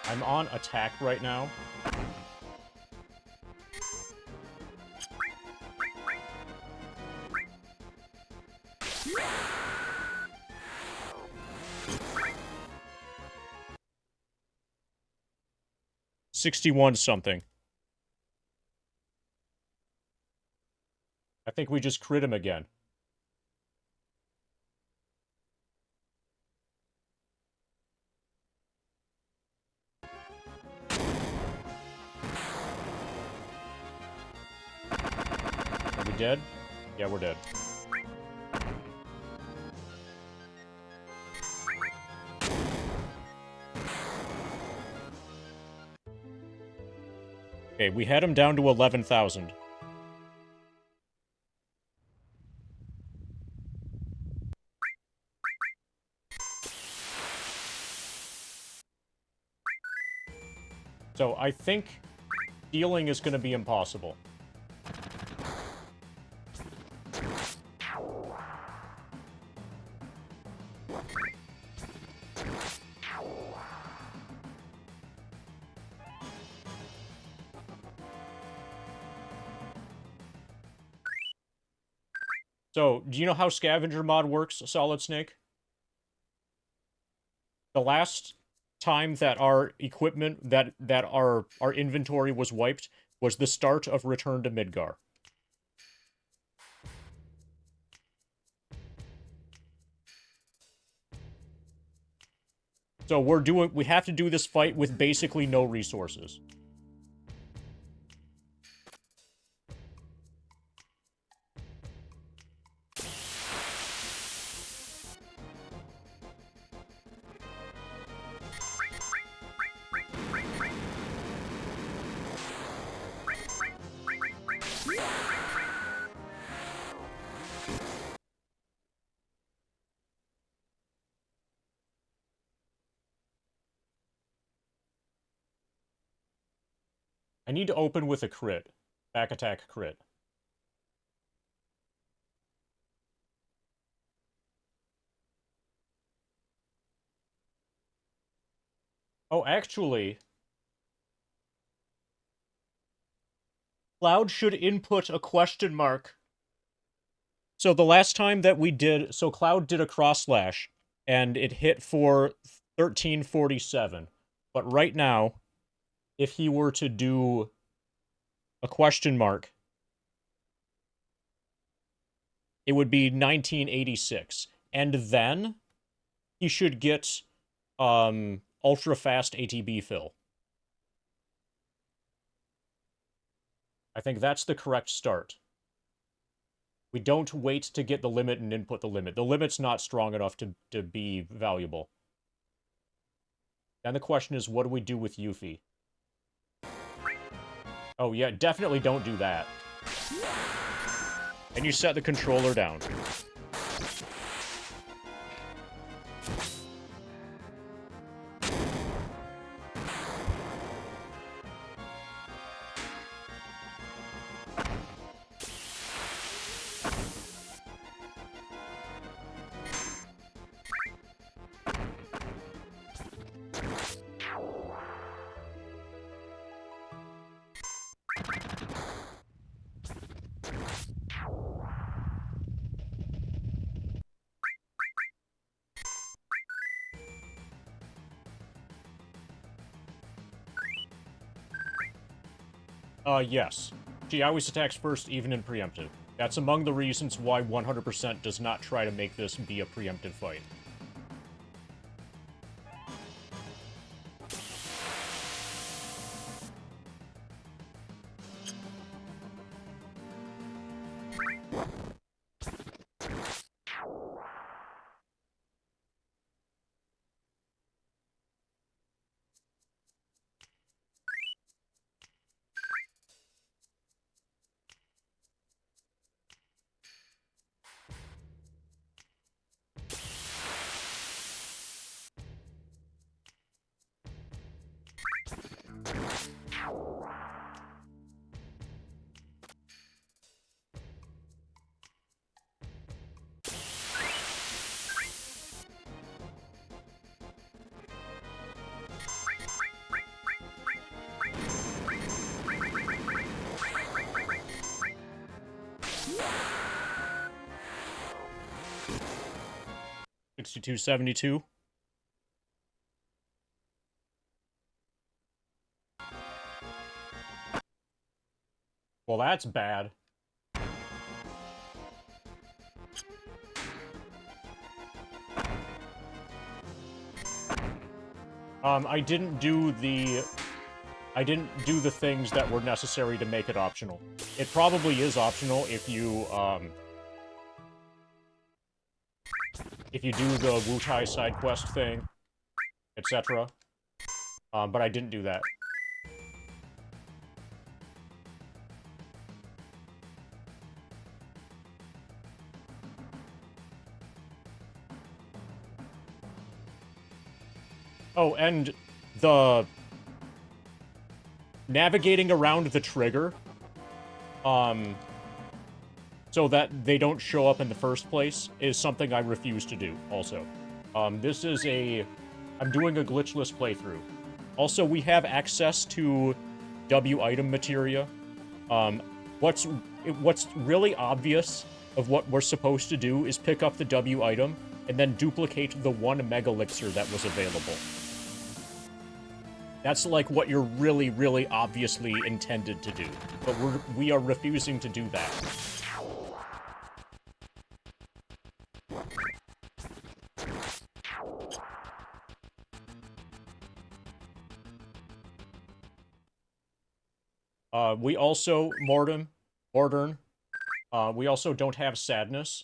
I'm on attack right now. $61 something. I think we just crit him again. Are we dead? Yeah, we're dead. Okay, we had him down to 11,000. So I think stealing is going to be impossible. So, do you know how Scavenger Mod works, Solid Snake? The last time that our equipment, that our inventory was wiped, was the start of Return to Midgar. So we have to do this fight with basically no resources. I need to open with a crit. Back attack crit. Oh, actually... Cloud should input a question mark. So the last time that we did... So Cloud did a cross slash, and it hit for 1347. But right now, if he were to do a question mark, it would be 1986. And then he should get ultra fast ATB fill. I think that's the correct start. We don't wait to get the limit and input the limit. The limit's not strong enough to be valuable. Then the question is, what do we do with Yuffie? Oh yeah, definitely don't do that. And you set the controller down. Yes. She always attacks first, even in preemptive. That's among the reasons why 100% does not try to make this be a preemptive fight. $62.72. Well, that's bad. I didn't do the things that were necessary to make it optional. It probably is optional if you do the Wu-Tai side quest thing, etc. But I didn't do that. Oh, and the navigating around the trigger, so that they don't show up in the first place is something I refuse to do, also. This is I'm doing a glitchless playthrough. Also, we have access to W item materia. What's really obvious of what we're supposed to do is pick up the W item and then duplicate the 1 megalixir that was available. That's like what you're really, really obviously intended to do. But we are refusing to do that. We also, Mordern, we also don't have sadness.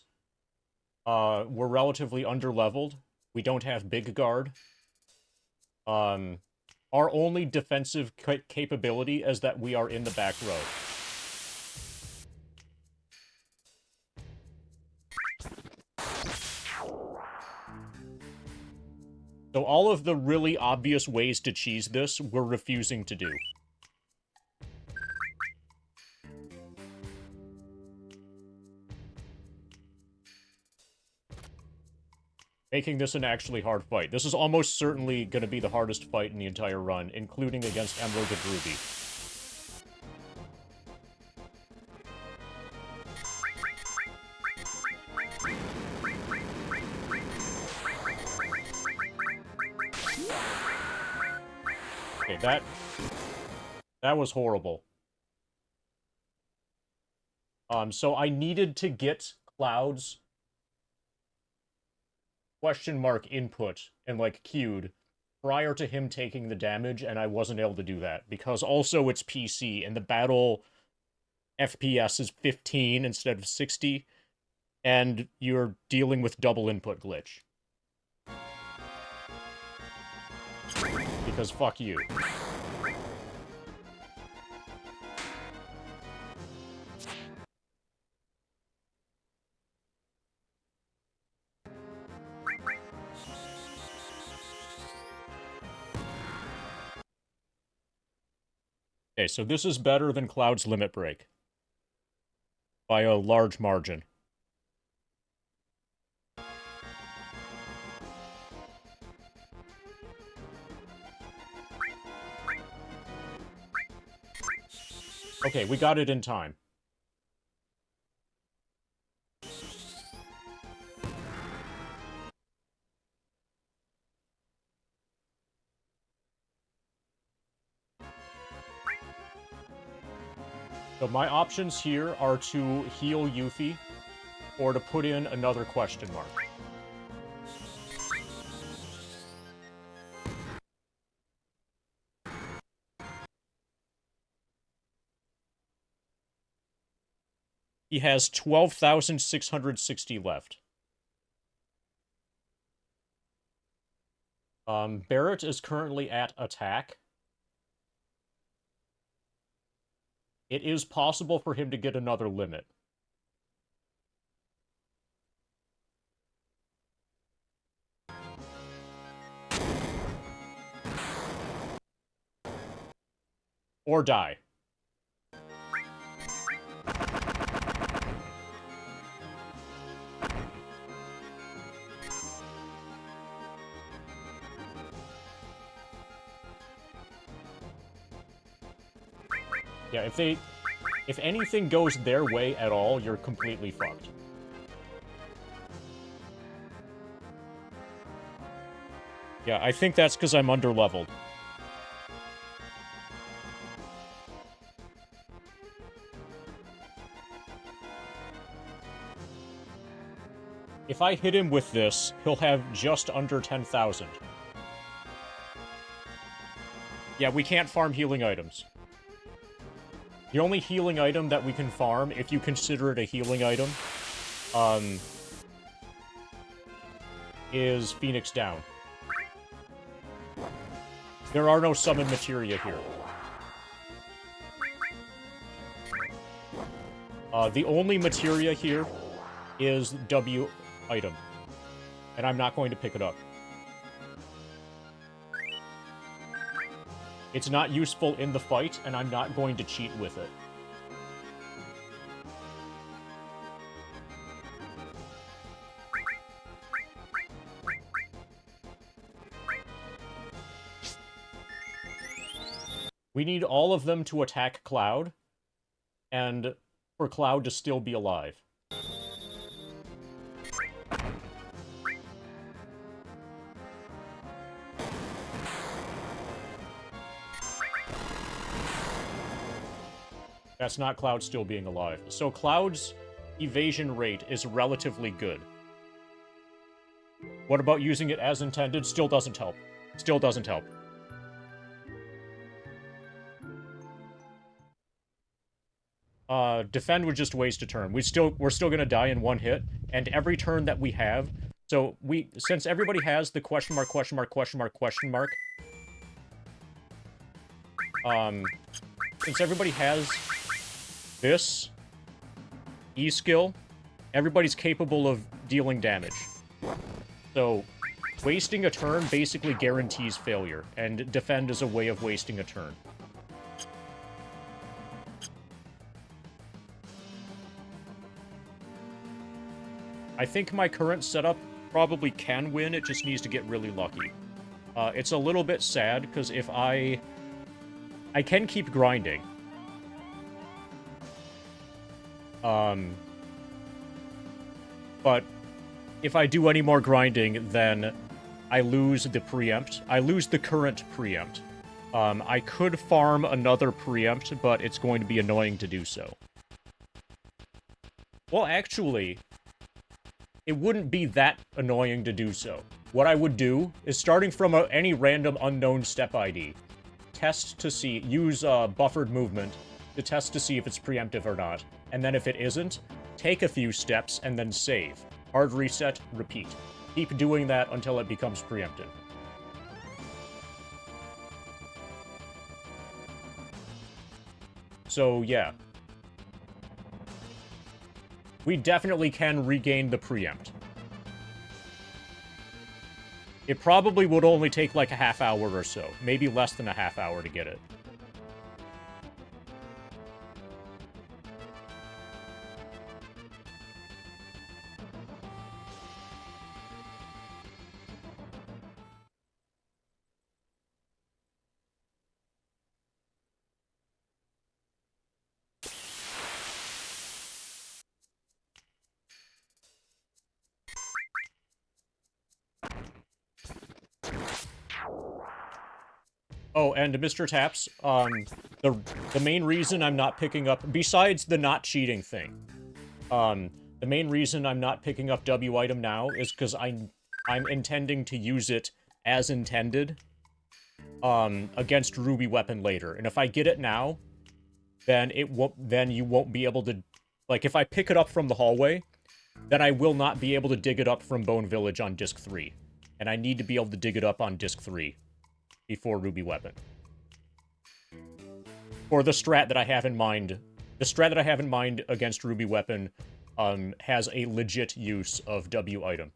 We're relatively underleveled. We don't have big guard. Our only defensive capability is that we are in the back row. So all of the really obvious ways to cheese this, we're refusing to do. Making this an actually hard fight. This is almost certainly going to be the hardest fight in the entire run, including against Emerald and Ruby. Okay, that was horrible. So I needed to get Cloud's question mark input and, like, queued prior to him taking the damage, and I wasn't able to do that, because also it's PC, and the battle FPS is 15 instead of 60, and you're dealing with double input glitch. Because fuck you. Okay, so this is better than Cloud's Limit Break. By a large margin. Okay, we got it in time. So my options here are to heal Yuffie, or to put in another question mark. He has 12,660 left. Barrett is currently at attack. It is possible for him to get another limit. Or die. Yeah, If anything goes their way at all, you're completely fucked. Yeah, I think that's because I'm underleveled. If I hit him with this, he'll have just under 10,000. Yeah, we can't farm healing items. The only healing item that we can farm, if you consider it a healing item, is Phoenix Down. There are no summon materia here. The only materia here is W item. And I'm not going to pick it up. It's not useful in the fight, and I'm not going to cheat with it. We need all of them to attack Cloud, and for Cloud to still be alive. That's not Cloud still being alive. So Cloud's evasion rate is relatively good. What about using it as intended? Still doesn't help. Still doesn't help. Defend would just waste a turn. We're still gonna die in one hit, and every turn that we have, so since everybody has the question mark, question mark, question mark, question mark, since everybody has this E skill, everybody's capable of dealing damage. So, wasting a turn basically guarantees failure, and defend is a way of wasting a turn. I think my current setup probably can win, it just needs to get really lucky. It's a little bit sad, because if I can keep grinding. But if I do any more grinding, then I lose the preempt. I lose the current preempt. I could farm another preempt, but it's going to be annoying to do so. Well, actually, it wouldn't be that annoying to do so. What I would do is, starting from any random unknown step ID, use buffered movement to test to see if it's preemptive or not. And then if it isn't, take a few steps and then save. Hard reset, repeat. Keep doing that until it becomes preemptive. So, yeah. We definitely can regain the preempt. It probably would only take like a half hour or so. Maybe less than a half hour to get it. Oh, and Mr. Taps, the main reason I'm not picking up, besides the not cheating thing, the main reason I'm not picking up W item now is because I'm intending to use it as intended, against Ruby Weapon later. And if I get it now, then you won't be able to, like, if I pick it up from the hallway, then I will not be able to dig it up from Bone Village on Disc 3. And I need to be able to dig it up on Disc 3. Before Ruby Weapon. For the strat that I have in mind, against Ruby Weapon has a legit use of W item.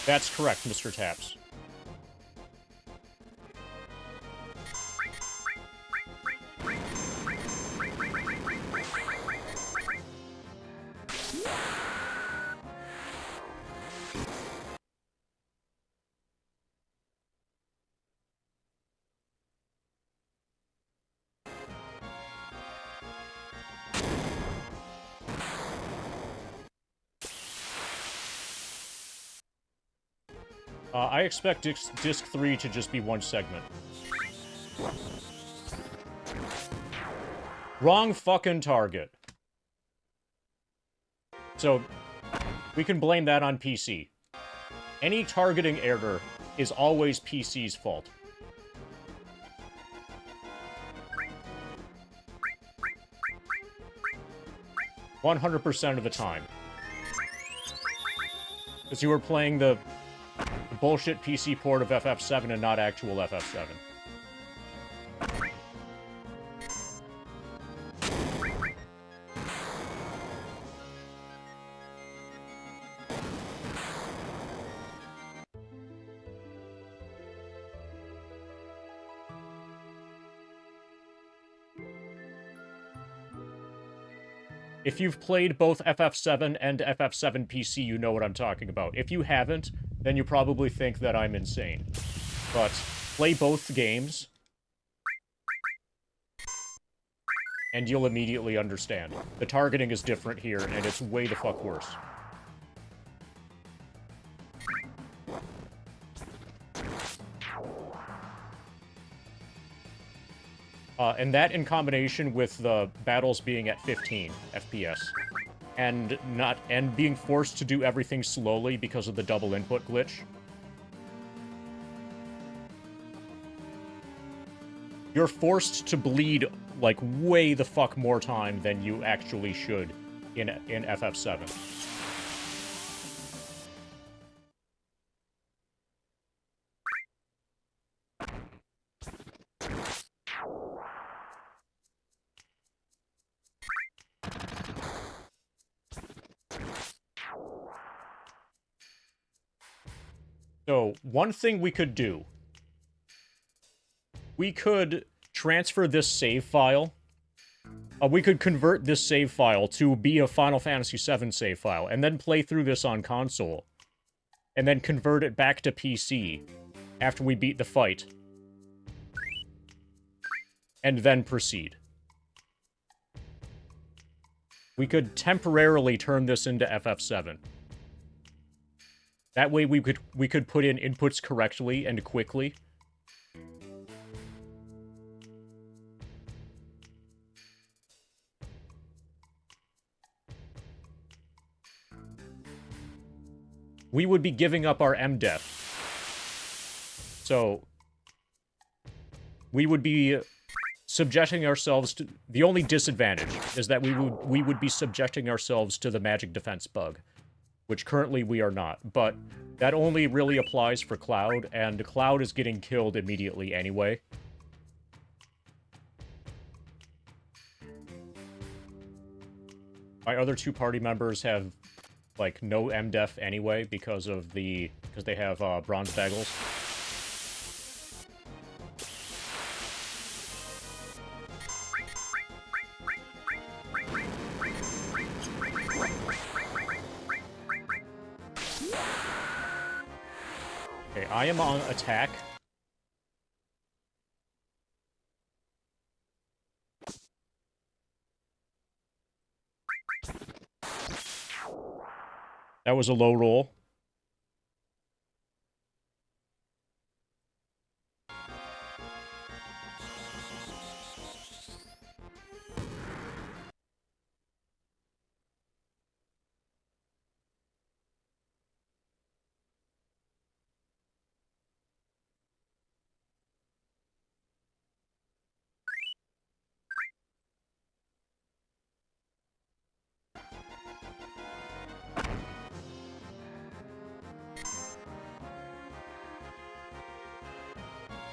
That's correct, Mr. Taps. I expect disc 3 to just be one segment. Wrong fucking target. So, we can blame that on PC. Any targeting error is always PC's fault. %100 of the time. Because you were playing the bullshit PC port of FF7 and not actual FF7. If you've played both FF7 and FF7 PC, you know what I'm talking about. If you haven't, then you probably think that I'm insane. But play both games, and you'll immediately understand. The targeting is different here, and it's way the fuck worse. And that in combination with the battles being at 15 FPS and being forced to do everything slowly because of the double input glitch. You're forced to bleed like way the fuck more time than you actually should in FF7. So, one thing we could do. We could transfer this save file. We could convert this save file to be a Final Fantasy VII save file, and then play through this on console. And then convert it back to PC after we beat the fight. And then proceed. We could temporarily turn this into FF7. That way we could put in inputs correctly and quickly. We would be giving up our MDEF. So, we would be subjecting ourselves to... The only disadvantage is that we would be subjecting ourselves to the magic defense bug, which currently we are not. But that only really applies for Cloud, and Cloud is getting killed immediately anyway. My other two party members have, like, no MDEF anyway because they have bronze bagels. Okay, I am on attack. That was a low roll.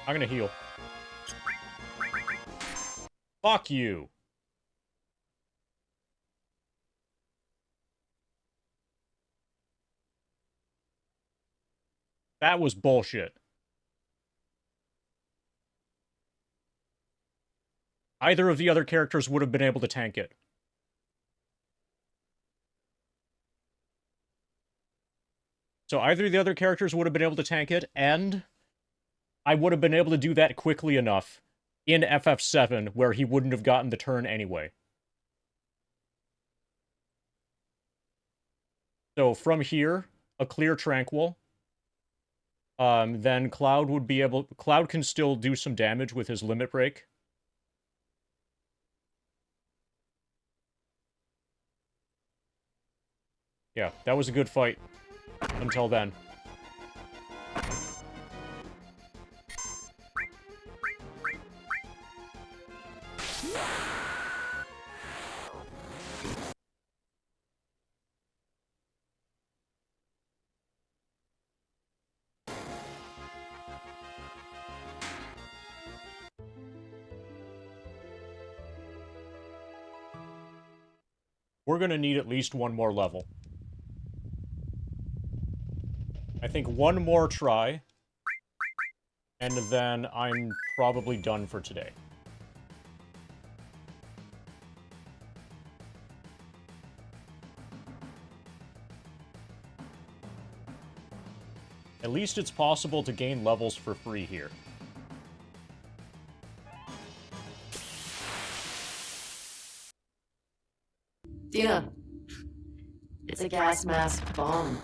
I'm gonna heal. Fuck you. That was bullshit. Either of the other characters would have been able to tank it. So either of the other characters would have been able to tank it, and I would have been able to do that quickly enough in FF7 where he wouldn't have gotten the turn anyway. So from here, a clear tranquil. then Cloud would be able... Cloud can still do some damage with his limit break. Yeah, that was a good fight. Until then. We're gonna need at least one more level. I think one more try, and then I'm probably done for today. At least it's possible to gain levels for free here. Dina, it's a gas mask bomb.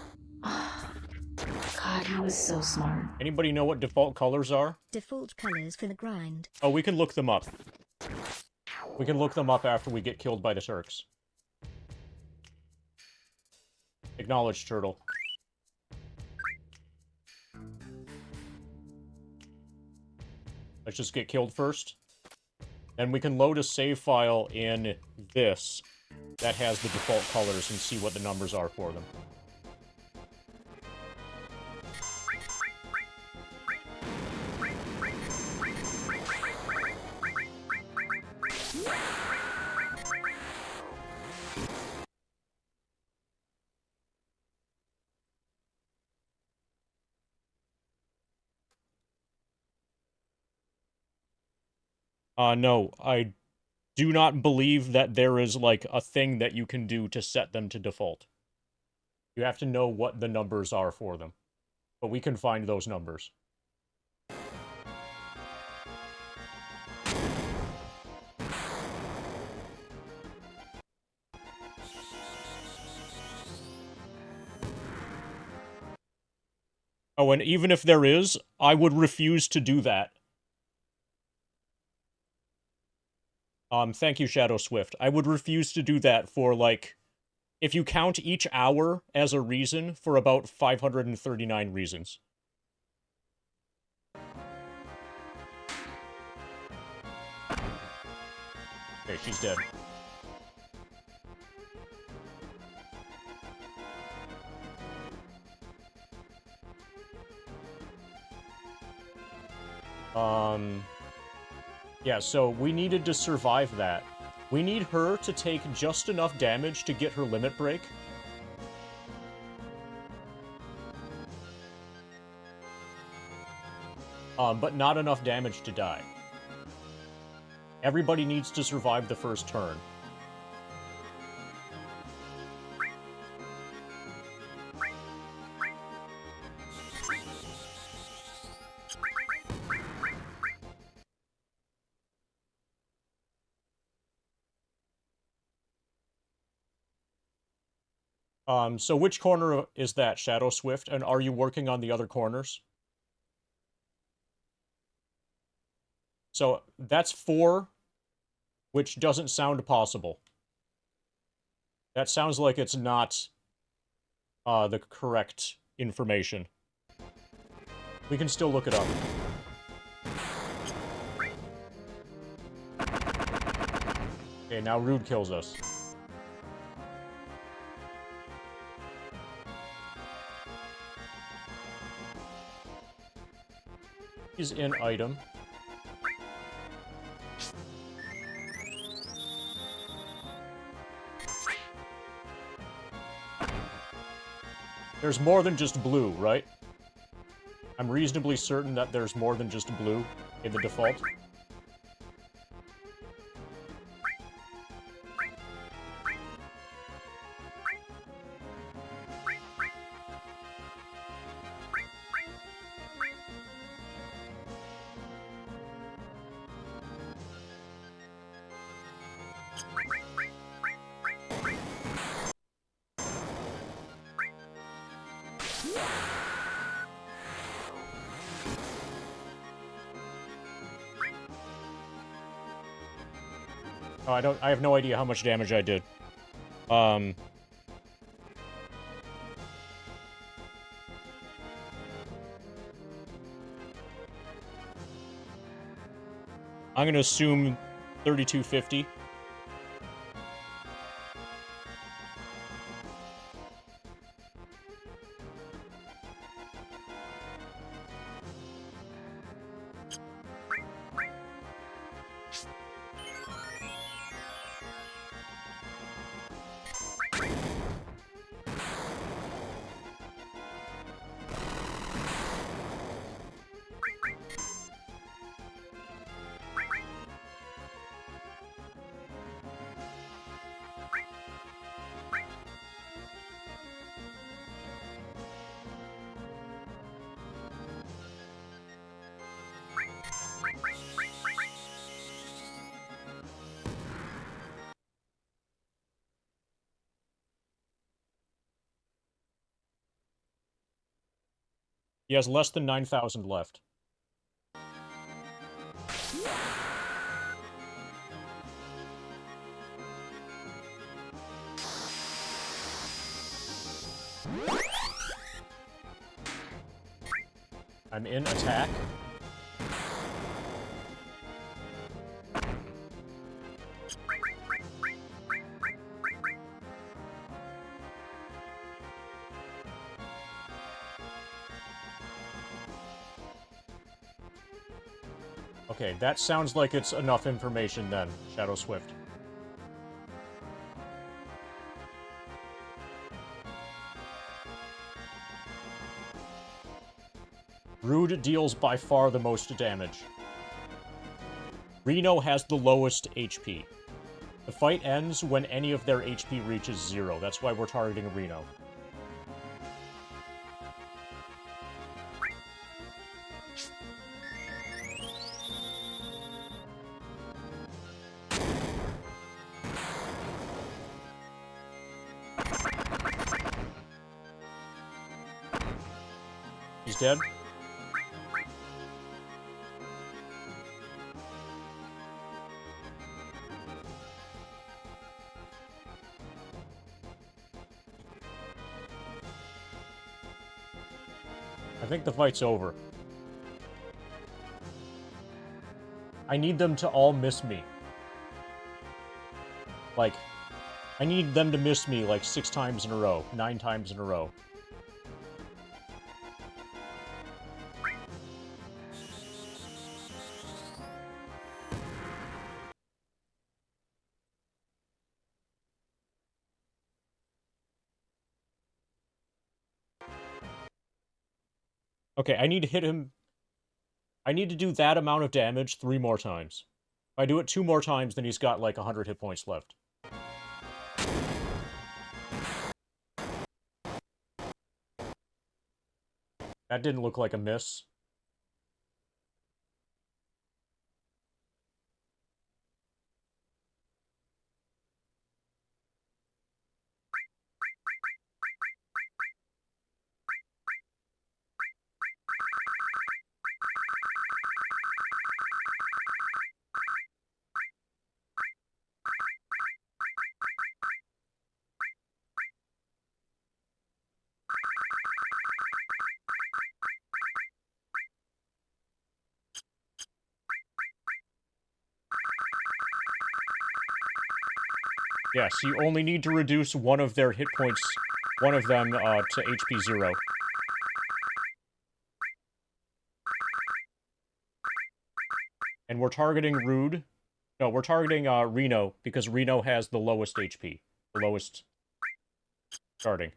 God, he was so smart. Anybody know what default colors are? Default colors for the grind. Oh, we can look them up. We can look them up after we get killed by the Turks. Acknowledge, Turtle. Let's just get killed first. Then we can load a save file in this that has the default colors and see what the numbers are for them. No, I do not believe that there is, like, a thing that you can do to set them to default. You have to know what the numbers are for them. But we can find those numbers. Oh, and even if there is, I would refuse to do that. Thank you, Shadow Swift. I would refuse to do that for, like, if you count each hour as a reason, for about 539 reasons. Okay, she's dead. Yeah, so we needed to survive that. We need her to take just enough damage to get her limit break. But not enough damage to die. Everybody needs to survive the first turn. So which corner is that, Shadow Swift? And are you working on the other corners? So that's 4, which doesn't sound possible. That sounds like it's not the correct information. We can still look it up. Okay, now Rude kills us. He's in item. There's more than just blue, right? I'm reasonably certain that there's more than just blue in the default. Oh, I have no idea how much damage I did. I'm gonna assume 3250. He has less than 9,000 left. I'm in attack. Okay, that sounds like it's enough information then, Shadow Swift. Rude deals by far the most damage. Reno has the lowest HP. The fight ends when any of their HP reaches 0. That's why we're targeting Reno. He's dead. I think the fight's over. I need them to all miss me. Like, I need them to miss me like 6 times in a row, 9 times in a row. Okay, I need to hit him. I need to do that amount of damage 3 more times. If I do it 2 more times, then he's got like 100 hit points left. That didn't look like a miss. Yes, you only need to reduce one of their hit points, one of them, to HP 0. And we're targeting Rude. No, we're targeting, Reno, because Reno has the lowest HP. The lowest starting.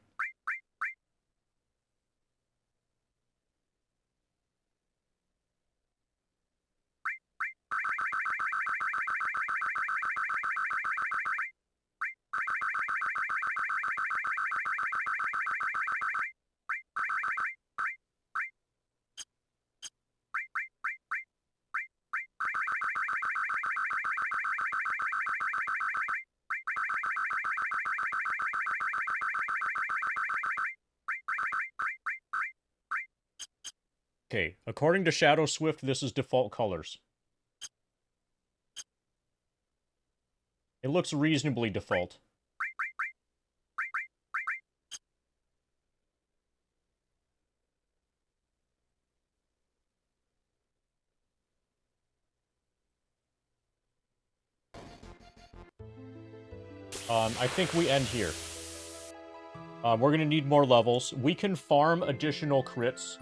Okay, according to Shadow Swift, this is default colors. It looks reasonably default. I think we end here. We're gonna need more levels. We can farm additional crits.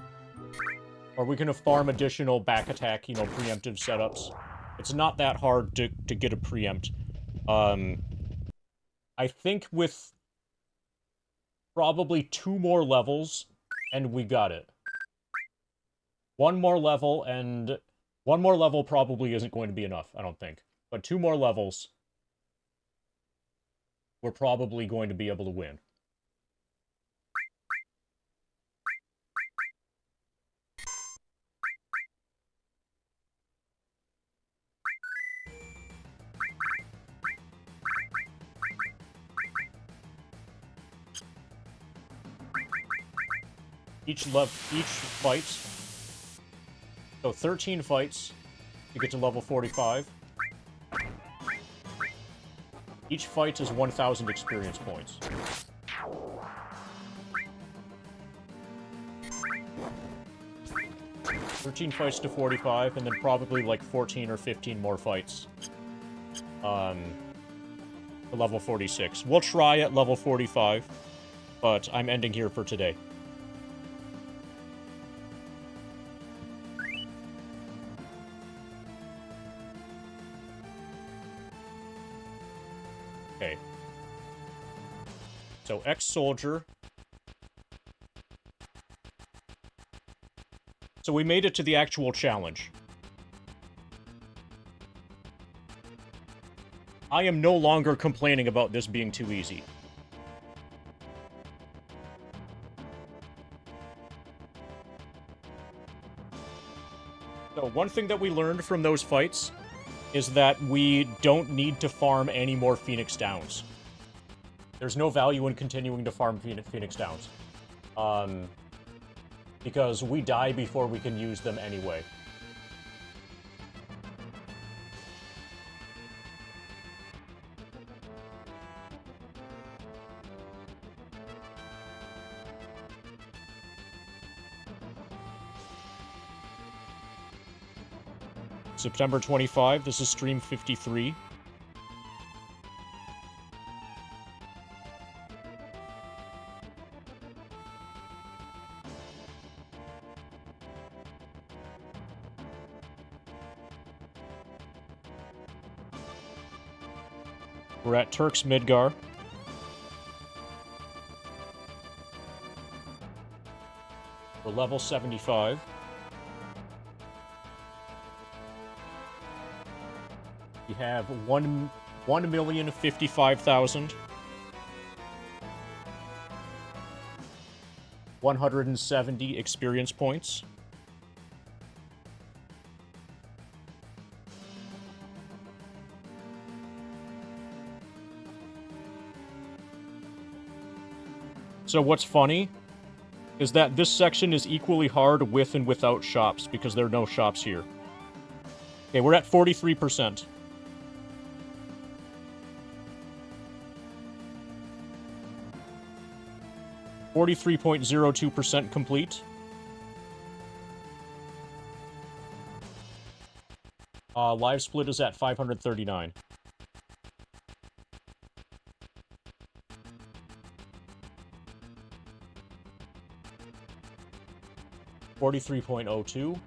Or we can farm additional back attack, you know, preemptive setups. It's not that hard to get a preempt. I think with probably 2 more levels, and we got it. 1 more level, and 1 more level probably isn't going to be enough, I don't think. But 2 more levels, we're probably going to be able to win. Each fight. So 13 fights to get to level 45. Each fight is 1,000 experience points. "13 fights to 45, and then probably like 14 or 15 more fights. To level 46. We'll try at level 45, but I'm ending here for today. Okay. So, Ex-Soldier. So we made it to the actual challenge. I am no longer complaining about this being too easy. So one thing that we learned from those fights is that we don't need to farm any more Phoenix Downs. There's no value in continuing to farm Phoenix Downs. Because we die before we can use them anyway. September 25, this is stream 53. We're at Turk's Midgar. We're level 75. We have 1,055,000. 170 experience points. So what's funny is that this section is equally hard with and without shops, because there are no shops here. Okay, we're at 43%. .02% complete. Live split is at 539. .02.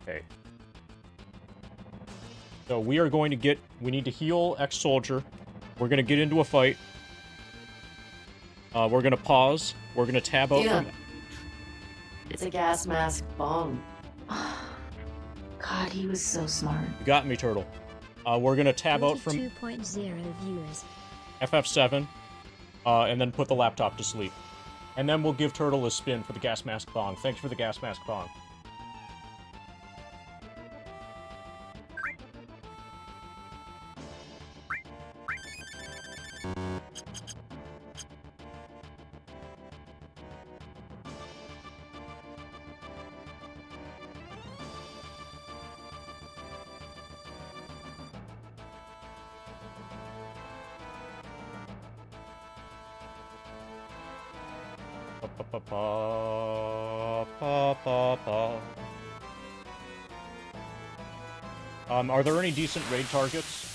Okay. So we are going to we need to heal Ex-Soldier. We're going to get into a fight. We're going to pause. We're going to tab out. Yeah. It's a gas mask bomb. God, he was so smart. You got me, Turtle. We're going to tab out from 2.0 viewers. FF7, and then put the laptop to sleep. And then we'll give Turtle a spin for the gas mask bong. Thanks for the gas mask bong. Are there any decent raid targets?